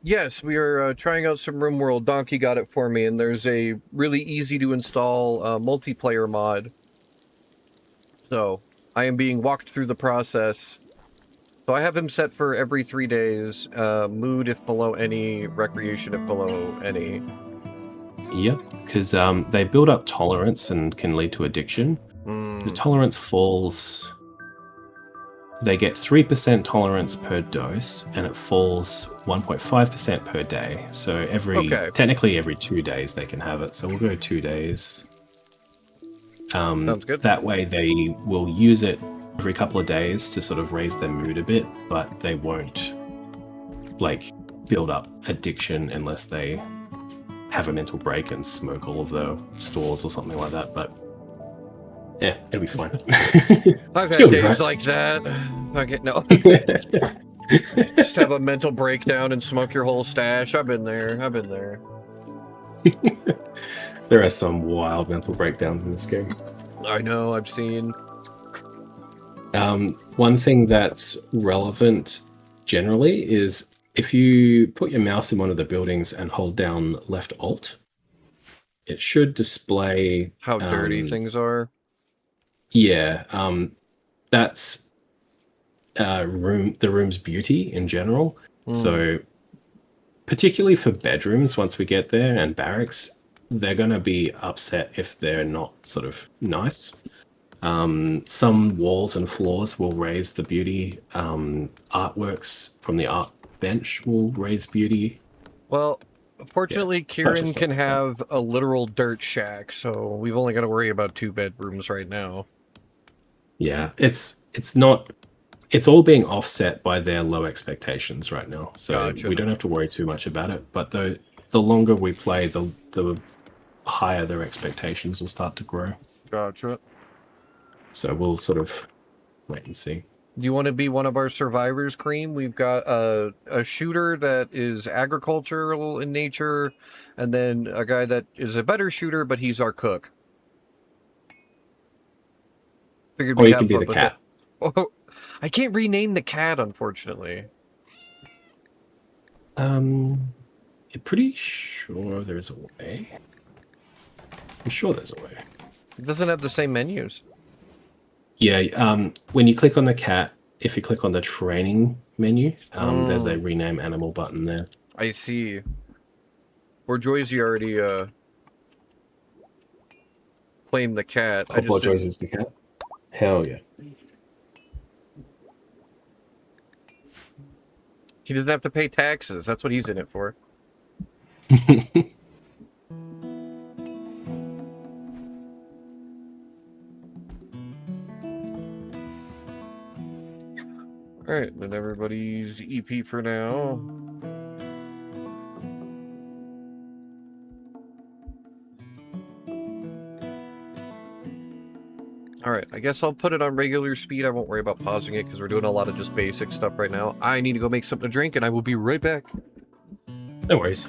Yes, we are trying out some Rimworld. Donkey got it for me, and there's a really easy to install multiplayer mod. So I am being walked through the process. So I have him set for every 3 days, mood if below any, recreation if below any. Yep, because they build up tolerance and can lead to addiction. The tolerance falls... They get 3% tolerance per dose, and it falls 1.5% per day. So technically every 2 days they can have it. So we'll go 2 days. Sounds good. That way they will use it every couple of days to sort of raise their mood a bit, but they won't like build up addiction unless they have a mental break and smoke all of the stores or something like that. But yeah, it'll be fine. I've had days like that. Okay, no. Just have a mental breakdown and smoke your whole stash. I've been there. There are some wild mental breakdowns in this game. I know, I've seen. One thing that's relevant generally is if you put your mouse in one of the buildings and hold down left alt, it should display how dirty things are. Yeah, that's the room's beauty in general. So particularly for bedrooms, once we get there, and barracks, they're going to be upset if they're not sort of nice. Some walls and floors will raise the beauty. Artworks from the art bench will raise beauty. Well, fortunately, Kieran can have a literal dirt shack, so we've only got to worry about 2 bedrooms right now. Yeah, it's all being offset by their low expectations right now. So we don't have to worry too much about it. But the longer we play, the higher their expectations will start to grow. Gotcha. So we'll sort of wait and see. Do you want to be one of our survivors, Cream? We've got a shooter that is agricultural in nature, and then a guy that is a better shooter, but he's our cook. Figured or you can be the cat. Oh, I can't rename the cat, unfortunately. I'm pretty sure there's a way. I'm sure there's a way. It doesn't have the same menus. Yeah, when you click on the cat, if you click on the training menu, there's a rename animal button there. I see. Or Joyzy already claimed the cat. Or Joyzy's the cat? Hell yeah. He doesn't have to pay taxes. That's what he's in it for. Alright, then everybody's EP for now. Alright, I guess I'll put it on regular speed. I won't worry about pausing it because we're doing a lot of just basic stuff right now. I need to go make something to drink and I will be right back. No worries.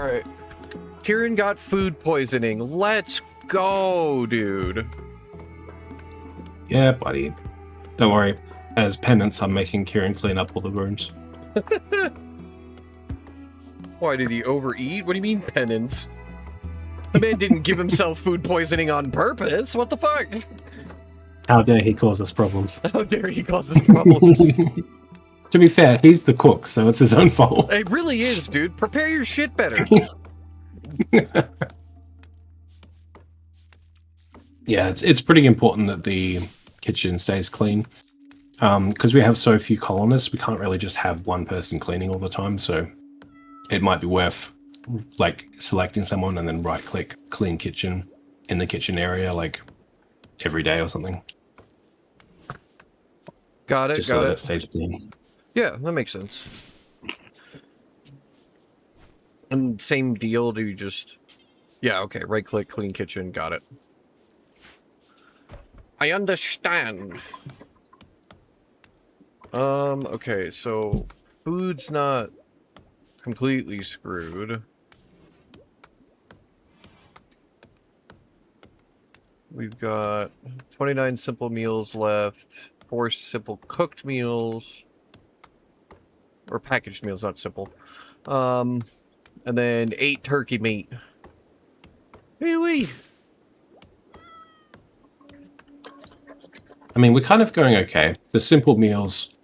Alright. Kieran got food poisoning. Let's go, dude. Yeah, buddy. Don't worry. As penance, I'm making Kieran clean up all the rooms. Why, did he overeat? What do you mean, penance? The man didn't give himself food poisoning on purpose. What the fuck? How dare he cause us problems? How dare he cause us problems? To be fair, he's the cook, so it's his own fault. It really is, dude. Prepare your shit better. Yeah, it's pretty important that the kitchen stays clean. Because we have so few colonists, we can't really just have one person cleaning all the time, so it might be worth like selecting someone and then right click clean kitchen in the kitchen area like every day or something. Got it, Just got so that it. it stays clean. Yeah, that makes sense. And same deal, do you just... Yeah, okay, right click, clean kitchen, got it. I understand. Okay, so food's not completely screwed. We've got 29 simple meals left, 4 simple cooked meals, or packaged meals, not simple. And then 8 turkey meat. Wee-wee. I mean, we're kind of going okay. The simple meals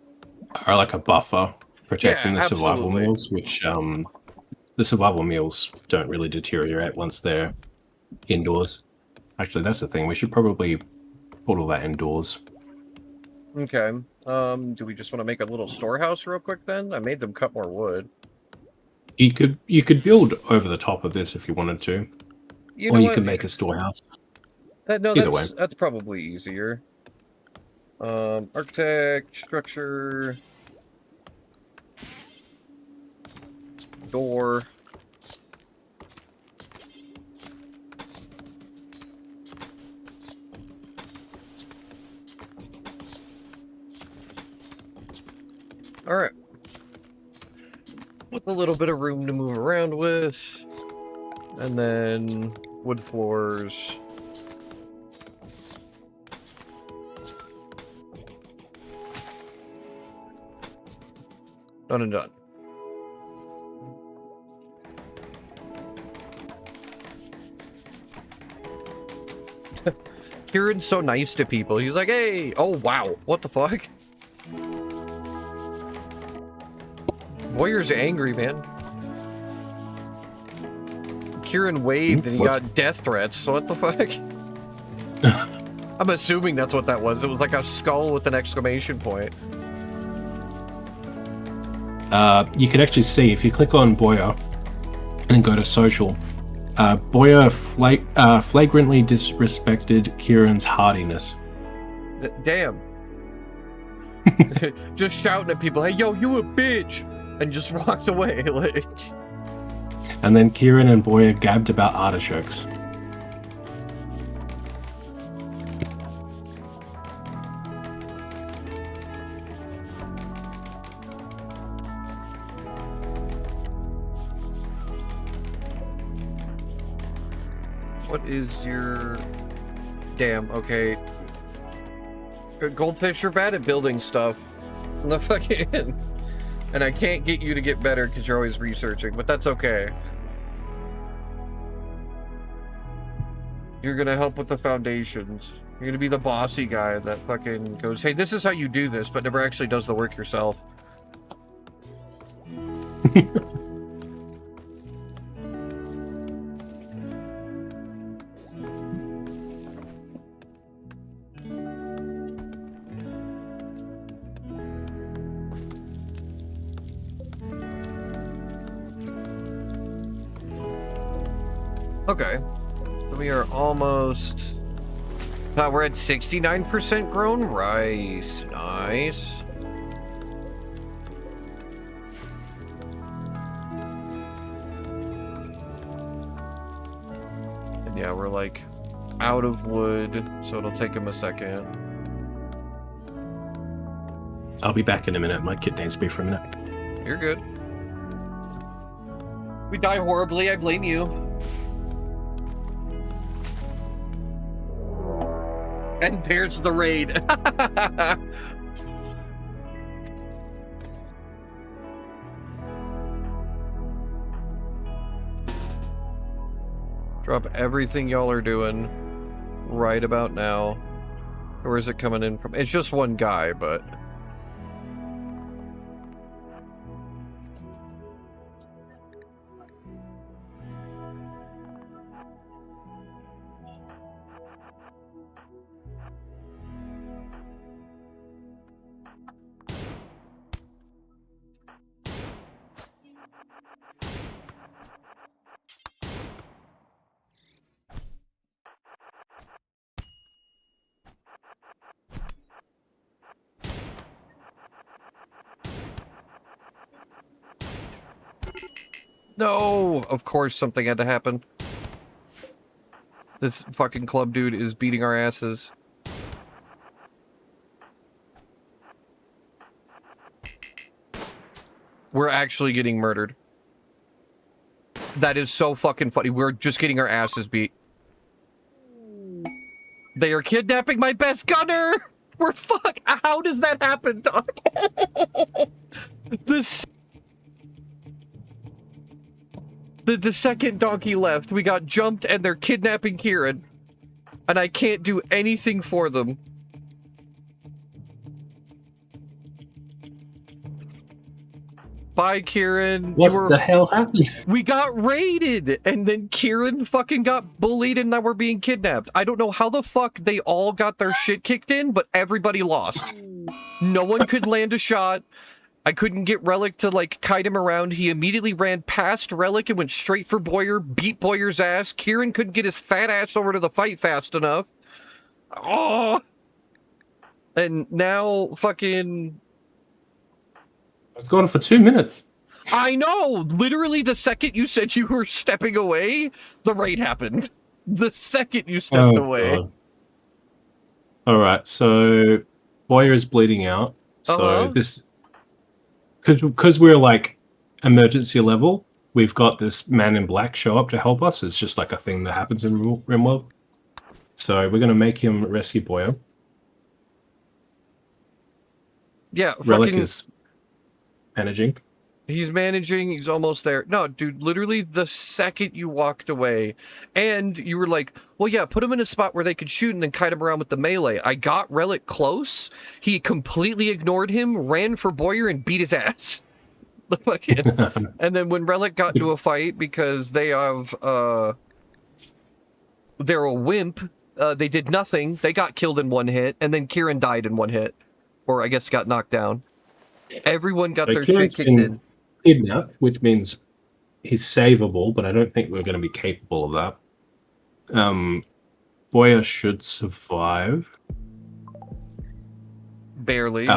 are like a buffer protecting Yeah, the survival absolutely. meals, which the survival meals don't really deteriorate once they're indoors. Actually, that's the thing. We should probably put all that indoors. Okay. Do we just want to make a little storehouse real quick then? I made them cut more wood. You could build over the top of this if you wanted to, You or know you what? can make a storehouse. Either way. That's probably easier. Architect, structure, door. All right. With a little bit of room to move around with, and then wood floors. Done and done. Kieran's so nice to people. He's like, hey, oh wow, what the fuck? Boyer's angry, man. Kieran waved and he What? got death threats, so what the fuck? I'm assuming that's what that was. It was like a skull with an exclamation point. You can actually see if you click on Boyer and go to social. Boyer flagrantly disrespected Kieran's hardiness. Damn. Just shouting at people, hey, yo, you a bitch! And just walked away, like... And then Kieran and Boyer gabbed about artichokes. What is your... Damn, okay. Goldfish are bad at building stuff. The fucking... And I can't get you to get better because you're always researching, but that's okay. You're gonna help with the foundations. You're gonna be the bossy guy that fucking goes, hey, this is how you do this, but never actually does the work yourself. Okay. So we are almost... we're at 69% grown rice. Nice. And yeah, we're like out of wood, so it'll take him a second. I'll be back in a minute. My kid needs me for a minute. You're good. We die horribly, I blame you. And there's the raid. Drop everything y'all are doing right about now. Where is it coming in from? It's just one guy, but... No! Of course something had to happen. This fucking club dude is beating our asses. We're actually getting murdered. That is so fucking funny. We're just getting our asses beat. They are kidnapping my best gunner! We're fuck. How does that happen, dog? The second donkey left, we got jumped and they're kidnapping Kieran. And I can't do anything for them. Bye, Kieran. What the hell happened? We got raided, and then Kieran fucking got bullied, and now we're being kidnapped. I don't know how the fuck they all got their shit kicked in, but everybody lost. No one could land a shot. I couldn't get Relic to, like, kite him around. He immediately ran past Relic and went straight for Boyer, beat Boyer's ass. Kieran couldn't get his fat ass over to the fight fast enough. Oh! And now, fucking... I was gone for 2 minutes. I know! Literally, the second you said you were stepping away, the raid happened. The second you stepped away. Alright, so... Boyer is bleeding out. So this... Because we're, like, emergency level, we've got this man in black show up to help us. It's just, like, a thing that happens in Rimworld. So we're going to make him rescue Boyer. Yeah, Relic is managing. He's managing, he's almost there. No, dude, literally the second you walked away, and you were like, well, yeah, put him in a spot where they could shoot and then kite him around with the melee. I got Relic close, he completely ignored him, ran for Boyer, and beat his ass. The fucking... And then when Relic got into a fight, because they have, they're a wimp, they did nothing, they got killed in one hit, and then Kieran died in one hit. Or I guess got knocked down. Everyone got their shit kicked in. Kidnapped, which means he's savable, but I don't think we're going to be capable of that. Boyer should survive. Barely.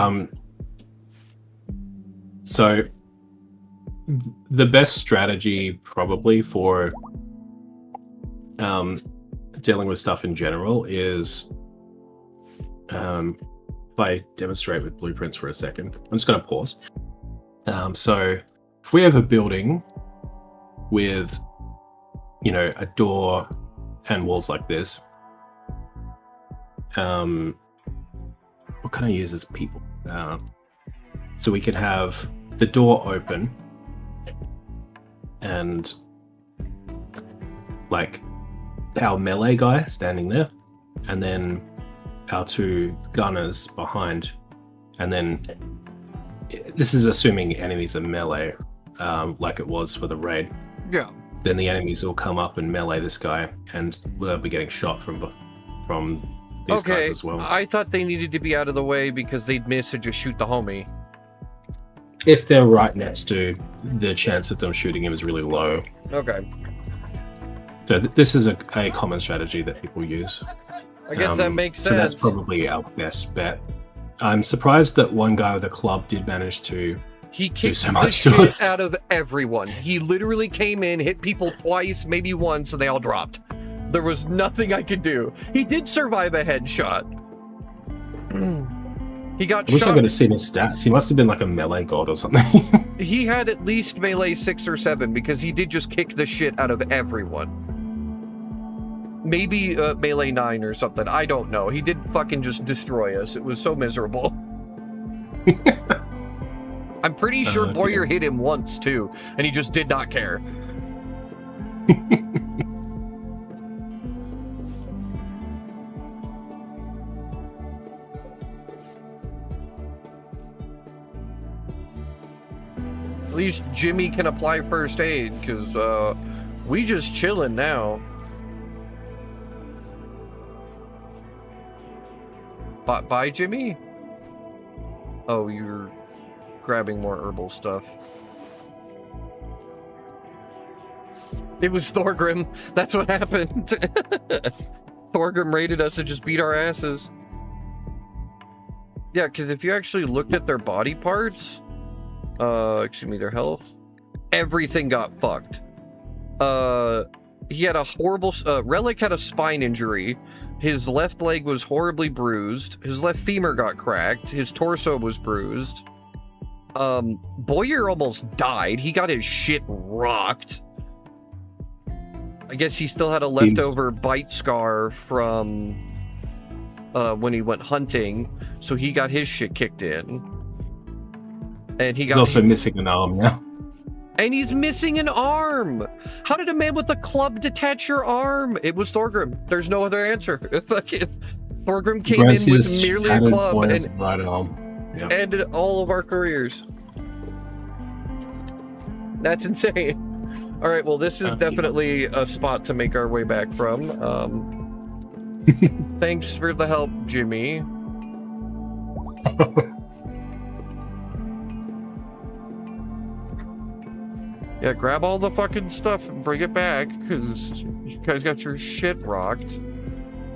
So the best strategy probably for dealing with stuff in general is if I demonstrate with blueprints for a second. I'm just going to pause. So if we have a building with, you know, a door and walls like this, what can I use as people? So we can have the door open and like our melee guy standing there, and then our two gunners behind, and then this is assuming enemies are melee, like it was for the raid. Yeah. Then the enemies will come up and melee this guy, and they'll be getting shot from these guys as well. I thought they needed to be out of the way because they'd miss and just shoot the homie. If they're right next to, the chance of them shooting him is really low. Okay. So this is a common strategy that people use. I guess that makes sense. So that's probably our best bet. I'm surprised that one guy with a club did manage to kicked so the much to shit us. out of everyone. He literally came in, hit people twice, maybe once, and they all dropped. There was nothing I could do. He did survive a headshot. He got I wish I shot. could have seen his stats. He must have been like a melee god or something. He had at least melee 6 or 7 because he did just kick the shit out of everyone. Maybe melee 9 or something. I don't know. He did fucking just destroy us. It was so miserable. I'm pretty sure Boyer hit him once too, and he just did not care. At least Jimmy can apply first aid, because we just chilling now. Bye, Jimmy? Oh, you're grabbing more herbal stuff. It was Thorgrim. That's what happened. Thorgrim raided us and just beat our asses. Yeah, because if you actually looked at their body parts, excuse me, their health, everything got fucked. He had a horrible, Relic had a spine injury. His left leg was horribly bruised. His left femur got cracked. His torso was bruised. Boyer almost died. He got his shit rocked. I guess he still had a leftover bite scar from when he went hunting, so he got his shit kicked in. And he's also missing an arm now. And he's missing an arm. How did a man with a club detach your arm? It was Thorgrim. There's no other answer. Thorgrim came in with merely a club and right arm. Yep. Ended all of our careers. That's insane. All right, well, this is definitely a spot to make our way back from. Thanks for the help, Jimmy. Yeah, grab all the fucking stuff and bring it back, because you guys got your shit rocked.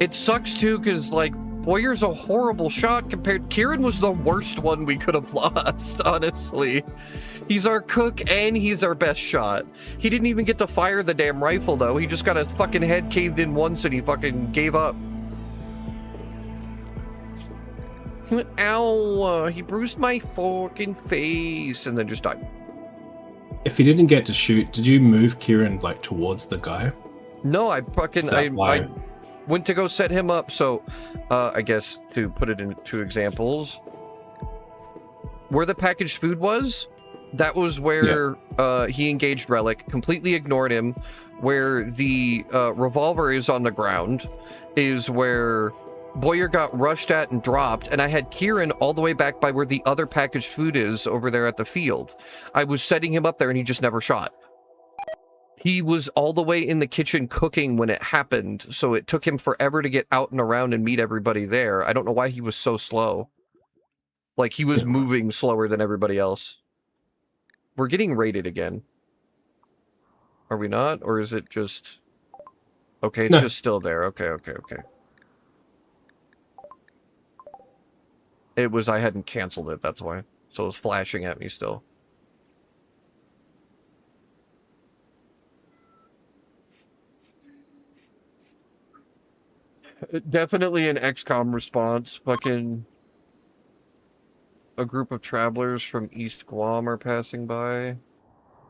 It sucks, too, because, like, Boyer's a horrible shot compared... Kieran was the worst one we could have lost, honestly. He's our cook, and he's our best shot. He didn't even get to fire the damn rifle, though. He just got his fucking head caved in once, and he fucking gave up. He went, ow, he bruised my fucking face, and then just died. If he didn't get to shoot, did you move Kieran like towards the guy? No, I fucking I went to go set him up. So, I guess to put it into examples, where the packaged food was, that was where he engaged Relic, completely ignored him. Where the revolver is on the ground is where Boyer got rushed at and dropped, and I had Kieran all the way back by where the other packaged food is over there at the field. I was setting him up there and he just never shot. He was all the way in the kitchen cooking when it happened, so it took him forever to get out and around and meet everybody there. I don't know why he was so slow. Like, he was moving slower than everybody else. We're getting raided again. Are we not? Or is it just... Okay, it's just still there. Okay. It was, I hadn't canceled it, that's why. So it was flashing at me still. Definitely an XCOM response. Fucking... A group of travelers from East Guam are passing by.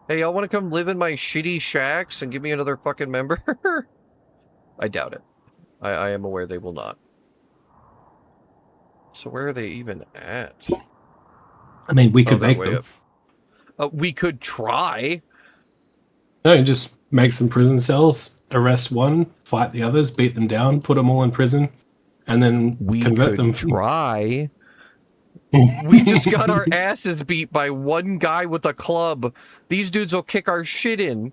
Hey, y'all want to come live in my shitty shacks and give me another fucking member? I doubt it. I am aware they will not. So where are they even at? I mean, we could make them. We could try. No, just make some prison cells, arrest one, fight the others, beat them down, put them all in prison, and then convert them. Try. We just got our asses beat by one guy with a club. These dudes will kick our shit in.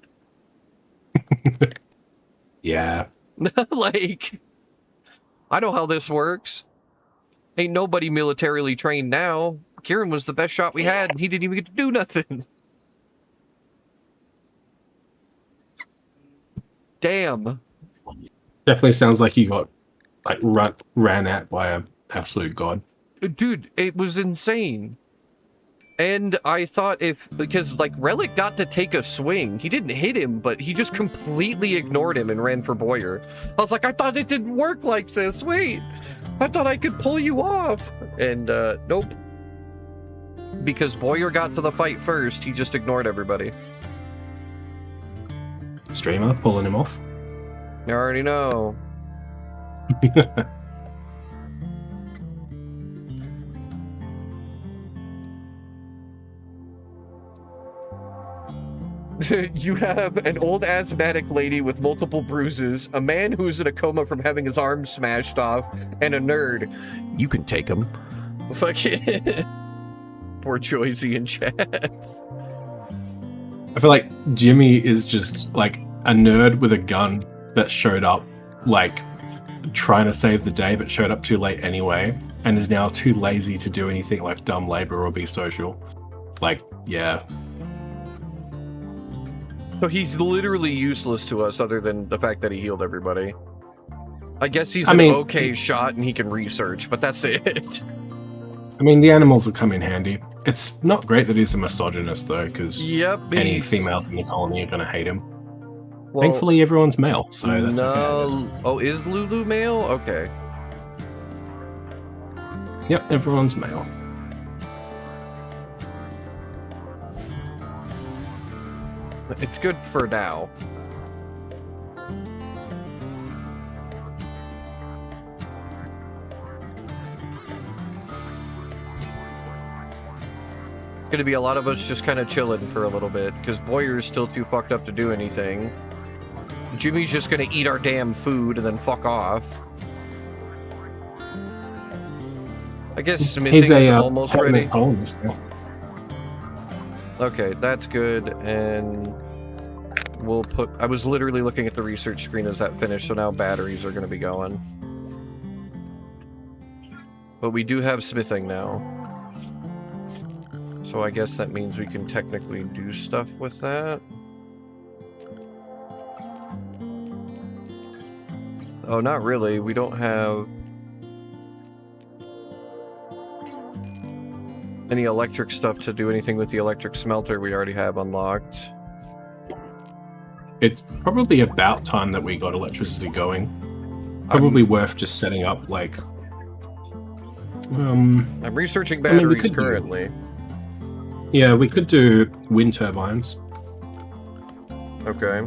Yeah. Like, I know how this works. Ain't nobody militarily trained now. Kieran was the best shot we had, and he didn't even get to do nothing. Damn. Definitely sounds like you got, like, ran at by an absolute god. Dude, it was insane. And I thought because like Relic got to take a swing, he didn't hit him, but he just completely ignored him and ran for Boyer. I was like, I thought it didn't work like this. Wait, I thought I could pull you off. And nope. Because Boyer got to the fight first, he just ignored everybody. Streamer pulling him off. You already know. You have an old asthmatic lady with multiple bruises, a man who's in a coma from having his arm smashed off, and a nerd. You can take him. Fucking poor Joyzy in chat. I feel like Jimmy is just like a nerd with a gun that showed up like trying to save the day but showed up too late anyway and is now too lazy to do anything like dumb labor or be social. Like, yeah. So he's literally useless to us other than the fact that he healed everybody. I guess he's an okay shot and he can research, but that's it. I mean, the animals will come in handy. It's not great that he's a misogynist, though, because any females in the colony are going to hate him. Well, thankfully, everyone's male, so that's okay. Oh, is Lulu male? Okay. Yep, everyone's male. It's good for now. Gonna be a lot of us just kind of chilling for a little bit because Boyer is still too fucked up to do anything. Jimmy's just gonna eat our damn food and then fuck off. I guess smithing is almost ready. Okay, that's good, and we'll put... I was literally looking at the research screen as that finished, so now batteries are gonna be going. But we do have smithing now. So I guess that means we can technically do stuff with that. Oh, not really. We don't have any electric stuff to do anything with the electric smelter we already have unlocked. It's probably about time that we got electricity going. Probably worth just setting up, like... I'm researching batteries currently. Yeah, we could do wind turbines. Okay.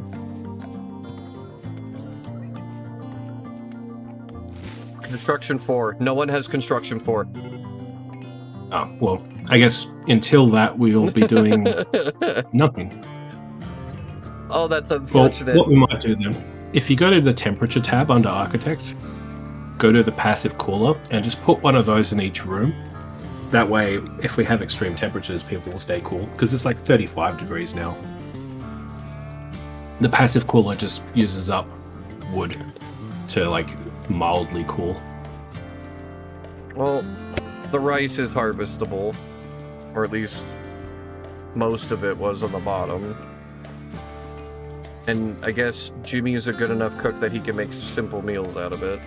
Construction 4. No one has construction 4. Oh, well, I guess until that we'll be doing nothing. Oh, that's unfortunate. Well, what we might do then, if you go to the temperature tab under Architect, go to the passive cooler and just put one of those in each room. That way, if we have extreme temperatures, people will stay cool, because it's like 35 degrees now. The passive cooler just uses up wood to, like, mildly cool. Well, the rice is harvestable, or at least most of it was on the bottom. And I guess Jimmy is a good enough cook that he can make simple meals out of it.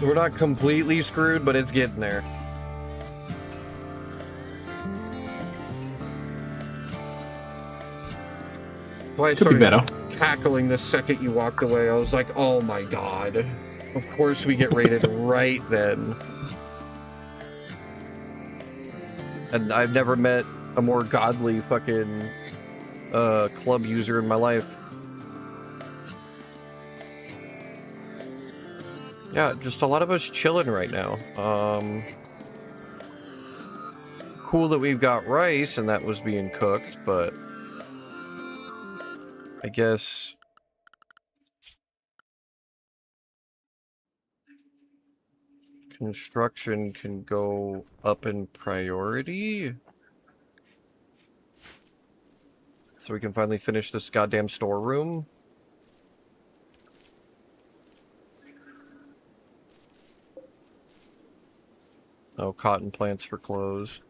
We're not completely screwed, but it's getting there. Well, I could be better. Cackling the second you walked away. I was like, oh my god. Of course we get raided right then. And I've never met a more godly fucking club user in my life. Yeah, just a lot of us chilling right now. Cool that we've got rice and that was being cooked, but I guess construction can go up in priority. So we can finally finish this goddamn storeroom. Oh, cotton plants for clothes.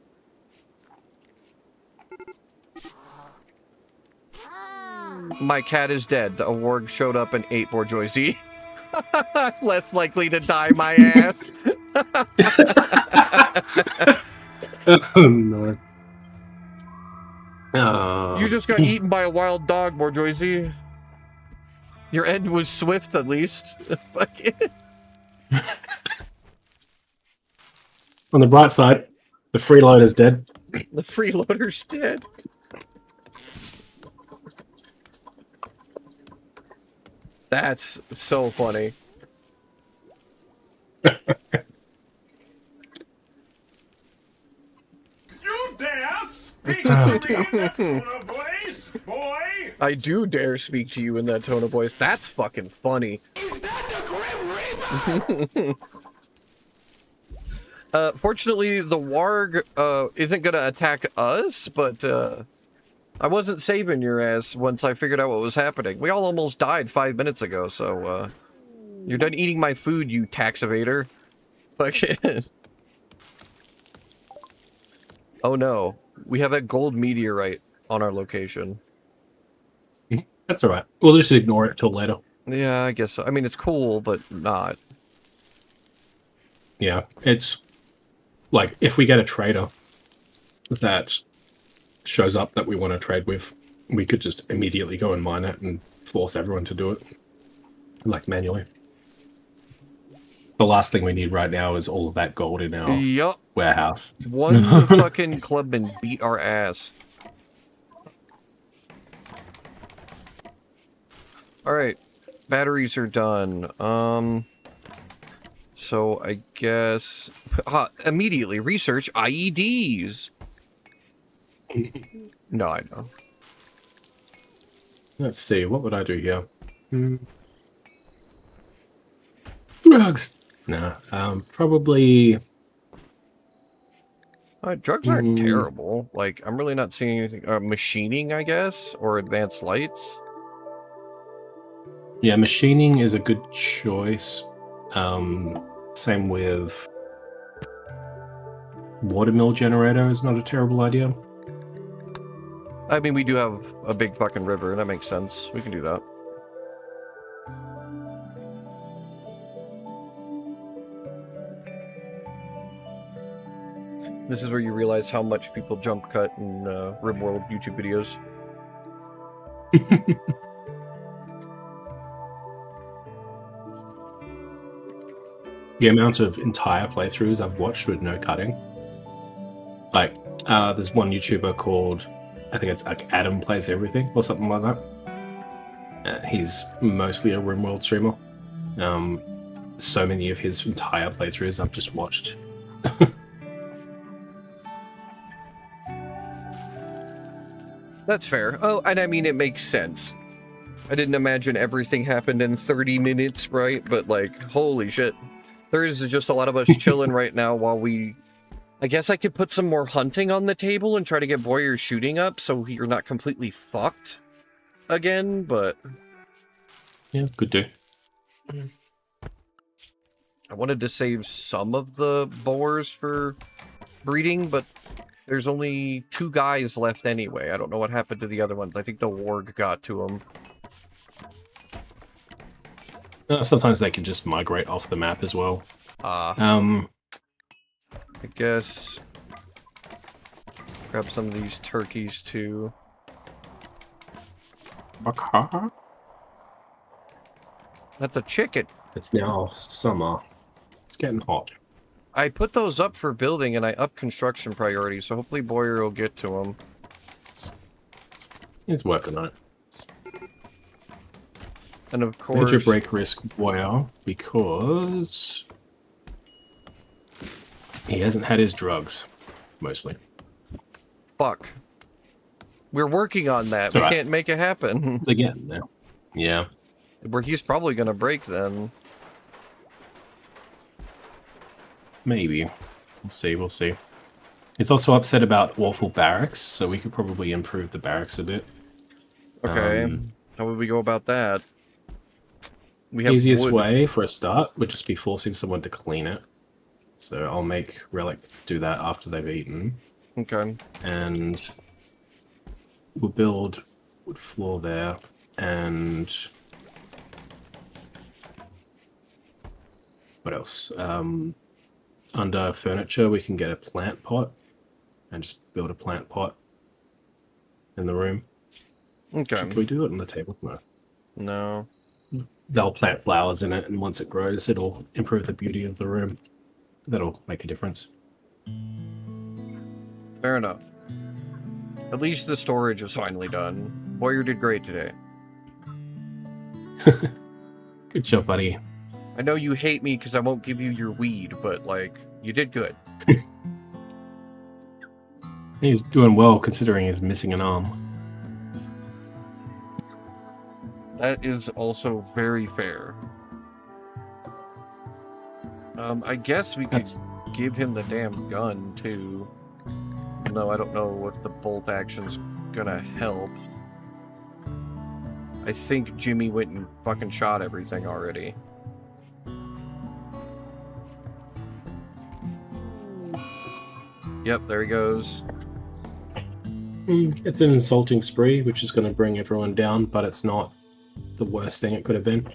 My cat is dead. A warg showed up and ate Bourgeoisie. Less likely to die, my ass. Oh, no. You just got eaten by a wild dog, Borjoisy. Your end was swift, at least. Fuck it. On the bright side, the freeloader's dead. The freeloader's dead. That's so funny. You dare speak to me in that tone of voice, boy? I do dare speak to you in that tone of voice. That's fucking funny. Is that the Grim Reaper? Fortunately, the warg isn't gonna attack us, but I wasn't saving your ass once I figured out what was happening. We all almost died 5 minutes ago, so you're done eating my food, you tax evader. Fuck it. Oh no, we have a gold meteorite on our location. That's alright. We'll just ignore it till later. Yeah, I guess so. I mean, it's cool, but not. Yeah, it's like if we get a trader that shows up that we want to trade with, we could just immediately go and mine it and force everyone to do it, like manually. The last thing we need right now is all of that gold in our Yup. warehouse. One fucking clubman beat our ass. Alright. Batteries are done. So I guess immediately research IEDs. No, I know. Let's see, what would I do here? Drugs. Nah, probably. Drugs aren't terrible. Like, I'm really not seeing anything. Machining, I guess, or advanced lights. Yeah, machining is a good choice. Same with watermill generator is not a terrible idea. I mean, we do have a big fucking river. That makes sense. We can do that. This is where you realize how much people jump cut in Rimworld YouTube videos. The amount of entire playthroughs I've watched with no cutting. Like, there's one YouTuber called, I think it's like Adam Plays Everything or something like that. He's mostly a Rimworld streamer. So many of his entire playthroughs I've just watched. That's fair. Oh, and I mean, it makes sense. I didn't imagine everything happened in 30 minutes, right? But, like, holy shit. There is just a lot of us chilling right now while we... I guess I could put some more hunting on the table and try to get Boyer shooting up so you're not completely fucked again, but... Yeah, could do. I wanted to save some of the boars for breeding, but there's only 2 guys left anyway. I don't know what happened to the other ones. I think the warg got to them. Sometimes they can just migrate off the map as well. I guess... grab some of these turkeys too. That's a chicken. It's now summer. It's getting hot. I put those up for building and I upped construction priority, so hopefully Boyer will get to them. He's working on it. And of course... Major break risk Boyer because he hasn't had his drugs, mostly. Fuck. We're working on that. We can't make it happen. Again, now. Yeah. Where he's probably gonna break then. Maybe. We'll see, we'll see. He's also upset about awful barracks, so we could probably improve the barracks a bit. Okay. How would we go about that? We have Easiest wood. way for a start would just be forcing someone to clean it. So I'll make Relic do that after they've eaten. Okay. And we'll build wood floor there, and what else? Under furniture, we can get a plant pot and just build a plant pot in the room. Okay. Can we do it on the table? No. No. They'll plant flowers in it, and once it grows, it'll improve the beauty of the room. That'll make a difference. Fair enough. At least the storage is finally done. Boyer did great today. Good job, buddy. I know you hate me because I won't give you your weed, but, like, you did good. He's doing well considering he's missing an arm. That is also very fair. I guess we could give him the damn gun, too. No, I don't know if the bolt action's gonna help. I think Jimmy went and fucking shot everything already. Yep, there he goes. It's an insulting spree, which is going to bring everyone down, but it's not the worst thing it could have been.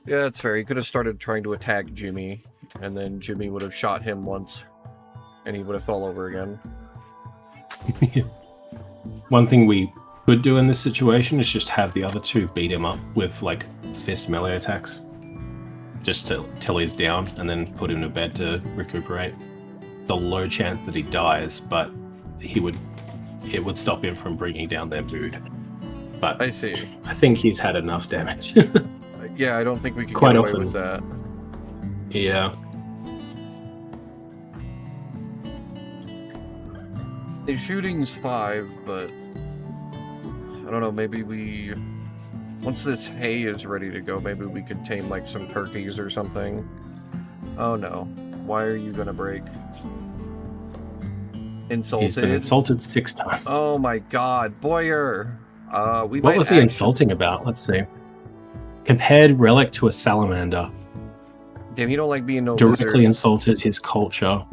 Yeah, it's fair. He could have started trying to attack Jimmy, and then Jimmy would have shot him once, and he would have fell over again. One thing we could do in this situation is just have the other two beat him up with, like, fist melee attacks. Just till he's down, and then put him to bed to recuperate. It's a low chance that he dies, but it would stop him from bringing down their mood. But I see. I think he's had enough damage. Yeah, I don't think we can Quite get away often. with that. Yeah. The shooting's 5, but I don't know, maybe once this hay is ready to go, maybe we could tame, like, some turkeys or something. Oh no. Why are you gonna break? Insulted? He's been insulted 6 times. Oh my god, Boyer! What was the insulting about? Let's see. Compared Relic to a salamander. Damn, you don't like being no Directly lizard. insulted his culture.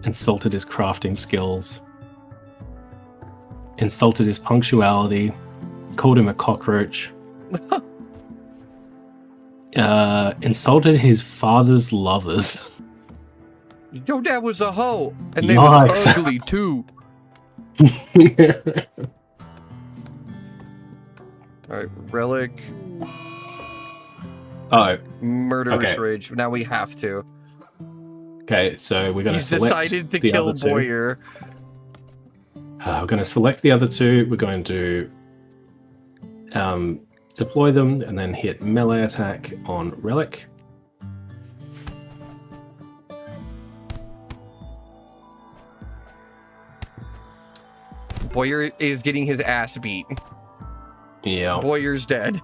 Insulted his crafting skills. Insulted his punctuality. Called him a cockroach. Insulted his father's lovers. Your dad was a hoe, and they were Yikes. ugly too. Alright, Relic. Oh, Murderous Okay. Rage. Now we have to. okay, so we're going to He's select decided to the kill other two. Boyer. We're going to select the other two. We're going to deploy them and then hit melee attack on Relic. Boyer is getting his ass beat. Yeah. Boyer's dead.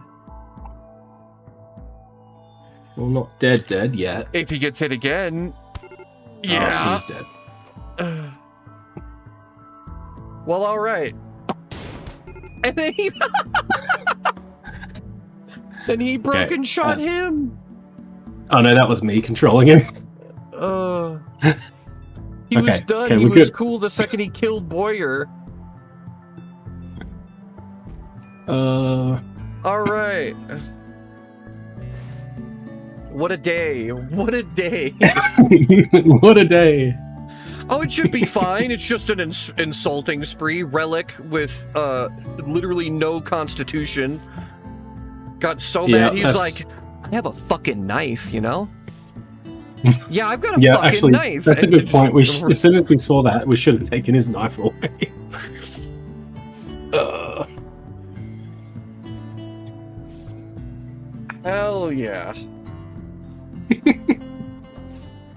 Well, not dead yet. If he gets hit again. Oh, Yeah. he's dead. Well, alright. And then he... then he broke Okay, and shot him. Oh no, that was me controlling him. He was Okay, done. okay, He we're was good. cool the second he killed Boyer. Alright. What a day. What a day. What a day. Oh, it should be fine. It's just an insulting spree. Relic with literally no constitution. Got so Yeah, mad, he's that's- like, I have a fucking knife, you know? Yeah, I've got a Yeah, fucking actually, knife. that's a And good it point. just- As soon as we saw that, we should have taken his knife away. Hell yeah.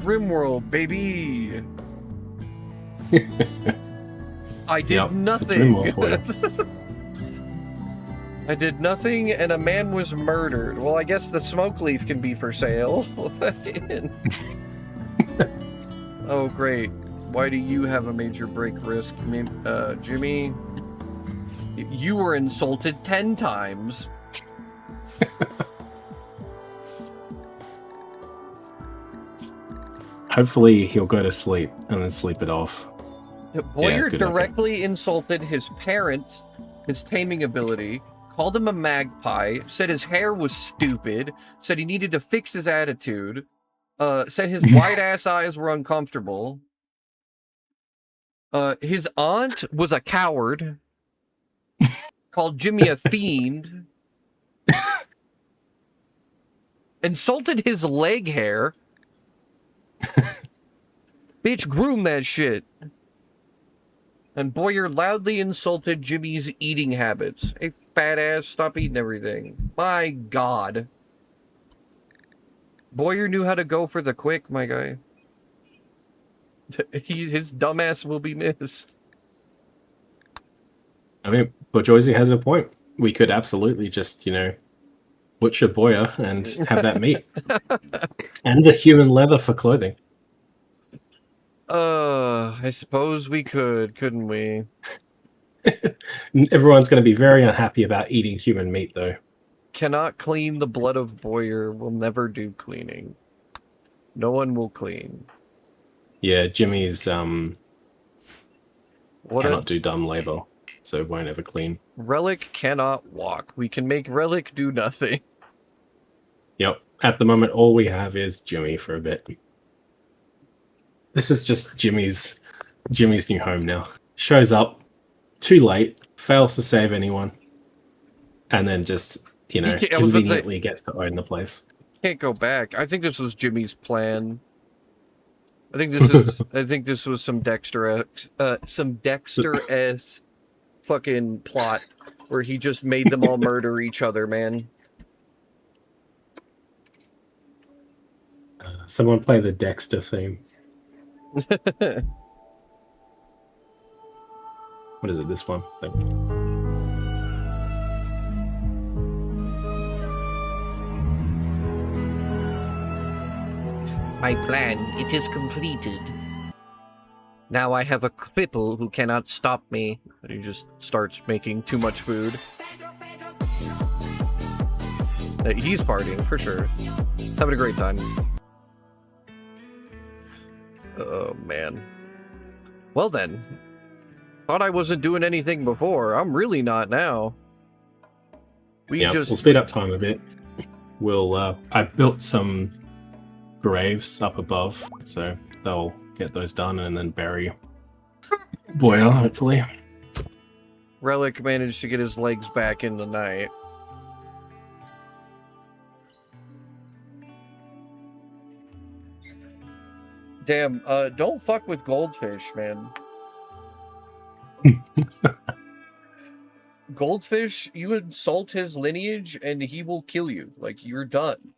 Rimworld, baby. I did Yep, it's nothing. Rimworld for I did nothing, and a man was murdered. Well, I guess the smoke leaf can be for sale. Oh, great. Why do you have a major break risk, Jimmy? You were insulted 10 times. Hopefully he'll go to sleep and then sleep it off. Boyer good, okay. directly insulted his parents, his taming ability, called him a magpie, said his hair was stupid, said he needed to fix his attitude, said his wide-ass eyes were uncomfortable, His aunt was a coward. Called Jimmy a fiend. Insulted his leg hair. Bitch, groom that shit. And Boyer loudly insulted Jimmy's eating habits. Hey, fat ass, stop eating everything. My God. Boyer knew how to go for the quick, my guy. His dumbass will be missed. I mean, but Joycey has a point. We could absolutely just, butcher Boyer and have that meat. And the human leather for clothing. I suppose we could, couldn't we? Everyone's going to be very unhappy about eating human meat, though. Cannot clean the blood of Boyer. Will never do cleaning. No one will clean. Yeah, Jimmy's cannot What do dumb labor, so won't ever clean. Relic cannot walk. We can make Relic do nothing. Yep. At the moment, all we have is Jimmy for a bit. This is just Jimmy's new home now. Shows up too late, fails to save anyone, and then just, conveniently gets to own the place. Can't go back. I think this was Jimmy's plan. I think this was some Dexter-esque fucking plot where he just made them all murder each other, man. Someone play the Dexter theme. What is it? This one? My plan, it is completed. Now I have a cripple who cannot stop me. And he just starts making too much food. He's partying, for sure. Having a great time. Oh, man. Well then. Thought I wasn't doing anything before. I'm really not now. We'll speed up time a bit. I built some graves up above, so they'll get those done and then bury Boyer, hopefully. Relic managed to get his legs back in the night. Damn, don't fuck with Goldfish, man. Goldfish, you insult his lineage and he will kill you. Like, you're done.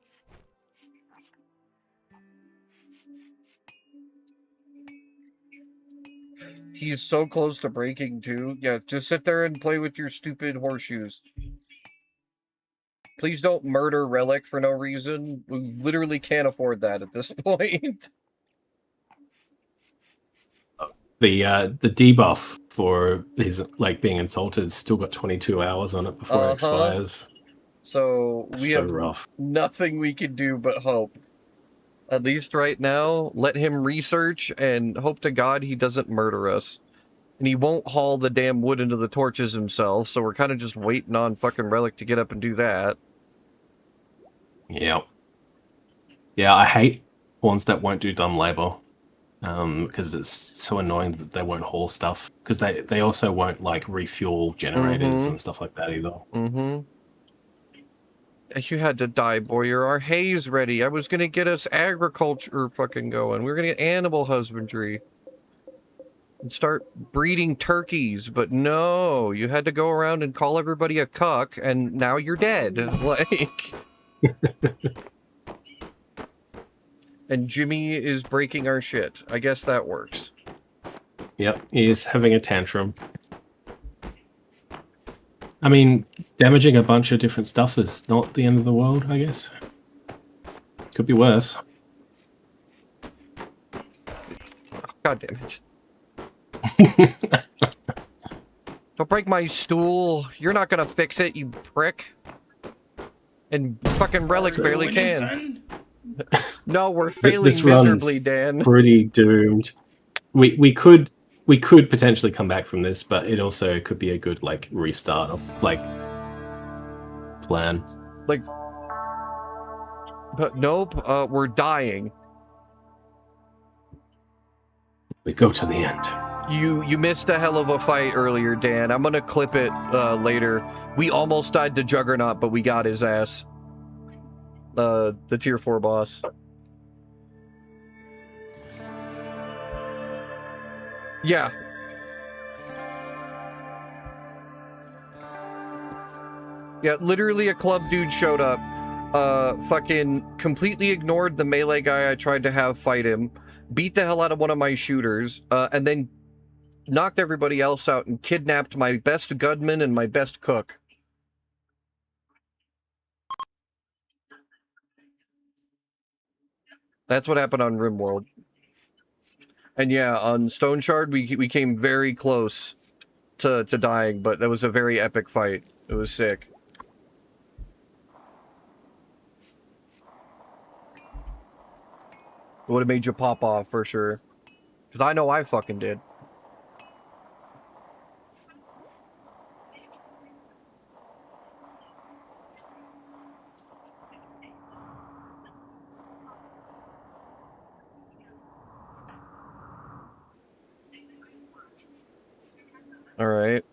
He's so close to breaking, too. Yeah, just sit there and play with your stupid horseshoes. Please don't murder Relic for no reason. We literally can't afford that at this point. The debuff for his being insulted still got 22 hours on it before it expires. So we have rough. Nothing we can do but hope. At least right now, let him research and hope to God he doesn't murder us. And he won't haul the damn wood into the torches himself, so we're kind of just waiting on fucking Relic to get up and do that. Yeah. Yeah, I hate ones that won't do dumb labor. Because it's so annoying that they won't haul stuff. Because they also won't, refuel generators and stuff like that either. Mm-hmm. You had to die, Boyer. Our hay's ready. I was going to get us agriculture fucking going. We were going to get animal husbandry. And start breeding turkeys. But no, you had to go around and call everybody a cuck, and now you're dead. And Jimmy is breaking our shit. I guess that works. Yep, he is having a tantrum. I mean, damaging a bunch of different stuff is not the end of the world, I guess. Could be worse. God damn it. Don't break my stool. You're not gonna fix it, you prick. And fucking Relic barely can. No, we're failing this miserably, Dan. Pretty doomed. We could potentially come back from this, but it also could be a good restart of plan. But nope, we're dying. We go to the end. You missed a hell of a fight earlier, Dan. I'm gonna clip it later. We almost died to Juggernaut, but we got his ass. The tier 4 boss. Yeah. Yeah, literally a club dude showed up. Fucking completely ignored the melee guy I tried to have fight him. Beat the hell out of one of my shooters. And then knocked everybody else out and kidnapped my best gunman and my best cook. That's what happened on Rimworld. And yeah, on Stoneshard, we came very close to dying, but that was a very epic fight. It was sick. It would have made you pop off for sure. Because I know I fucking did. Alright.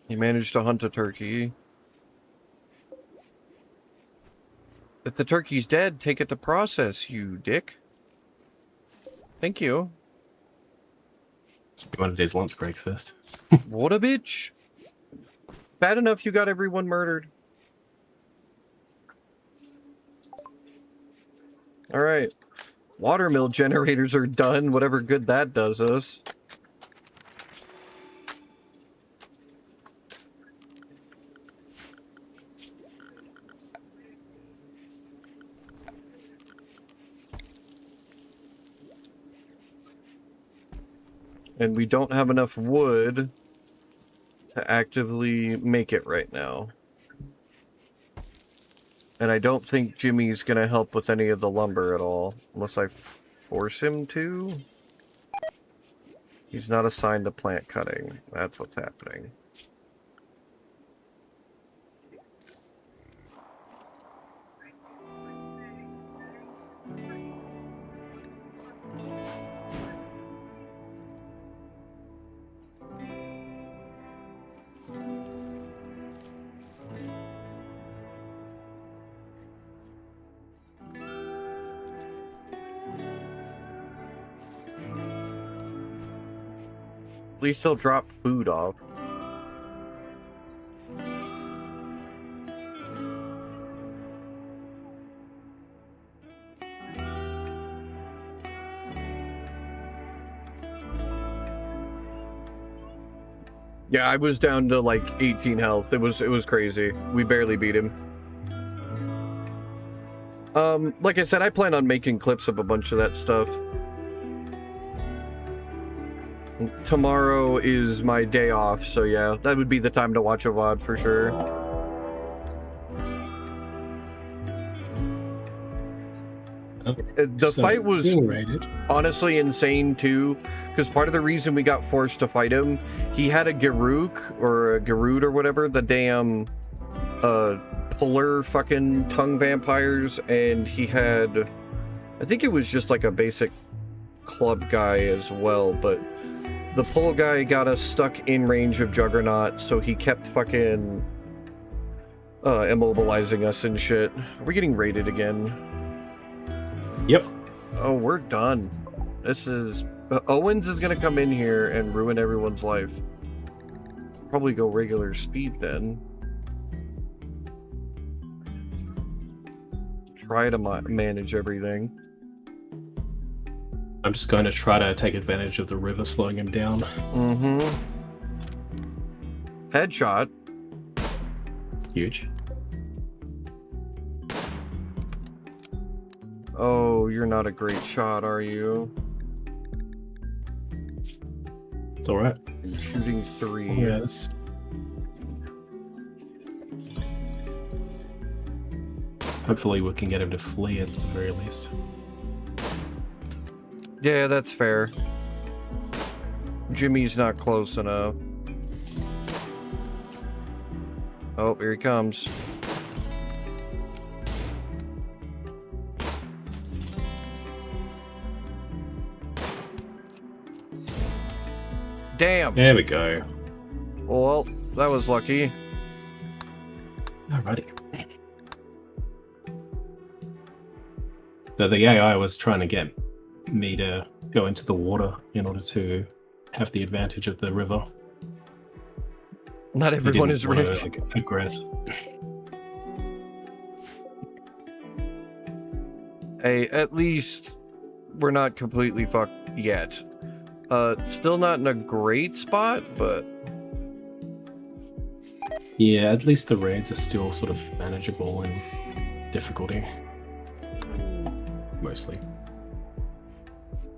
You managed to hunt a turkey. If the turkey's dead, take it to process, you dick. Thank you. You wanted his lunch break first. What a bitch. Bad enough you got everyone murdered. Alright. Watermill generators are done, whatever good that does us. And we don't have enough wood to actively make it right now. And I don't think Jimmy's gonna help with any of the lumber at all, unless I force him to. He's not assigned to plant cutting. That's what's happening. At least he'll drop food off. Yeah, I was down to like 18 health. It was crazy. We barely beat him. Like I said, I plan on making clips of a bunch of that stuff. Tomorrow is my day off, so yeah, that would be the time to watch a VOD for sure. The fight was honestly insane too, because part of the reason we got forced to fight him, he had a Garuk or a Garud or whatever, the damn puller fucking tongue vampires, and he had, I think it was just like a basic club guy as well, but the pull guy got us stuck in range of Juggernaut, so he kept fucking immobilizing us and shit. Are we getting raided again? Yep. Oh, we're done. This is... Owens is gonna come in here and ruin everyone's life. Probably go regular speed then. Try to manage everything. I'm just going to try to take advantage of the river slowing him down. Mm-hmm. Headshot. Huge. Oh, you're not a great shot, are you? It's alright. Shooting 3. Yes. Hopefully we can get him to flee at the very least. Yeah, that's fair. Jimmy's not close enough. Oh, here he comes. Damn. There we go. Well, that was lucky. Alrighty. So the AI was trying to get me to go into the water in order to have the advantage of the river. Not He everyone didn't is want to, rich. like, aggress. Hey, at least we're not completely fucked yet. Still not in a great spot, but Yeah, at least the raids are still sort of manageable in difficulty. Mostly.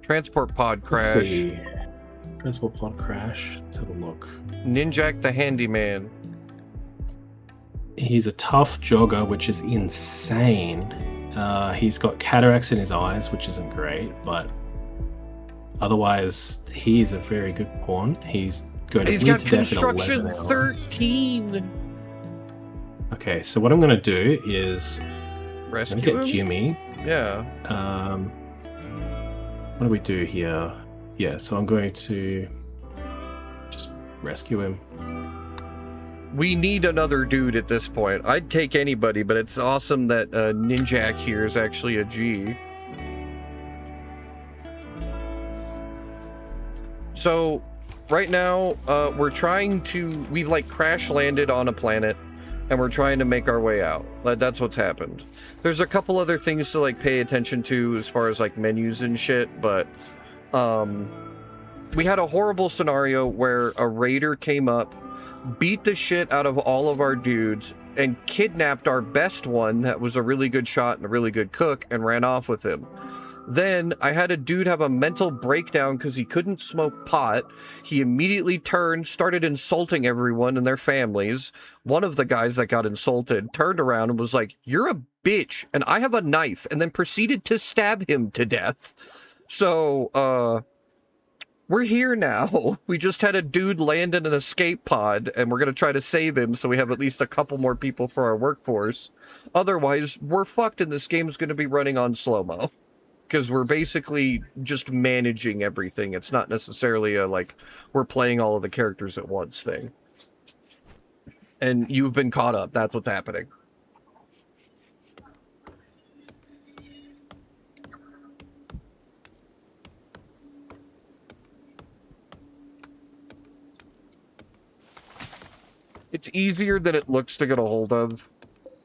transport pod Let's crash. see. Transport pod crash. Let's have a look. Ninjak the handyman. He's a tough jogger, which is insane. He's got cataracts in his eyes, which isn't great, but otherwise, he is a very good pawn. He's going to He's bleed got to death in construction 11 hours. 13. Okay, so what I'm going to do is I'm Rescue going to get him? Jimmy. Yeah. What do we do here? Yeah, so I'm going to just rescue him. We need another dude at this point. I'd take anybody, but it's awesome that Ninjak here is actually a G. So, right now, we've like crash landed on a planet, and we're trying to make our way out. That's what's happened. There's a couple other things to like pay attention to as far as like menus and shit, but we had a horrible scenario where a raider came up, beat the shit out of all of our dudes, and kidnapped our best one that was a really good shot and a really good cook and ran off with him. Then I had a dude have a mental breakdown because he couldn't smoke pot. He immediately turned, started insulting everyone and their families. One of the guys that got insulted turned around and was like, "You're a bitch, and I have a knife," and then proceeded to stab him to death. So, we're here now. We just had a dude land in an escape pod, and we're going to try to save him so we have at least a couple more people for our workforce. Otherwise, we're fucked, and this game's going to be running on slow-mo. Because we're basically just managing everything. It's not necessarily a, like, we're playing all of the characters at once thing. And you've been caught up. That's what's happening. It's easier than it looks to get a hold of.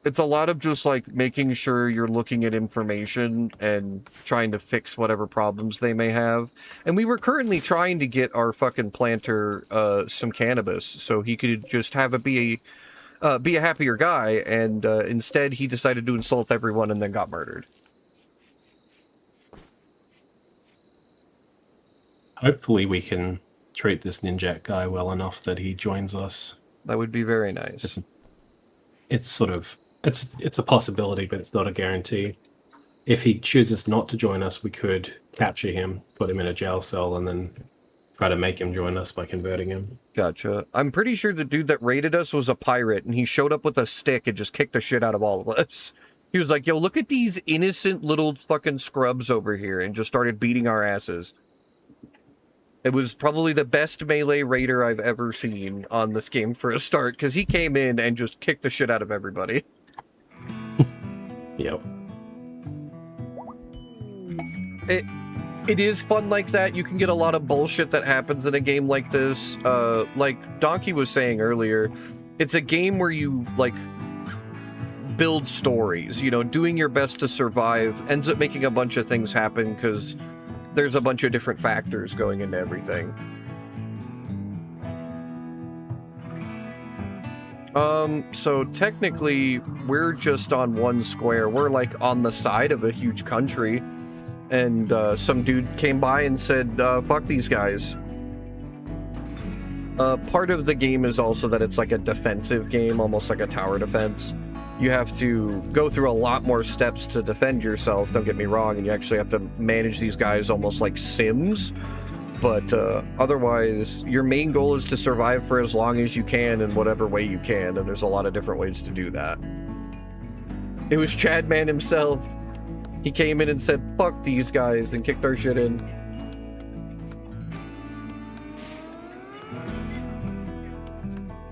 It's a lot of just like making sure you're looking at information and trying to fix whatever problems they may have. And we were currently trying to get our fucking planter some cannabis so he could just have it be a happier guy, and instead he decided to insult everyone and then got murdered. Hopefully we can treat this Ninjak guy well enough that he joins us. That would be very nice. It's sort of it's a possibility, but it's not a guarantee. If he chooses not to join us, we could capture him, put him in a jail cell, and then try to make him join us by converting him. Gotcha. I'm pretty sure the dude that raided us was a pirate, and he showed up with a stick and just kicked the shit out of all of us. He was like, "Yo, look at these innocent little fucking scrubs over here," and just started beating our asses. It was probably the best melee raider I've ever seen on this game for a start, because he came in and just kicked the shit out of everybody. Yep. It is fun like that. You can get a lot of bullshit that happens in a game like this. Like Donkey was saying earlier, it's a game where you, like, build stories. You know, doing your best to survive ends up making a bunch of things happen, because there's a bunch of different factors going into everything. So technically, we're just on one square. We're like on the side of a huge country, and some dude came by and said, fuck these guys. Part of the game is also that it's like a defensive game, almost like a tower defense. You have to go through a lot more steps to defend yourself, don't get me wrong, and you actually have to manage these guys almost like Sims. But otherwise, your main goal is to survive for as long as you can in whatever way you can, and there's a lot of different ways to do that. It was Chadman himself. He came in and said, fuck these guys, and kicked our shit in.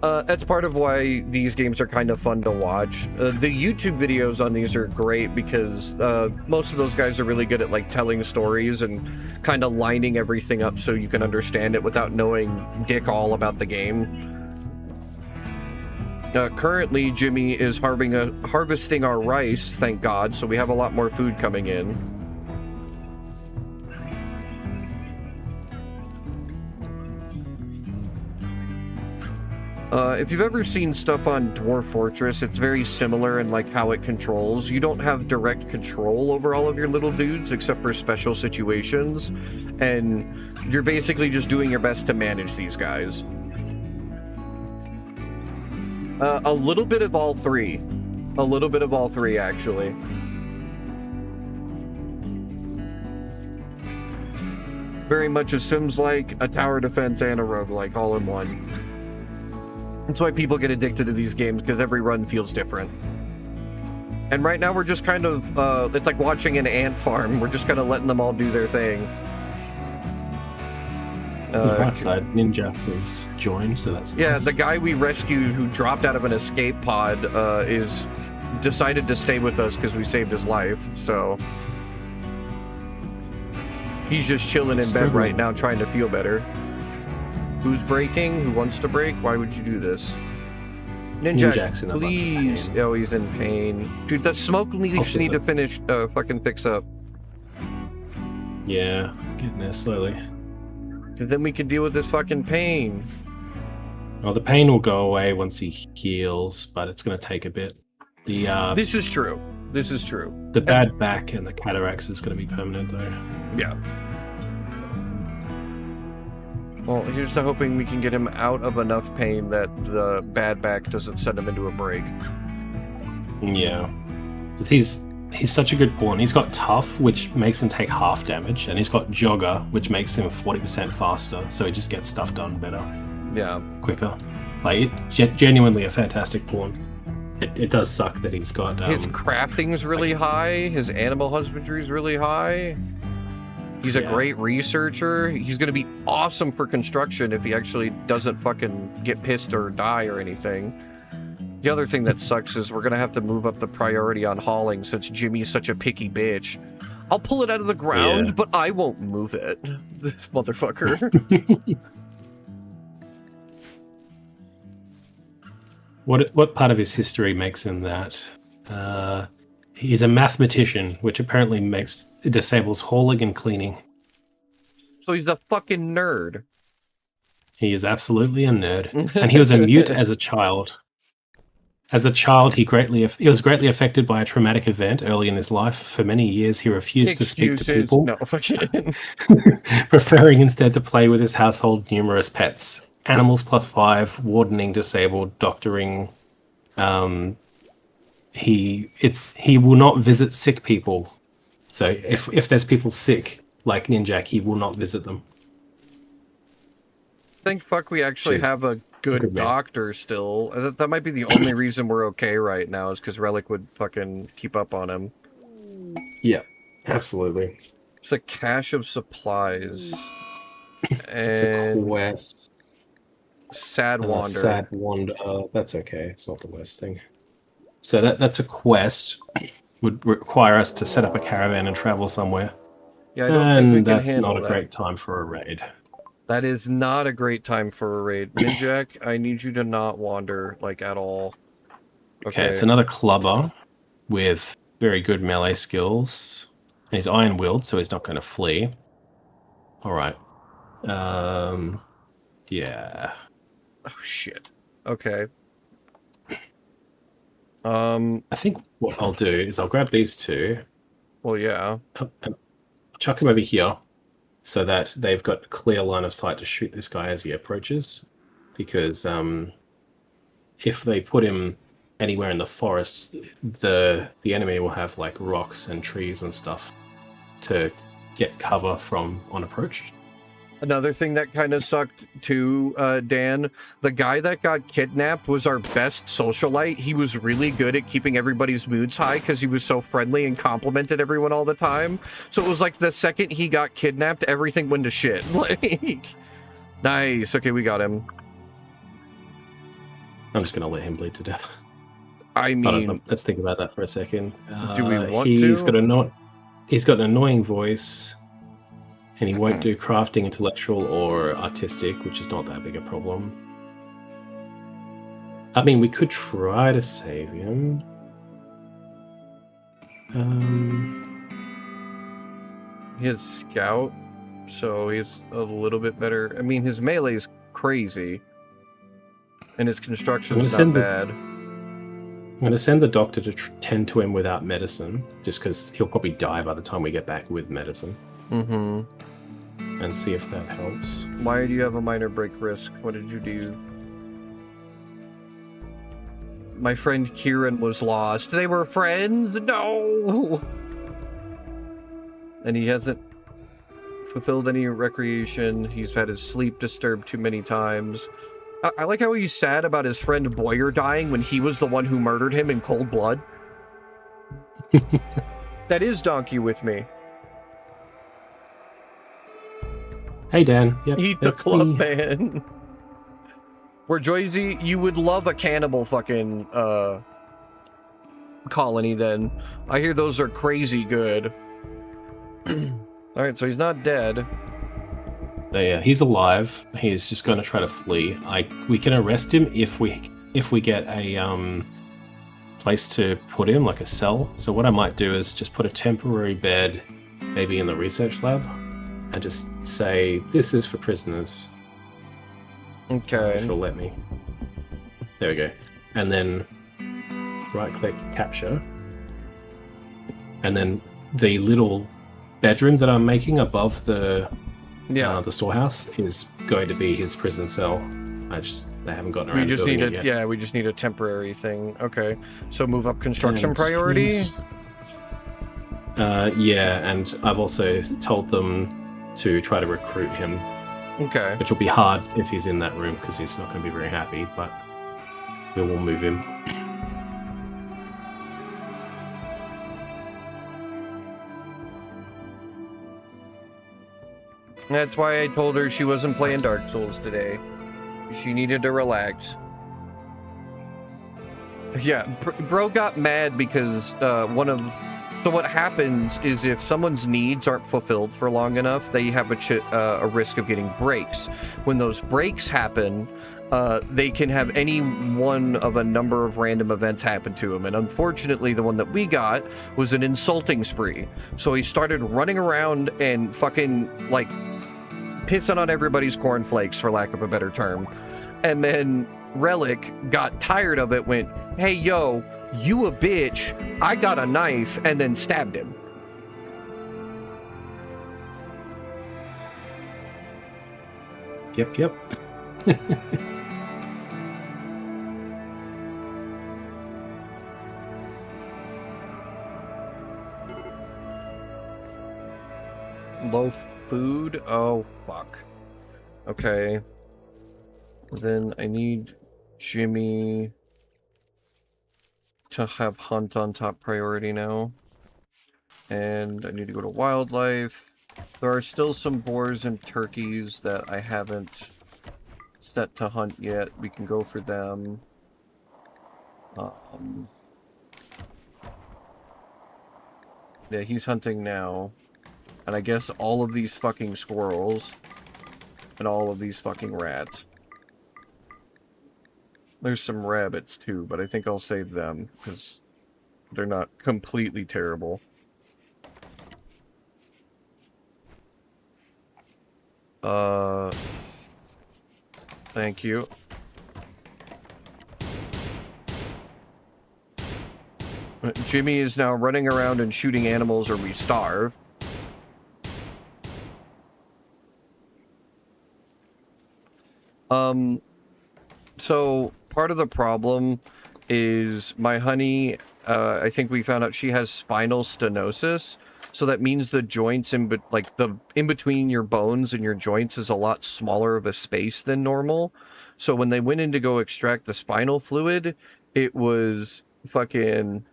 That's part of why these games are kind of fun to watch. The YouTube videos on these are great because most of those guys are really good at like telling stories and kind of lining everything up so you can understand it without knowing dick all about the game. Currently, Jimmy is harvesting our rice, thank God, so we have a lot more food coming in. If you've ever seen stuff on Dwarf Fortress, it's very similar in like how it controls. You don't have direct control over all of your little dudes except for special situations, and you're basically just doing your best to manage these guys. A little bit of all three. A little bit of all three, actually. Very much a Sims-like, a tower defense, and a roguelike all in one. That's why people get addicted to these games, because every run feels different. And right now we're just kind of, it's like watching an ant farm. We're just kind of letting them all do their thing. On the right side, Ninja is joined, so that's yeah, nice. The guy we rescued who dropped out of an escape pod is decided to stay with us because we saved his life, so... He's just chilling in bed right now trying to feel better. Who's breaking? Who wants to break? Why would you do this? Ninjak's in a please. bunch of pain. Oh, he's in pain. Dude, the smoke leaks need to finish, fucking fix up. Yeah, getting there slowly. Then we can deal with this fucking pain. Well, the pain will go away once he heals, but it's going to take a bit. This is true. This is true. The bad back and the cataracts is going to be permanent, though. Yeah. Well, here's to hoping we can get him out of enough pain that the bad back doesn't send him into a break. Yeah. Because he's such a good pawn. He's got tough, which makes him take half damage, and he's got jogger, which makes him 40% faster, so he just gets stuff done better. Yeah. Quicker. Like, genuinely a fantastic pawn. It does suck that he's got... his crafting's really high, his animal husbandry's really high. He's a great researcher. He's going to be awesome for construction if he actually doesn't fucking get pissed or die or anything. The other thing that sucks is we're going to have to move up the priority on hauling since Jimmy's such a picky bitch. I'll pull it out of the ground, but I won't move it. This motherfucker. What part of his history makes him that? He's a mathematician, which apparently disables hauling and cleaning. So he's a fucking nerd. He is absolutely a nerd, and he was a mute as a child. As a child, he was greatly affected by a traumatic event early in his life. For many years, he refused to speak to people, no, fucking... preferring instead to play with his household numerous pets. Animals +5, wardening disabled, doctoring. He will not visit sick people. So if there's people sick like Ninjak, he will not visit them. Thank fuck we actually have a good doctor still. That might be the only reason we're okay right now is because Relic would fucking keep up on him. Yeah, absolutely. It's a cache of supplies. It's a quest. Sad Wander. Sad Wander. That's okay. It's not the worst thing. So that's a quest. Would require us to set up a caravan and travel somewhere. Yeah, I don't think we can that's handle not a that. great time for a raid. That is not a great time for a raid. Ninjak, I need you to not wander, like, at all. Okay, it's another clubber with very good melee skills. He's iron-willed, so he's not going to flee. All right. Yeah. Oh, shit. Okay. I think what I'll do is I'll grab these two. Well, yeah. And chuck them over here so that they've got a clear line of sight to shoot this guy as he approaches. Because if they put him anywhere in the forest, the enemy will have like rocks and trees and stuff to get cover from on approach. Another thing that kind of sucked too, Dan, the guy that got kidnapped was our best socialite. He was really good at keeping everybody's moods high because he was so friendly and complimented everyone all the time. So it was like the second he got kidnapped, everything went to shit. Like, nice. Okay, we got him. I'm just going to let him bleed to death. I I don't know. mean, Let's think about that for a second. do we want he's to? He's got an annoying voice, and he won't do crafting, intellectual, or artistic, which is not that big a problem. I mean, we could try to save him. He has scout, so he's a little bit better. I mean, his melee is crazy, and his construction's not bad. I'm going to send the doctor to tend to him without medicine, just because he'll probably die by the time we get back with medicine. Mm-hmm. And see if that helps. Why do you have a minor break risk? What did you do? My friend Kieran was lost. They were friends? No! And he hasn't fulfilled any recreation. He's had his sleep disturbed too many times. I like how he's sad about his friend Boyer dying when he was the one who murdered him in cold blood. That is Donkey with me. Hey, Dan. Yep, Eat the club, man. Where Joyzy, you would love a cannibal fucking colony then. I hear those are crazy good. Alright, so he's not dead. Yeah, he's alive. He's just going to try to flee. We can arrest him if we get a place to put him, like a cell. So what I might do is just put a temporary bed, maybe in the research lab, and just say, this is for prisoners. Okay. If it'll let me. There we go. And then right-click capture. And then the little bedroom that I'm making above the storehouse is going to be his prison cell. They haven't gotten around to doing it yet. Yeah, we just need a temporary thing. Okay. So move up construction priority? Yeah, and I've also told them to try to recruit him. Okay. Which will be hard if he's in that room, because he's not going to be very happy, but we will move him. That's why I told her she wasn't playing Dark Souls today. She needed to relax. Yeah, bro got mad because So what happens is if someone's needs aren't fulfilled for long enough, they have a risk of getting breaks. When those breaks happen, they can have any one of a number of random events happen to him. And unfortunately, the one that we got was an insulting spree. So he started running around and fucking, like, pissing on everybody's cornflakes, for lack of a better term. And then Relic got tired of it, went, hey, yo, you a bitch, I got a knife, and then stabbed him. Yep. Low food? Oh, fuck. Okay. Then I need Jimmy to have hunt on top priority now. And I need to go to wildlife. There are still some boars and turkeys that I haven't set to hunt yet. We can go for them. Yeah, he's hunting now. And I guess all of these fucking squirrels and all of these fucking rats. There's some rabbits too, but I think I'll save them because they're not completely terrible. Thank you. Jimmy is now running around and shooting animals or we starve. So part of the problem is my honey, I think we found out she has spinal stenosis. So that means the joints in between your bones and your joints is a lot smaller of a space than normal. So when they went in to go extract the spinal fluid, it was fucking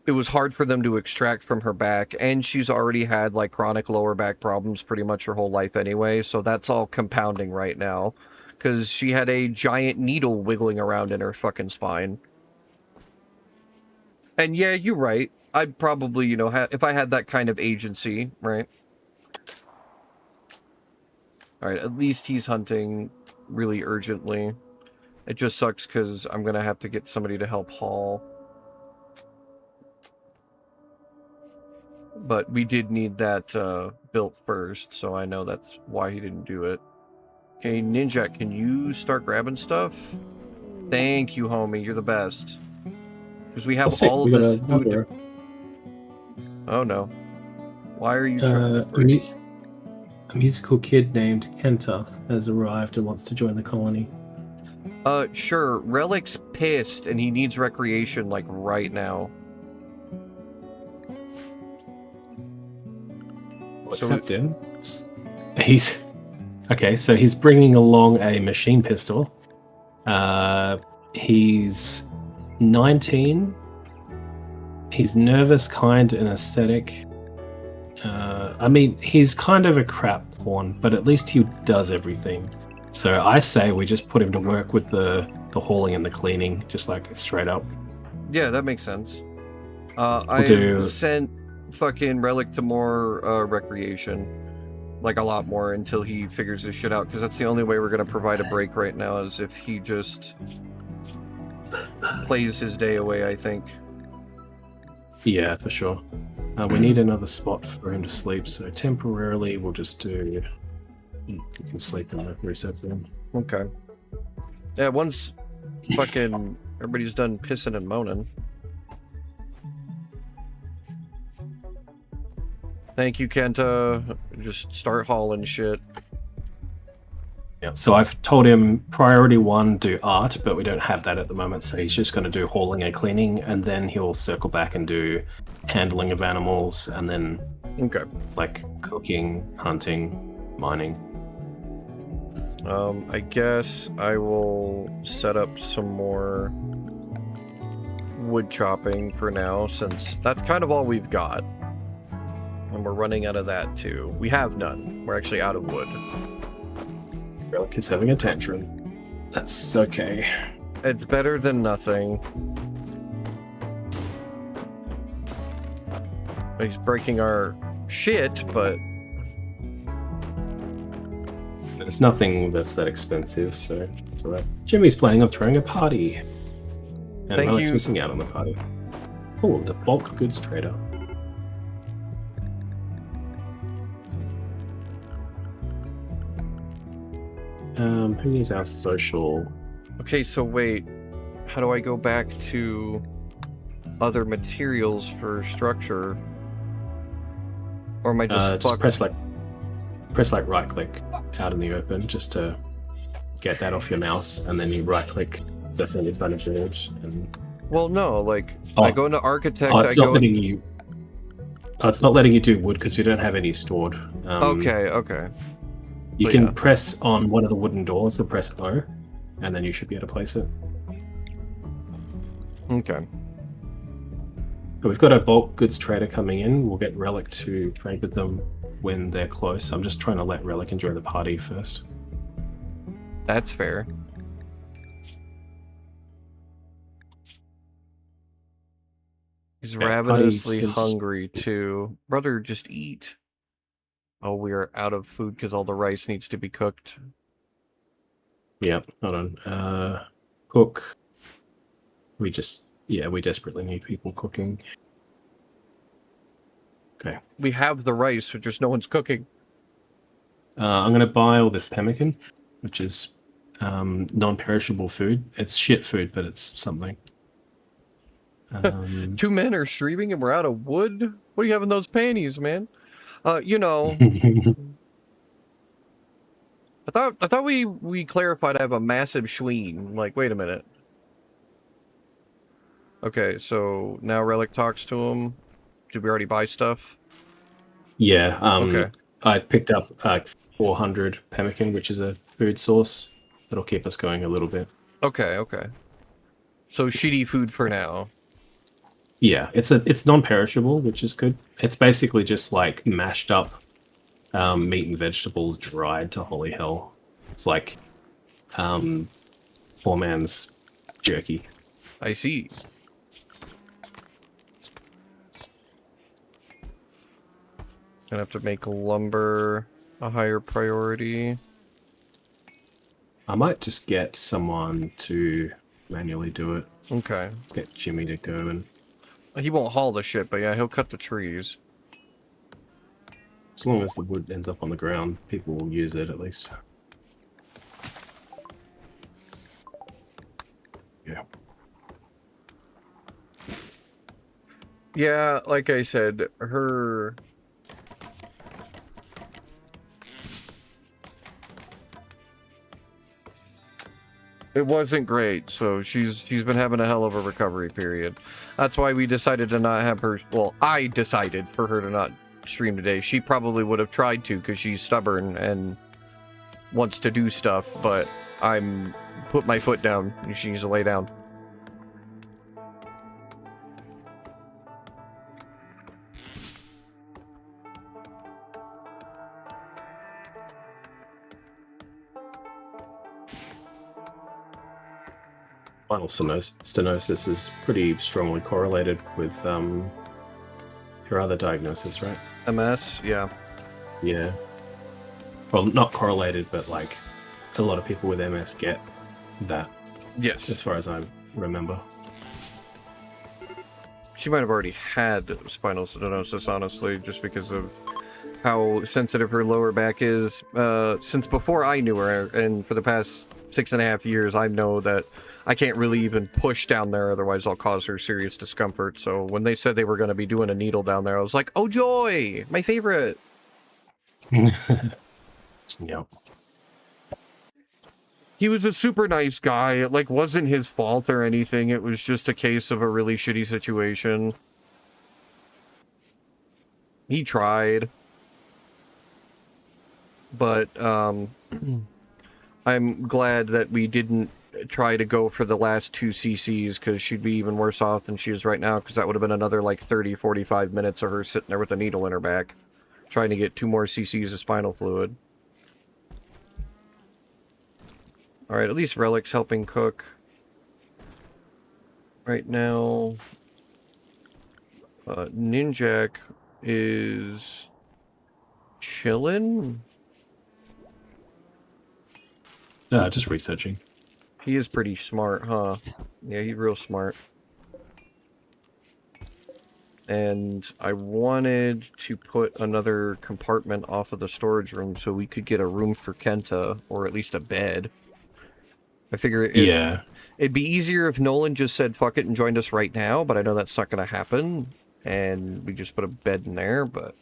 it was hard for them to extract from her back, and she's already had like chronic lower back problems pretty much her whole life anyway, so that's all compounding right now. because she had a giant needle wiggling around in her fucking spine. And yeah, you're right. I'd probably, you know, if I had that kind of agency, right? Alright, at least he's hunting really urgently. It just sucks because I'm gonna have to get somebody to help haul. But we did need that built first, so I know that's why he didn't do it. Okay, Ninja, can you start grabbing stuff? Thank you, homie. You're the best. Because we have all of this food. Oh no. Why are you trying a musical kid named Kenta has arrived and wants to join the colony. Sure. Relic's pissed and he needs recreation, like, right now. Accept him. He's... Okay, so he's bringing along a machine pistol. He's 19. He's nervous, kind, and aesthetic. I mean, he's kind of a crap pawn, but at least he does everything. So I say we just put him to work with the hauling and the cleaning, just like straight up. Yeah, that makes sense. I sent fucking Relic to more recreation. Like, a lot more until he figures this shit out, because that's the only way we're going to provide a break right now, is if he just plays his day away, I think. Yeah, for sure. We need another spot for him to sleep, so temporarily we'll just do... You can sleep in the reset room. Okay. Yeah, once fucking everybody's done pissing and moaning. Thank you, Kenta. Just start hauling shit. Yeah, so I've told him priority 1, do art, but we don't have that at the moment, so he's just going to do hauling and cleaning, and then he'll circle back and do handling of animals, and then like cooking, hunting, mining. I guess I will set up some more wood chopping for now, since that's kind of all we've got. And we're running out of that too. We have none. We're actually out of wood. Relic is having a tantrum. That's okay. It's better than nothing. He's breaking our shit, but... There's nothing that's that expensive, so it's alright. Jimmy's planning on throwing a party. And Relic's missing out on the party. Oh, the bulk goods trader. Who is our social? Okay, so wait. How do I go back to other materials for structure? Or am I just press right click out in the open just to get that off your mouse, and then you right click the thing in front of your image. And well, no, like I go into architect. It's not letting you. It's not letting you do wood because we don't have any stored. Okay. You can press on one of the wooden doors, or press O, and then you should be able to place it. Okay. But we've got a bulk goods trader coming in. We'll get Relic to trade with them when they're close. I'm just trying to let Relic enjoy the party first. That's fair. He's ravenously hungry too. Brother, just eat. Oh, we are out of food because all the rice needs to be cooked. Yep, hold on. Cook. We desperately need people cooking. Okay. We have the rice, but just no one's cooking. I'm going to buy all this pemmican, which is non-perishable food. It's shit food, but it's something. 2 men are streaming and we're out of wood? What do you have in those panties, man? You know... I thought we clarified I have a massive schween. Like, wait a minute. Okay, so now Relic talks to him. Did we already buy stuff? Yeah, okay. I picked up 400 pemmican, which is a food source. That'll keep us going a little bit. Okay. So shitty food for now. Yeah, it's non-perishable, which is good. It's basically just like mashed up meat and vegetables dried to holy hell. It's like poor man's jerky. I see. Gonna have to make lumber a higher priority. I might just get someone to manually do it. Okay. Get Jimmy to go and... He won't haul the shit, but yeah, he'll cut the trees. As long as the wood ends up on the ground, people will use it at least. Yeah. Yeah, like I said, her... It wasn't great, so she's been having a hell of a recovery period. That's why we decided to not have her... Well, I decided for her to not stream today. She probably would have tried to because she's stubborn and wants to do stuff, but I'm put my foot down and she needs to lay down. Spinal stenosis is pretty strongly correlated with your other diagnosis, right? MS, yeah. Yeah. Well, not correlated, but like a lot of people with MS get that, Yes. as far as I remember. She might have already had spinal stenosis, honestly, just because of how sensitive her lower back is. Since before I knew her, and for the past 6.5 years, I know that I can't really even push down there, otherwise I'll cause her serious discomfort. So when they said they were going to be doing a needle down there, I was like, oh joy, my favorite. Yep. He was a super nice guy. It like wasn't his fault or anything. It was just a case of a really shitty situation. He tried. But I'm glad that we didn't try to go for the last 2 cc's, because she'd be even worse off than she is right now, because that would have been another like 30-45 minutes of her sitting there with a needle in her back trying to get 2 more cc's of spinal fluid. Alright, at least Relic's helping cook right now. Ninjak is chillin'. Just researching. He is pretty smart, huh? Yeah, he's real smart. And I wanted to put another compartment off of the storage room so we could get a room for Kenta, or at least a bed. I figure it'd be easier if Nolan just said fuck it and joined us right now, but I know that's not going to happen. And we just put a bed in there, but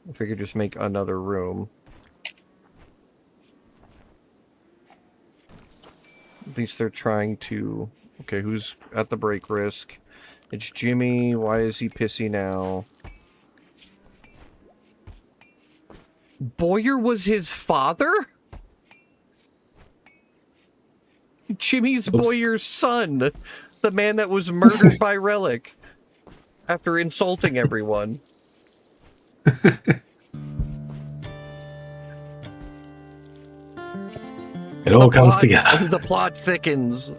I figured just make another room. At least they're trying to... Okay, who's at the break risk? It's Jimmy. Why is he pissy now? Boyer was his father? Jimmy's Boyer's son. The man that was murdered by Relic after insulting everyone. It all comes together. The plot thickens.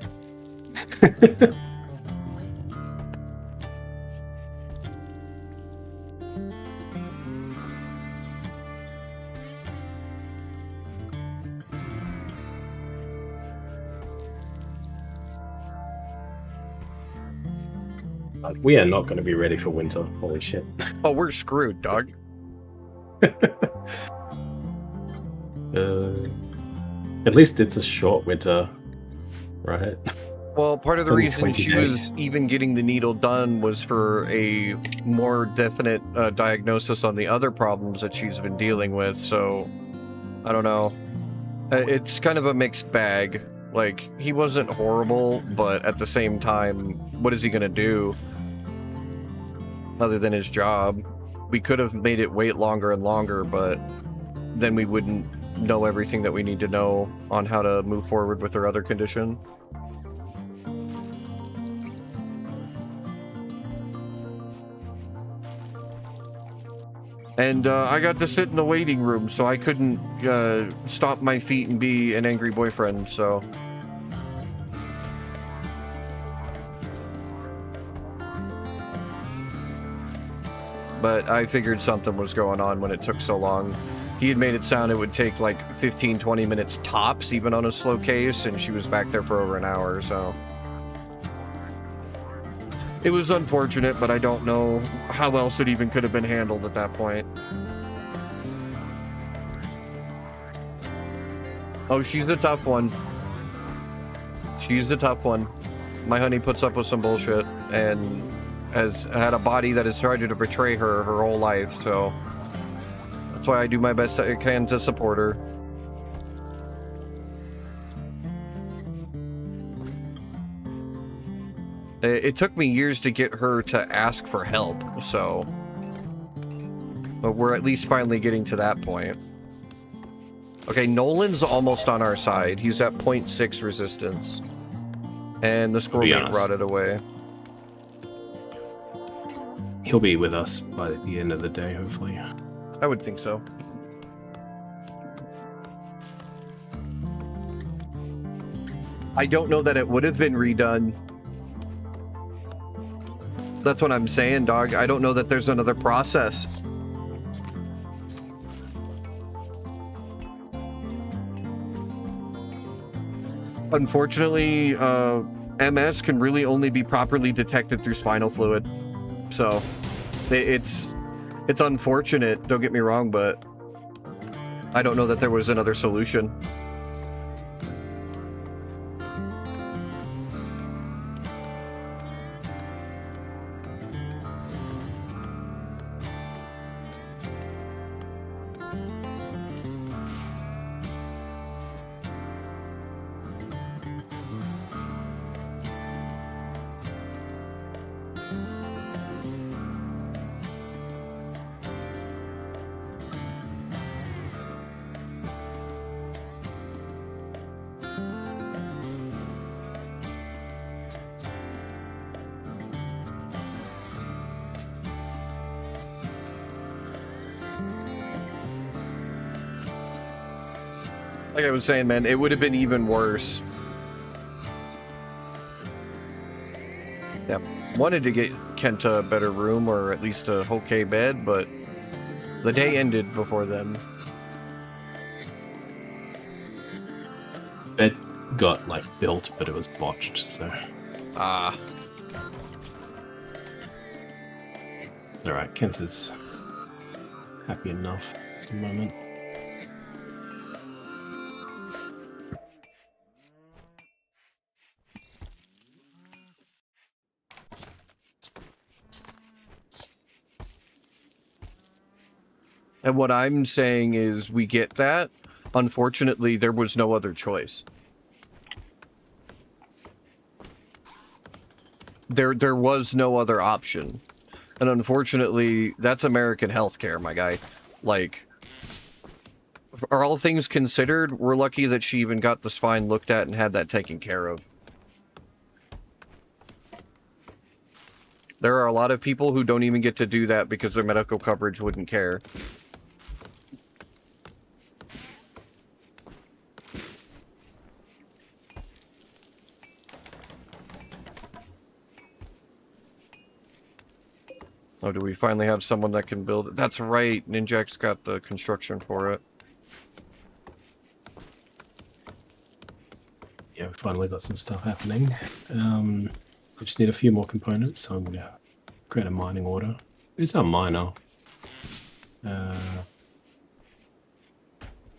We are not going to be ready for winter. Holy shit. Oh, we're screwed, dog. At least it's a short winter, right? Well, part of the only reason 20 she days. was even getting the needle done was for a more definite diagnosis on the other problems that she's been dealing with, so I don't know. It's kind of a mixed bag. Like, he wasn't horrible, but at the same time, what is he gonna do other than his job? We could have made it wait longer and longer, but then we wouldn't know everything that we need to know on how to move forward with her other condition. And I got to sit in the waiting room, so I couldn't stomp my feet and be an angry boyfriend, so... But I figured something was going on when it took so long. He had made it sound it would take like 15-20 minutes tops, even on a slow case, and she was back there for over an hour, so... It was unfortunate, but I don't know how else it even could have been handled at that point. Oh, she's the tough one. She's the tough one. My honey puts up with some bullshit and has had a body that has tried to betray her whole life, so that's why I do my best I can to support her. It took me years to get her to ask for help, so... But we're at least finally getting to that point. Okay, Nolan's almost on our side. He's at 0.6 resistance. And the squirrel Be mate honest. rotted away. He'll be with us by the end of the day, hopefully. I would think so. I don't know that it would have been redone. That's what I'm saying, dog. I don't know that there's another process. Unfortunately, MS can really only be properly detected through spinal fluid. So, it's unfortunate, don't get me wrong, but I don't know that there was another solution. Like I was saying, man, it would have been even worse. Yeah, wanted to get Kent a better room or at least a okay bed, but the day ended before then. Bed got like built, but it was botched, so. Ah, Alright, Kent is happy enough at the moment. and what I'm saying is we get that. Unfortunately, there was no other choice. There was no other option. And unfortunately, that's American healthcare, my guy. Like, are all things considered, we're lucky that she even got the spine looked at and had that taken care of. There are a lot of people who don't even get to do that because their medical coverage wouldn't care. Oh, do we finally have someone that can build it? That's right, Ninjak's got the construction for it. Yeah, we finally got some stuff happening. We just need a few more components, so I'm going to create a mining order. Who's our miner?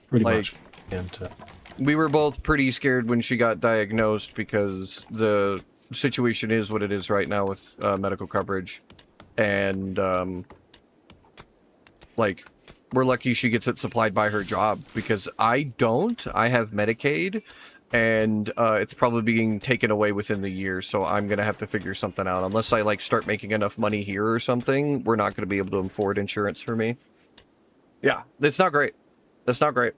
Pretty Like- much. And, We were both pretty scared when she got diagnosed because the situation is what it is right now with medical coverage. And, like, we're lucky she gets it supplied by her job because I don't. I have Medicaid, and it's probably being taken away within the year, so I'm going to have to figure something out. Unless I, like, start making enough money here or something, we're not going to be able to afford insurance for me. Yeah, it's not great. That's not great.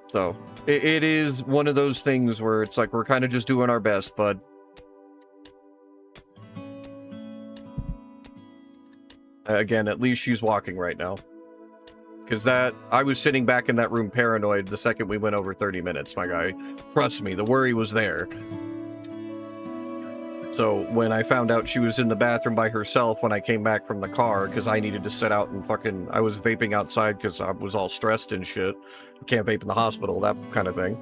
So, it is one of those things where it's like, we're kind of just doing our best, bud. Again, at least she's walking right now. Because I was sitting back in that room paranoid the second we went over 30 minutes, my guy. Trust me, the worry was there. So when I found out she was in the bathroom by herself when I came back from the car, because I needed to sit out and I was vaping outside because I was all stressed and shit. Can't vape in the hospital, that kind of thing.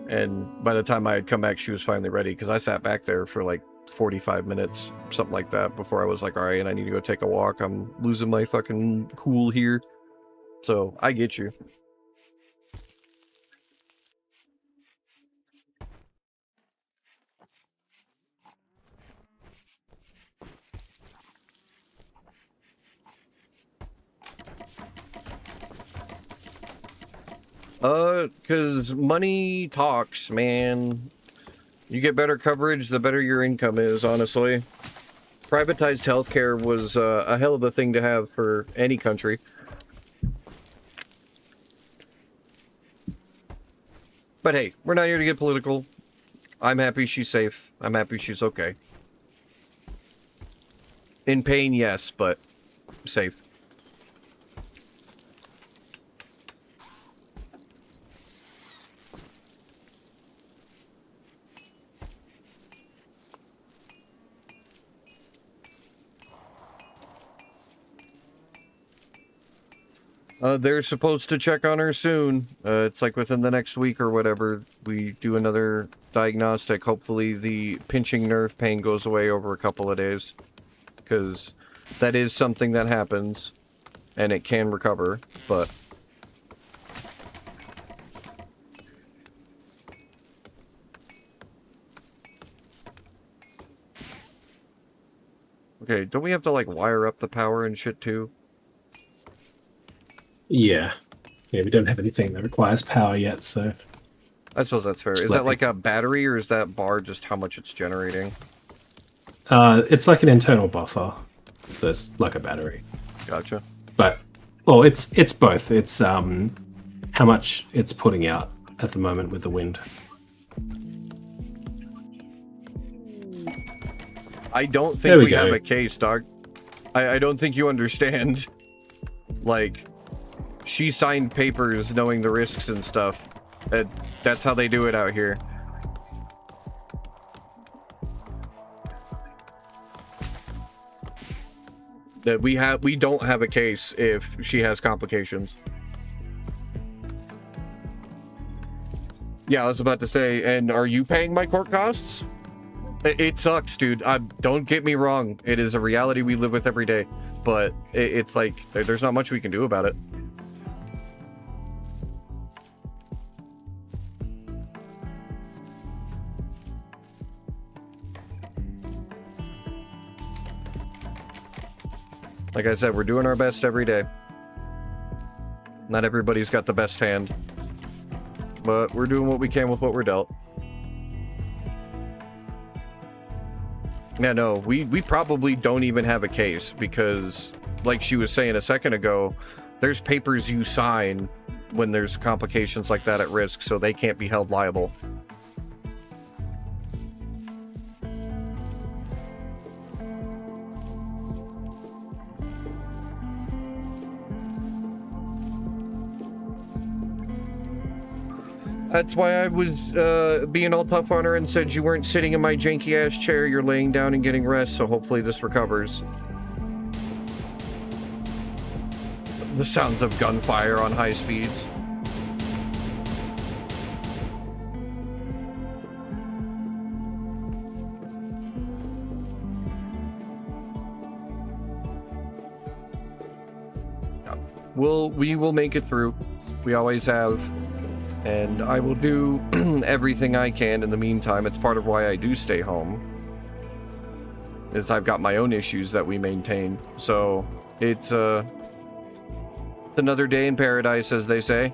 And by the time I had come back, she was finally ready, because I sat back there for like 45 minutes, something like that, before I was like, all right, I need to go take a walk. I'm losing my fucking cool here. So, I get you. Because money talks, man. You get better coverage, the better your income is, honestly. Privatized healthcare was a hell of a thing to have for any country. But hey, we're not here to get political. I'm happy she's safe. I'm happy she's okay. In pain, yes, but safe. They're supposed to check on her soon. It's like within the next week or whatever, we do another diagnostic. Hopefully the pinching nerve pain goes away over a couple of days. Because that is something that happens, and it can recover, but... Okay, don't we have to, like, wire up the power and shit, too? Yeah. Yeah, we don't have anything that requires power yet, so... I suppose that's fair. Is that like a battery, or is that bar just how much it's generating? It's like an internal buffer. So it's like a battery. Gotcha. But, well, it's both. It's how much it's putting out at the moment with the wind. I don't think we have a case, dog. I don't think you understand. Like, she signed papers knowing the risks and stuff. That's how they do it out here. That we don't have a case if she has complications. Yeah, I was about to say, and are you paying my court costs? It sucks, dude. Don't get me wrong. It is a reality we live with every day. But it's like, there's not much we can do about it. Like I said, we're doing our best every day. Not everybody's got the best hand. But we're doing what we can with what we're dealt. Yeah, no, we probably don't even have a case because, like she was saying a second ago, there's papers you sign when there's complications like that at risk, so they can't be held liable. That's why I was being all tough on her and said you weren't sitting in my janky ass chair, you're laying down and getting rest, so hopefully this recovers. The sounds of gunfire on high speeds. We will make it through. We always have. And I will do everything I can in the meantime. It's part of why I do stay home. Is I've got my own issues that we maintain. So it's another day in paradise, as they say.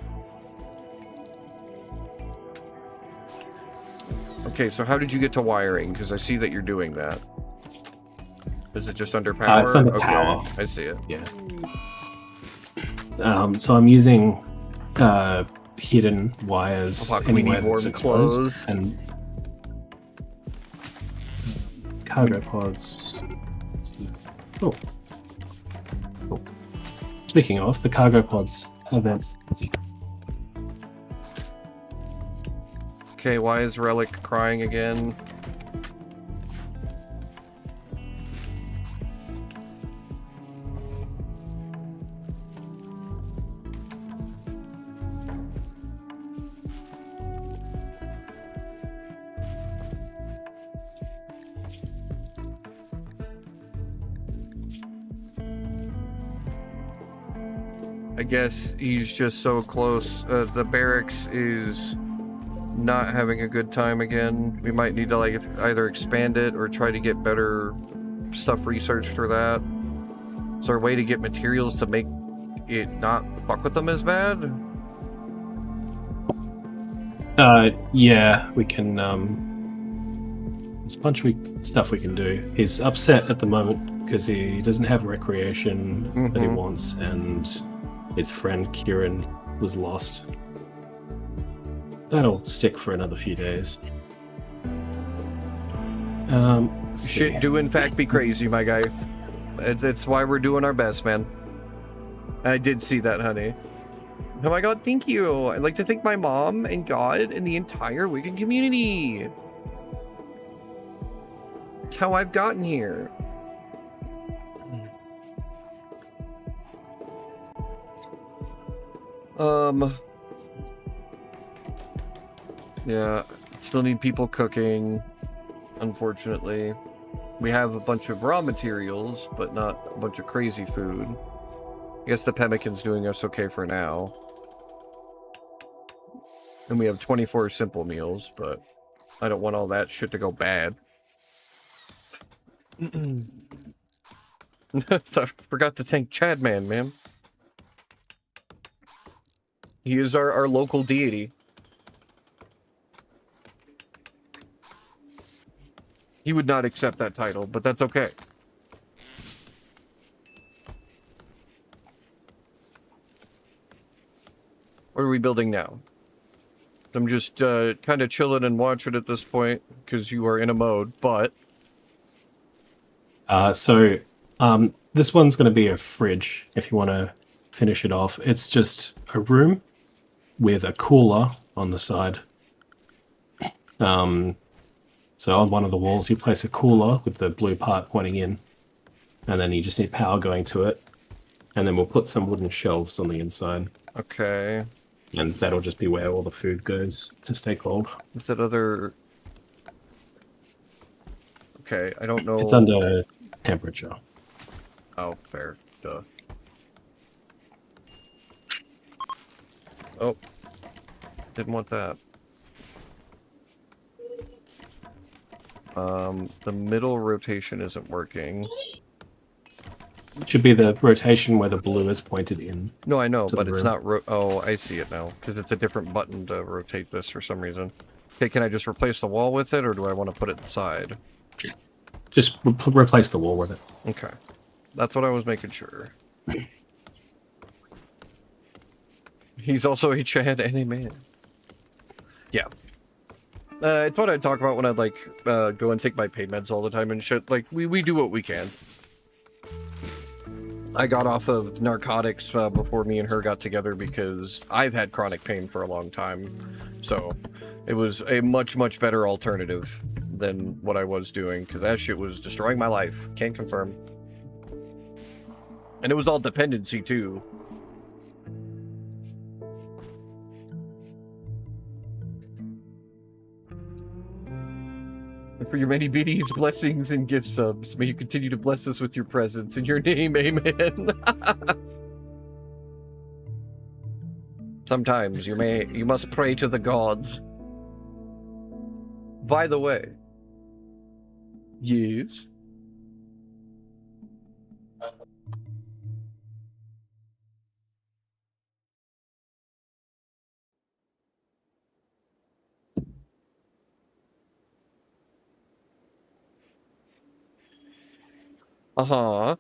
Okay, so how did you get to wiring? Because I see that you're doing that. Is it just under power? It's under power. I see it. Yeah. So I'm using hidden wires anywhere that's exposed, and cargo pods. Oh, Speaking of, the cargo pods event. Okay, why is Relic crying again? I guess he's just so close. The barracks is not having a good time again. We might need to like either expand it or try to get better stuff researched for that. Is there a way to get materials to make it not fuck with them as bad? Yeah, we can, there's a bunch of stuff we can do. He's upset at the moment because he doesn't have recreation that he wants, and his friend Kieran was lost. That'll stick for another few days. Shit do in fact be crazy, my guy. It's why we're doing our best, man. I did see that, honey. Oh my god, thank you. I'd like to thank my mom and God and the entire Wiccan community. That's how I've gotten here. Yeah, still need people cooking, unfortunately. We have a bunch of raw materials, but not a bunch of crazy food. I guess the pemmican's doing us okay for now. And we have 24 simple meals, but I don't want all that shit to go bad. I forgot to thank Chadman, man. He is our local deity. He would not accept that title, but that's okay. What are we building now? I'm just kind of chilling and watching at this point because you are in a mode, but... this one's going to be a fridge if you want to finish it off. It's just a room with a cooler on the side. So on one of the walls, you place a cooler with the blue part pointing in, and then you just need power going to it. And then we'll put some wooden shelves on the inside. Okay. And that'll just be where all the food goes to stay cold. What's that other... Okay, I don't know... It's under temperature. Oh, fair. Duh. Oh. Didn't want that. The middle rotation isn't working. It should be the rotation where the blue is pointed in. No, I know, to but the it's room. not oh, I see it now. Because it's a different button to rotate this for some reason. Okay, can I just replace the wall with it, or do I want to put it inside? Just replace the wall with it. Okay. That's what I was making sure. He's also a Chad and a man. Yeah. It's what I talk about when I'd like go and take my pain meds all the time and shit. Like we do what we can. I got off of narcotics before me and her got together because I've had chronic pain for a long time. So it was a much better alternative than what I was doing because that shit was destroying my life. Can't confirm. And it was all dependency too. And for your many biddies, blessings, and gift subs, may you continue to bless us with your presence. In your name, amen. Sometimes you must pray to the gods. By the way. Yes? Uh-huh.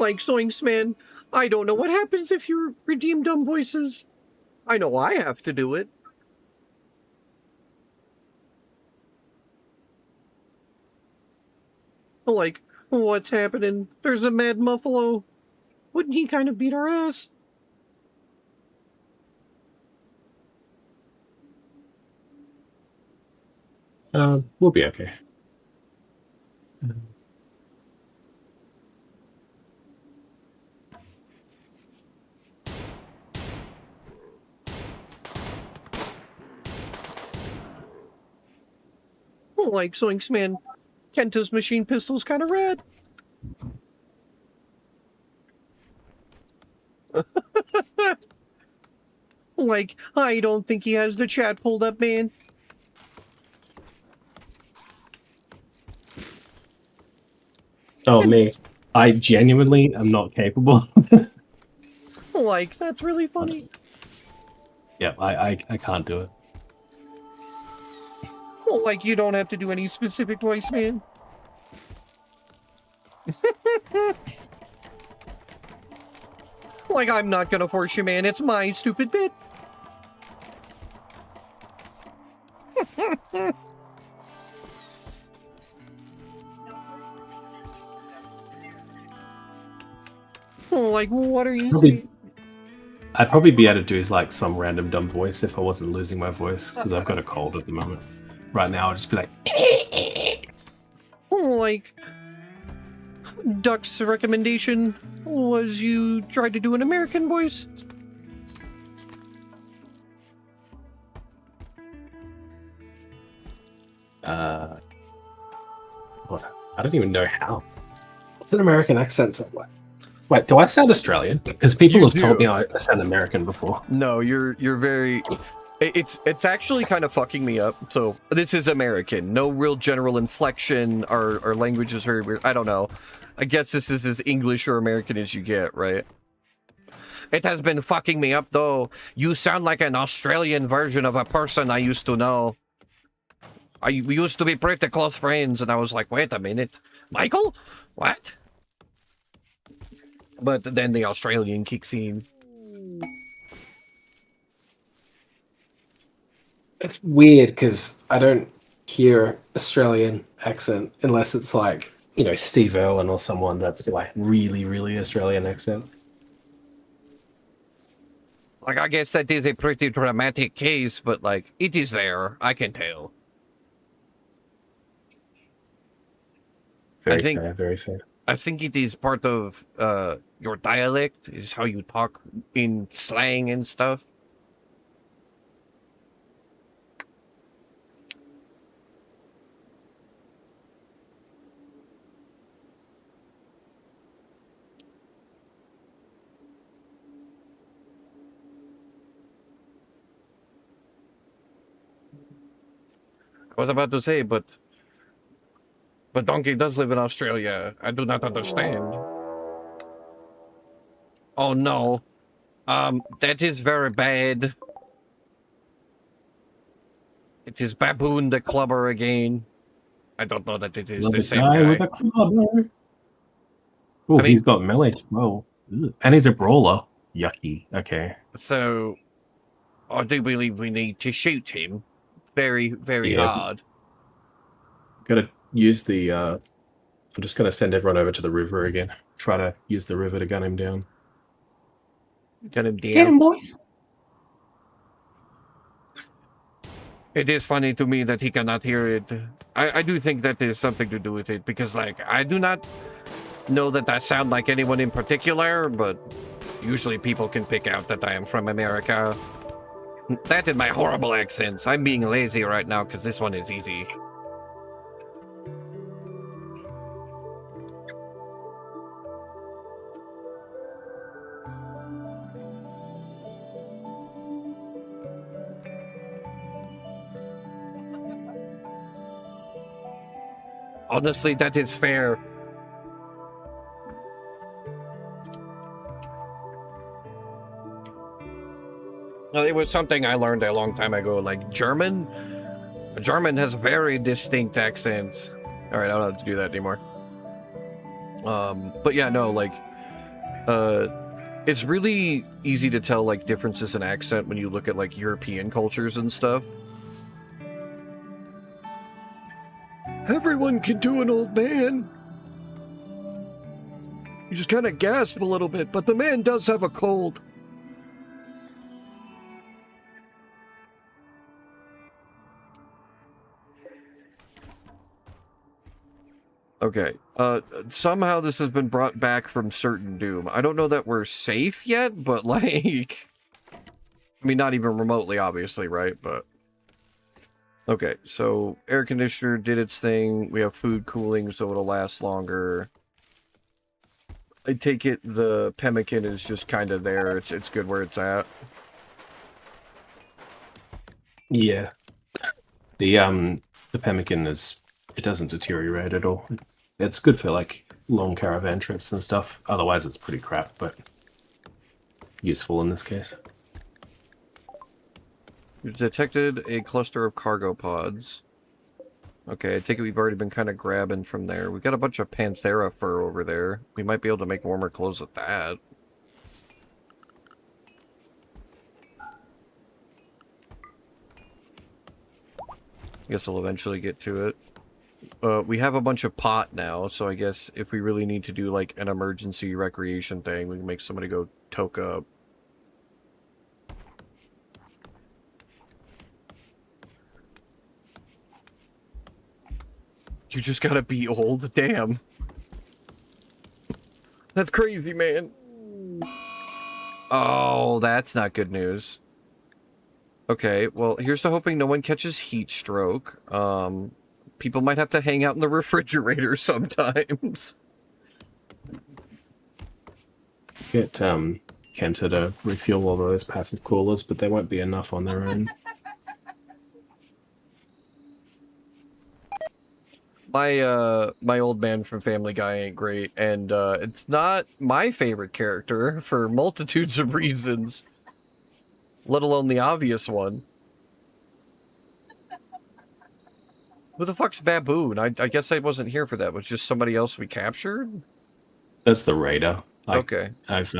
Like Zoinks, man. I don't know what happens if you redeem dumb voices. I know I have to do it. Like, what's happening? There's a mad muffalo. Wouldn't he kind of beat our ass? We'll be okay. Like Zoinks, man. Kenta's machine pistol's kind of rad. Like, I don't think he has the chat pulled up, man. Oh, me. I genuinely am not capable. Like, that's really funny. Yeah, I can't do it. Like, you don't have to do any specific voice, man. Like, I'm not gonna force you, man. It's my stupid bit. Like, what are you saying? I'd probably be able to do like some random dumb voice if I wasn't losing my voice, because I've got a cold at the moment. Right now, I'll just be like... Like, Duck's recommendation was you tried to do an American voice? What? I don't even know how. What's an American accent? Wait, do I sound Australian? Because people You have told do. me I sound American before. No, you're very... It's actually kind of fucking me up. So, this is American. No real general inflection. Our language is very weird. I don't know. I guess this is as English or American as you get, right? It has been fucking me up, though. You sound like an Australian version of a person I used to know. We used to be pretty close friends, and I was like, wait a minute. Michael? What? But then the Australian kicks in. It's weird because I don't hear Australian accent unless it's like, you know, Steve Irwin or someone that's like really, really Australian accent. Like, I guess that is a pretty dramatic case, but, like, it is there. I can tell. Very think- fair, very fair. I think it is part of your dialect, is how you talk in slang and stuff. I was about to say, but Donkey does live in Australia. I do not understand. Oh no. That is very bad. It is Baboon the Clubber again. I don't know that it is the same guy. with a clubber. Oh, I mean- he's got melee as well. Ugh. And he's a brawler. Yucky. Okay. So, I do believe we need to shoot him very, very Yeah. hard. Gotta use the I'm just gonna send everyone over to the river again. Try to use the river to gun him down. Get him down. boys. It is funny to me that he cannot hear it. I do think that there's something to do with it, because, like, I do not know that I sound like anyone in particular, but usually people can pick out that I am from America. That and my horrible accents. I'm being lazy right now because this one is easy. Honestly, that is fair. Well, it was something I learned a long time ago. Like, German has very distinct accents. All right, I don't have to do that anymore. But yeah, no, like, It's really easy to tell like differences in accent when you look at like European cultures and stuff. Everyone can do an old man. You just kind of gasp a little bit, but the man does have a cold. Okay, somehow this has been brought back from certain doom. I don't know that we're safe yet, but like... I mean, not even remotely, obviously, right? But... Okay, so air conditioner did its thing. We have food cooling, so it'll last longer. I take it the pemmican is just kind of there. It's good where it's at. Yeah. The pemmican is... It doesn't deteriorate at all. It's good for like long caravan trips and stuff. Otherwise it's pretty crap, but useful in this case. We've detected a cluster of cargo pods. Okay, I take it we've already been kind of grabbing from there. We've got a bunch of Panthera fur over there. We might be able to make warmer clothes with that. Guess I'll eventually get to it. We have a bunch of pot now, so I guess if we really need to do like an emergency recreation thing, we can make somebody go toke up. You just gotta be old, damn. That's crazy, man. Oh, that's not good news. Okay, well, here's to hoping no one catches heat stroke. People might have to hang out in the refrigerator sometimes. Get Kenta to refuel all those passive coolers, but they won't be enough on their own. My old man from Family Guy ain't great, and it's not my favorite character for multitudes of reasons, let alone the obvious one. Who the fuck's Baboon? I guess I wasn't here for that. Was just somebody else we captured? That's the raider. Okay. I've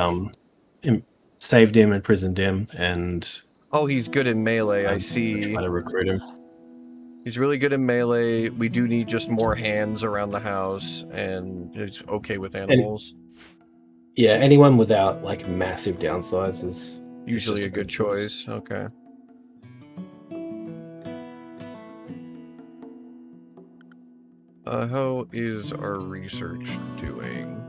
saved him, imprisoned him, and... Oh, he's good in melee, I see. Trying to recruit him. He's really good in melee. We do need just more hands around the house, and he's okay with animals. Yeah, anyone without, like, massive downsides is... Usually a good choice. Okay. How is our research doing?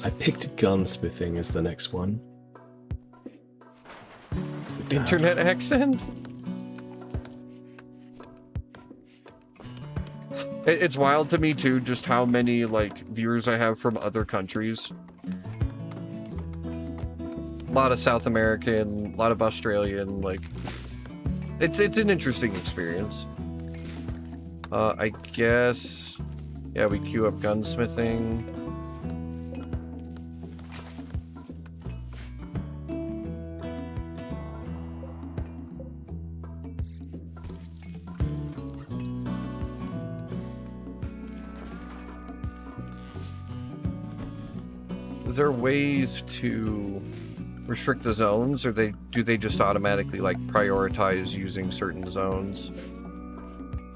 I picked gunsmithing as the next one. Internet accent? It's wild to me too, just how many like viewers I have from other countries. A lot of South American, a lot of Australian, like it's an interesting experience. I guess yeah, we queue up gunsmithing. Is there ways to restrict the zones, or do they just automatically like prioritize using certain zones?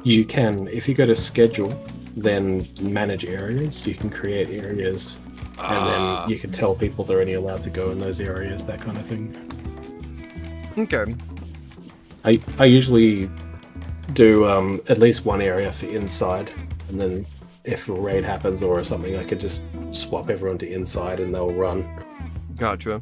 You can, if you go to schedule, then manage areas. You can create areas, and then you can tell people they're only allowed to go in those areas, that kind of thing. Okay. I usually do at least one area for inside, and then if a raid happens or something, I could just swap everyone to inside and they'll run. Gotcha.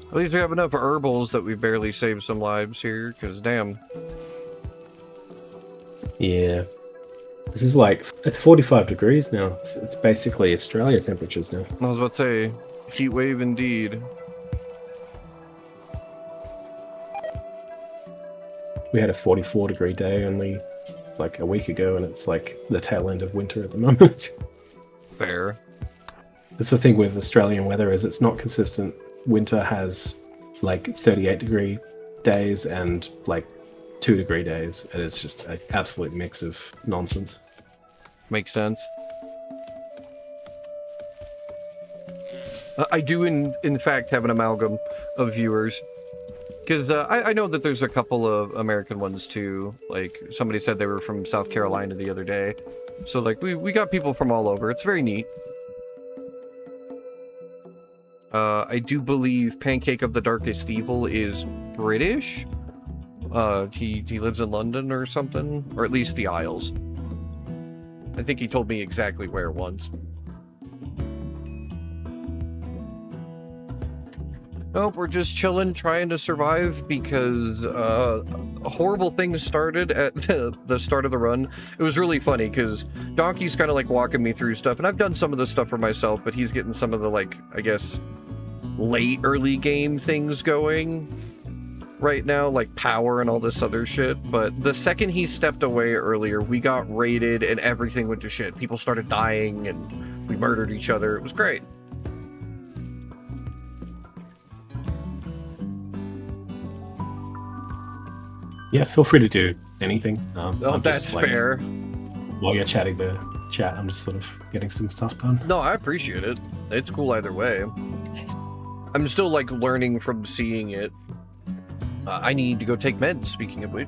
At least we have enough herbals that we've barely saved some lives here, because damn. Yeah. This is like, it's 45 degrees now. It's basically Australia temperatures now. I was about to say, heat wave indeed. We had a 44 degree day only like a week ago, and it's like the tail end of winter at the moment. Fair. It's the thing with Australian weather is it's not consistent. Winter has like 38-degree days and like 2-degree days, and it's just an absolute mix of nonsense. Makes sense. I do, in fact, have an amalgam of viewers. Because I know that there's a couple of American ones, too. Like, somebody said they were from South Carolina the other day. So, like, we got people from all over. It's very neat. I do believe Pancake of the Darkest Evil is British. He lives in London or something. Or at least the Isles. I think he told me exactly where once. Nope, we're just chilling, trying to survive because horrible things started at the start of the run. It was really funny because Donkey's kind of like walking me through stuff, and I've done some of the stuff for myself, but he's getting some of the, like, I guess, late early game things going right now, like power and all this other shit. But the second he stepped away earlier, we got raided and everything went to shit. People started dying and we murdered each other. It was great. Yeah, feel free to do anything. Oh, I'm that's just, like, fair. While you're chatting the chat, I'm just sort of getting some stuff done. No, I appreciate it. It's cool either way. I'm still, like, learning from seeing it. I need to go take meds, speaking of which.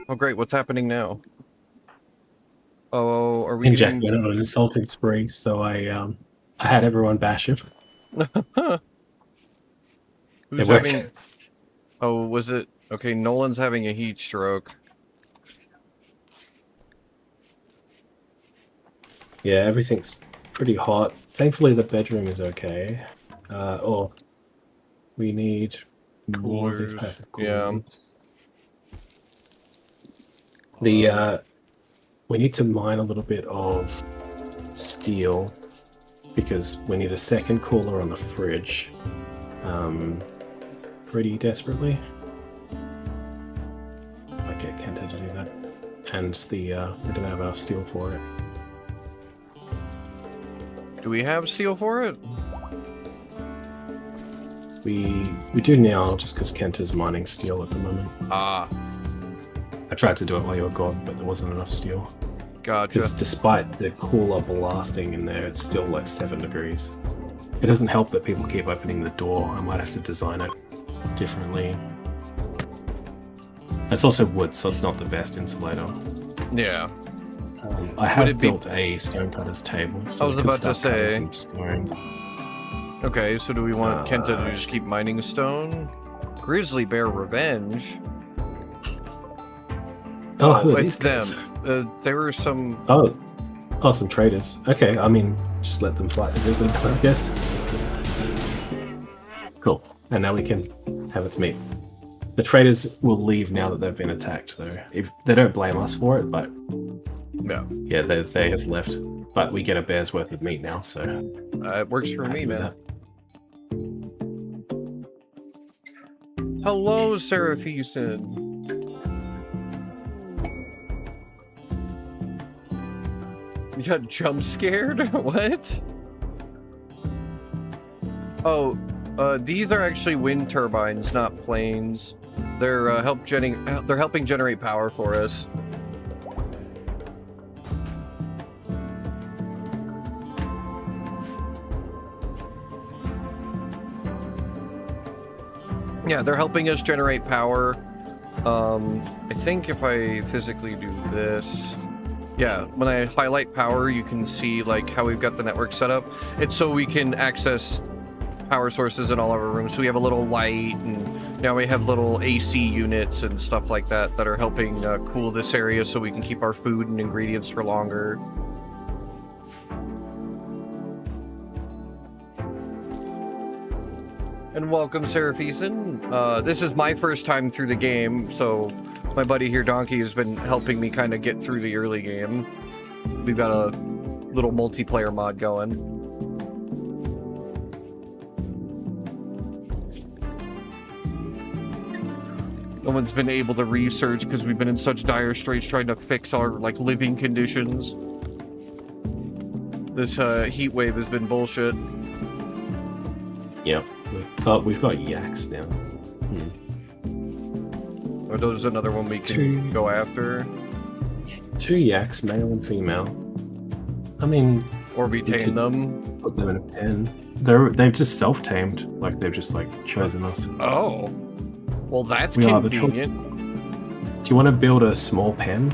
Oh, great. What's happening now? Oh, are we And Jack getting... went on an insulting spree, so I had everyone bash him. Who's It worked. having... Oh, was it... Okay, Nolan's having a heat stroke. Yeah, everything's pretty hot. Thankfully, the bedroom is okay. Or we need more of these Coolers. passive Yeah. coolers. We need to mine a little bit of steel because we need a second cooler on the fridge. Pretty desperately. Might get Kenta to do that. And we don't have enough steel for it. Do we have steel for it? We do now, just because Kent is mining steel at the moment. Ah, I tried to do it while you were gone, but there wasn't enough steel. gotcha. Because despite the cooler blasting in there, it's still like 7 degrees. It doesn't help that people keep opening the door. I might have to design it differently. It's also wood, so it's not the best insulator. Yeah. I have it be- built a stonecutter's table, so I was we can about to start cutting say- some stone. Okay, so do we want Kenta to just keep mining stone? Grizzly Bear Revenge? Oh, who are it's these guys? them. There were some... Oh, some traders. Okay, I mean, just let them fight the grizzly bear, I guess. Cool. And now we can have its meat. The traders will leave now that they've been attacked, though. If they don't blame us for it, but yeah, they have left. But we get a bear's worth of meat now, so it works for me, happy with man. that. Hello, Seraphison. You got jump scared? What? Oh, these are actually wind turbines, not planes. They're helping generate power for us. Yeah, they're helping us generate power. I think if I physically do this, yeah, when I highlight power, you can see like how we've got the network set up. It's so we can access power sources in all of our rooms. So we have a little light, and now we have little AC units and stuff like that that are helping cool this area so we can keep our food and ingredients for longer. And welcome, Seraphison. This is my first time through the game, so my buddy here, Donkey, has been helping me kind of get through the early game. We've got a little multiplayer mod going. No one's been able to research because we've been in such dire straits trying to fix our like living conditions. This heat wave has been bullshit. Yep. We've got yaks now. Or there's another one we can go after. 2 yaks, male and female. I mean, or we tame them. Put them in a pen. They've just self-tamed. Like they've just like chosen us. Oh, well that's We are the convenient. Do you want to build a small pen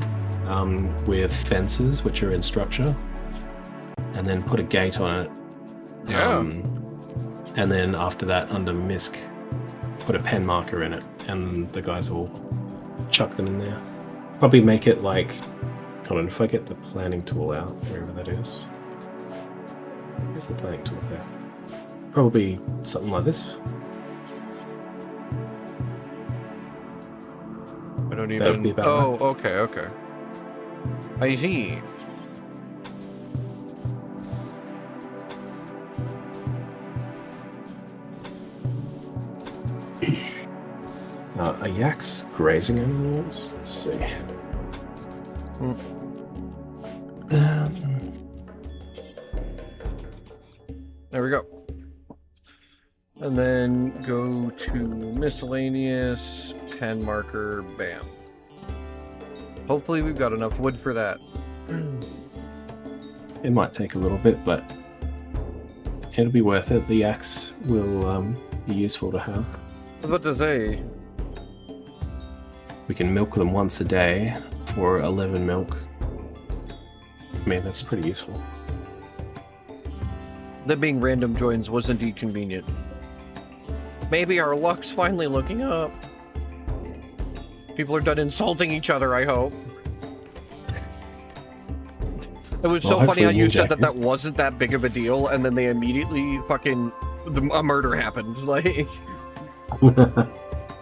with fences, which are in structure, and then put a gate on it? Yeah. And then after that, under MISC, put a pen marker in it, and the guys will chuck them in there. Probably make it like, hold on, if I get the planning tool out, wherever that is. Where's the planning tool there? Probably something like this. I don't That would be even. about Oh, right. okay. I see. Are yaks grazing animals? Let's see. There we go. And then go to miscellaneous, pen marker, bam. Hopefully we've got enough wood for that. It might take a little bit, but it'll be worth it. The yaks will be useful to have. I was about to say, We can milk them once a day for 11 milk. I mean, that's pretty useful. them being random joins was indeed convenient. Maybe our luck's finally looking up. People are done insulting each other, I hope. It was so funny how you said that that wasn't that big of a deal, and then they immediately fucking... a murder happened. Like...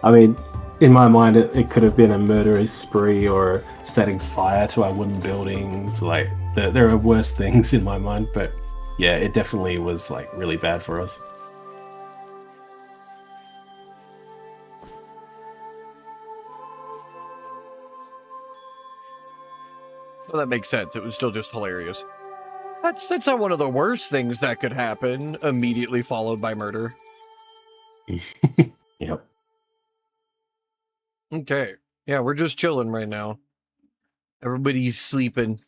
I mean, in my mind, it could have been a murderous spree or setting fire to our wooden buildings. Like, there are worse things in my mind, but yeah, it definitely was like really bad for us. Well, that makes sense. It was still just hilarious. That's not one of the worst things that could happen, immediately followed by murder. Yep. Okay. Yeah, we're just chilling right now. Everybody's sleeping.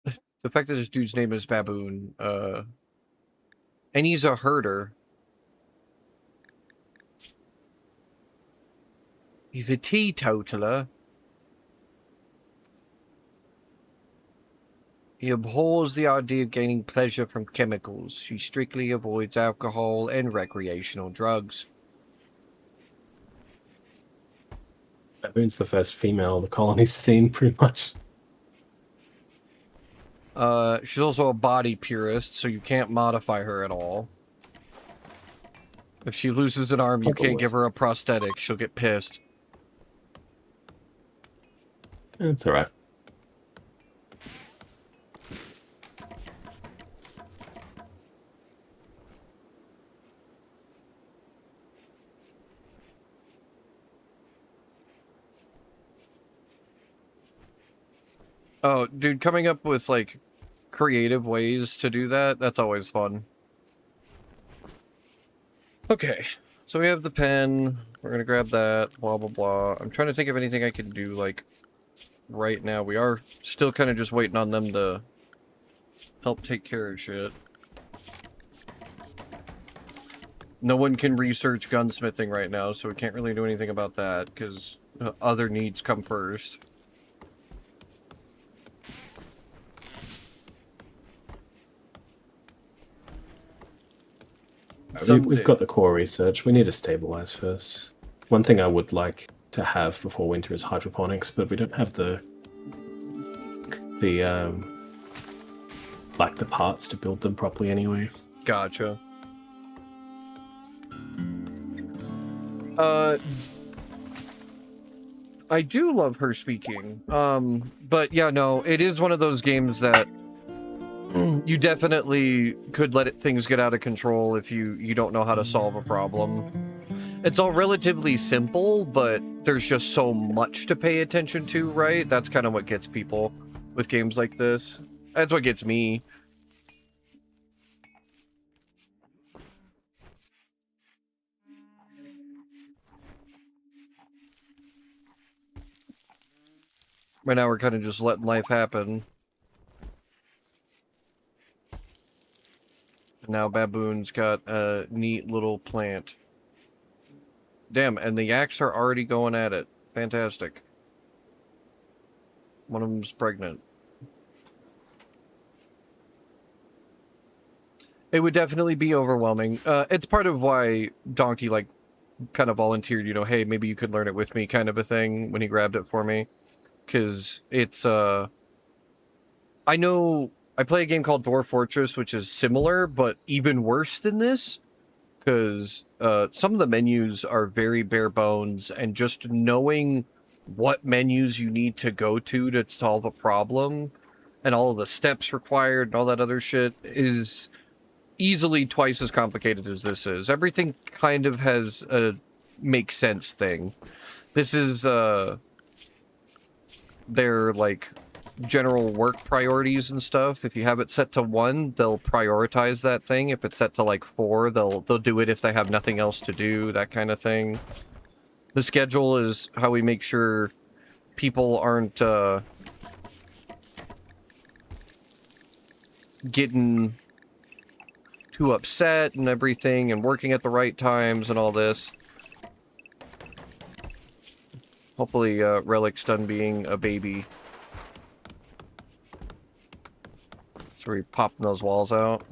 The fact that this dude's name is Baboon, and he's a herder. He's a teetotaler. He abhors the idea of gaining pleasure from chemicals. He strictly avoids alcohol and recreational drugs. Baboon's the first female the colony's seen, pretty much. She's also a body purist, so you can't modify her at all. If she loses an arm, you can't give her a prosthetic. She'll get pissed. That's alright. Oh, dude, coming up with, like, creative ways to do that, that's always fun. Okay, so we have the pen. We're gonna grab that, blah, blah, blah. I'm trying to think of anything I can do, like, right now. We are still kind of just waiting on them to help take care of shit. No one can research gunsmithing right now, so we can't really do anything about that, because other needs come first. We've got the core research. We need to stabilize first. One thing I would like to have before winter is hydroponics, but we don't have the like the parts to build them properly anyway. Gotcha. I do love her speaking. But yeah, no, it is one of those games that you definitely could let things get out of control if you don't know how to solve a problem. It's all relatively simple, but there's just so much to pay attention to, right? That's kind of what gets people with games like this. That's what gets me. Right now we're kind of just letting life happen. And now Baboon's got a neat little plant. Damn, and the yaks are already going at it. Fantastic. One of them's pregnant. It would definitely be overwhelming. It's part of why Donkey, like, kind of volunteered, you know, hey, maybe you could learn it with me kind of a thing when he grabbed it for me. Because it's, I know I play a game called Dwarf Fortress, which is similar, but even worse than this. Because some of the menus are very bare bones, and just knowing what menus you need to go to solve a problem, and all of the steps required, and all that other shit, is easily twice as complicated as this is. Everything kind of has a make sense thing. This is, their, like, general work priorities and stuff. If you have it set to 1, they'll prioritize that thing. If it's set to, like, 4, they'll do it if they have nothing else to do, that kind of thing. The schedule is how we make sure people aren't, getting too upset and everything, and working at the right times and all this. Hopefully, Relic's done being a baby. So we popping those walls out.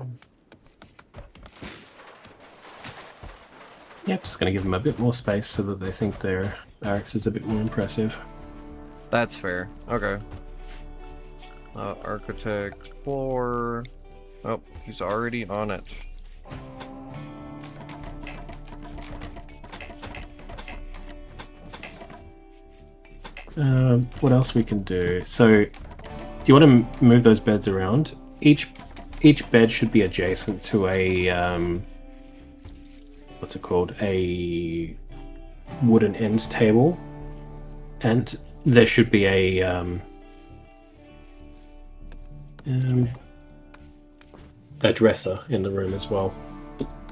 Yep, just gonna give them a bit more space so that they think their barracks is a bit more impressive. That's fair. Okay. Architect floor. Oh, he's already on it. What else we can do? So, do you want to move those beds around? Each bed should be adjacent to a what's it called? A wooden end table, and there should be a dresser in the room as well.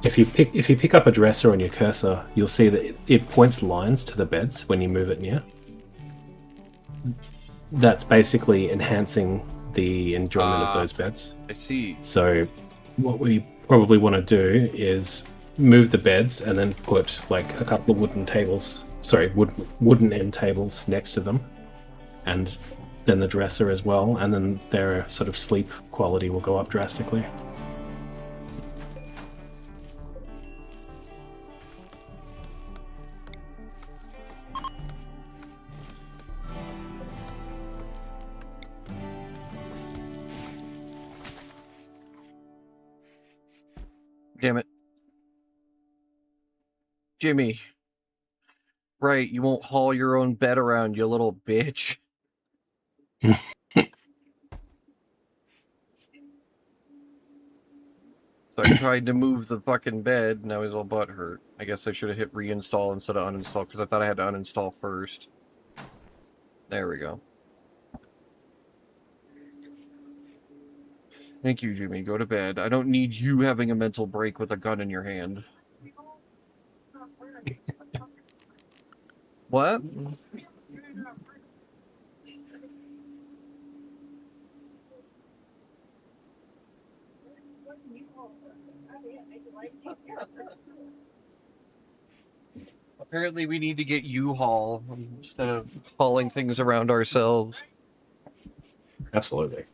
If you pick up a dresser on your cursor, you'll see that it points lines to the beds when you move it near. That's basically enhancing the enjoyment of those beds. I see. So what we probably want to do is move the beds and then put like a couple of wooden tables wooden end tables next to them, and then the dresser as well, and then their sort of sleep quality will go up drastically. Damn it. Jimmy. Right, you won't haul your own bed around, you little bitch. So I tried to move the fucking bed, now he's all butthurt. I guess I should have hit reinstall instead of uninstall, because I thought I had to uninstall first. There we go. Thank you, Jimmy. Go to bed. I don't need you having a mental break with a gun in your hand. What? Apparently we need to get U-Haul instead of hauling things around ourselves. Absolutely.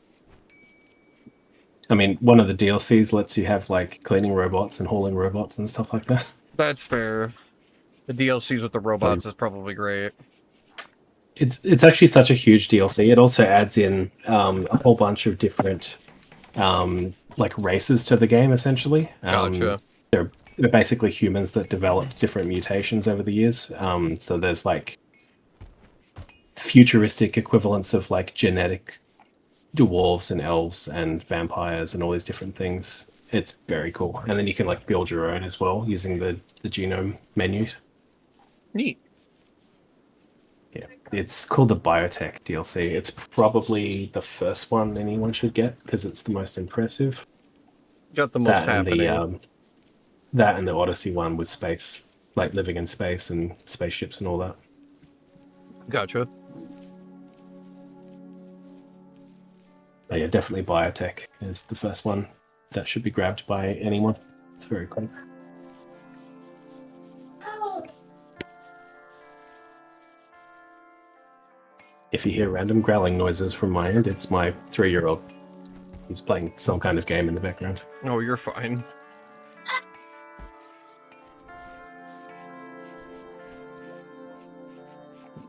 I mean, one of the DLCs lets you have like cleaning robots and hauling robots and stuff like that. That's fair. The DLCs with the robots is probably great. It's actually such a huge DLC. It also adds in a whole bunch of different like races to the game, essentially. Gotcha. They're basically humans that developed different mutations over the years. So there's like futuristic equivalents of like genetic dwarves and elves and vampires and all these different things. It's very cool. And then you can like build your own as well using the genome menus. Neat. Yeah, it's called the Biotech DLC. It's probably the first one anyone should get because it's the most impressive. Got the most happening. That and the Odyssey one with space, like living in space and spaceships and all that. Gotcha. But yeah, definitely Biotech is the first one that should be grabbed by anyone. It's very cool. If you hear random growling noises from my end, it's my 3-year-old. He's playing some kind of game in the background. Oh, you're fine.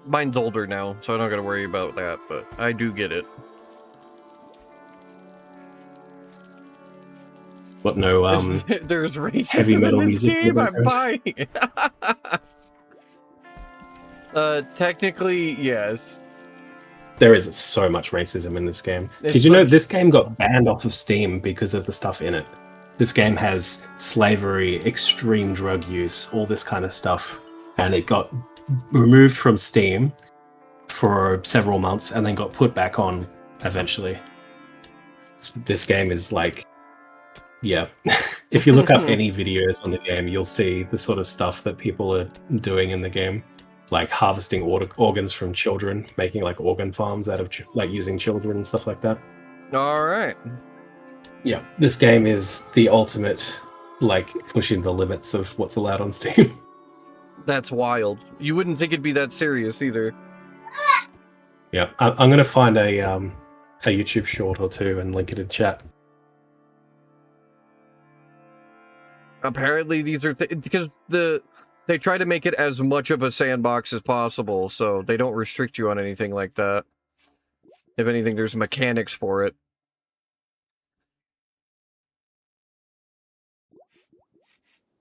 Mine's older now, so I don't gotta worry about that, but I do get it. What, no, there's racism heavy metal in this music in the game, I'm background? buying it. Technically, yes. There is so much racism in this game. It's Did you know like- this game got banned off of Steam because of the stuff in it? This game has slavery, extreme drug use, all this kind of stuff, and it got removed from Steam for several months and then got put back on eventually. This game is like, yeah. If you look up any videos on the game, you'll see the sort of stuff that people are doing in the game. Like harvesting organs from children, making like organ farms out of like using children and stuff like that. All right. Yeah, this game is the ultimate, like pushing the limits of what's allowed on Steam. That's wild. You wouldn't think it'd be that serious either. Yeah, I'm gonna find a YouTube short or two and link it in chat. Apparently, these are because they try to make it as much of a sandbox as possible, so they don't restrict you on anything like that. If anything, there's mechanics for it.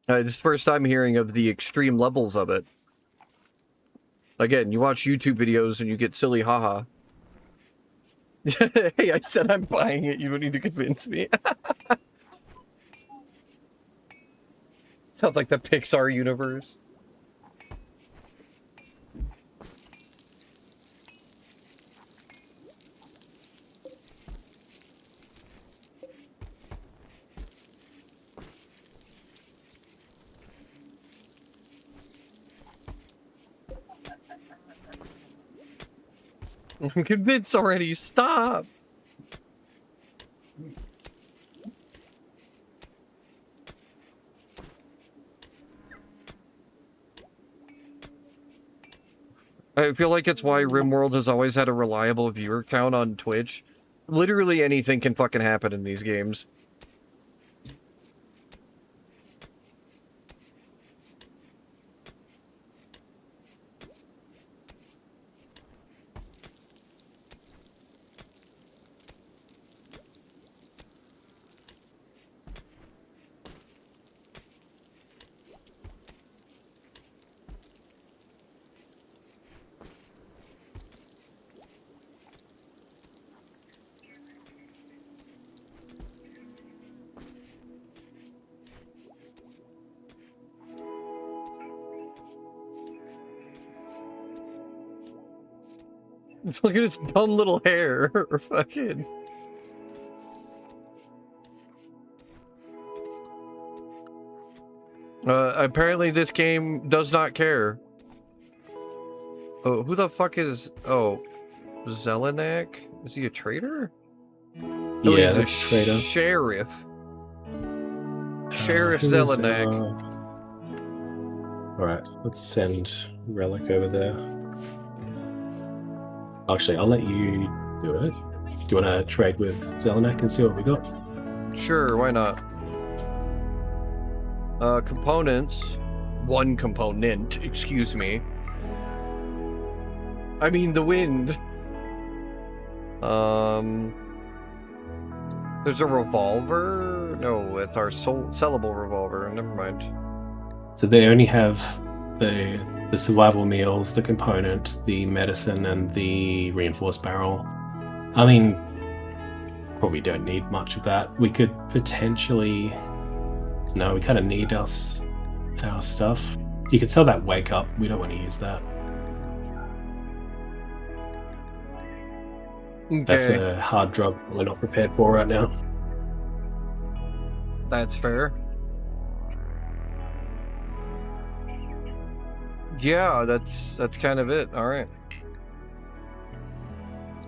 This is the first time hearing of the extreme levels of it. Again, you watch YouTube videos and you get silly haha. Hey, I said I'm buying it. You don't need to convince me. Sounds like the Pixar universe. I'm convinced already. Stop. I feel like it's why Rimworld has always had a reliable viewer count on Twitch. Literally anything can fucking happen in these games. Look at his dumb little hair. Fucking. Apparently this game does not care. Oh, who the fuck is... Oh, Zelenak? Is he a traitor? No, Yeah, he's that's a traitor. Sheriff. Sheriff Who is, Zelenak. Alright, let's send Relic over there. Actually, I'll let you do it. Do you want to trade with Zelenak and see what we got? Sure, why not? Components. One component, excuse me. I mean, the wind. There's a revolver? No, it's our sellable revolver. Never mind. So they only have the survival meals, the component, the medicine, and the reinforced barrel. I mean, probably don't need much of that. We could potentially... No, we kind of need our stuff. You could sell that wake up. We don't want to use that. Okay. That's a hard drug we're not prepared for right now. That's fair. Yeah, that's kind of it. All right.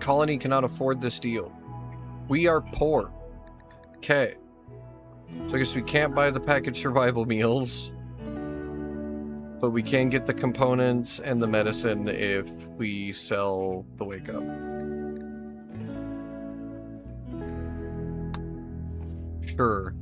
Colony cannot afford this deal. We are poor. Okay. So I guess we can't buy the packaged survival meals, but we can get the components and the medicine if we sell the wake up. Sure.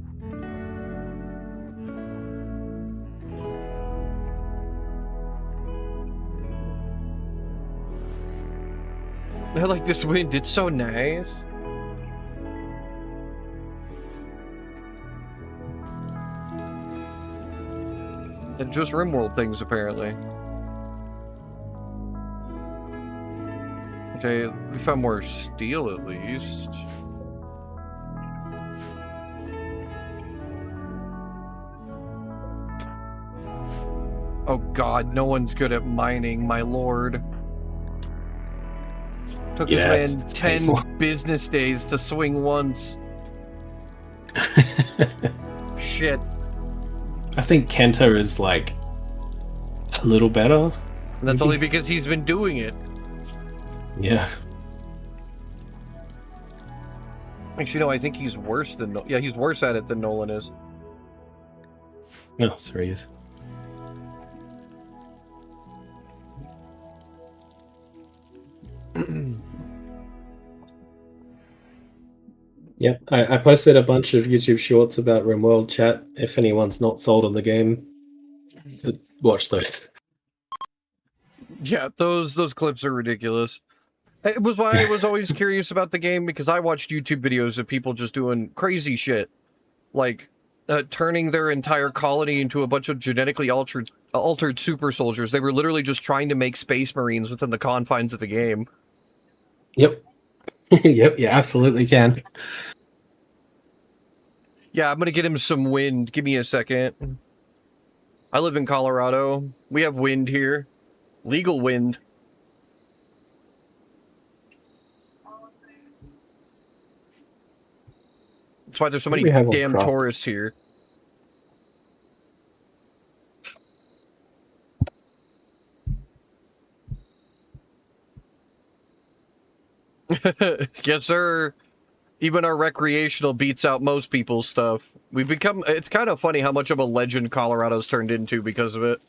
I like this wind, it's so nice. And just Rimworld things, apparently. Okay, we found more steel at least. Oh god, no one's good at mining, my lord. Took this man it's 10 painful. business days to swing once. Shit. I think Kenta is like a little better. And that's only because he's been doing it. Yeah. Actually, no, I think he's worse than... Yeah, he's worse at it than Nolan is. No, sorry. He is. Yeah, I posted a bunch of YouTube shorts about Rimworld chat. If anyone's not sold on the game, watch those. Yeah, those clips are ridiculous. It was why I was always curious about the game, because I watched YouTube videos of people just doing crazy shit. Like, turning their entire colony into a bunch of genetically altered super soldiers. They were literally just trying to make space marines within the confines of the game. Yep. Yep, you absolutely can. Yeah, I'm gonna get him some wind. Give me a second. I live in Colorado. We have wind here. Legal wind. That's why there's so many We have one damn crop. tourists here. Yes, sir. Even our recreational beats out most people's stuff. We've become... It's kind of funny how much of a legend Colorado's turned into because of it.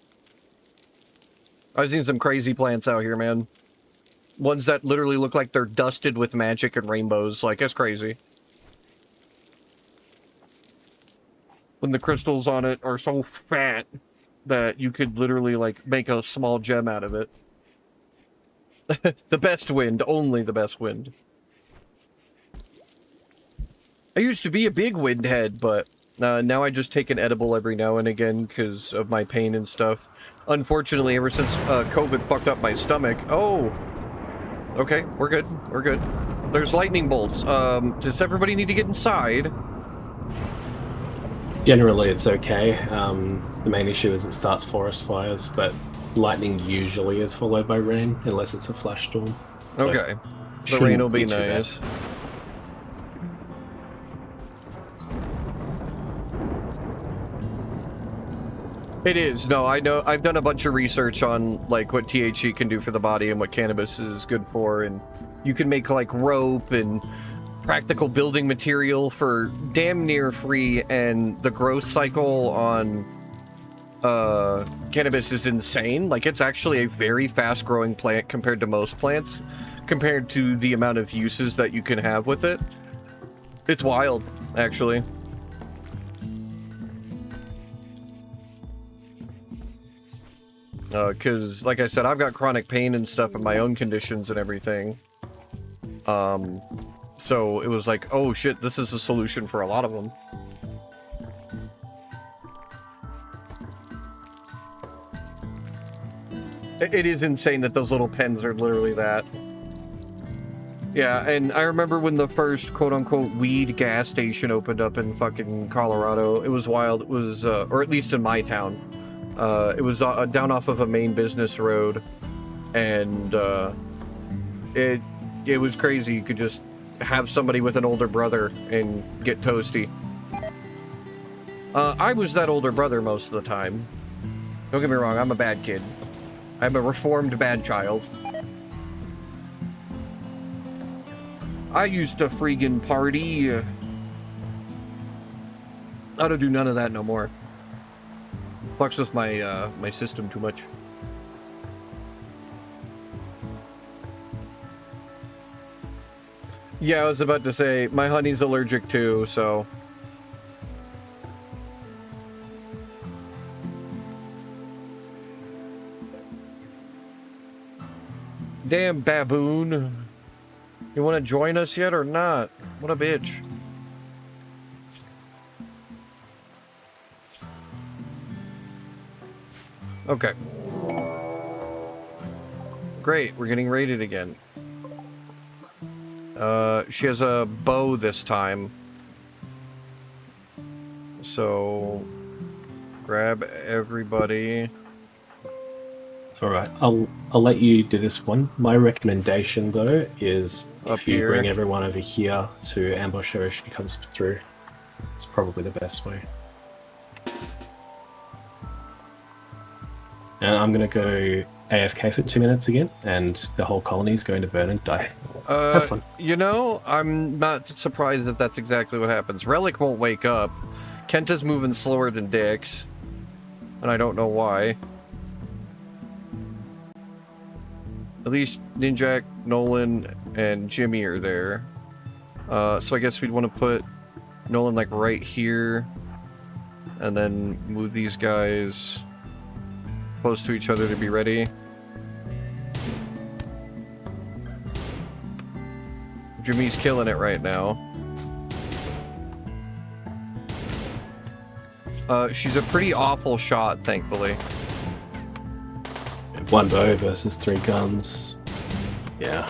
I've seen some crazy plants out here, man. Ones that literally look like they're dusted with magic and rainbows. Like, it's crazy. When the crystals on it are so fat that you could literally, like, make a small gem out of it. The best wind. Only the best wind. I used to be a big wind head, but now I just take an edible every now and again because of my pain and stuff. Unfortunately, ever since COVID fucked up my stomach... Oh! Okay, we're good. We're good. There's lightning bolts. Does everybody need to get inside? Generally, it's okay. The main issue is it starts forest fires, but lightning usually is followed by rain, unless it's a flash storm. So Okay. The rain will be too bad. nice. It is. No, I know. I've done a bunch of research on like what THC can do for the body and what cannabis is good for, and you can make like rope and practical building material for damn near free, and the growth cycle on cannabis is insane. Like, it's actually a very fast growing plant compared to most plants, compared to the amount of uses that you can have with it. It's wild, actually. Because, like I said, I've got chronic pain and stuff and my own conditions and everything. So it was like, oh shit, this is a solution for a lot of them. It is insane that those little pens are literally that. Yeah, and I remember when the first quote-unquote weed gas station opened up in fucking Colorado. It was wild. It was, or at least in my town. It was down off of a main business road, and it was crazy. You could just have somebody with an older brother and get toasty. I was that older brother most of the time. Don't get me wrong, I'm a bad kid. I'm a reformed bad child. I used to freaking party. I don't do none of that no more. Fucks with my my system too much. Yeah, I was about to say, my honey's allergic too, so... Damn baboon. You want to join us yet or not? What a bitch. Okay. Great, we're getting raided again. She has a bow this time. So, grab everybody. Alright, I'll let you do this one. My recommendation, though, is Up if you here. bring everyone over here to ambush her as she comes through. It's probably the best way. And I'm going to go AFK for 2 minutes again, and the whole colony is going to burn and die. Have fun. You know, I'm not surprised that that's exactly what happens. Relic won't wake up. Kenta's moving slower than Dix. And I don't know why. At least Ninjak, Nolan, and Jimmy are there. So I guess we'd want to put Nolan like right here. And then move these guys close to each other to be ready. Jimmy's killing it right now. She's a pretty awful shot, thankfully. One bow versus 3 guns. Yeah.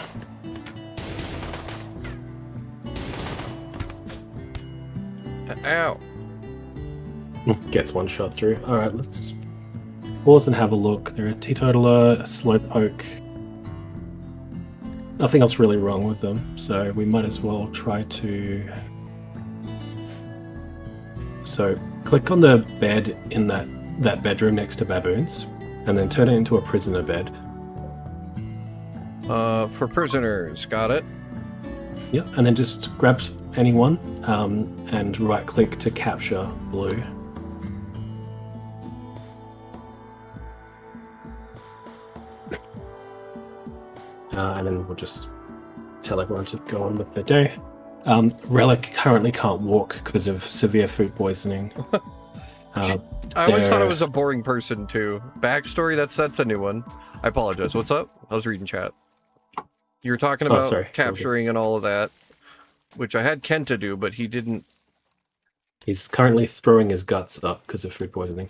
Ow. Gets one shot through. Alright, let's pause and have a look. They're a teetotaler, a slowpoke. Nothing else really wrong with them, so we might as well try to... So, click on the bed in that bedroom next to baboons, and then turn it into a prisoner bed. For prisoners, got it. Yep, and then just grab anyone, and right-click to capture blue. And then we'll just tell everyone to go on with their day. Relic currently can't walk because of severe food poisoning. I always thought I was a boring person too. Backstory, that's a new one. I apologize. What's up? I was reading chat. You were talking about capturing and all of that, which I had Kenta do, but he didn't. He's currently throwing his guts up because of food poisoning.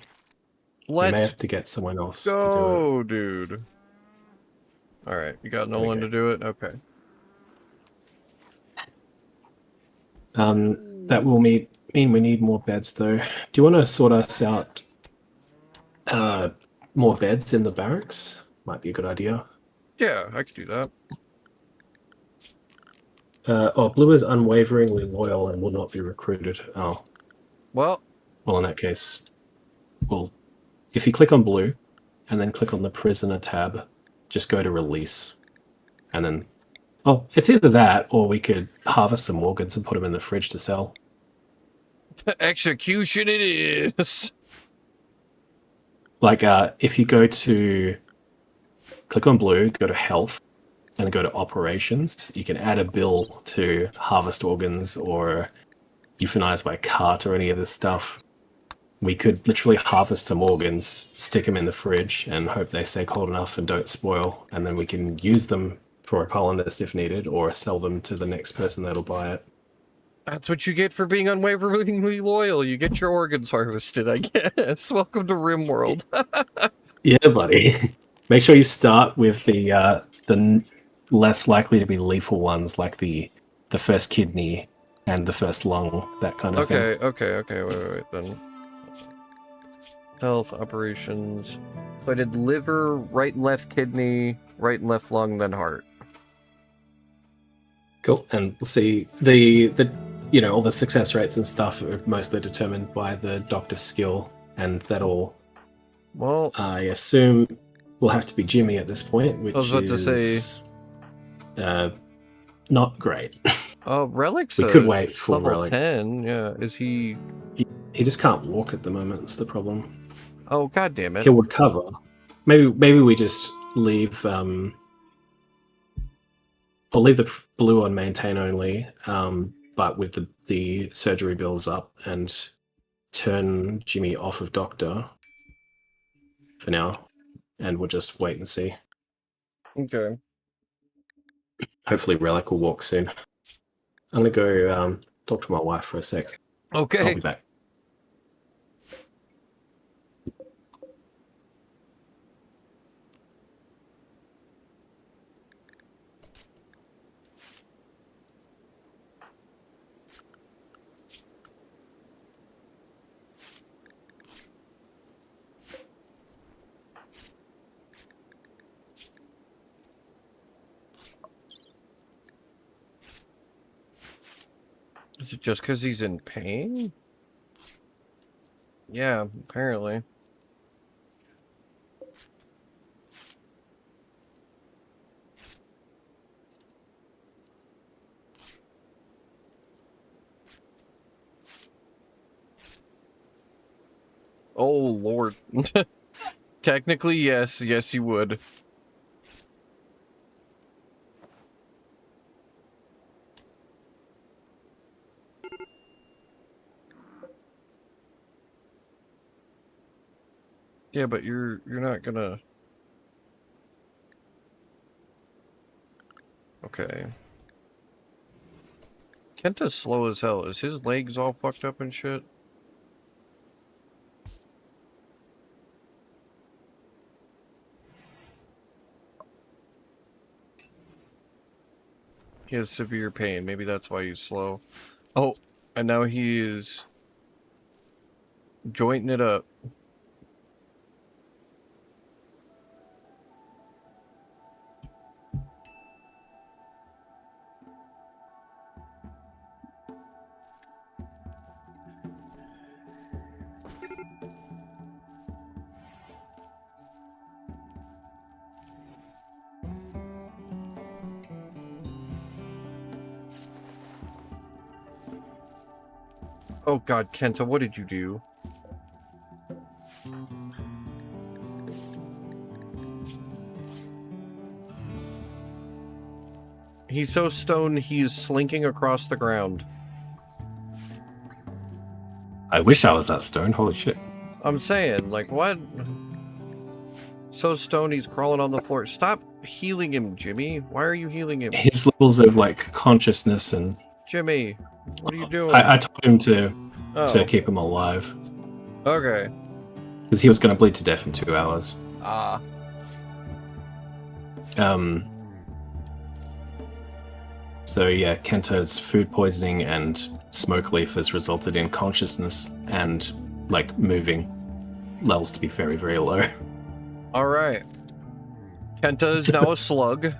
Let's you may have to get someone else to do go, dude. All right, you got Nolan to do it. Okay. That will mean we need more beds, though. Do you want to sort us out more beds in the barracks? Might be a good idea. Yeah, I could do that. Blue is unwaveringly loyal and will not be recruited. Oh. Well, in that case, if you click on Blue and then click on the prisoner tab, just go to release. And then, it's either that or we could harvest some organs and put them in the fridge to sell. Execution it is. Like, if you go to click on Blue, go to health, and then go to operations, you can add a bill to harvest organs or euthanize by cart or any of this stuff. We could literally harvest some organs, stick them in the fridge, and hope they stay cold enough and don't spoil, and then we can use them for a colonist if needed, or sell them to the next person that'll buy it. That's what you get for being unwaveringly loyal. You get your organs harvested, I guess. Welcome to Rimworld. Yeah, buddy. Make sure you start with the less likely to be lethal ones, like the first kidney and the first lung, that kind of thing. Okay. Wait, then. Health, operations. So I did liver, right and left kidney, right and left lung, then heart. Cool. And we'll see all the success rates and stuff are mostly determined by the doctor's skill, and that'll, I assume, will have to be Jimmy at this point, which is to say, not great. Oh, Relic's we could wait for level Relic. 10. Yeah, is he? He just can't walk at the moment. That's the problem. Oh, god damn it! He'll recover. Maybe we just leave. I'll leave the Blue on maintain only, but with the surgery bills up, and turn Jimmy off of Doctor for now, and we'll just wait and see. Okay. Hopefully Relic will walk soon. I'm gonna go talk to my wife for a sec. Okay. I'll be back. Is it just because he's in pain? Yeah, apparently. Oh, Lord. Technically, yes. Yes, he would. Yeah, but you're not gonna... Okay. Kenta's slow as hell. Is his legs all fucked up and shit? He has severe pain. Maybe that's why he's slow. Oh, and now he is jointing it up. Oh god, Kenta, what did you do? He's so stoned he's slinking across the ground. I wish I was that stoned. Holy shit. I'm saying, like, what? So stoned he's crawling on the floor. Stop healing him, Jimmy. Why are you healing him? His levels of like consciousness and Jimmy, what are you doing? I told him to Oh, keep him alive okay. because he was going to bleed to death in 2 hours. Ah. So yeah, Kento's food poisoning and smoke leaf has resulted in consciousness and like moving levels to be very, very low. Alright. Kenta is now a slug.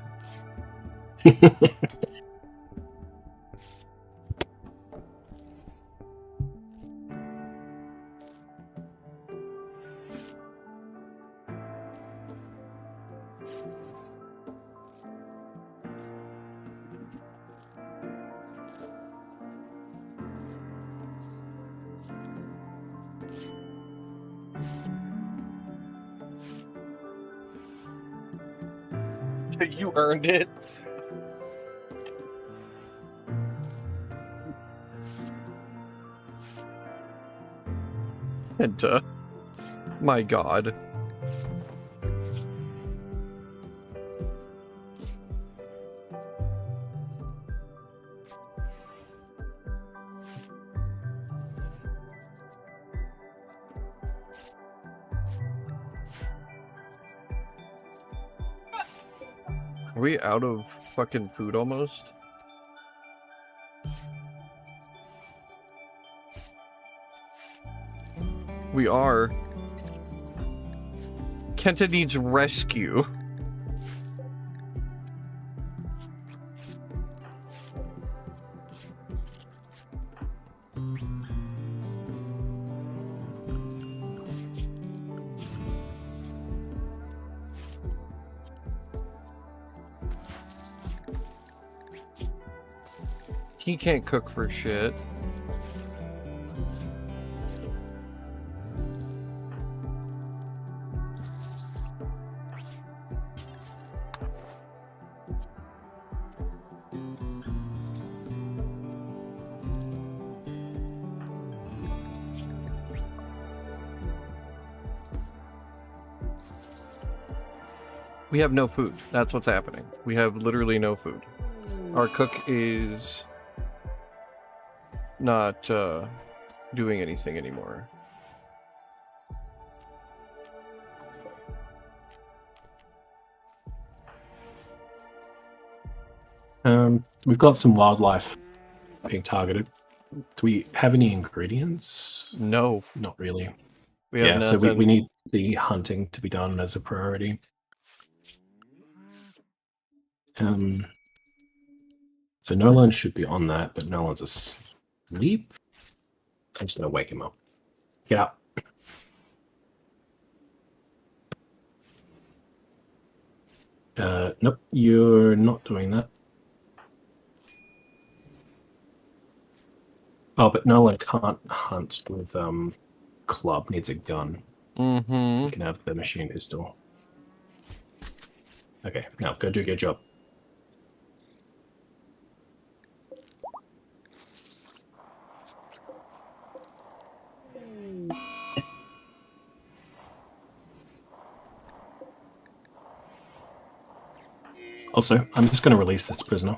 You earned it. Kenta. My god. Are we out of fucking food almost? We are. Kenta needs rescue. He can't cook for shit. We have no food. That's what's happening. We have literally no food. Our cook is not doing anything anymore. We've got some wildlife being targeted. Do we have any ingredients? No. Not really. We have so nothing. we need the hunting to be done as a priority. So Nolan should be on that, but Nolan's asleep. I'm just gonna wake him up. Get up. Nope, you're not doing that. Oh, but Nolan can't hunt with club. Needs a gun. Mm-hmm. You can have the machine pistol. Okay, now go do your job. Also, I'm just going to release this prisoner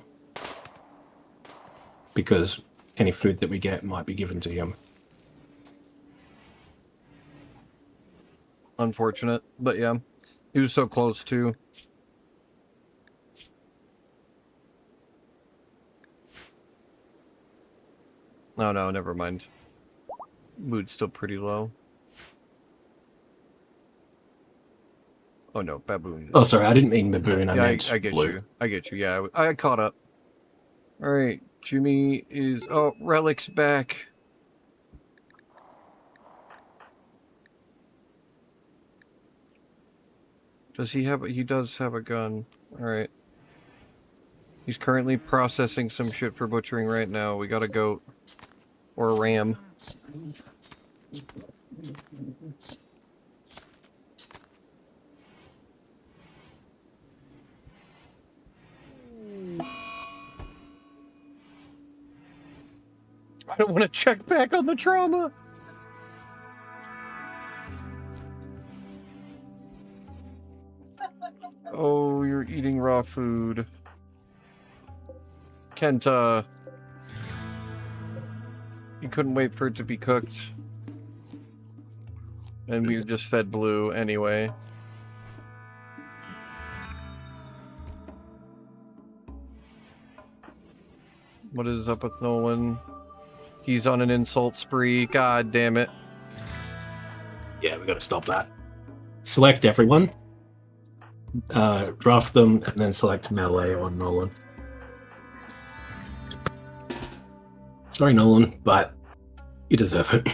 because any food that we get might be given to him. Unfortunate, but yeah. He was so close too. Oh no, never mind. Mood's still pretty low. Oh no, baboon. Oh, sorry, I didn't mean baboon. I Yeah, meant I get blue. you. I get you. Yeah, I caught up. Alright, Jimmy is... Oh, Relic's back. Does he have... He does have a gun. Alright. He's currently processing some shit for butchering right now. We got a goat. Or a ram. I don't want to check back on the trauma. Oh, you're eating raw food. Kenta. You couldn't wait for it to be cooked. And we just fed Blue anyway. What is up with Nolan? He's on an insult spree. God damn it. Yeah, we got to stop that. Select everyone. Draft them, and then select melee on Nolan. Sorry, Nolan, but you deserve it.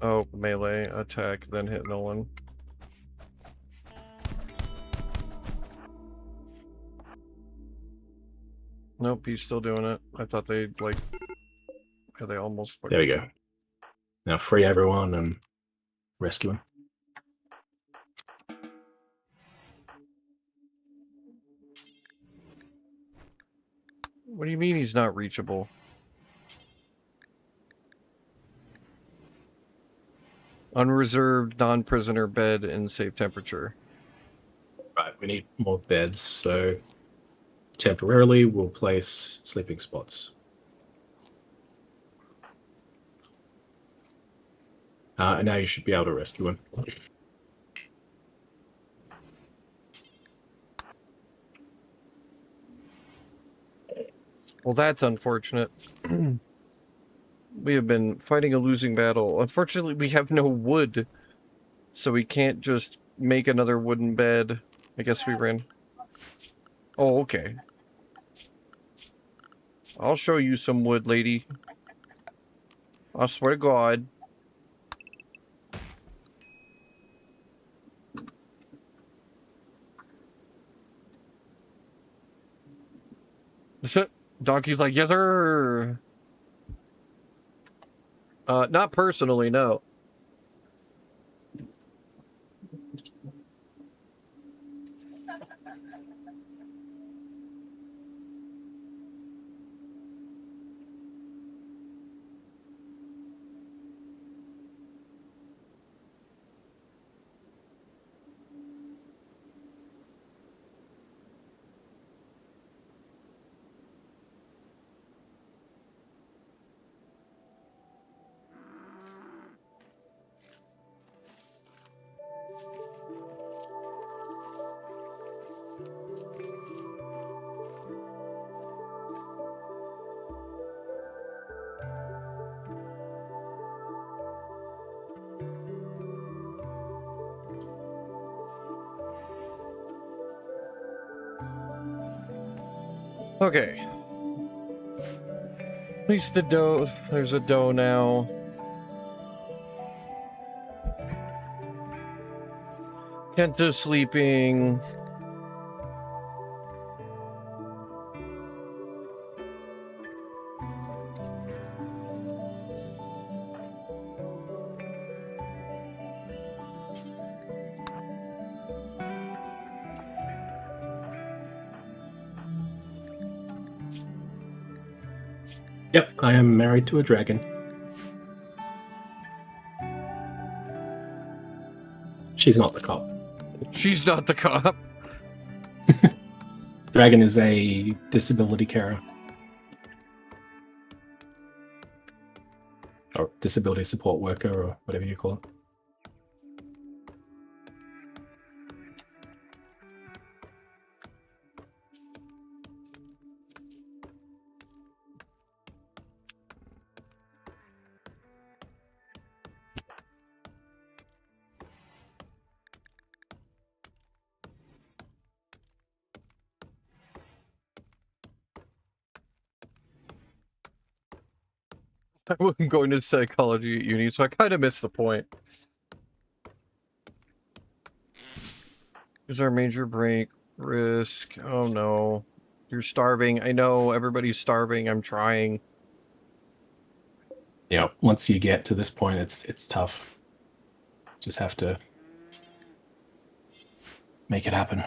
Oh, melee attack, then hit Nolan. Nope, he's still doing it. I thought they'd like... Yeah, they almost... There we go. Now free everyone and rescue him. What do you mean he's not reachable? Unreserved non-prisoner bed in safe temperature. Right, we need more beds, so temporarily we'll place sleeping spots. And now you should be able to rescue him. Well, that's unfortunate. We have been fighting a losing battle. Unfortunately, we have no wood, so we can't just make another wooden bed. I guess we ran... Oh, okay. I'll show you some wood, lady. I swear to God. Donkey's like, yes, sir. Not personally, no. Okay. At least the dough, there's a dough now. Kenta's sleeping. Yep, I am married to a dragon. She's not the cop. She's not the cop. Dragon is a disability carer. Or disability support worker, or whatever you call it. I wasn't going to psychology at uni, so I kind of missed the point. Is our major break risk? Oh no. You're starving. I know, everybody's starving. I'm trying. Yeah, once you get to this point, it's tough. Just have to make it happen.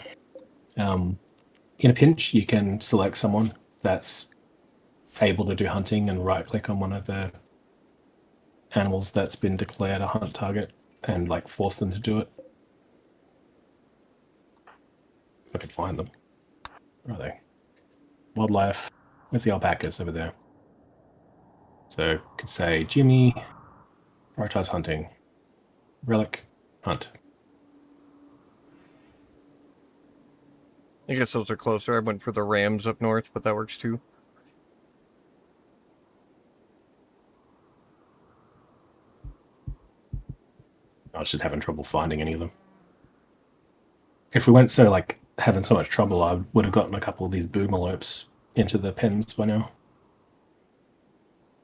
In a pinch, you can select someone that's able to do hunting and right click on one of the animals that's been declared a hunt target and like force them to do it. If I could find them. Where are they? Wildlife with the alpacas over there. So I could say Jimmy, prioritize hunting. Relic, hunt. I guess those are closer. I went for the rams up north, but that works too. I was just having trouble finding any of them. If we weren't so like having so much trouble, I would have gotten a couple of these boomalopes into the pens by now.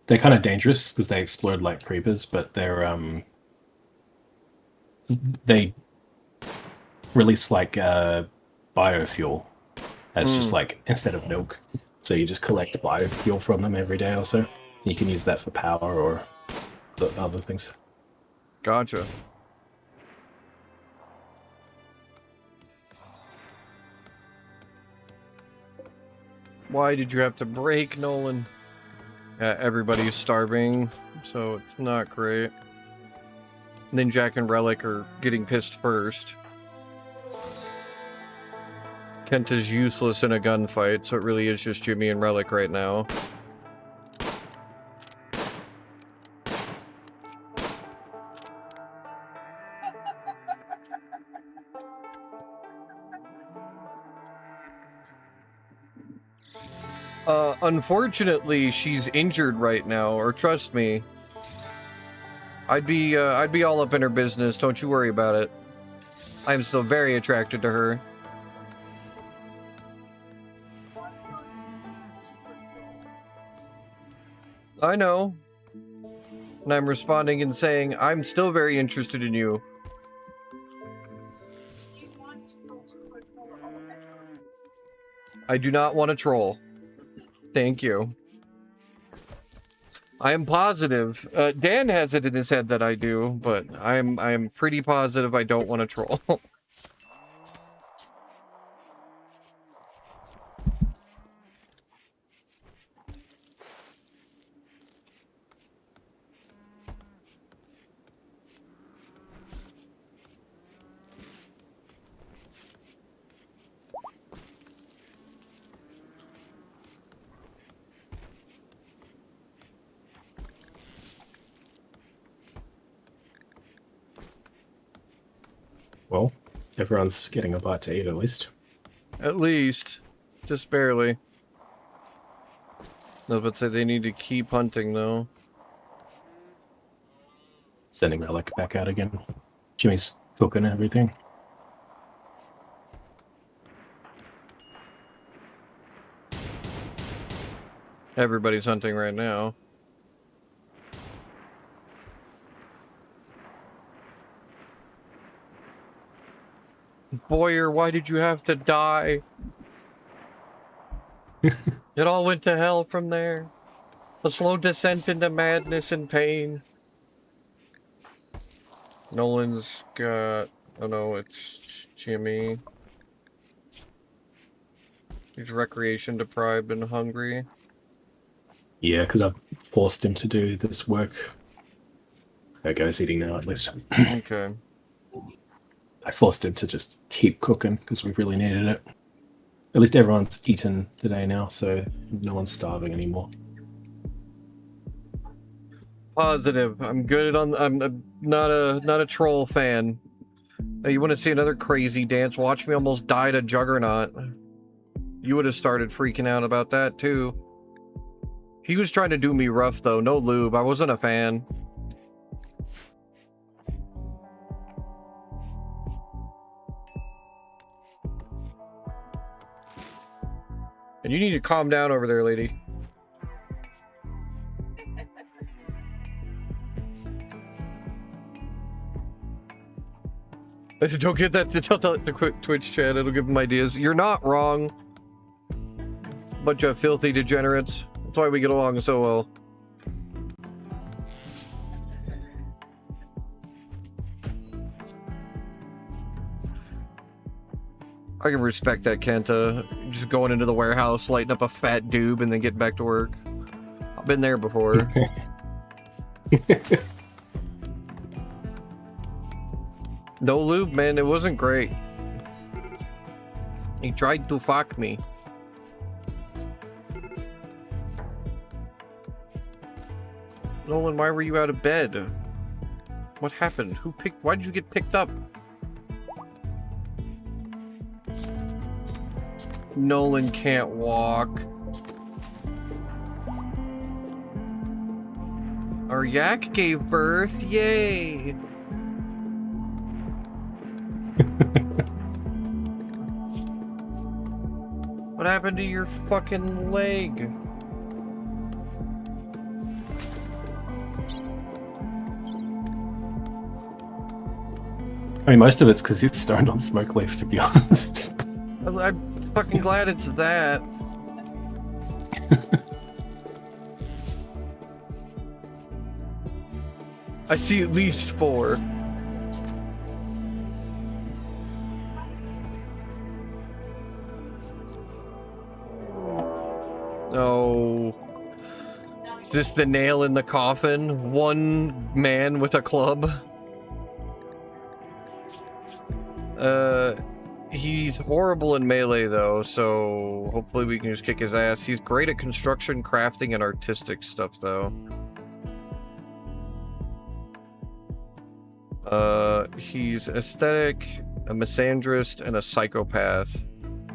They're kind of dangerous because they explode like creepers, but they're they release like biofuel as just like instead of milk. So you just collect biofuel from them every day or so. You can use that for power or the other things. Gotcha. Why did you have to break, Nolan? Everybody's starving, so it's not great. And then Jack and Relic are getting pissed first. Kent is useless in a gunfight, so it really is just Jimmy and Relic right now. Unfortunately, she's injured right now, or trust me, I'd be all up in her business, don't you worry about it. I'm still very attracted to her. I know. And I'm responding and saying, I'm still very interested in you. I do not want to troll. Thank you. I am positive. Dan has it in his head that I do, but I'm pretty positive I don't want to troll. Well, everyone's getting a bite to eat at least. At least. Just barely. I was about to say they need to keep hunting, though. Sending Relic back out again. Jimmy's cooking everything. Everybody's hunting right now. Boyer, why did you have to die? It all went to hell from there. A slow descent into madness and pain. Nolan's got... Oh no, it's Jimmy. He's recreation deprived and hungry. Yeah, because I've forced him to do this work. There goes eating now, at least. Okay. I forced him to just keep cooking because we really needed it. At least everyone's eaten today now, so no one's starving anymore. Positive. I'm good on... I'm not a troll fan. You want to see another crazy dance? Watch me almost die to Juggernaut. You would have started freaking out about that, too. He was trying to do me rough, though. No lube. I wasn't a fan. And you need to calm down over there, lady. Don't get that to tell the Twitch chat. It'll give them ideas. You're not wrong. Bunch of filthy degenerates. That's why we get along so well. I can respect that, Kenta. Just going into the warehouse, lighting up a fat doob, and then getting back to work. Been there before. No lube, man. It wasn't great. He tried to fuck me. Nolan, why were you out of bed? What happened? Why did you get picked up? Nolan can't walk. Our yak gave birth. Yay! What happened to your fucking leg? I mean, most of it's because he's stoned on smoke leaf, to be honest. I'm fucking glad it's that. I see at least 4. Oh. Is this the nail in the coffin? One man with a club? He's horrible in melee though, so hopefully we can just kick his ass. He's great at construction, crafting, and artistic stuff though. He's aesthetic, a misandrist, and a psychopath.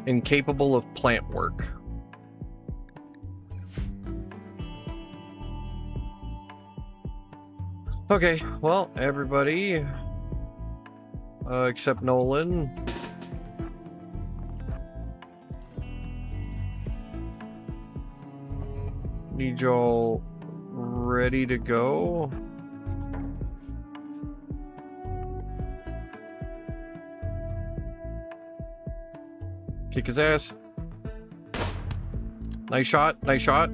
Incapable of plant work. Okay, well, everybody, except Nolan. Need y'all ready to go? Kick his ass. Nice shot, nice shot.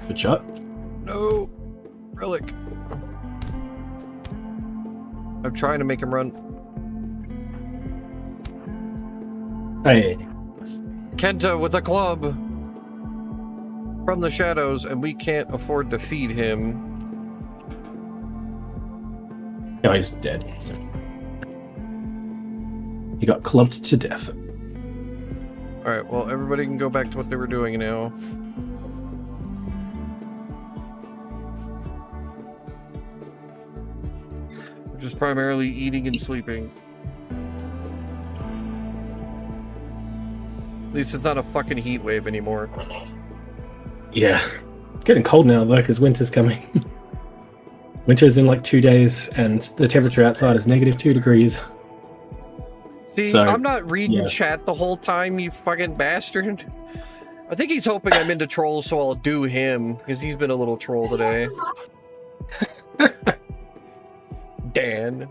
Good shot. No. Relic. I'm trying to make him run. Hey. Kenta with a club from the shadows, and we can't afford to feed him. No, he's dead. He got clubbed to death. Alright, well, everybody can go back to what they were doing now. We're just primarily eating and sleeping. At least it's not a fucking heat wave anymore. Yeah. It's getting cold now, though, because winter's coming. Winter's in like 2 days, and the temperature outside is -2 degrees. See, So, I'm not reading yeah. chat the whole time, you fucking bastard. I think he's hoping I'm into trolls, so I'll do him, because he's been a little troll today. Dan.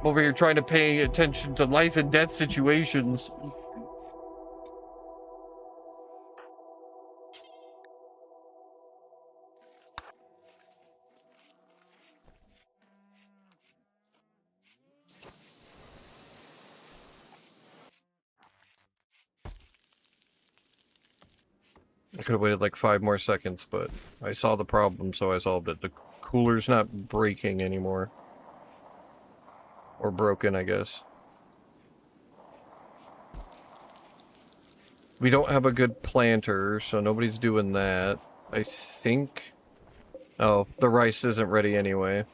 Over here trying to pay attention to life and death situations. I could have waited like 5 more seconds, but I saw the problem, so I solved it. The cooler's not breaking anymore. Or broken, I guess. We don't have a good planter, so nobody's doing that. I think... Oh, the rice isn't ready anyway.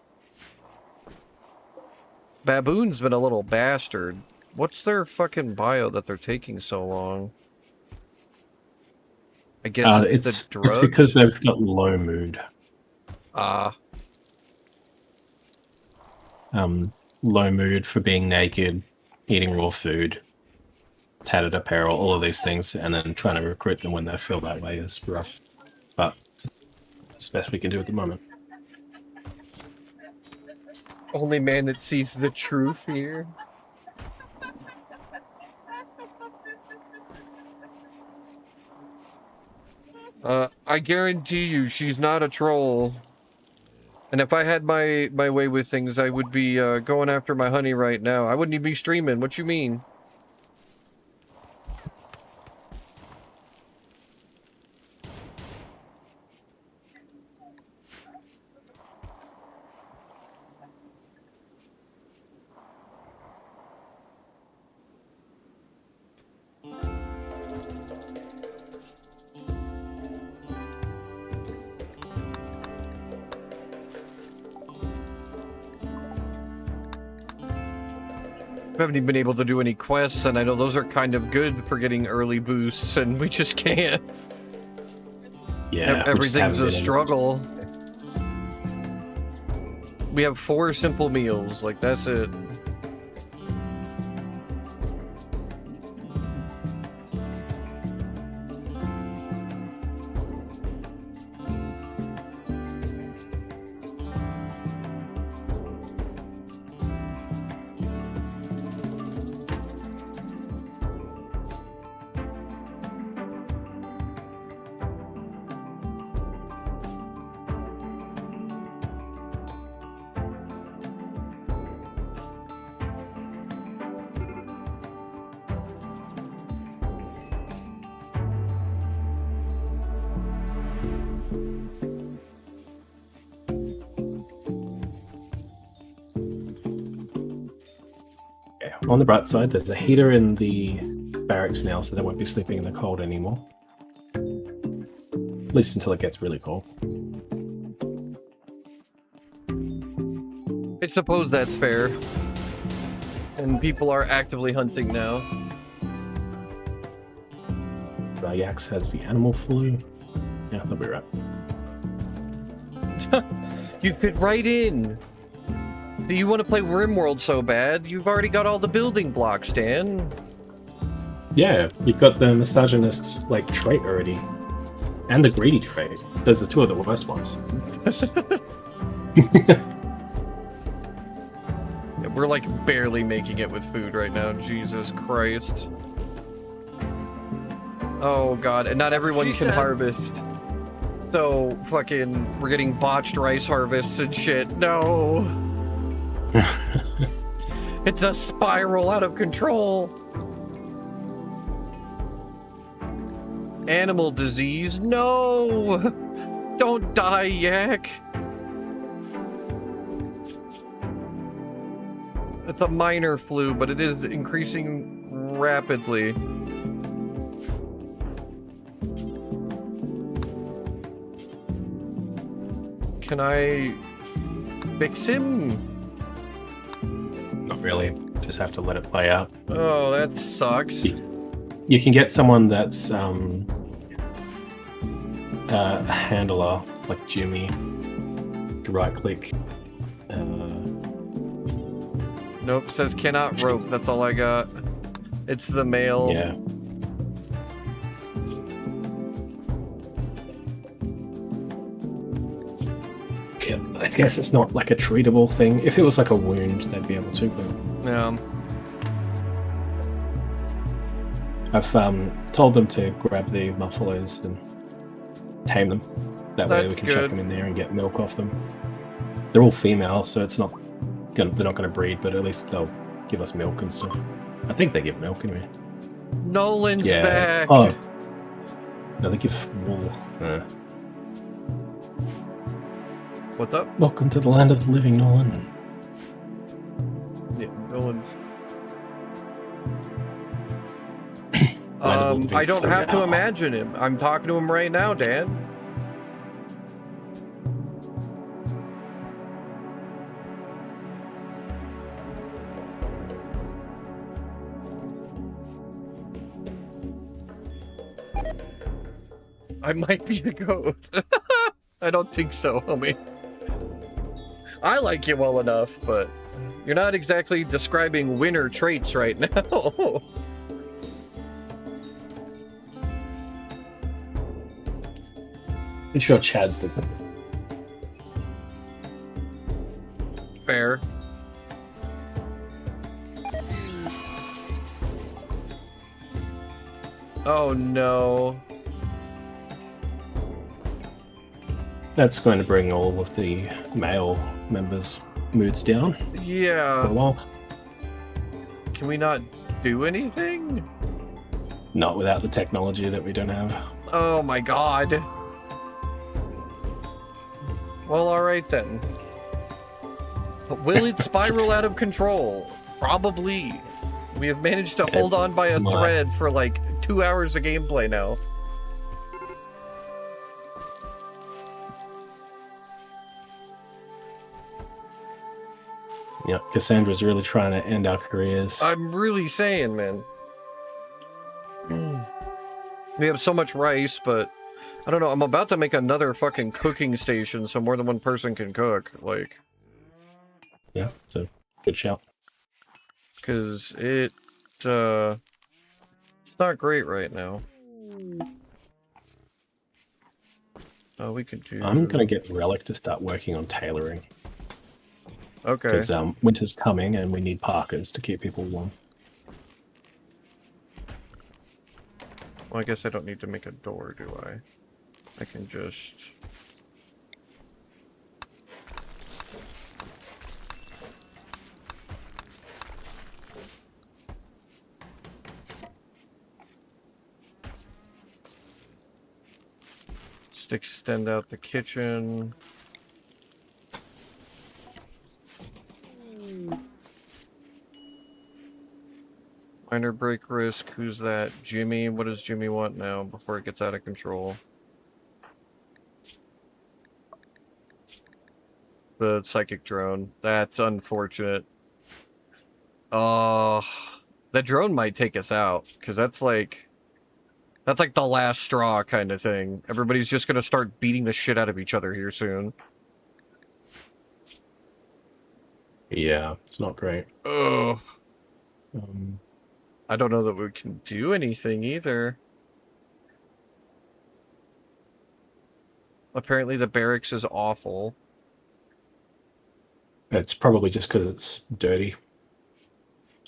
Baboon's been a little bastard. What's their fucking bio that they're taking so long? I guess it's the drugs. It's because they've got low mood. Low mood for being naked, eating raw food, tattered apparel, all of these things, and then trying to recruit them when they feel that way is rough. But it's the best we can do at the moment. Only man that sees the truth here. I guarantee you she's not a troll. And if I had my way with things, I would be going after my honey right now. I wouldn't even be streaming. What you mean? haven't even been able to do any quests, and I know those are kind of good for getting early boosts, and we just can't. Yeah, Everything's a struggle. We have 4 simple meals, like that's it. On the bright side, there's a heater in the barracks now, so they won't be sleeping in the cold anymore. At least until it gets really cold. I suppose that's fair. And people are actively hunting now. Yax has the animal flu. Yeah, they'll be right. You fit right in. Do you want to play Rimworld so bad? You've already got all the building blocks, Dan. Yeah, you've got the misogynist trait already, and the greedy trait. Those are 2 of the worst ones. We're barely making it with food right now. Jesus Christ. Oh god, and not everyone can harvest. So fucking, we're getting botched rice harvests and shit. No. It's a spiral out of control. Animal disease? No! Don't die, Yak! It's a minor flu, but it is increasing rapidly. Can I fix him? Not really. Just have to let it play out. Oh, that sucks. You can get someone that's a handler, like Jimmy, to right click. Nope, says cannot rope. That's all I got. It's the male. Yeah. I guess it's not a treatable thing. If it was a wound, they'd be able to. But Yeah. I've told them to grab the buffaloes and tame them. That way we can chuck them in there and get milk off them. They're all female, so it's not they're not going to breed, but at least they'll give us milk and stuff. I think they give milk anyway. Nolan's back. Oh. No, they give wool. What's up? Welcome to the land of the living, Nolan. Yeah, Nolan's. I don't have to imagine him. I'm talking to him right now, Dan. I might be the goat. I don't think so, homie. I like you well enough, but you're not exactly describing winner traits right now. I'm sure Chad's the thing. Fair. Oh no. That's going to bring all of the male members' moods down for a Yeah. while. Can we not do anything? Not without the technology that we don't have. Oh my god. Well, alright then. But will it spiral out of control? Probably. We have managed to hold on by a thread for 2 hours of gameplay now. Yeah, Cassandra's really trying to end our careers. I'm really saying, man. We have so much rice, but I don't know. I'm about to make another fucking cooking station so more than one person can cook. Like, Yeah, so good shout. because it's not great right now. Oh, we could do. I'm gonna get Relic to start working on tailoring Okay. because winter's coming and we need parkas to keep people warm. Well, I guess I don't need to make a door, do I? I can just... just extend out the kitchen. Minor break risk. Who's that? Jimmy. What does Jimmy want now before it gets out of control? The psychic drone. That's unfortunate. That drone might take us out, because that's like the last straw kind of thing. Everybody's just gonna start beating the shit out of each other here soon. Yeah, it's not great. Ugh. Um, I don't know that we can do anything either. Apparently the barracks is awful. it's probably just because it's dirty.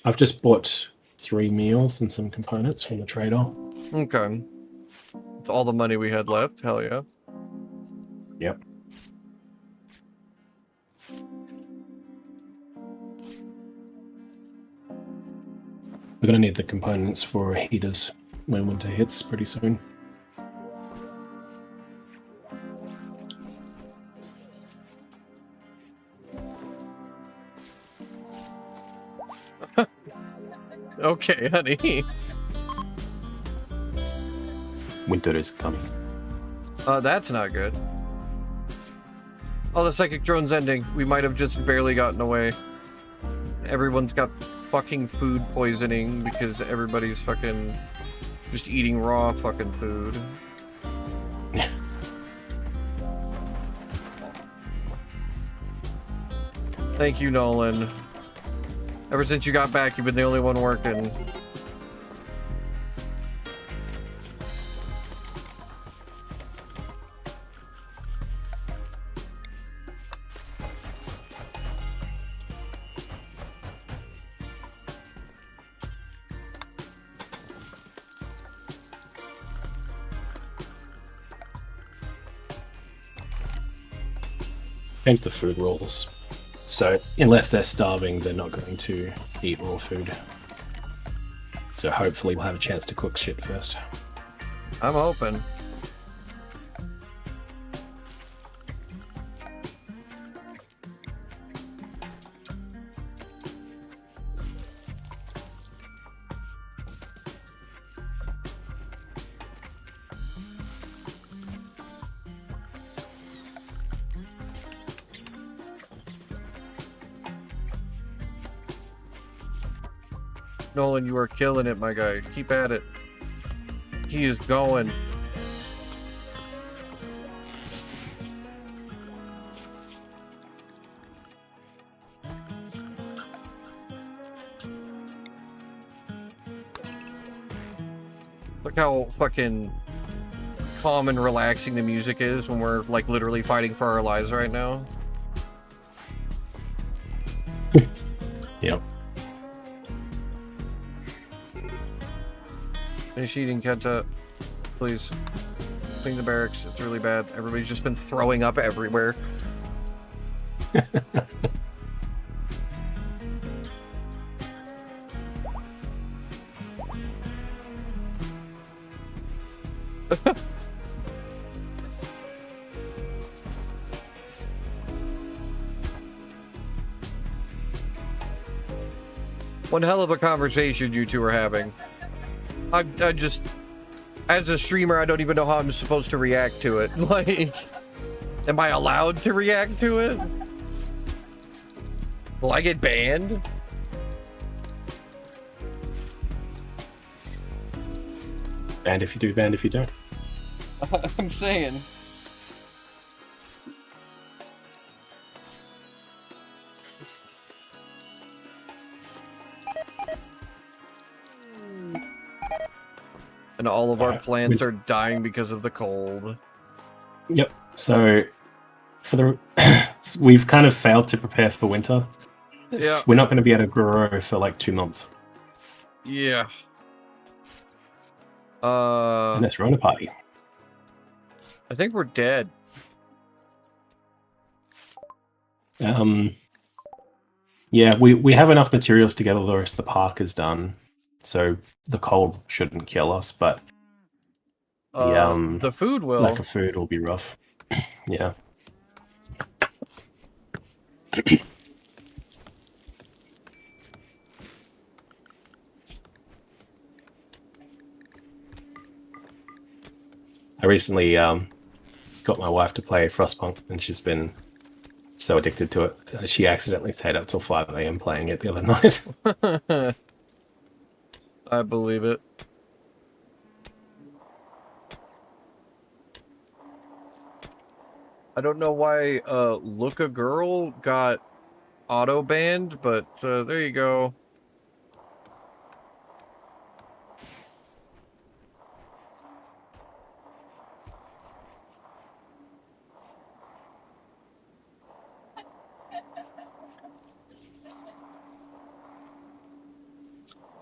I've just bought 3 meals and some components from the trader. Okay. It's all the money we had left. Hell yeah. Yep. We're gonna need the components for heaters when winter hits pretty soon. Okay, honey. Winter is coming. That's not good. Oh, the psychic drone's ending. We might have just barely gotten away. Everyone's got fucking food poisoning because everybody's fucking just eating raw fucking food. Thank you, Nolan. Ever since you got back, you've been the only one working. Change the food rules. So, unless they're starving, they're not going to eat raw food. So hopefully we'll have a chance to cook shit first. I'm hoping. Nolan, you are killing it, my guy. Keep at it. He is going. Look how fucking calm and relaxing the music is when we're like literally fighting for our lives right now. Yep. Finish eating, Kenta. Please. Clean the barracks. It's really bad. Everybody's just been throwing up everywhere. One hell of a conversation you two are having. I just, as a streamer, I don't even know how I'm supposed to react to it. Like, am I allowed to react to it? Will I get banned? Banned if you do, banned if you don't. I'm saying. And all of our plants are dying because of the cold. Yep. So, for the we've kind of failed to prepare for winter. Yeah. We're not going to be able to grow for like 2 months. Yeah. Unless we're on a party. I think we're dead. Yeah, we have enough materials to get all the rest of the park is done, so the cold shouldn't kill us, but the food will. lack of food will be rough. Yeah. I recently got my wife to play Frostpunk, and she's been so addicted to it. She accidentally stayed up till 5 AM playing it the other night. I believe it. I don't know why Look a Girl got auto banned, but there you go.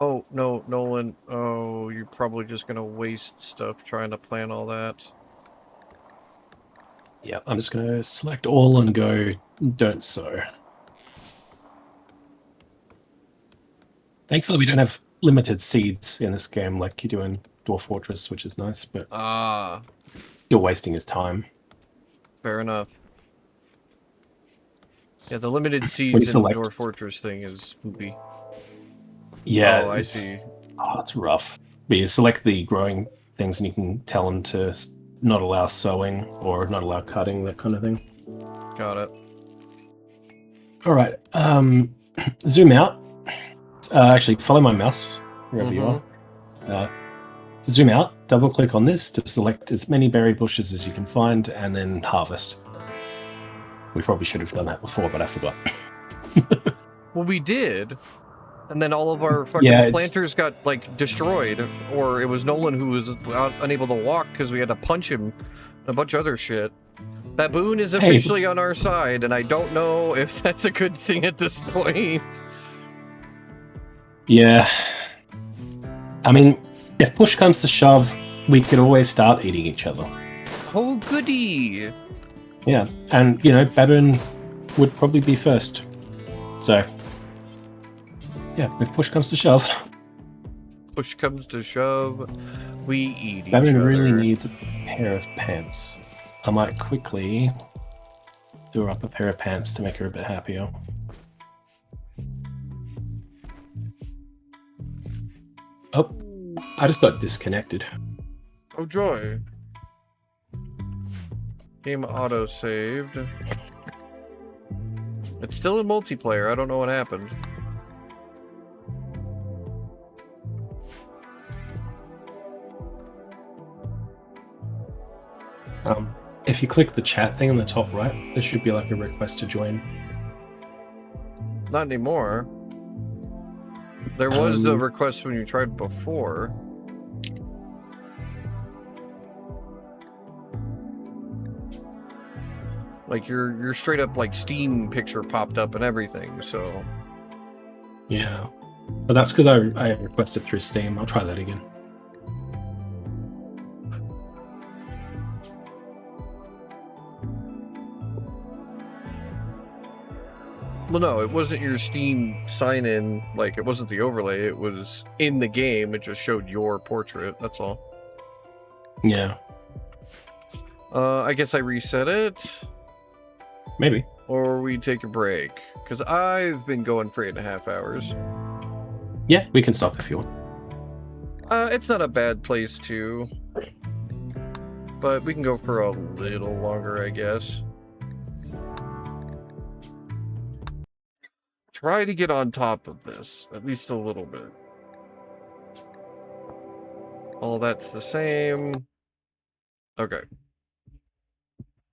Oh, no, Nolan. Oh, you're probably just gonna waste stuff trying to plan all that. Yeah, I'm just going to select all and go don't sow. Thankfully, we don't have limited seeds in this game like you do in Dwarf Fortress, which is nice, but still wasting his time. Fair enough. Yeah, the limited seeds in the Dwarf Fortress thing is poopy. Yeah, oh, I see. Oh, it's rough. But you select the growing things and you can tell them to not allow sowing or not allow cutting, that kind of thing. Got it. All right. Zoom out. Actually, follow my mouse wherever you are. Zoom out. Double click on this to select as many berry bushes as you can find, and then harvest. We probably should have done that before, but I forgot. Well, we did. And then all of our fucking planters got, like, destroyed. Or it was Nolan who was unable to walk because we had to punch him. And a bunch of other shit. Baboon is officially on our side, and I don't know if that's a good thing at this point. Yeah. I mean, if push comes to shove, we could always start eating each other. Oh, goody! Yeah, and, you know, Baboon would probably be first. So... yeah, if push comes to shove. Push comes to shove, we eat each Baboon other. really needs a pair of pants. I might quickly do her up a pair of pants to make her a bit happier. Oh, I just got disconnected. Oh, joy. Game auto-saved. It's still in multiplayer, I don't know what happened. If you click the chat thing on the top right, there should be like a request to join. Not anymore. There was a request when you tried before. Like your straight up like Steam picture popped up and everything, so. Yeah. But that's because I requested through Steam. I'll try that again. Well, no, it wasn't your Steam sign-in, like, it wasn't the overlay, it was in the game, it just showed your portrait, that's all. Yeah. I guess I reset it. Maybe. Or we take a break, because I've been going for 8.5 hours. Yeah, we can stop if you want. It's not a bad place to, but we can go for a little longer, I guess. try to get on top of this, at least a little bit. All that's the same. Okay.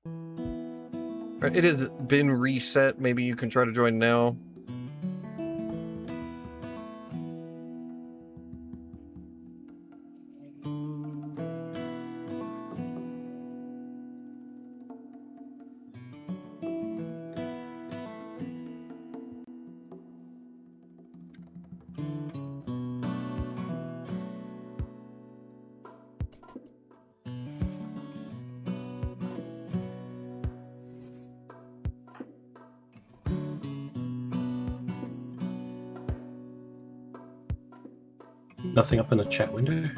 Right, it has been reset. Maybe you can try to join now. Nothing up in the chat window?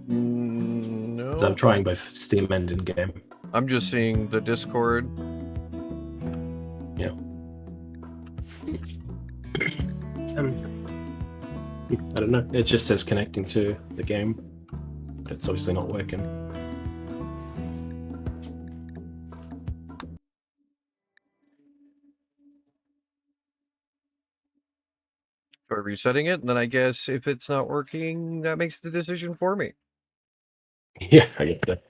No. 'Cause I'm trying both Steam and in-game. I'm just seeing the Discord. Yeah. I don't know. It just says connecting to the game, but it's obviously not working. Try resetting it, and then I guess if it's not working, that makes the decision for me. Yeah, I get that.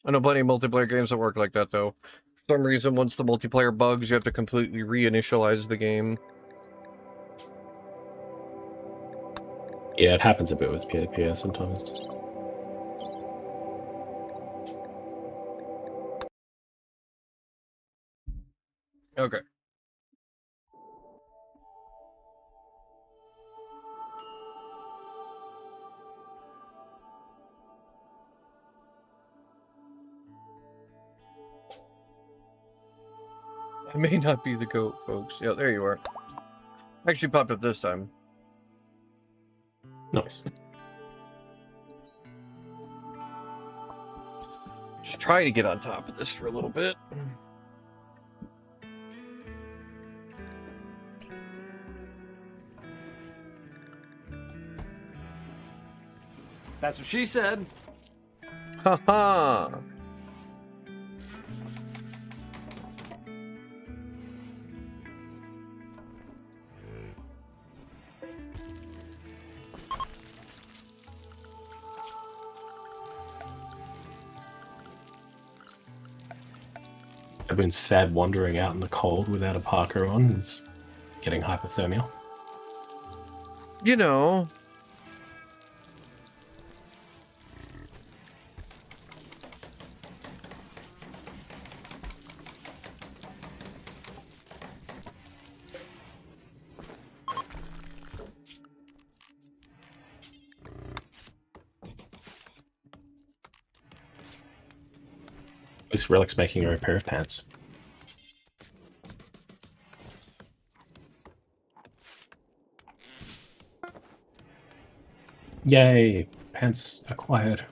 I know plenty of multiplayer games that work like that, though. For some reason, once the multiplayer bugs, you have to completely reinitialize the game. Yeah, it happens a bit with peer-to-peer sometimes. Okay. I may not be the goat, folks. Yeah, there you are. Actually popped up this time. Nice. Just try to get on top of this for a little bit. That's what she said. Haha. I've been sad wandering out in the cold without a parka on. It's getting hypothermia. You know. This Relic's making her a pair of pants. Yay! Pants acquired.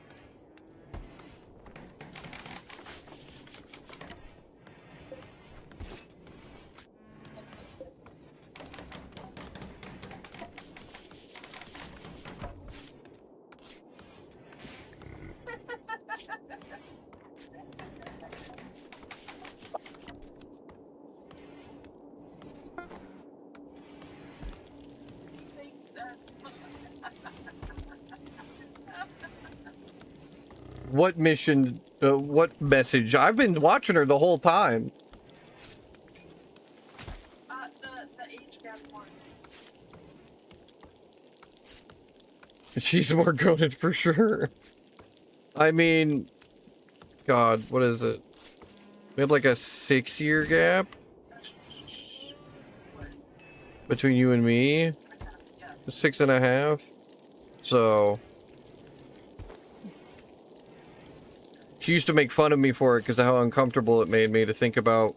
What mission, what message? I've been watching her the whole time. The age gap one. She's more goated for sure. I mean, God, what is it? We have like a 6-year gap between you and me. 6.5. So she used to make fun of me for it because of how uncomfortable it made me to think about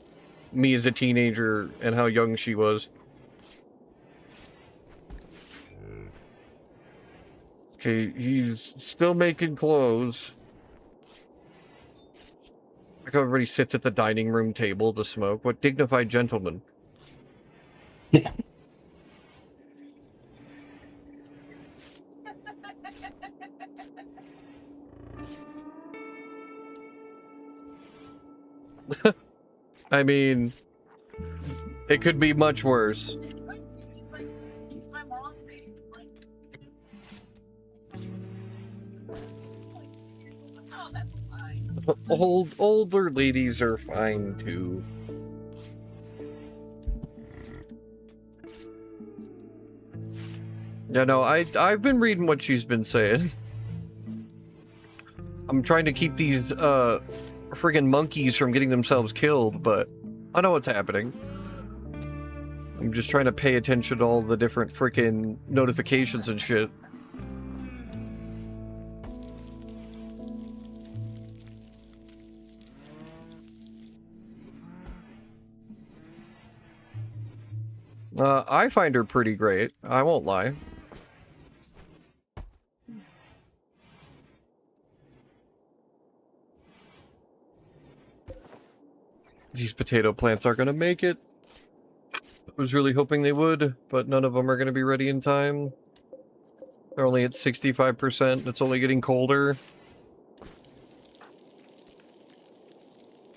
me as a teenager and how young she was. Okay, he's still making clothes. Like how everybody sits at the dining room table to smoke. What dignified gentlemen. I mean, it could be much worse. My mom made, like, oh, that's fine. Older ladies are fine too. Yeah, no, I've been reading what she's been saying. I'm trying to keep these friggin' monkeys from getting themselves killed, but I know what's happening. I'm just trying to pay attention to all the different frickin' notifications and shit. I find her pretty great. I won't lie. These potato plants aren't gonna make it. I was really hoping they would, but none of them are gonna be ready in time. They're only at 65%. It's only getting colder.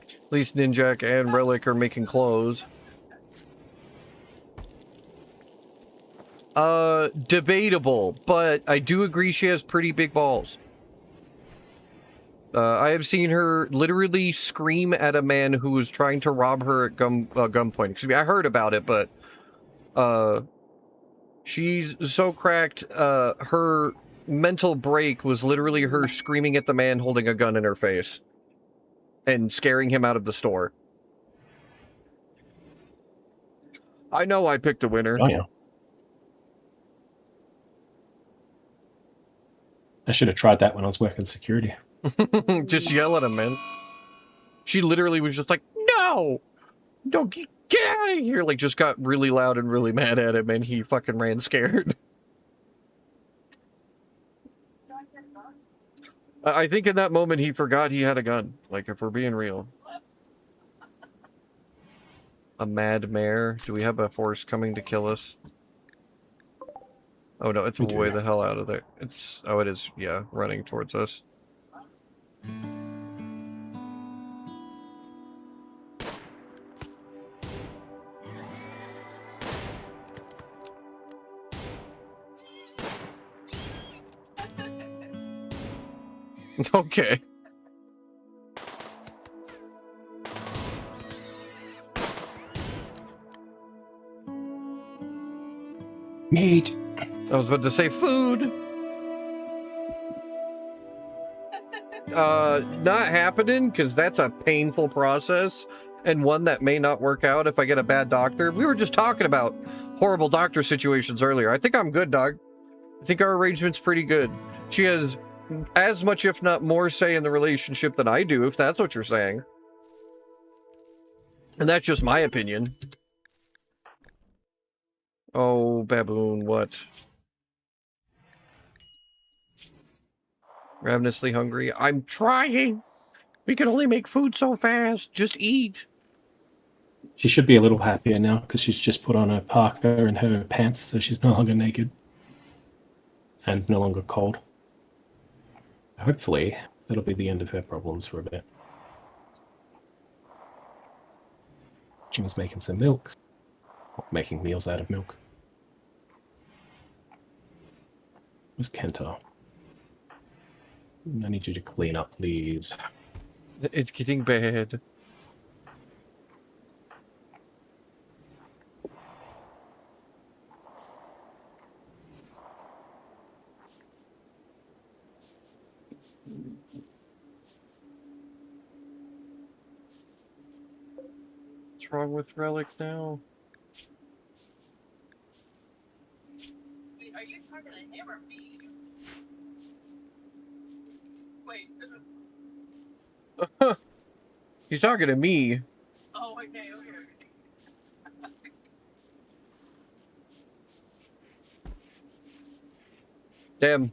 At least Ninjak and Relic are making clothes. Debatable, but I do agree she has pretty big balls. I have seen her literally scream at a man who was trying to rob her at gunpoint. Excuse me, I heard about it, but she's so cracked. Her mental break was literally her screaming at the man holding a gun in her face and scaring him out of the store. I know I picked a winner. Oh, yeah. I should have tried that when I was working security. Just yell at him, man. She literally was just like, no! Don't get out of here! Like, just got really loud and really mad at him, and he fucking ran scared. I think in that moment he forgot he had a gun. Like, if we're being real. A mad mare? Do we have a horse coming to kill us? Oh no, it's way the hell out of there. It's... Oh, it is, yeah, running towards us. Okay. Mate. I was about to say food. Not happening, because that's a painful process, and one that may not work out if I get a bad doctor. We were just talking about horrible doctor situations earlier. I think I'm good, dog. I think our arrangement's pretty good. She has as much, if not more, say in the relationship than I do, if that's what you're saying. And that's just my opinion. Oh, baboon, what? Ravenously hungry. I'm trying! We can only make food so fast. Just eat. She should be a little happier now because she's just put on her parka and her pants, so she's no longer naked. And no longer cold. Hopefully, that'll be the end of her problems for a bit. Jim's making some milk. Making meals out of milk. Where's Kenta? I need you to clean up, please. It's getting bad. What's wrong with Relic now? Wait, are you talking to him or me? Wait. He's talking to me. Oh, okay. Damn.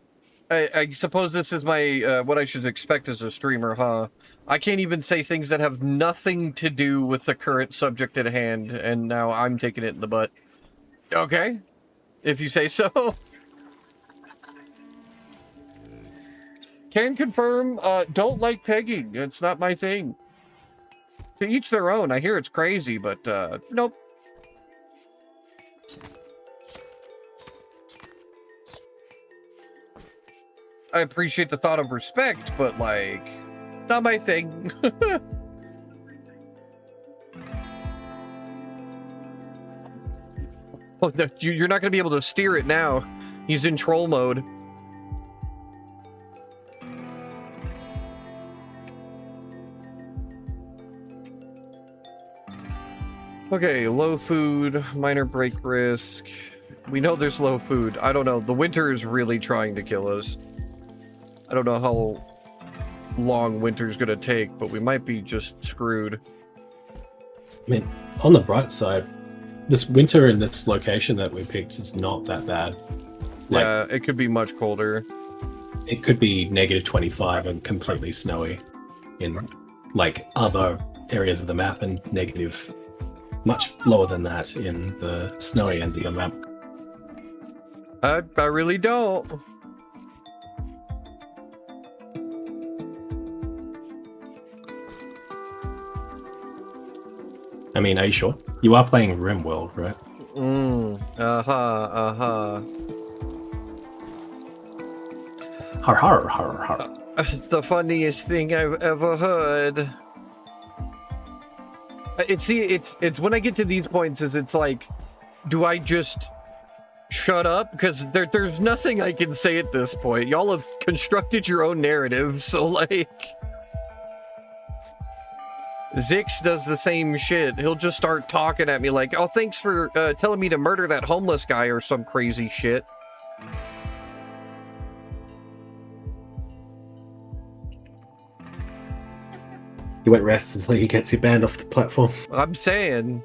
I suppose this is my, what I should expect as a streamer, huh? I can't even say things that have nothing to do with the current subject at hand, and now I'm taking it in the butt. Okay. If you say so. Can confirm, don't like pegging. It's not my thing. To each their own. I hear it's crazy, but nope. I appreciate the thought of respect, but like, not my thing. Oh, no, you're not going to be able to steer it now. He's in troll mode. Okay, low food, minor break risk. We know there's low food. I don't know. The winter is really trying to kill us. I don't know how long winter's gonna take, but we might be just screwed. I mean, on the bright side, this winter in this location that we picked is not that bad. Like, Yeah, it could be much colder. it could be -25 and completely snowy in like other areas of the map, and negative much lower than that in the snowy ends of the map. I really don't. I mean, are you sure? You are playing Rimworld, right? Har har har har. The funniest thing I've ever heard. It's when I get to these points, it's like, do I just shut up? Because there's nothing I can say at this point. Y'all have constructed your own narrative, so like, Zix does the same shit. He'll just start talking at me like, oh, thanks for telling me to murder that homeless guy or some crazy shit. You won't rest until he gets you banned off the platform. I'm saying,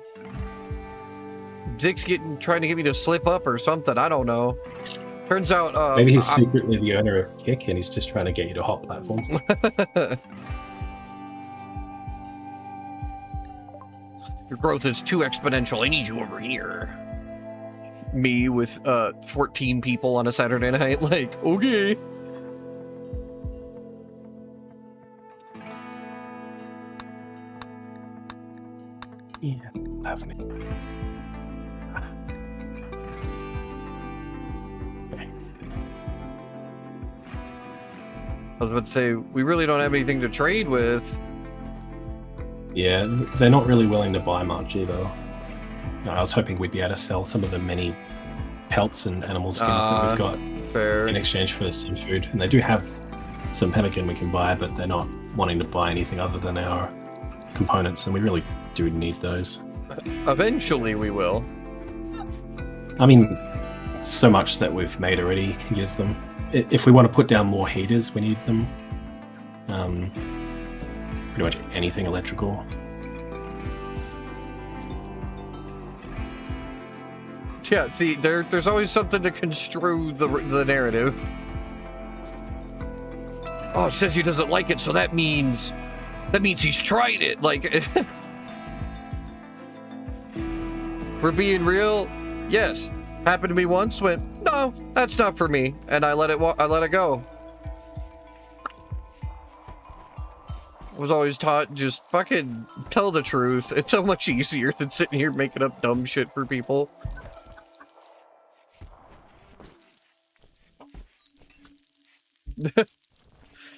Zix trying to get me to slip up or something. I don't know. Turns out, maybe he's secretly the owner of Kick, and he's just trying to get you to hot platforms. Your growth is too exponential. I need you over here. Me with 14 people on a Saturday night. Like, okay. Yeah, having it. I was about to say, we really don't have anything to trade with. Yeah, they're not really willing to buy much either. I was hoping we'd be able to sell some of the many pelts and animal skins that we've got Fair. in exchange for some food. And they do have some pemmican we can buy, but they're not wanting to buy anything other than our components, and we really do need those. Eventually we will. I mean, so much that we've made already can use them. If we want to put down more heaters, we need them. Pretty much anything electrical. Yeah, see, there's always something to construe the narrative. Oh, it says he doesn't like it, so that means he's tried it. Like, for being real, yes, happened to me once. Went, no, that's not for me, and I let it go. I was always taught, just fucking tell the truth. It's so much easier than sitting here making up dumb shit for people.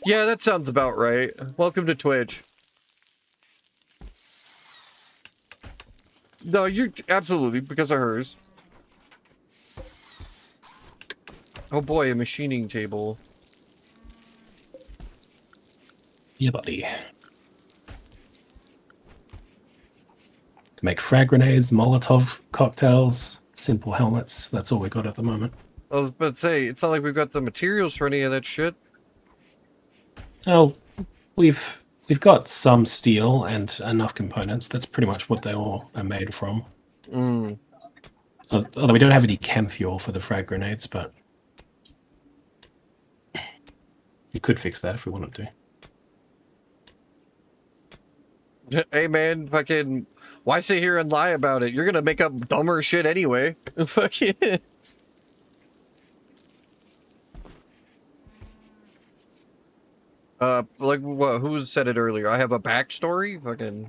Yeah, that sounds about right. Welcome to Twitch. No, you're absolutely because of hers. Oh boy, a machining table. Yeah, buddy. Make frag grenades, Molotov cocktails, simple helmets. That's all we got at the moment. I was about to say, it's not like we've got the materials for any of that shit. Oh, we've got some steel and enough components. That's pretty much what they all are made from. Although we don't have any chem fuel for the frag grenades, but you could fix that if we wanted to. Hey man, fucking, why sit here and lie about it? You're gonna make up dumber shit anyway. Fucking. Like what? Who said it earlier? I have a backstory. Fucking.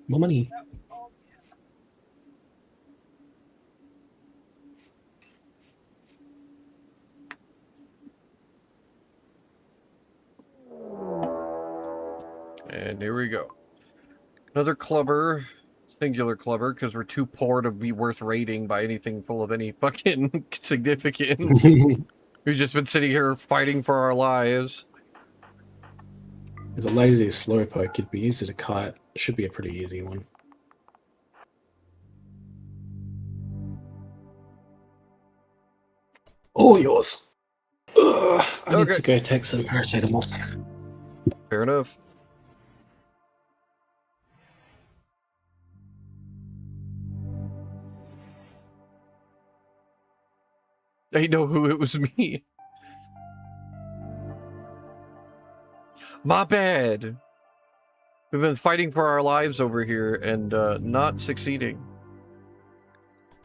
More money. And here we go. Another clubber. Singular clubber, because we're too poor to be worth raiding by anything full of any fucking significance. We've just been sitting here fighting for our lives. There's a lazy slowpoke. It'd be easy to kite. It should be a pretty easy one. All yours. Ugh, I need to go take some paracetamol. Fair enough. I know who it was me. My bad. We've been fighting for our lives over here and not succeeding.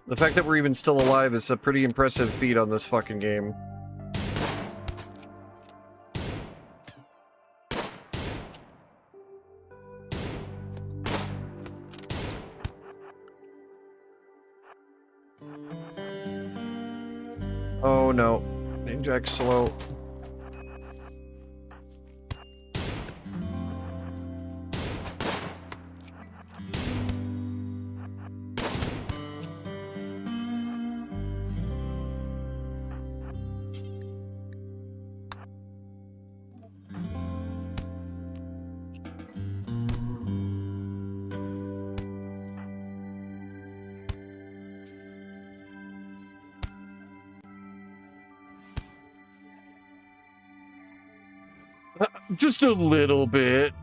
The fact that we're even still alive is a pretty impressive feat on this fucking game. Oh no, Ninjak's slow. Just a little bit.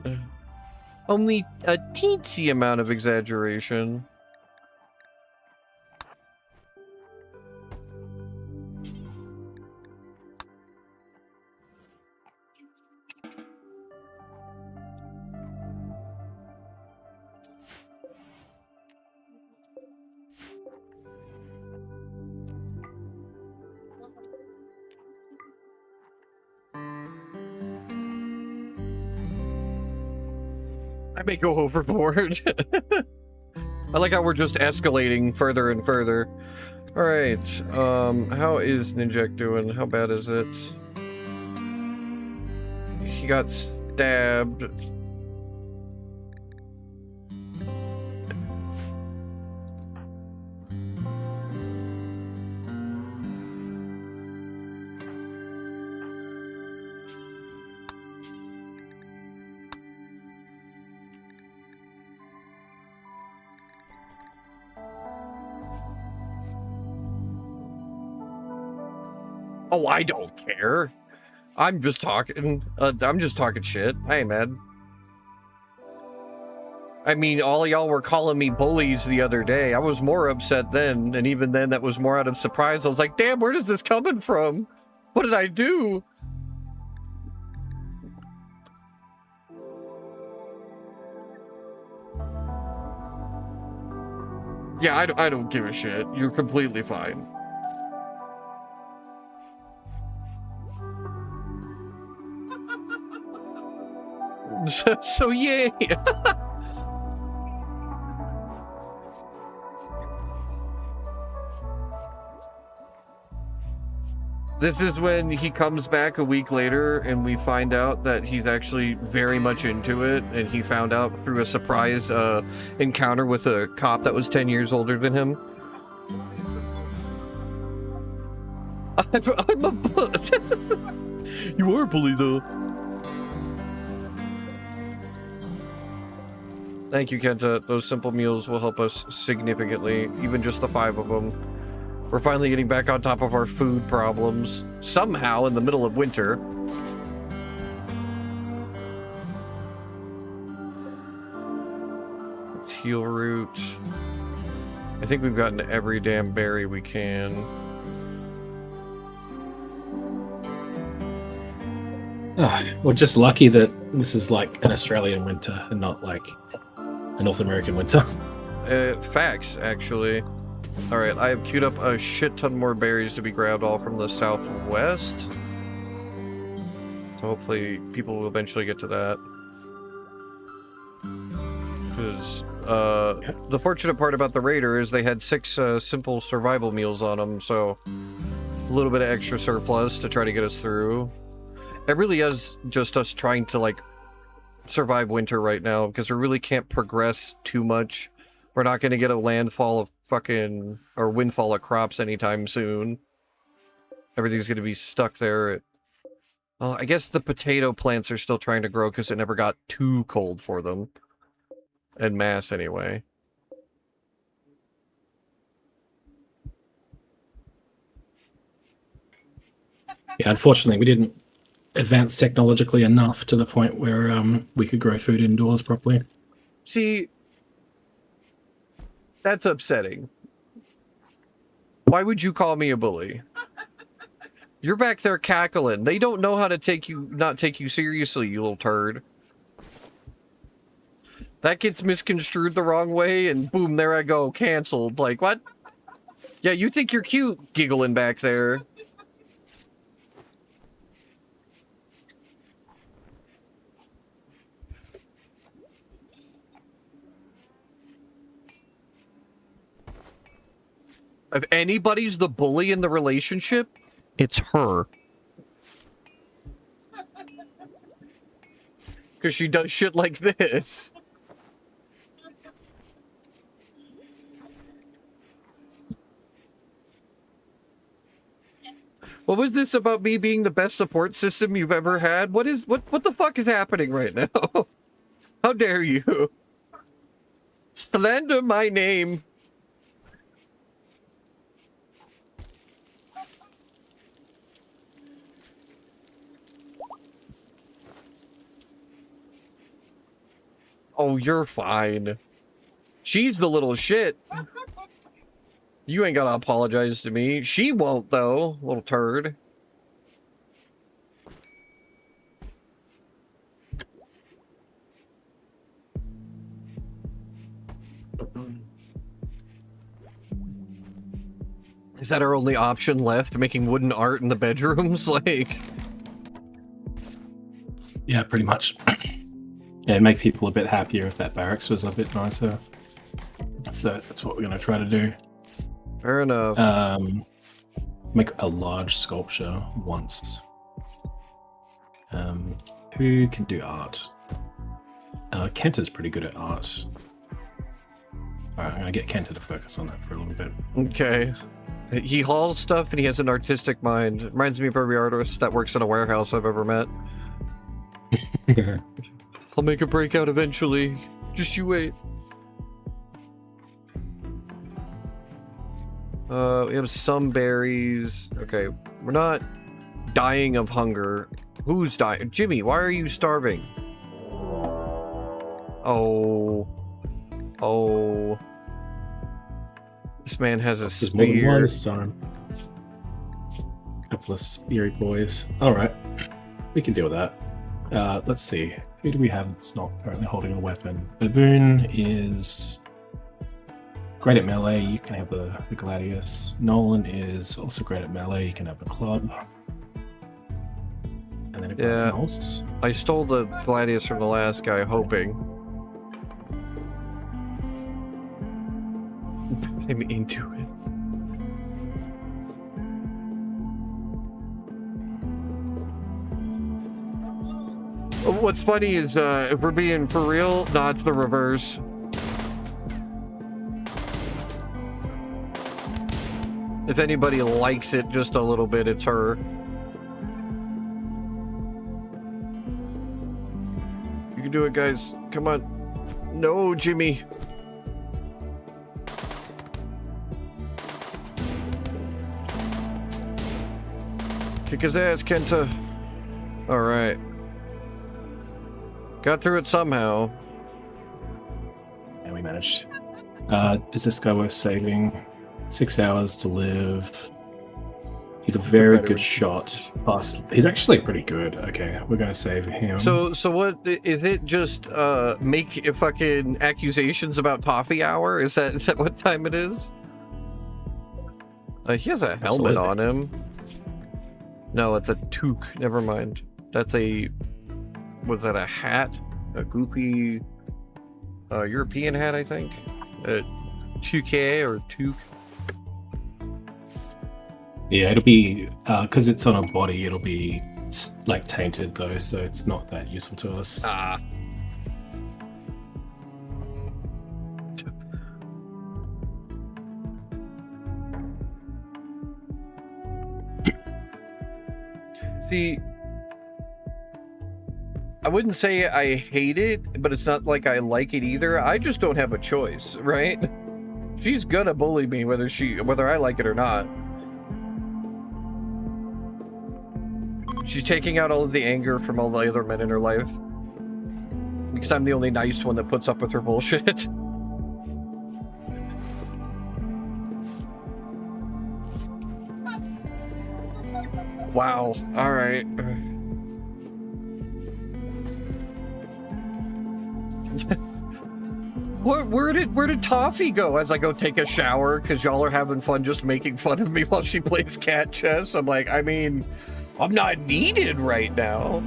Only a teensy amount of exaggeration. I may go overboard. I like how we're just escalating further and further. Alright, how is Ninjak doing? How bad is it? He got stabbed. Oh, I don't care. I'm just talking shit. I ain't mad. I mean, all y'all were calling me bullies the other day. I was more upset then, and even then that was more out of surprise. I was like, damn, where is this coming from? What did I do? Yeah, I don't give a shit. You're completely fine. So yay! This is when he comes back a week later and we find out that he's actually very much into it, and he found out through a surprise encounter with a cop that was 10 years older than him. I'm a bully. You are a bully though. Thank you, Kenta. Those simple meals will help us significantly, even just the 5 of them. We're finally getting back on top of our food problems, somehow in the middle of winter. Let's heal root. I think we've gotten every damn berry we can. We're just lucky that this is like an Australian winter and not like a North American winter. Facts, actually. Alright, I have queued up a shit ton more berries to be grabbed all from the southwest. So hopefully people will eventually get to that. Because The fortunate part about the Raider is they had 6 simple survival meals on them, so a little bit of extra surplus to try to get us through. It really is just us trying to, like, survive winter right now, because we really can't progress too much. We're not going to get a landfall of fucking, or windfall of crops anytime soon. Everything's going to be stuck there. Well, I guess the potato plants are still trying to grow because it never got too cold for them. En masse, anyway. Yeah, unfortunately, we didn't advance technologically enough to the point where we could grow food indoors properly. See, that's upsetting. Why would you call me a bully? You're back there cackling. They don't know how to not take you seriously, you little turd. That gets misconstrued the wrong way, and boom, there I go, canceled. Like, what? Yeah, you think you're cute, giggling back there. If anybody's the bully in the relationship, it's her. Because she does shit like this. What was this about me being the best support system you've ever had? What the fuck is happening right now? How dare you? Slander my name. Oh, you're fine. She's the little shit. You ain't gotta apologize to me. She won't, though, little turd. Is that our only option left? Making wooden art in the bedrooms? Like... Yeah, pretty much. Yeah, it'd make people a bit happier if that barracks was a bit nicer. So that's what we're going to try to do. Fair enough. Make a large sculpture once. Who can do art? Kenta's pretty good at art. Alright, I'm going to get Kenta to focus on that for a little bit. Okay. He hauls stuff and he has an artistic mind. Reminds me of every artist that works in a warehouse I've ever met. I'll make a breakout eventually. Just you wait. We have some berries. Okay, we're not dying of hunger. Who's dying? Jimmy, why are you starving? Oh. Oh. This man has a There's more than spear. one this time. Couple of spirit boys. Alright. We can deal with that. Let's see. Who do we have that's not currently holding a weapon? Baboon is great at melee. You can have the Gladius. Nolan is also great at melee. You can have the club. And then everyone else. I stole the Gladius from the last guy, hoping. I'm into it. What's funny is, if we're being for real, nah, it's the reverse. If anybody likes it just a little bit, it's her. You can do it, guys. Come on. No, Jimmy. Kick his ass, Kenta. Alright. Got through it somehow. And we managed. Is this guy worth saving? 6 hours to live. He's a very good shot. Plus, he's actually pretty good. Okay, we're gonna save him. So what is it? Just make fucking accusations about Toffee Hour? Is that what time it is? He has a helmet on him. No, it's a toque. Never mind. That's a... Was that a hat? A goofy... European hat, I think. 2K or 2. Yeah, it'll be because it's on a body. It'll be like tainted though, so it's not that useful to us. Ah. See, I wouldn't say I hate it, but it's not like I like it either. I just don't have a choice, right? She's gonna bully me whether I like it or not. She's taking out all of the anger from all the other men in her life. Because I'm the only nice one that puts up with her bullshit. Wow. All right. Where did Toffee go? As I go take a shower because y'all are having fun just making fun of me while she plays cat chess. I'm like, I mean, I'm not needed right now.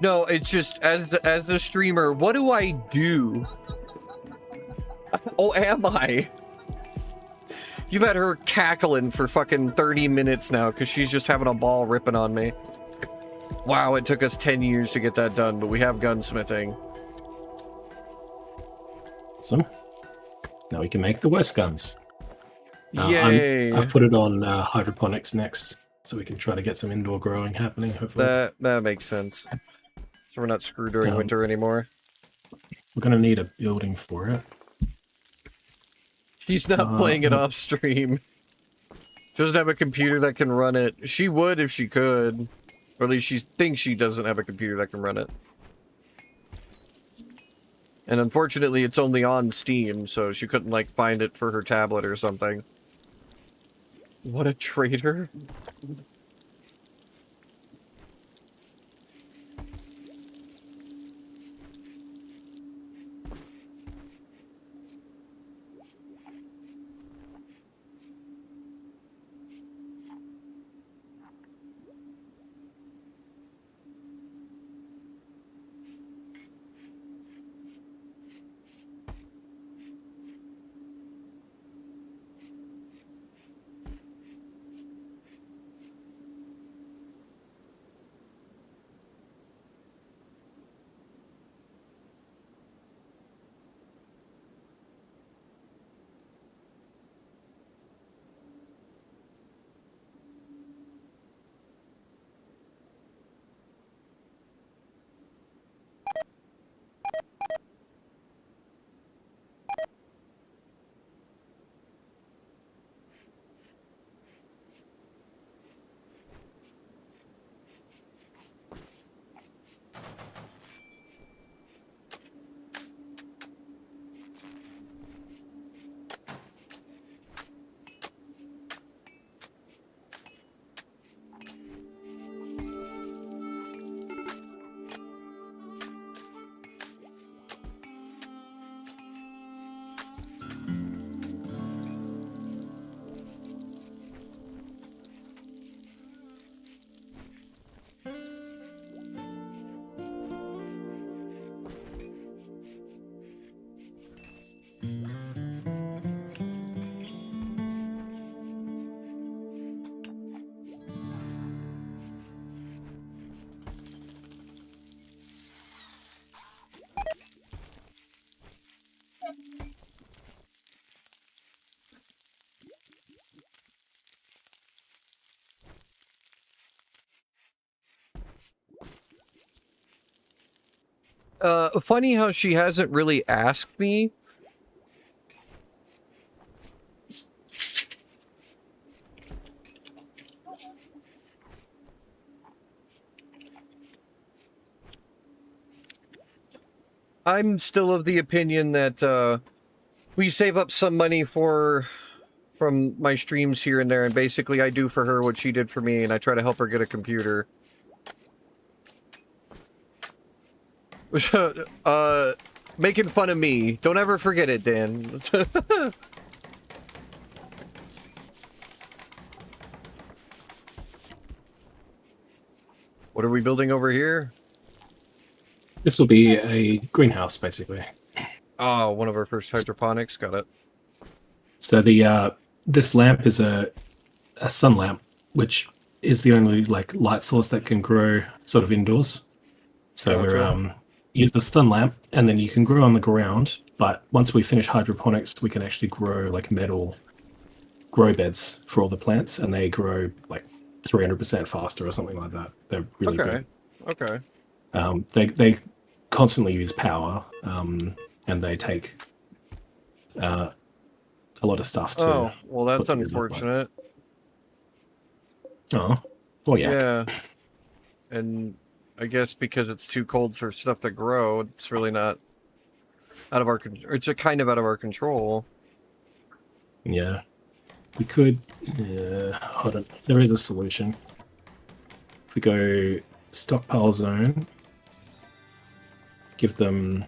No, it's just as a streamer, what do I do? Oh, am I? You've had her cackling for fucking 30 minutes now because she's just having a ball ripping on me. Wow, it took us 10 years to get that done, but we have gunsmithing. Awesome. Now we can make the West guns. Yay! I've put it on hydroponics next, so we can try to get some indoor growing happening, hopefully. That makes sense. So we're not screwed during winter anymore. We're going to need a building for it. She's not playing it off stream. She doesn't have a computer that can run it. She would if she could. Or at least she thinks she doesn't have a computer that can run it. And unfortunately, it's only on Steam, so she couldn't, like, find it for her tablet or something. What a traitor. Funny how she hasn't really asked me. I'm still of the opinion that we save up some money from my streams here and there, and basically I do for her what she did for me, and I try to help her get a computer. Making fun of me. Don't ever forget it, Dan. What are we building over here? This will be a greenhouse, basically. Oh, one of our first hydroponics. Got it. So the this lamp is a sun lamp, which is the only like light source that can grow sort of indoors. So Gotcha. use the sun lamp, and then you can grow on the ground. But once we finish hydroponics, we can actually grow like metal grow beds for all the plants, and they grow like 300% faster or something like that. They're really good. Okay. They constantly use power, and they take a lot of stuff to. Oh, well, that's put together, unfortunate. Oh, well, yeah. Yeah. And I guess because it's too cold for stuff to grow, it's really not out of our control. It's kind of out of our control. Yeah. We could. Hold on. There is a solution. If we go stockpile zone, give them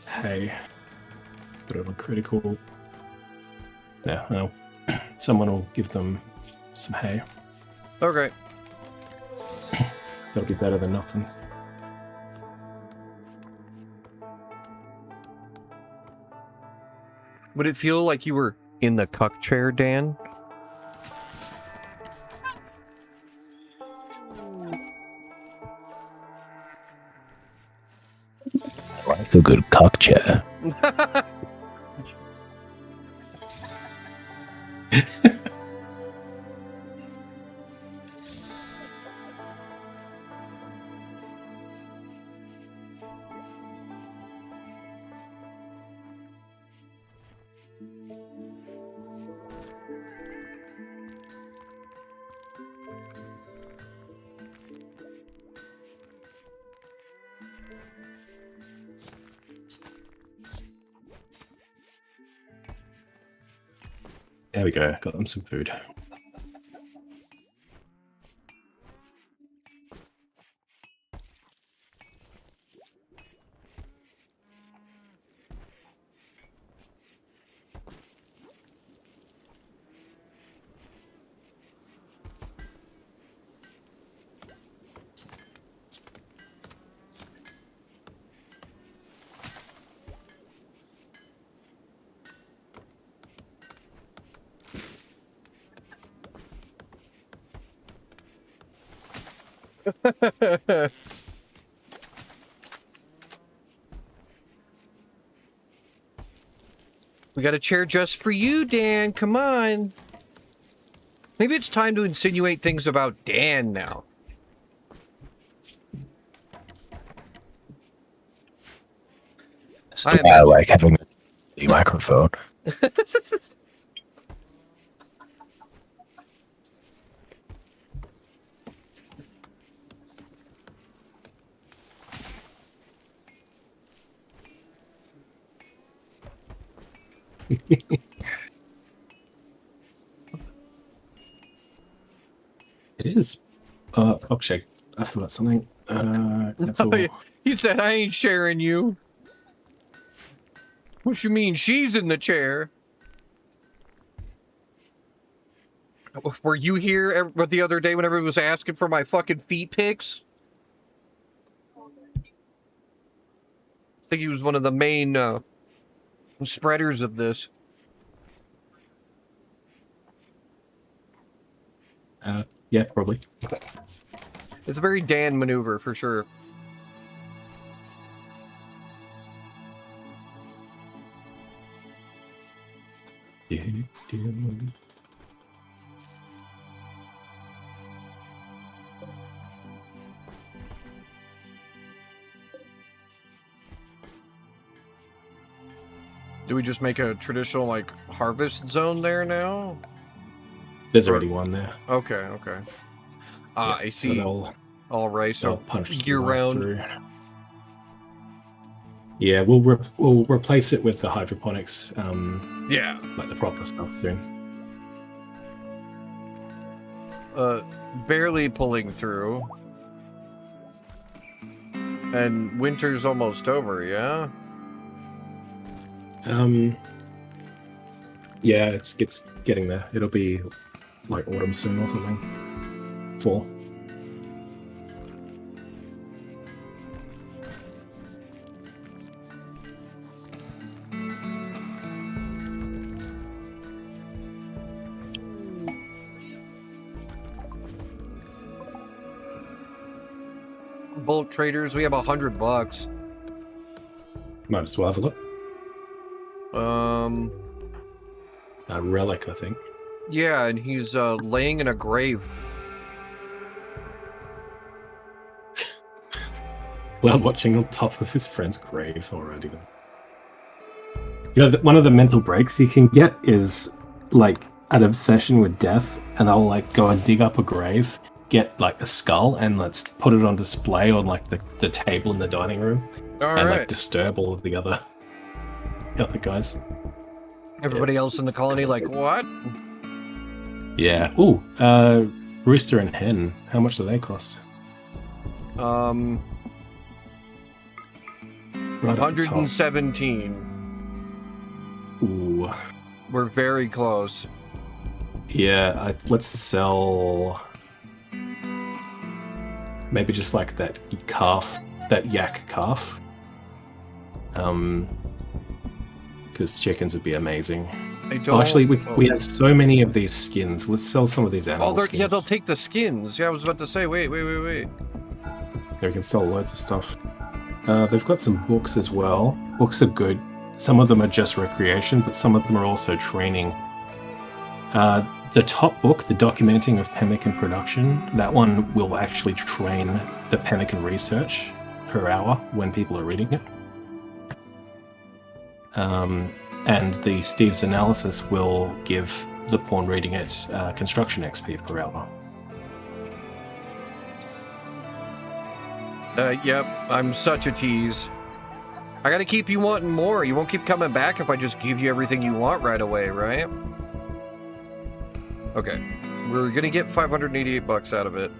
hay. Put it on critical. Yeah, well, someone will give them some hay. Okay. That'll be better than nothing. Would it feel like you were in the cuck chair, Dan? Like a good cock chair. There we go. Got them some food. We got a chair just for you, Dan. Come on. Maybe it's time to insinuate things about Dan now. I like having a microphone. It is. Oh shit! I forgot something. That's all. He said, "I ain't sharing you." What you mean? She's in the chair. Were you here the other day when everyone was asking for my fucking feet pics? I think he was one of the main spreaders of this. Yeah, probably. It's a very Dan maneuver for sure. Do we just make a traditional like harvest zone there now? There's already one there. Okay, okay. Ah, I see. So All right, so punch year round. through. Yeah, we'll replace it with the hydroponics. Yeah. Like the proper stuff soon. Barely pulling through. And winter's almost over, yeah? Yeah, it's getting there. It'll be like autumn soon or something. Fall. Bolt traders, we have $100. Might as well have a look. A relic, I think. Yeah, and he's laying in a grave. Cloud watching on top of his friend's grave already. You know, one of the mental breaks you can get is like an obsession with death, and I'll like go and dig up a grave, get like a skull, and let's put it on display on like the table in the dining room, and like disturb all of the other guys. Everybody else in the colony, like, what? Yeah. Ooh, rooster and hen. How much do they cost? Right at the top. 117. Ooh. We're very close. Yeah, let's sell maybe just like that calf, that yak calf. Because chickens would be amazing. I don't. Oh, actually, we have so many of these skins. Let's sell some of these animal skins. Yeah, they'll take the skins. Yeah, I was about to say. Wait. Yeah, we can sell loads of stuff. They've got some books as well. Books are good. Some of them are just recreation, but some of them are also training. The top book, The Documenting of Pemmican Production, that one will actually train the pemmican research per hour when people are reading it. And the Steve's Analysis will give the pawn reading it construction XP per hour. Yep, I'm such a tease. I gotta keep you wanting more. You won't keep coming back if I just give you everything you want right away, right? Okay, we're gonna get 588 bucks out of it.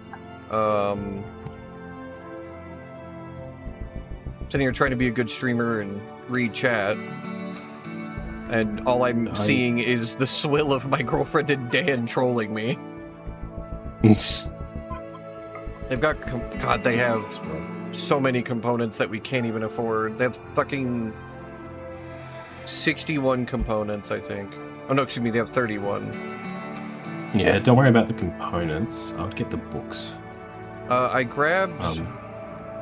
Sitting here trying to be a good streamer and read chat, and all I'm seeing is the swill of my girlfriend and Dan trolling me. They've got, God, they have so many components that we can't even afford. They have fucking 61 components, I think. Oh no, excuse me, they have 31. Yeah, don't worry about the components. I'll get the books. I grabbed...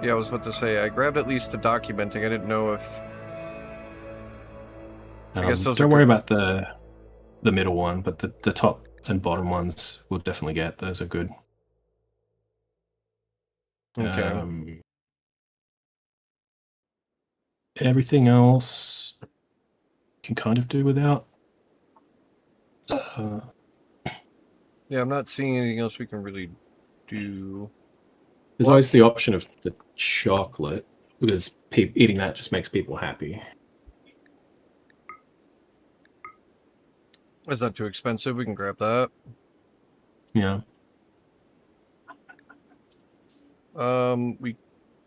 yeah, I was about to say, I grabbed at least the documenting. I didn't know if... I guess those don't worry about the middle one, but the top and bottom ones we'll definitely get. Those are good. Okay. Everything else can kind of do without. Yeah, I'm not seeing anything else we can really do. There's always the option of the chocolate, because eating that just makes people happy. It's not too expensive. We can grab that. Yeah. We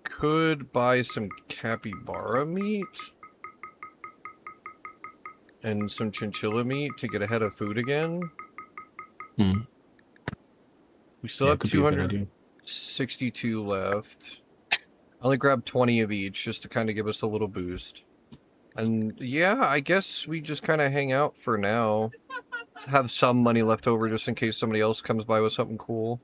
could buy some capybara meat and some chinchilla meat to get ahead of food again. We still have 262 left. I only grabbed 20 of each just to kind of give us a little boost. And yeah, I guess we just kind of hang out for now. Have some money left over just in case somebody else comes by with something cool.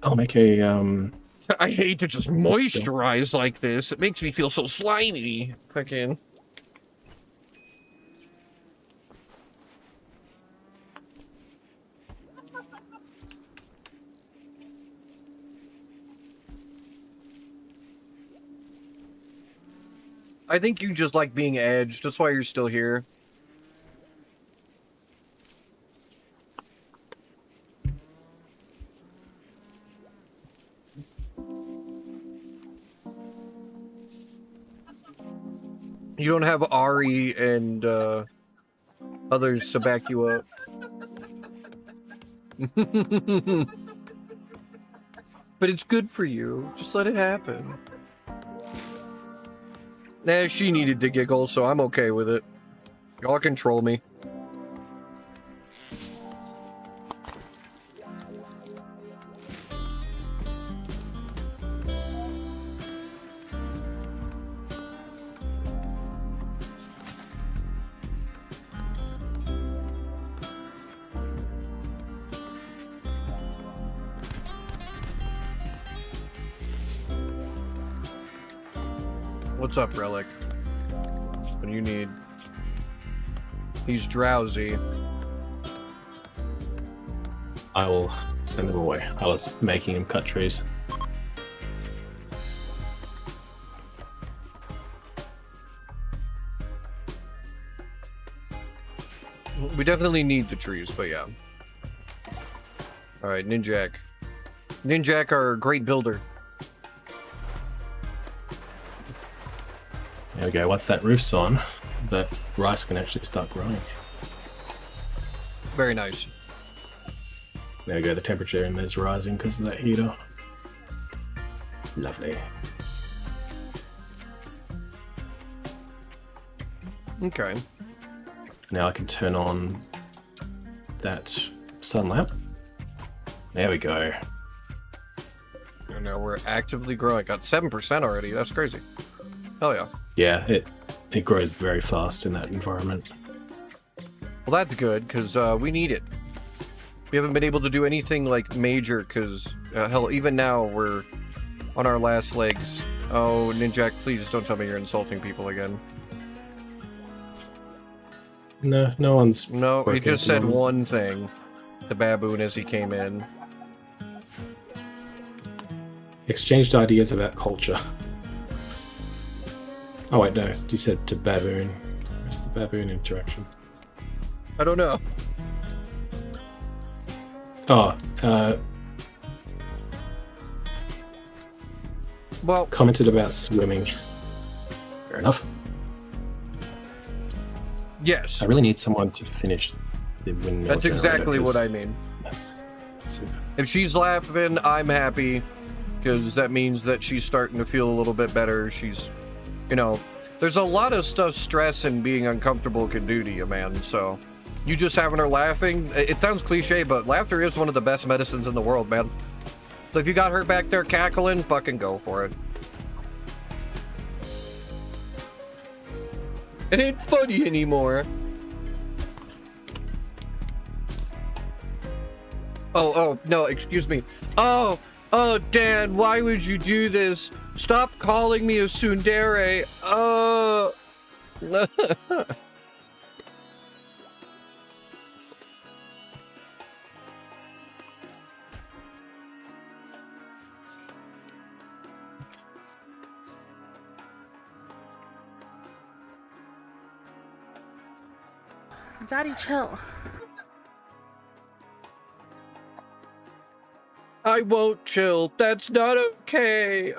I'll make a I hate to just moisturize like this. It makes me feel so slimy. Fucking. I think you just like being edged. That's why you're still here. You don't have Ari and others to back you up. But it's good for you. Just let it happen. Nah, she needed to giggle, so I'm okay with it. Y'all control me. What's up, Relic? What do you need? He's drowsy. I will send him away. I was making him cut trees. We definitely need the trees, but yeah. Alright, Ninjak. Ninjak, our great builder. There we go. Once that roof's on, the rice can actually start growing. Very nice. There we go. The temperature in there's rising because of that heater. Lovely. Okay. Now I can turn on that sun lamp. There we go. And now we're actively growing. Got 7% already. That's crazy. Hell yeah. Yeah, it grows very fast in that environment. Well, that's good, because we need it. We haven't been able to do anything, like, major, because, hell, even now, we're on our last legs. Oh, Ninjak, please don't tell me you're insulting people again. No, no one's... No, he working just at the said moment. one thing. The baboon as he came in. Exchanged ideas about culture. Oh wait, no, you said to baboon. What's the baboon interaction? I don't know. Oh, Well, commented about swimming. Fair enough. yes. I really need someone to finish the windmill. That's exactly what I mean. That's super. If she's laughing, I'm happy, because that means that she's starting to feel a little bit better. She's, you know, there's a lot of stuff stress and being uncomfortable can do to you, man. So, you just having her laughing, it sounds cliche, but laughter is one of the best medicines in the world, man. So if you got her back there cackling, fucking go for it. It ain't funny anymore. Oh, no, excuse me. Oh, Dan, why would you do this? Stop calling me a tsundere. Daddy, chill. I won't chill. That's not okay.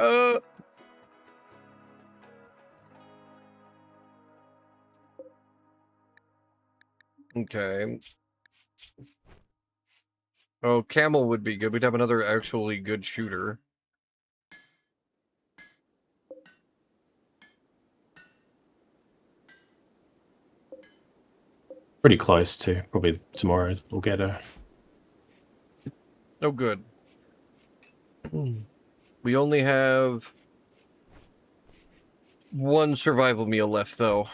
Okay. Oh, Camel would be good. We'd have another actually good shooter. Pretty close to probably tomorrow we'll get her. Oh, good. We only have one survival meal left, though.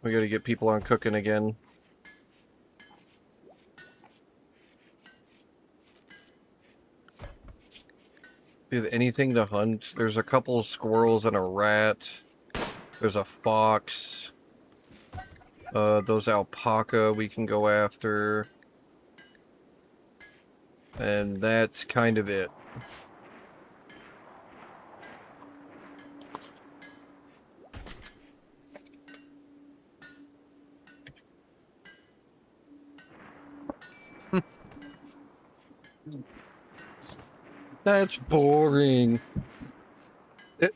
We gotta get people on cooking again. Do you have anything to hunt? There's a couple of squirrels and a rat. There's a fox. Those alpaca we can go after. And that's kind of it. That's boring.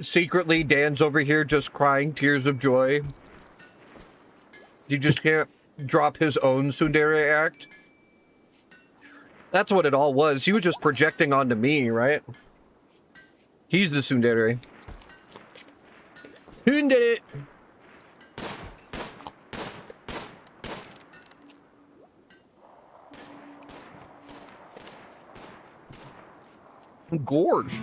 Secretly, Dan's over here just crying tears of joy. You just can't drop his own tsundere act. That's what it all was. He was just projecting onto me, right? He's the tsundere. Who did it? Gorge.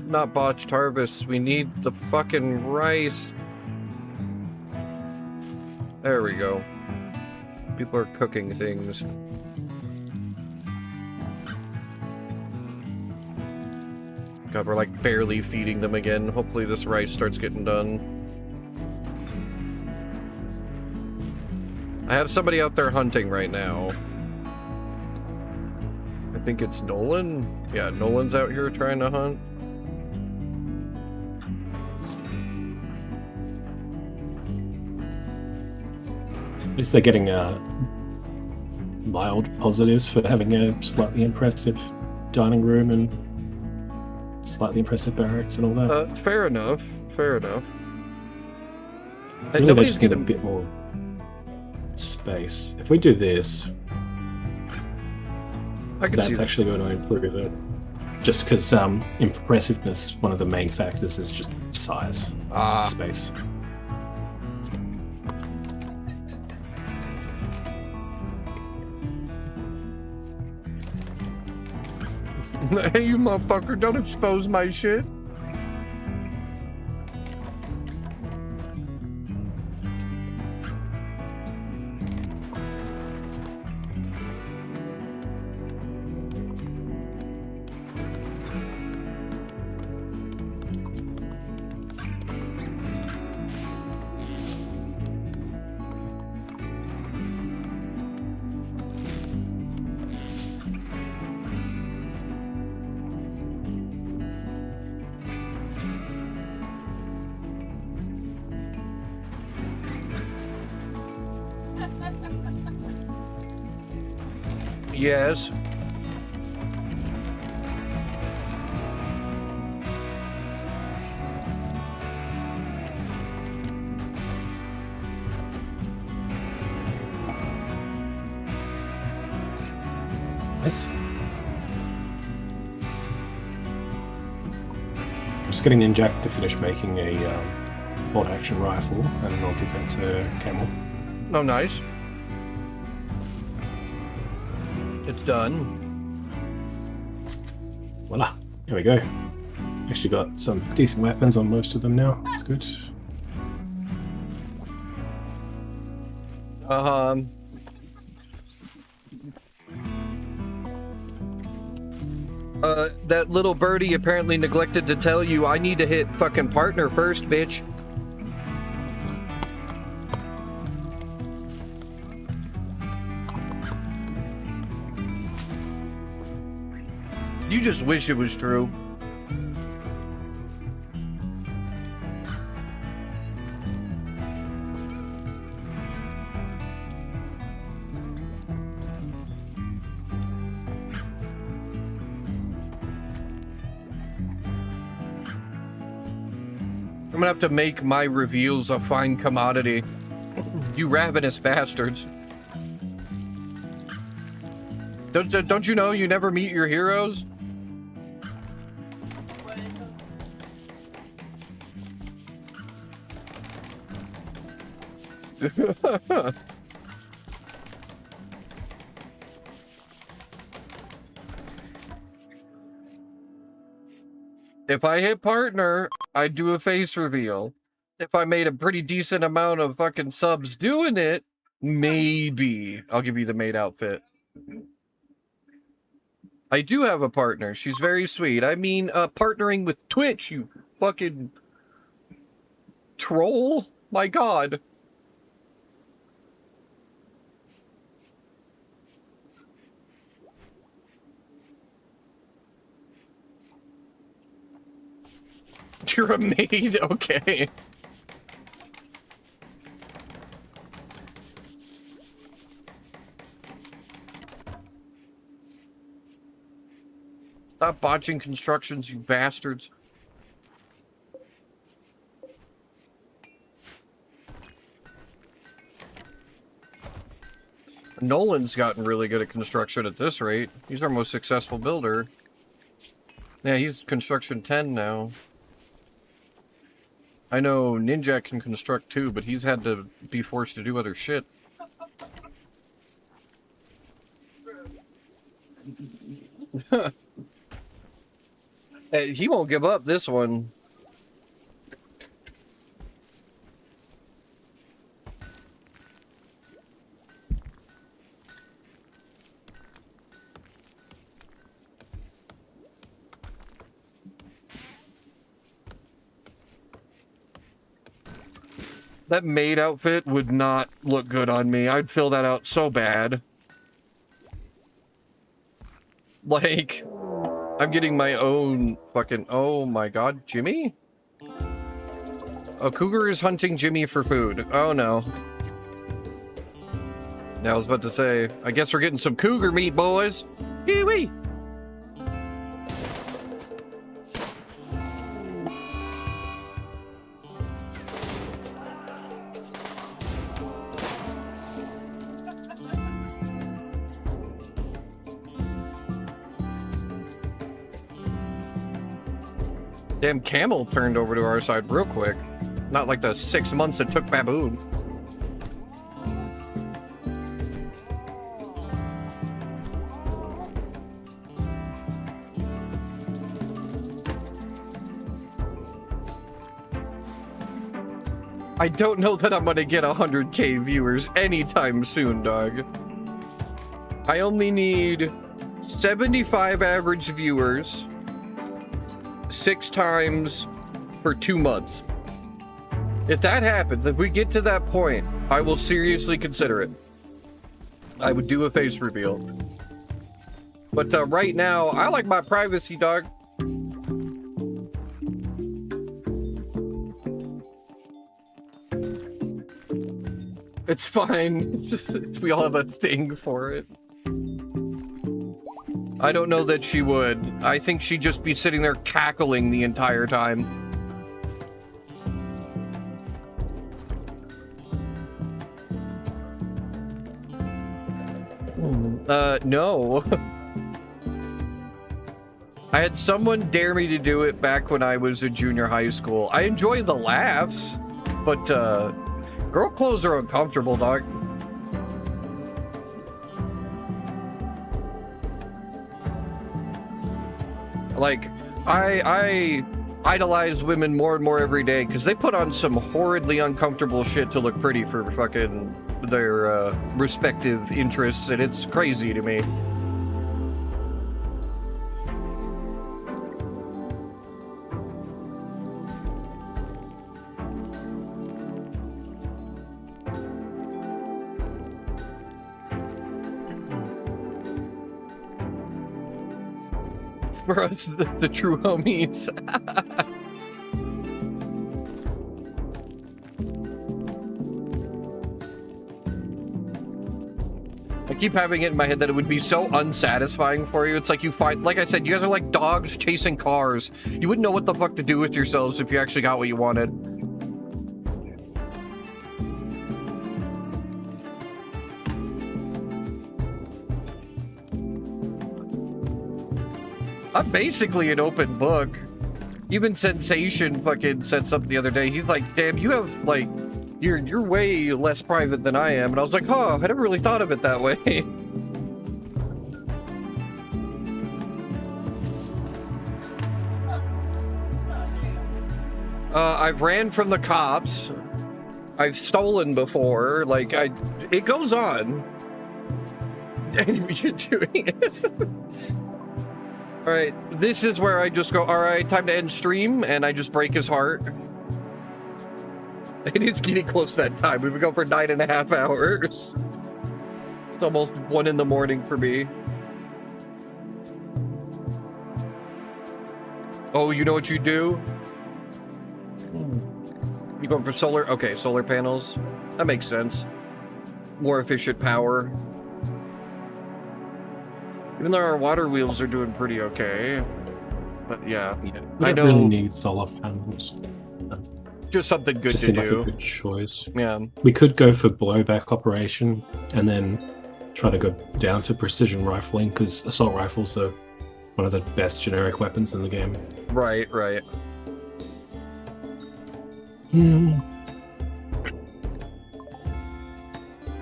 Not botched harvests. We need the fucking rice. There we go. People are cooking things. God, we're like barely feeding them again. Hopefully this rice starts getting done. I have somebody out there hunting right now. I think it's Nolan. Yeah, Nolan's out here trying to hunt. At least they're getting mild positives for having a slightly impressive dining room and slightly impressive barracks and all that. Fair enough. Fair enough. And Really, they nobody's just need a getting... bit more space. If we do this, I can see that's that. actually going to improve it. Just because impressiveness, one of the main factors is just size, space. Hey, you motherfucker, don't expose my shit. Yes. Nice. I'm just getting Ninjak to finish making a bolt action rifle, and then I'll give that to Camel. Oh, nice. It's done. Voila. There we go. Actually got some decent weapons on most of them now. That's good. That little birdie apparently neglected to tell you I need to hit fucking partner first, bitch. You just wish it was true. I'm gonna have to make my reveals a fine commodity. You ravenous bastards. Don't you know you never meet your heroes? If I hit partner, I'd do a face reveal. If I made a pretty decent amount of fucking subs doing it, maybe I'll give you the maid outfit. I do have a partner. She's very sweet. I mean, partnering with Twitch, you fucking troll. My God. You're a maid? Okay. Stop botching constructions, you bastards. Nolan's gotten really good at construction at this rate. He's our most successful builder. Yeah, he's construction 10 now. I know Ninja can construct too, but he's had to be forced to do other shit. He won't give up this one. That maid outfit would not look good on me. I'd fill that out so bad. Like, I'm getting my own fucking... Oh my god, Jimmy? A cougar is hunting Jimmy for food. Oh no. I was about to say, I guess we're getting some cougar meat, boys. Hee-wee! Damn, Camel turned over to our side real quick. Not like the 6 months it took Baboon. I don't know that I'm gonna get 100k viewers anytime soon, dog. I only need 75 average viewers 6 times for 2 months. If that happens, if we get to that point, I will seriously consider it. I would do a face reveal. But right now, I like my privacy, dog. It's fine. We all have a thing for it. I don't know that she would. I think she'd just be sitting there cackling the entire time. No. I had someone dare me to do it back when I was in junior high school. I enjoy the laughs, but, girl clothes are uncomfortable, dog. Like, I idolize women more and more every day because they put on some horridly uncomfortable shit to look pretty for fucking their respective interests, and it's crazy to me. For us, the true homies. I keep having it in my head that it would be so unsatisfying for you. It's like you find, like I said, you guys are like dogs chasing cars. You wouldn't know what the fuck to do with yourselves if you actually got what you wanted. I'm basically an open book. Even Sensation fucking said something the other day. He's like, damn, you have, like, you're way less private than I am. And I was like, oh, I never really thought of it that way. I've ran from the cops. I've stolen before. Like, it goes on. Anyway, you're doing it. Alright, this is where I just go, alright, time to end stream, and I just break his heart. It is getting close to that time. We've been going for 9.5 hours. It's almost 1 in the morning for me. Oh, you know what you do? You going for solar? Okay, solar panels. That makes sense. More efficient power. Even though our water wheels are doing pretty okay. But yeah, We I don't know. really need solar panels. Just something good Just to seemed like a do. good choice. Yeah. We could go for blowback operation and then try to go down to precision rifling because assault rifles are one of the best generic weapons in the game. Right, right.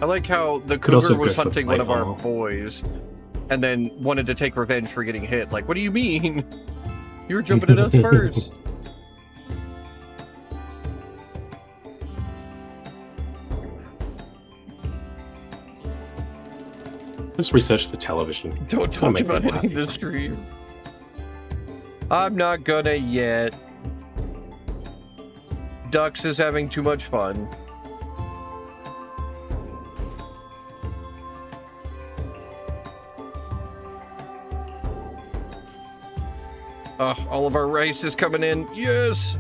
I like how the Could also cougar was go for hunting one plate of our armor. boys and then wanted to take revenge for getting hit. Like, what do you mean? You were jumping at us first. Let's research the television. Don't I'll talk make about people hitting happy. the stream. I'm not gonna yet. Dux is having too much fun. All of our rice is coming in. Yes!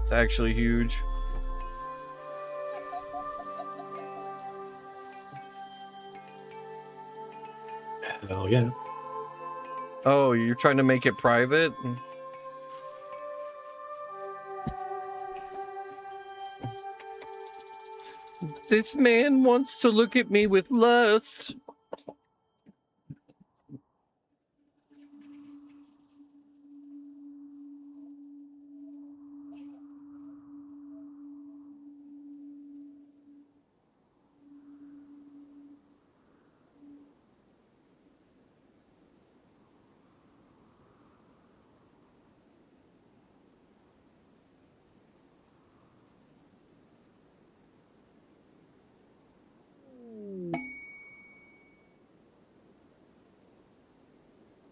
It's actually huge. Hell yeah. Oh, you're trying to make it private? This man wants to look at me with lust.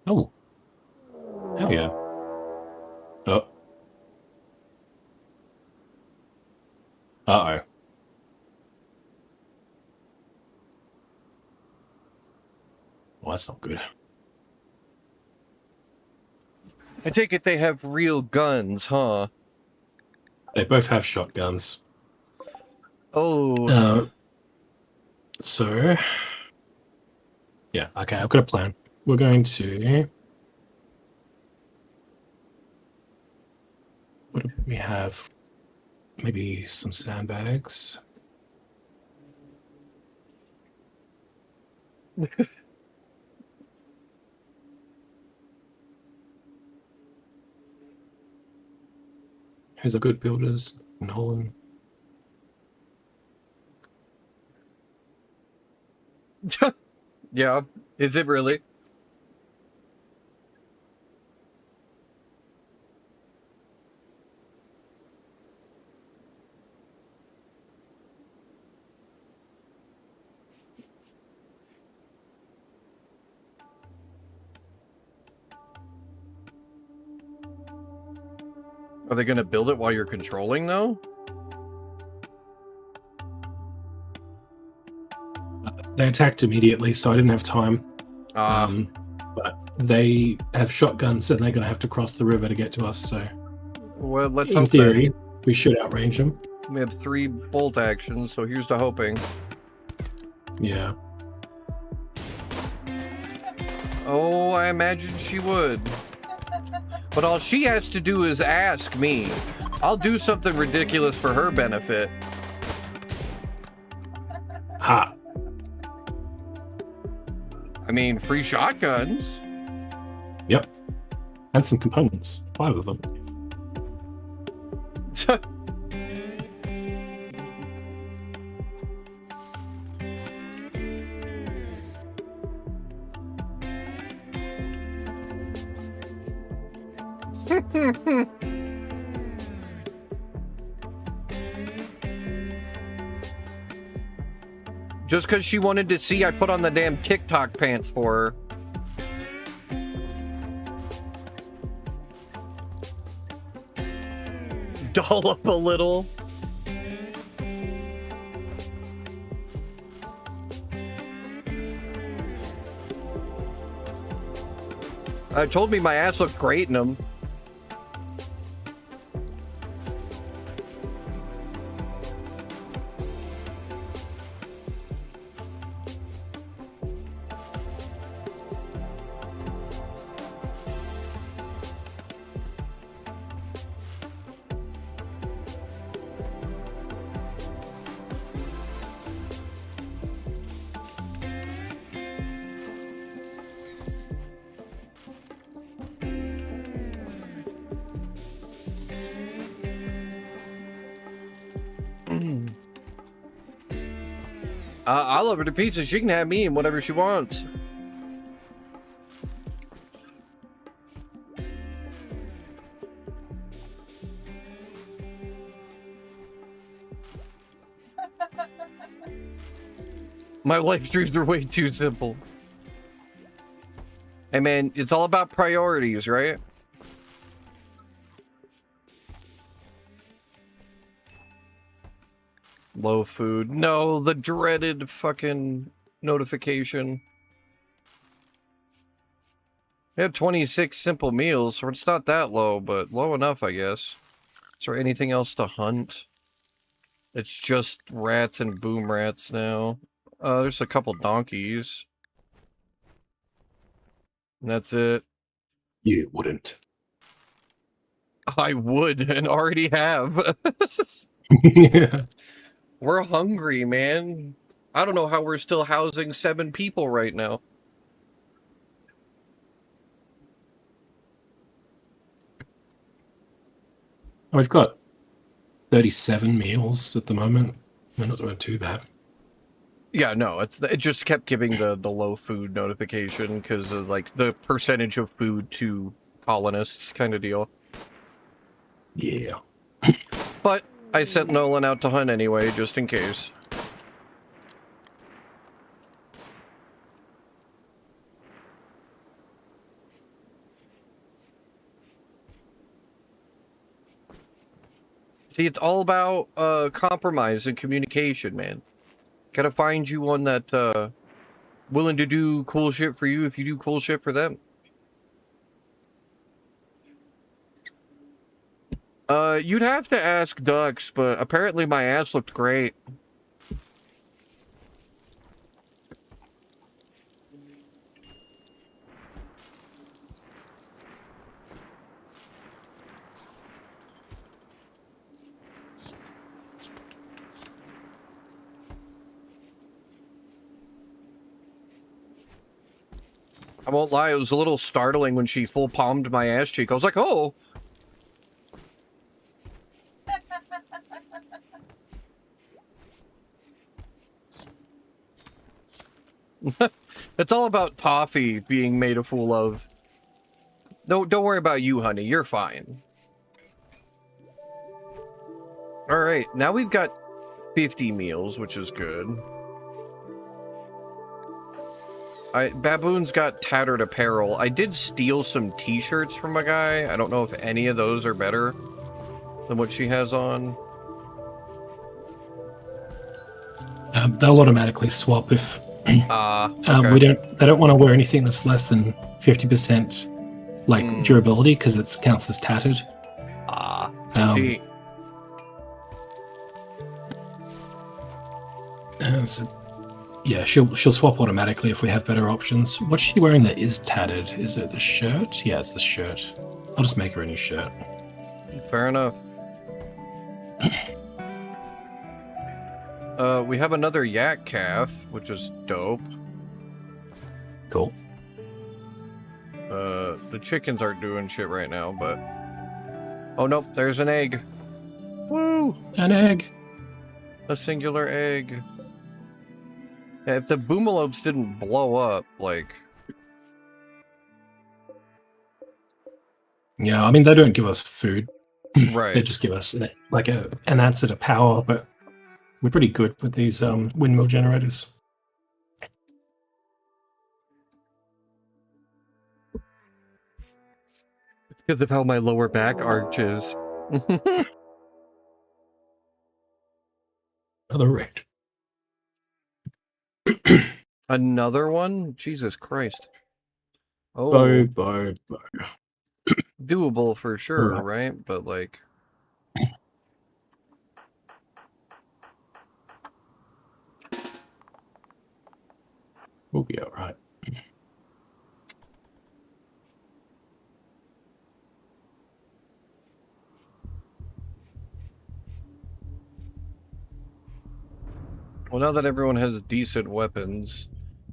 Oh. Hell yeah. Oh. Uh-oh. Well, that's not good. I take it they have real guns, huh? They both have shotguns. Oh. So... Yeah, okay, I've got a plan. We're going to... What do we have? Maybe some sandbags. Who's a good builders? Nolan. Yeah, is it really? Are they going to build it while you're controlling, though? They attacked immediately, so I didn't have time. Ah, But they have shotguns, and they're going to have to cross the river to get to us. So, well, let's in hope theory, we should outrange them. that. We have 3 bolt actions, so here's to hoping. Yeah. Oh, I imagine she would. But all she has to do is ask me. I'll do something ridiculous for her benefit. Ha! I mean, free shotguns. Yep. And some components. 5 of them. Just because she wanted to see, I put on the damn TikTok pants for her. Doll up a little. Told me my ass looked great in them. I love her to pieces. She can have me and whatever she wants. My life dreams are way too simple. Hey man, it's all about priorities, right? Low food. No, the dreaded fucking notification. We have 26 simple meals, so it's not that low, but low enough, I guess. Is there anything else to hunt? It's just rats and boom rats now. There's a couple donkeys. And that's it. You wouldn't. I would, and already have. Yeah. We're hungry, man. I don't know how we're still housing 7 people right now. We've got 37 meals at the moment. We're not doing too bad. Yeah, no, it just kept giving the low food notification because of like the percentage of food to colonists kind of deal. Yeah. But I sent Nolan out to hunt anyway, just in case. See, it's all about compromise and communication, man. Gotta find you one that willing to do cool shit for you if you do cool shit for them. You'd have to ask Ducks, but apparently my ass looked great. I won't lie, it was a little startling when she full palmed my ass cheek. I was like, oh. It's all about Toffee being made a fool of. No, don't worry about you, honey. You're fine. All right, now we've got 50 meals, which is good. Baboon's got tattered apparel. I did steal some t-shirts from a guy. I don't know if any of those are better than what she has on. They'll automatically swap if okay. They don't want to wear anything that's less than 50% like durability because it counts as tattered. See. So yeah, she'll swap automatically if we have better options. What's she wearing that is tattered? Is it the shirt? Yeah, it's the shirt. I'll just make her a new shirt. Fair enough. We have another yak calf, which is dope. Cool. The chickens aren't doing shit right now, but... Oh, nope, there's an egg. Woo! An egg! A singular egg. Yeah, if the boomalopes didn't blow up, like... Yeah, I mean, they don't give us food. Right. They just give us, like, an answer to power, but we're pretty good with these windmill generators. It's because of how my lower back arches. Another wreck. Another one? Jesus Christ. Oh, Bow. doable for sure, Right. right? But like... We'll be alright. Well, now that everyone has decent weapons,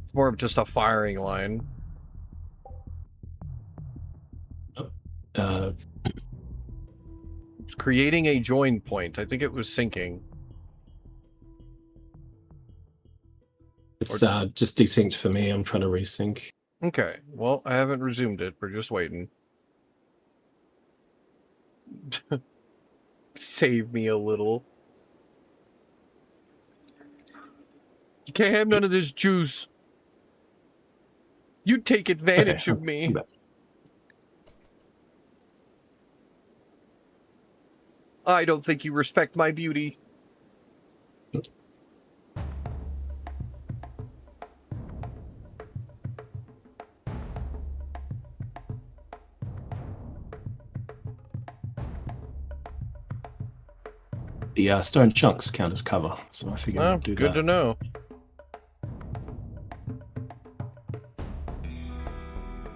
it's more of just a firing line. It's creating a join point. I think it was sinking. It's just desynced for me. I'm trying to resync. Okay, well, I haven't resumed it. We're just waiting. Save me a little. You can't have none of this juice. You take advantage of me. I don't think you respect my beauty. The stone chunks count as cover, so I figured I'd do good that. to know.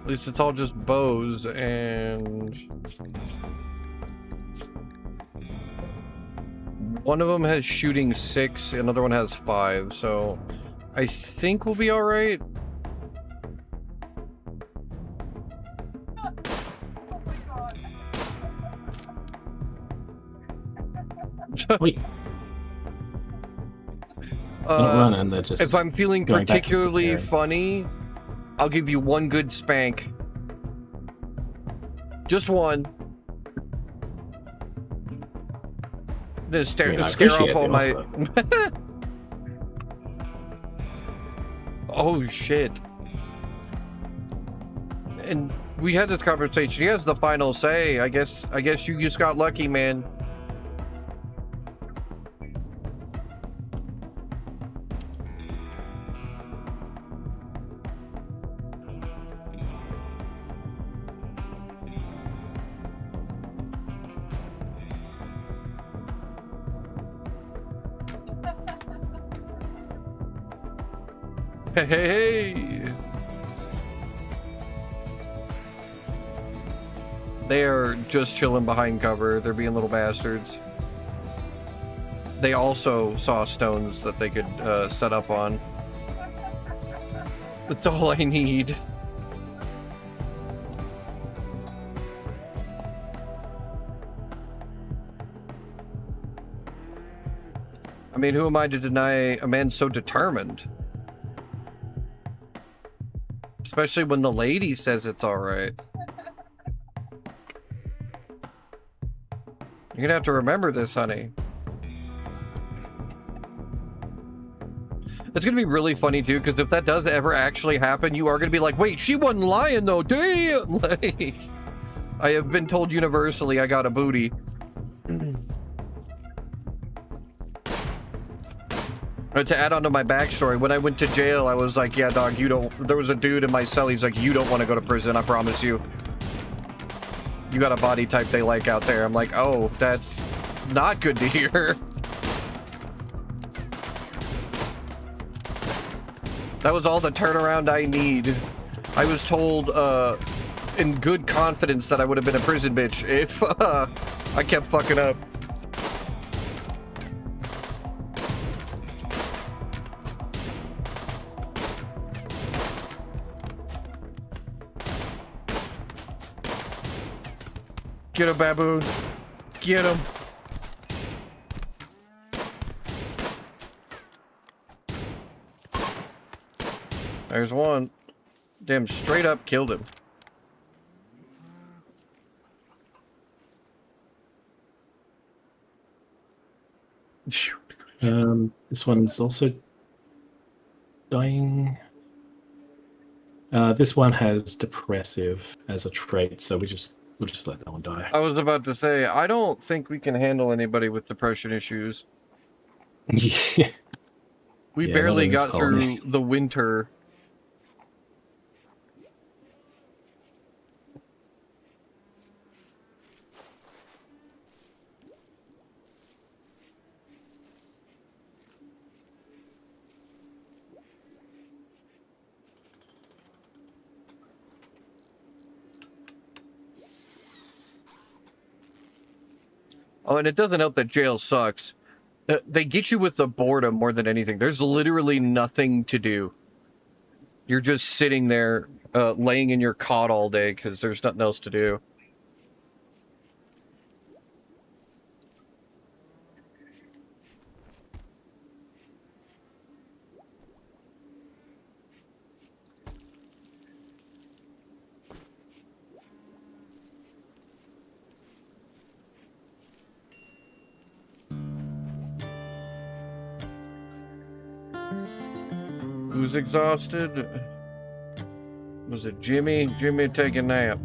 At least it's all just bows and... One of them has shooting 6, another one has 5, so I think we'll be alright. Wait. They're not running, they're just If I'm feeling going back to particularly preparing. funny, I'll give you one good spank. Just one. Just I mean, I scare appreciate up all the my... offer. Oh, shit. And we had this conversation. He has the final say. I guess you just got lucky, man. Hey! They are just chilling behind cover. They're being little bastards. They also saw stones that they could set up on. That's all I need. I mean, who am I to deny a man so determined? Especially when the lady says it's alright. You're gonna have to remember this, honey. It's gonna be really funny, too, because if that does ever actually happen, you are gonna be like, wait, she wasn't lying, though, damn! Like, I have been told universally I got a booty. To add on to my backstory, when I went to jail, I was like, yeah, dog, you don't... There was a dude in my cell, he's like, you don't want to go to prison, I promise you. You got a body type they like out there. I'm like, oh, that's not good to hear. That was all the turnaround I need. I was told, in good confidence that I would have been a prison bitch if, I kept fucking up. Get him, baboon. Get him. There's one. Damn, straight up killed him. This one's also dying. This one has depressive as a trait, so we'll just let that one die. I was about to say, I don't think we can handle anybody with depression issues. Yeah. We Yeah, barely not in this got through colony. the winter. Oh, and it doesn't help that jail sucks. They get you with the boredom more than anything. There's literally nothing to do. You're just sitting there, laying in your cot all day because there's nothing else to do. Who's exhausted? Was it Jimmy? Jimmy, take a nap.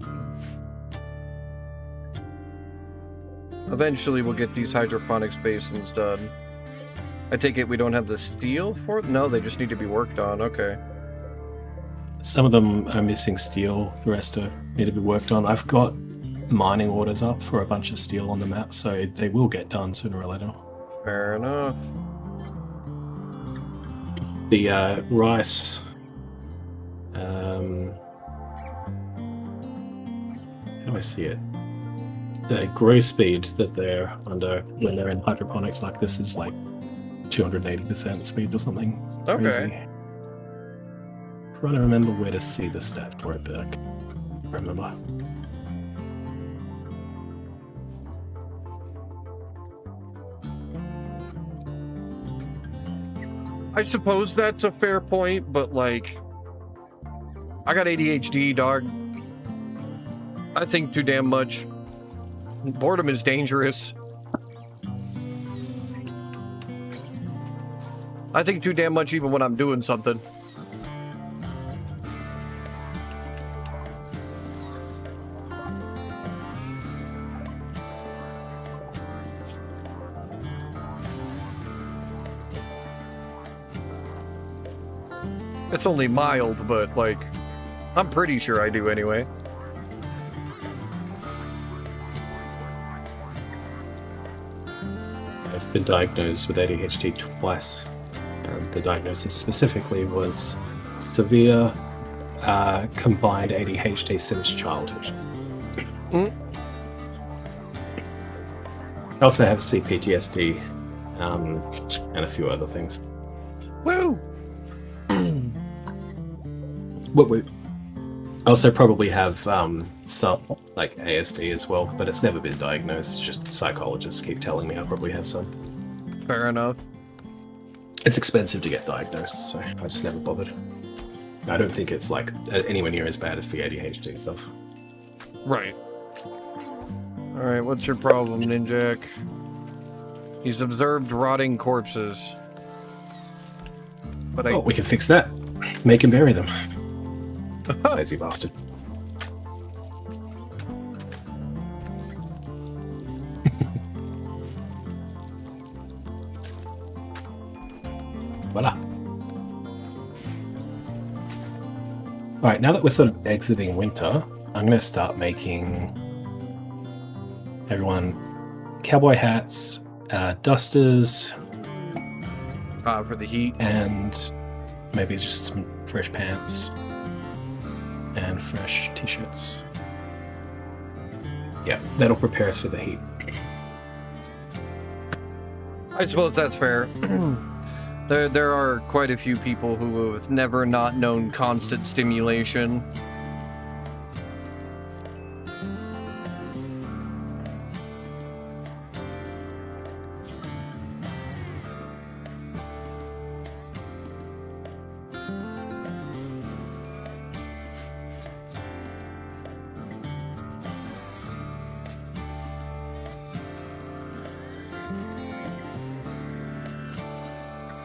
Eventually we'll get these hydroponics basins done. I take it we don't have the steel for it? No, they just need to be worked on. Okay. Some of them are missing steel, the rest need to be worked on. I've got mining orders up for a bunch of steel on the map, so they will get done sooner or later. Fair enough. The rice... how do I see it? The grow speed that they're under when they're in hydroponics like this is like 280% speed or something. Okay. Crazy. Trying to remember where to see the stat for it, but I can't remember. I suppose that's a fair point, but like, I got ADHD, dog. I think too damn much. Boredom is dangerous. I think too damn much even when I'm doing something. It's only mild, but like, I'm pretty sure I do anyway. I've been diagnosed with ADHD twice. The diagnosis specifically was severe combined ADHD since childhood. I also have CPTSD and a few other things. Woo! I also probably have some like ASD as well, but it's never been diagnosed. It's just psychologists keep telling me I probably have some. Fair enough. It's expensive to get diagnosed, so I just never bothered. I don't think it's like anywhere near as bad as the ADHD stuff. Right. Alright, what's your problem, Ninjak? He's observed rotting corpses. But Oh, we can fix that. Make him bury them. Lazy bastard. Voila. Alright, now that we're sort of exiting winter, I'm going to start making everyone cowboy hats, dusters, for the heat. and maybe just some fresh pants and fresh t-shirts. Yeah, that'll prepare us for the heat. I suppose that's fair. There are quite a few people who have never not known constant stimulation.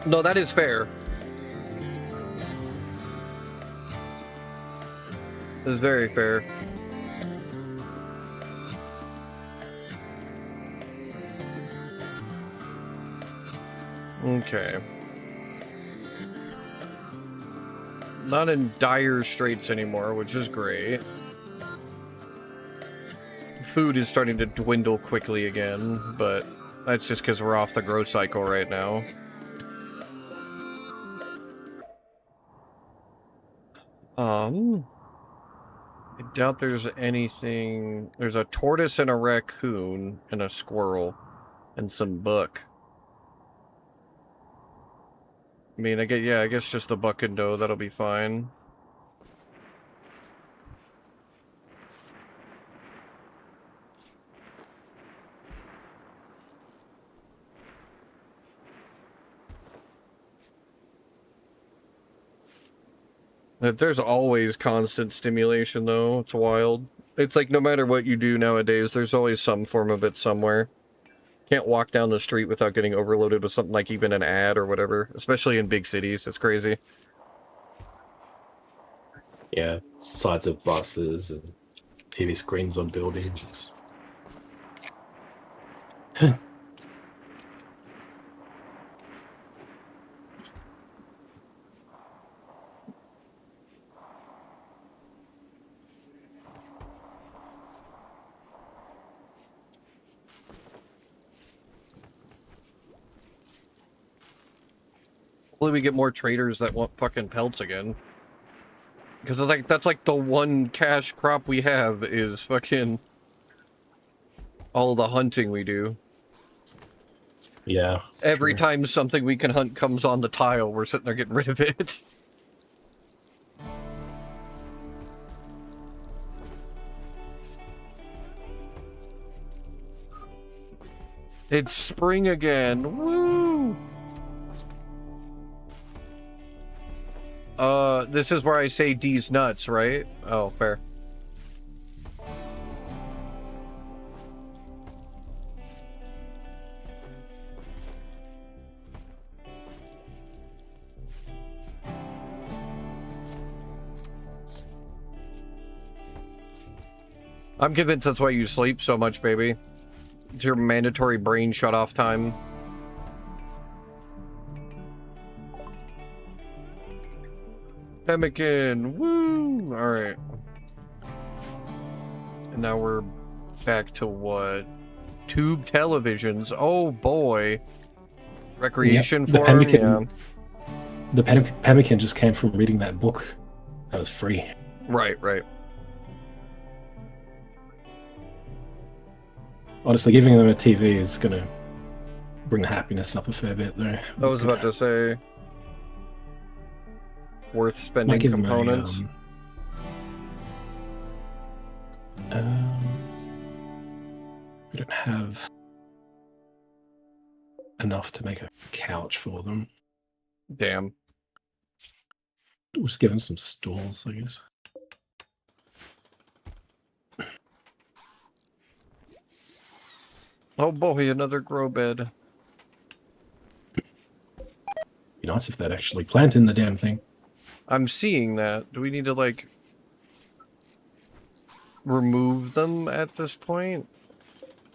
No, that is fair. That is very fair. Okay. Not in dire straits anymore, which is great. Food is starting to dwindle quickly again, but that's just because we're off the growth cycle right now. I doubt there's anything. There's a tortoise and a raccoon and a squirrel and some buck. I mean, I guess just the buck and doe, that'll be fine. There's always constant stimulation, though. It's wild. It's like no matter what you do nowadays, there's always some form of it somewhere. Can't walk down the street without getting overloaded with something like even an ad or whatever. Especially in big cities. It's crazy. Yeah, sides of buses and TV screens on buildings. Hopefully we get more traders that want fucking pelts again. Because like that's like the one cash crop we have is fucking all the hunting we do. Yeah. Every true. time something we can hunt comes on the tile, we're sitting there getting rid of it. It's spring again. Woo! This is where I say D's nuts, right? Oh, fair. I'm convinced that's why you sleep so much, baby. It's your mandatory brain shut-off time. Pemmican! Woo! Alright. And now we're back to what? Tube televisions. Oh boy. Recreation Yep, for 'em? Yeah. The pemmican just came from reading that book. That was free. Right, right. Honestly, giving them a TV is gonna bring the happiness up a fair bit there. I was about to say... Worth spending Might give them a, components. We don't have enough to make a couch for them. Damn. We'll just give them some stalls, I guess. Oh boy, another grow bed. Be nice if they'd actually plant in the damn thing. I'm seeing that. Do we need to, like, remove them at this point?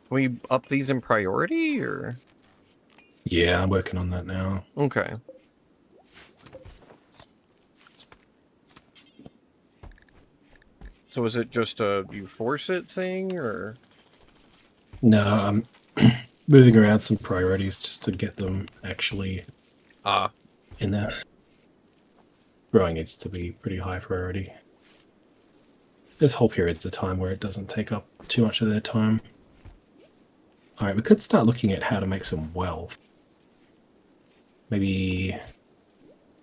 Can we up these in priority, or? Yeah, I'm working on that now. Okay. So is it just a you force it thing, or? No, I'm moving around some priorities just to get them actually in there. Growing needs to be pretty high priority. There's whole periods of time where it doesn't take up too much of their time. Alright, we could start looking at how to make some wealth. Maybe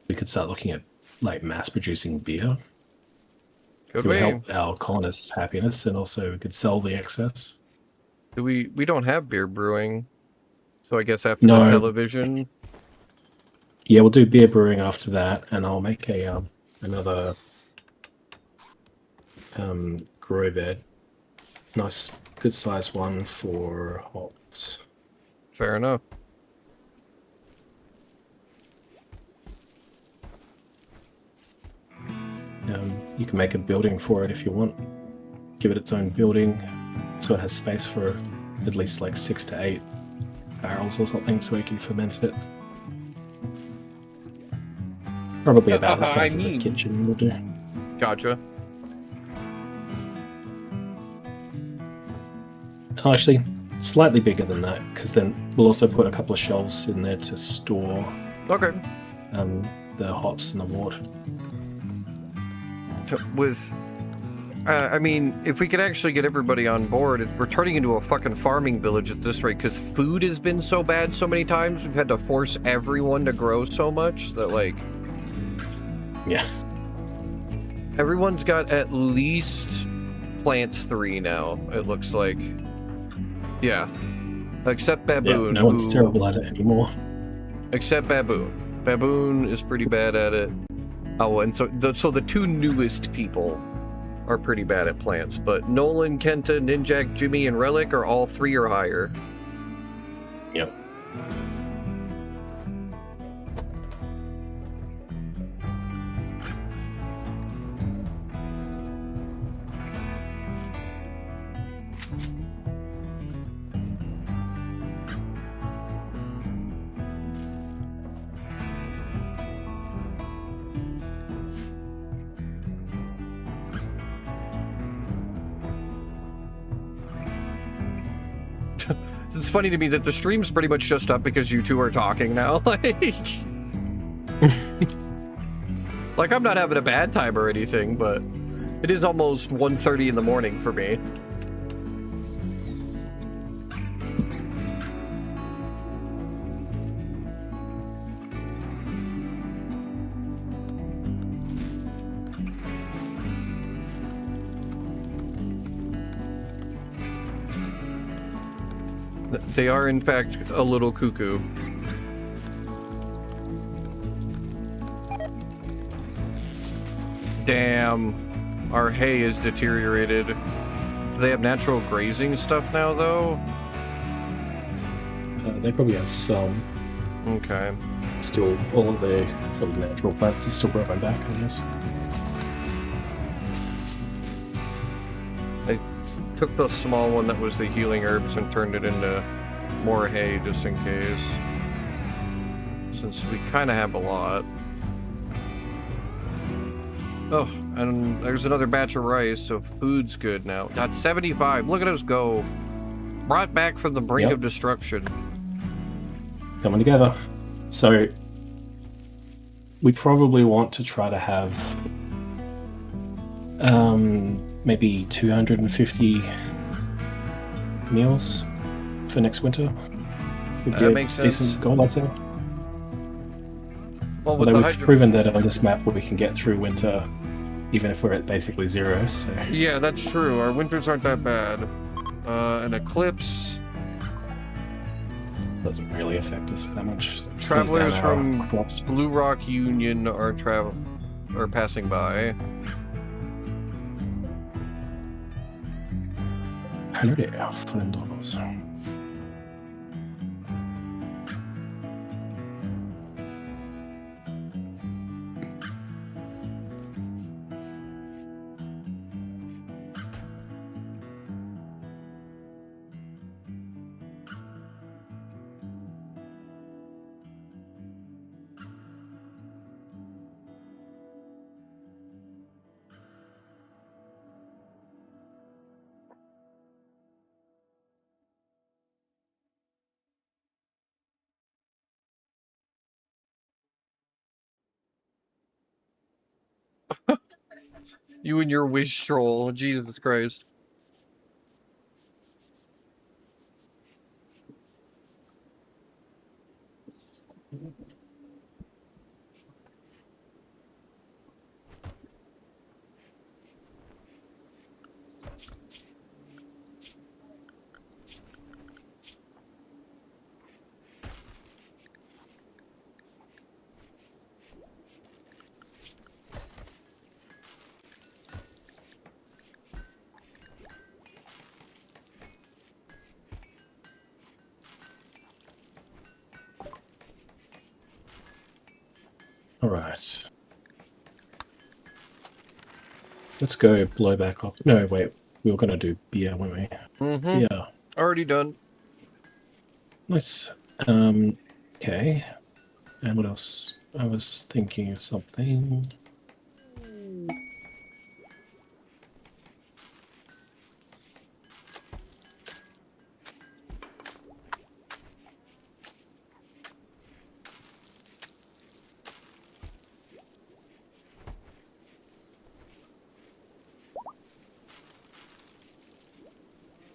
we could start looking at, like, mass-producing beer. Could It would we? help our colonists' happiness, and also we could sell the excess. We don't have beer brewing, so I guess after No. the television. Yeah, we'll do beer brewing after that, and I'll make a another grow bed. Nice, good size one for hops. Fair enough. You can make a building for it if you want. Give it its own building, so it has space for at least like 6 to 8 barrels or something, so we can ferment it. Probably about the size of the kitchen will do. Gotcha. Oh, actually, slightly bigger than that, because then we'll also put a couple of shelves in there to store Okay. the hops and the wort. With, I mean, if we could actually get everybody on board, we're turning into a fucking farming village at this rate, because food has been so bad so many times, we've had to force everyone to grow so much that, like... Yeah. Everyone's got at least plants 3 now, it looks like. Yeah. Except Baboon. Yeah, no one's who- terrible at it anymore. Except Baboon. Baboon is pretty bad at it. Oh, and so the 2 newest people are pretty bad at plants, but Nolan, Kenta, Ninjak, Jimmy, and Relic are all 3 or higher. Yep. It's funny to me that the stream's pretty much just up because you two are talking now. Like I'm not having a bad time or anything, but it is almost 1:30 in the morning for me. They are, in fact, a little cuckoo. Damn. Our hay is deteriorated. Do they have natural grazing stuff now, though? They probably have some. Okay. Still, all of the sort of natural plants are still growing back, I guess. I took the small one that was the healing herbs and turned it into more hay just in case. Since we kind of have a lot. Oh, and there's another batch of rice, so food's good now. Got 75. Look at us go. Brought back from the brink of destruction. Coming together. So, we probably want to try to have maybe 250 meals for next winter. Would be That a makes decent sense. goal, I'd say. Well, with Although the we've proven that on this map we can get through winter even if we're at basically 0, so... Yeah, that's true. Our winters aren't that bad. An eclipse. Doesn't really affect us that much. Slows Travelers down our from crops. Blue Rock Union are passing by. 100 $100. You and your wish stroll. Jesus Christ. Alright. Let's go blow back up. No, wait. We were going to do beer, weren't we? Mm-hmm. Yeah. Already done. Nice. Okay. And what else? I was thinking of something.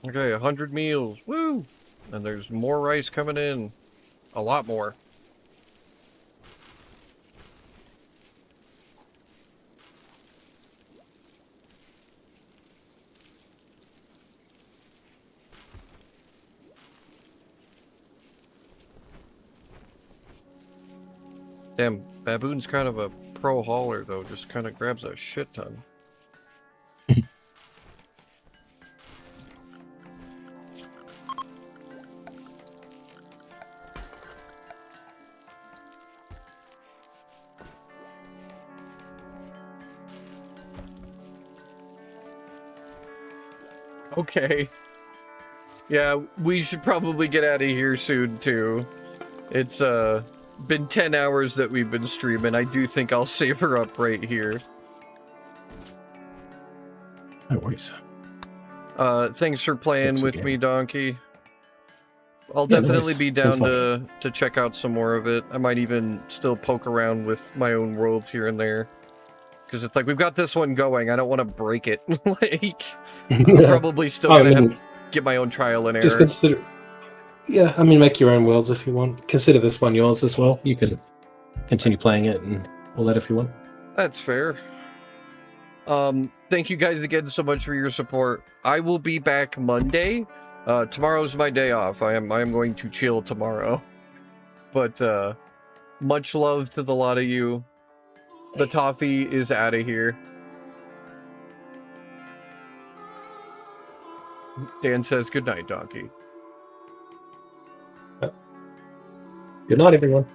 Okay, 100 meals. Woo! And there's more rice coming in. A lot more. Damn, Baboon's kind of a pro hauler, though. Just kind of grabs a shit ton. Okay. Yeah, we should probably get out of here soon, too. It's, been 10 hours that we've been streaming. I do think I'll save her up right here. No worries. Thanks for playing That's with okay. me, Donkey. I'll Yeah, definitely nice. be Sounds down to check out some more of it. I might even still poke around with my own worlds here and there. Because it's like, we've got this one going. I don't want to break it. Like, I'm probably still I going to mean, have to get my own trial and error. just consider. Yeah, I mean, make your own worlds if you want. Consider this one yours as well. You can continue playing it and all that if you want. That's fair. Thank you guys again so much for your support. I will be back Monday. Tomorrow's my day off. I am going to chill tomorrow. But much love to the lot of you. The toffee is out of here. Dan says good night, Donkey. Good night, everyone.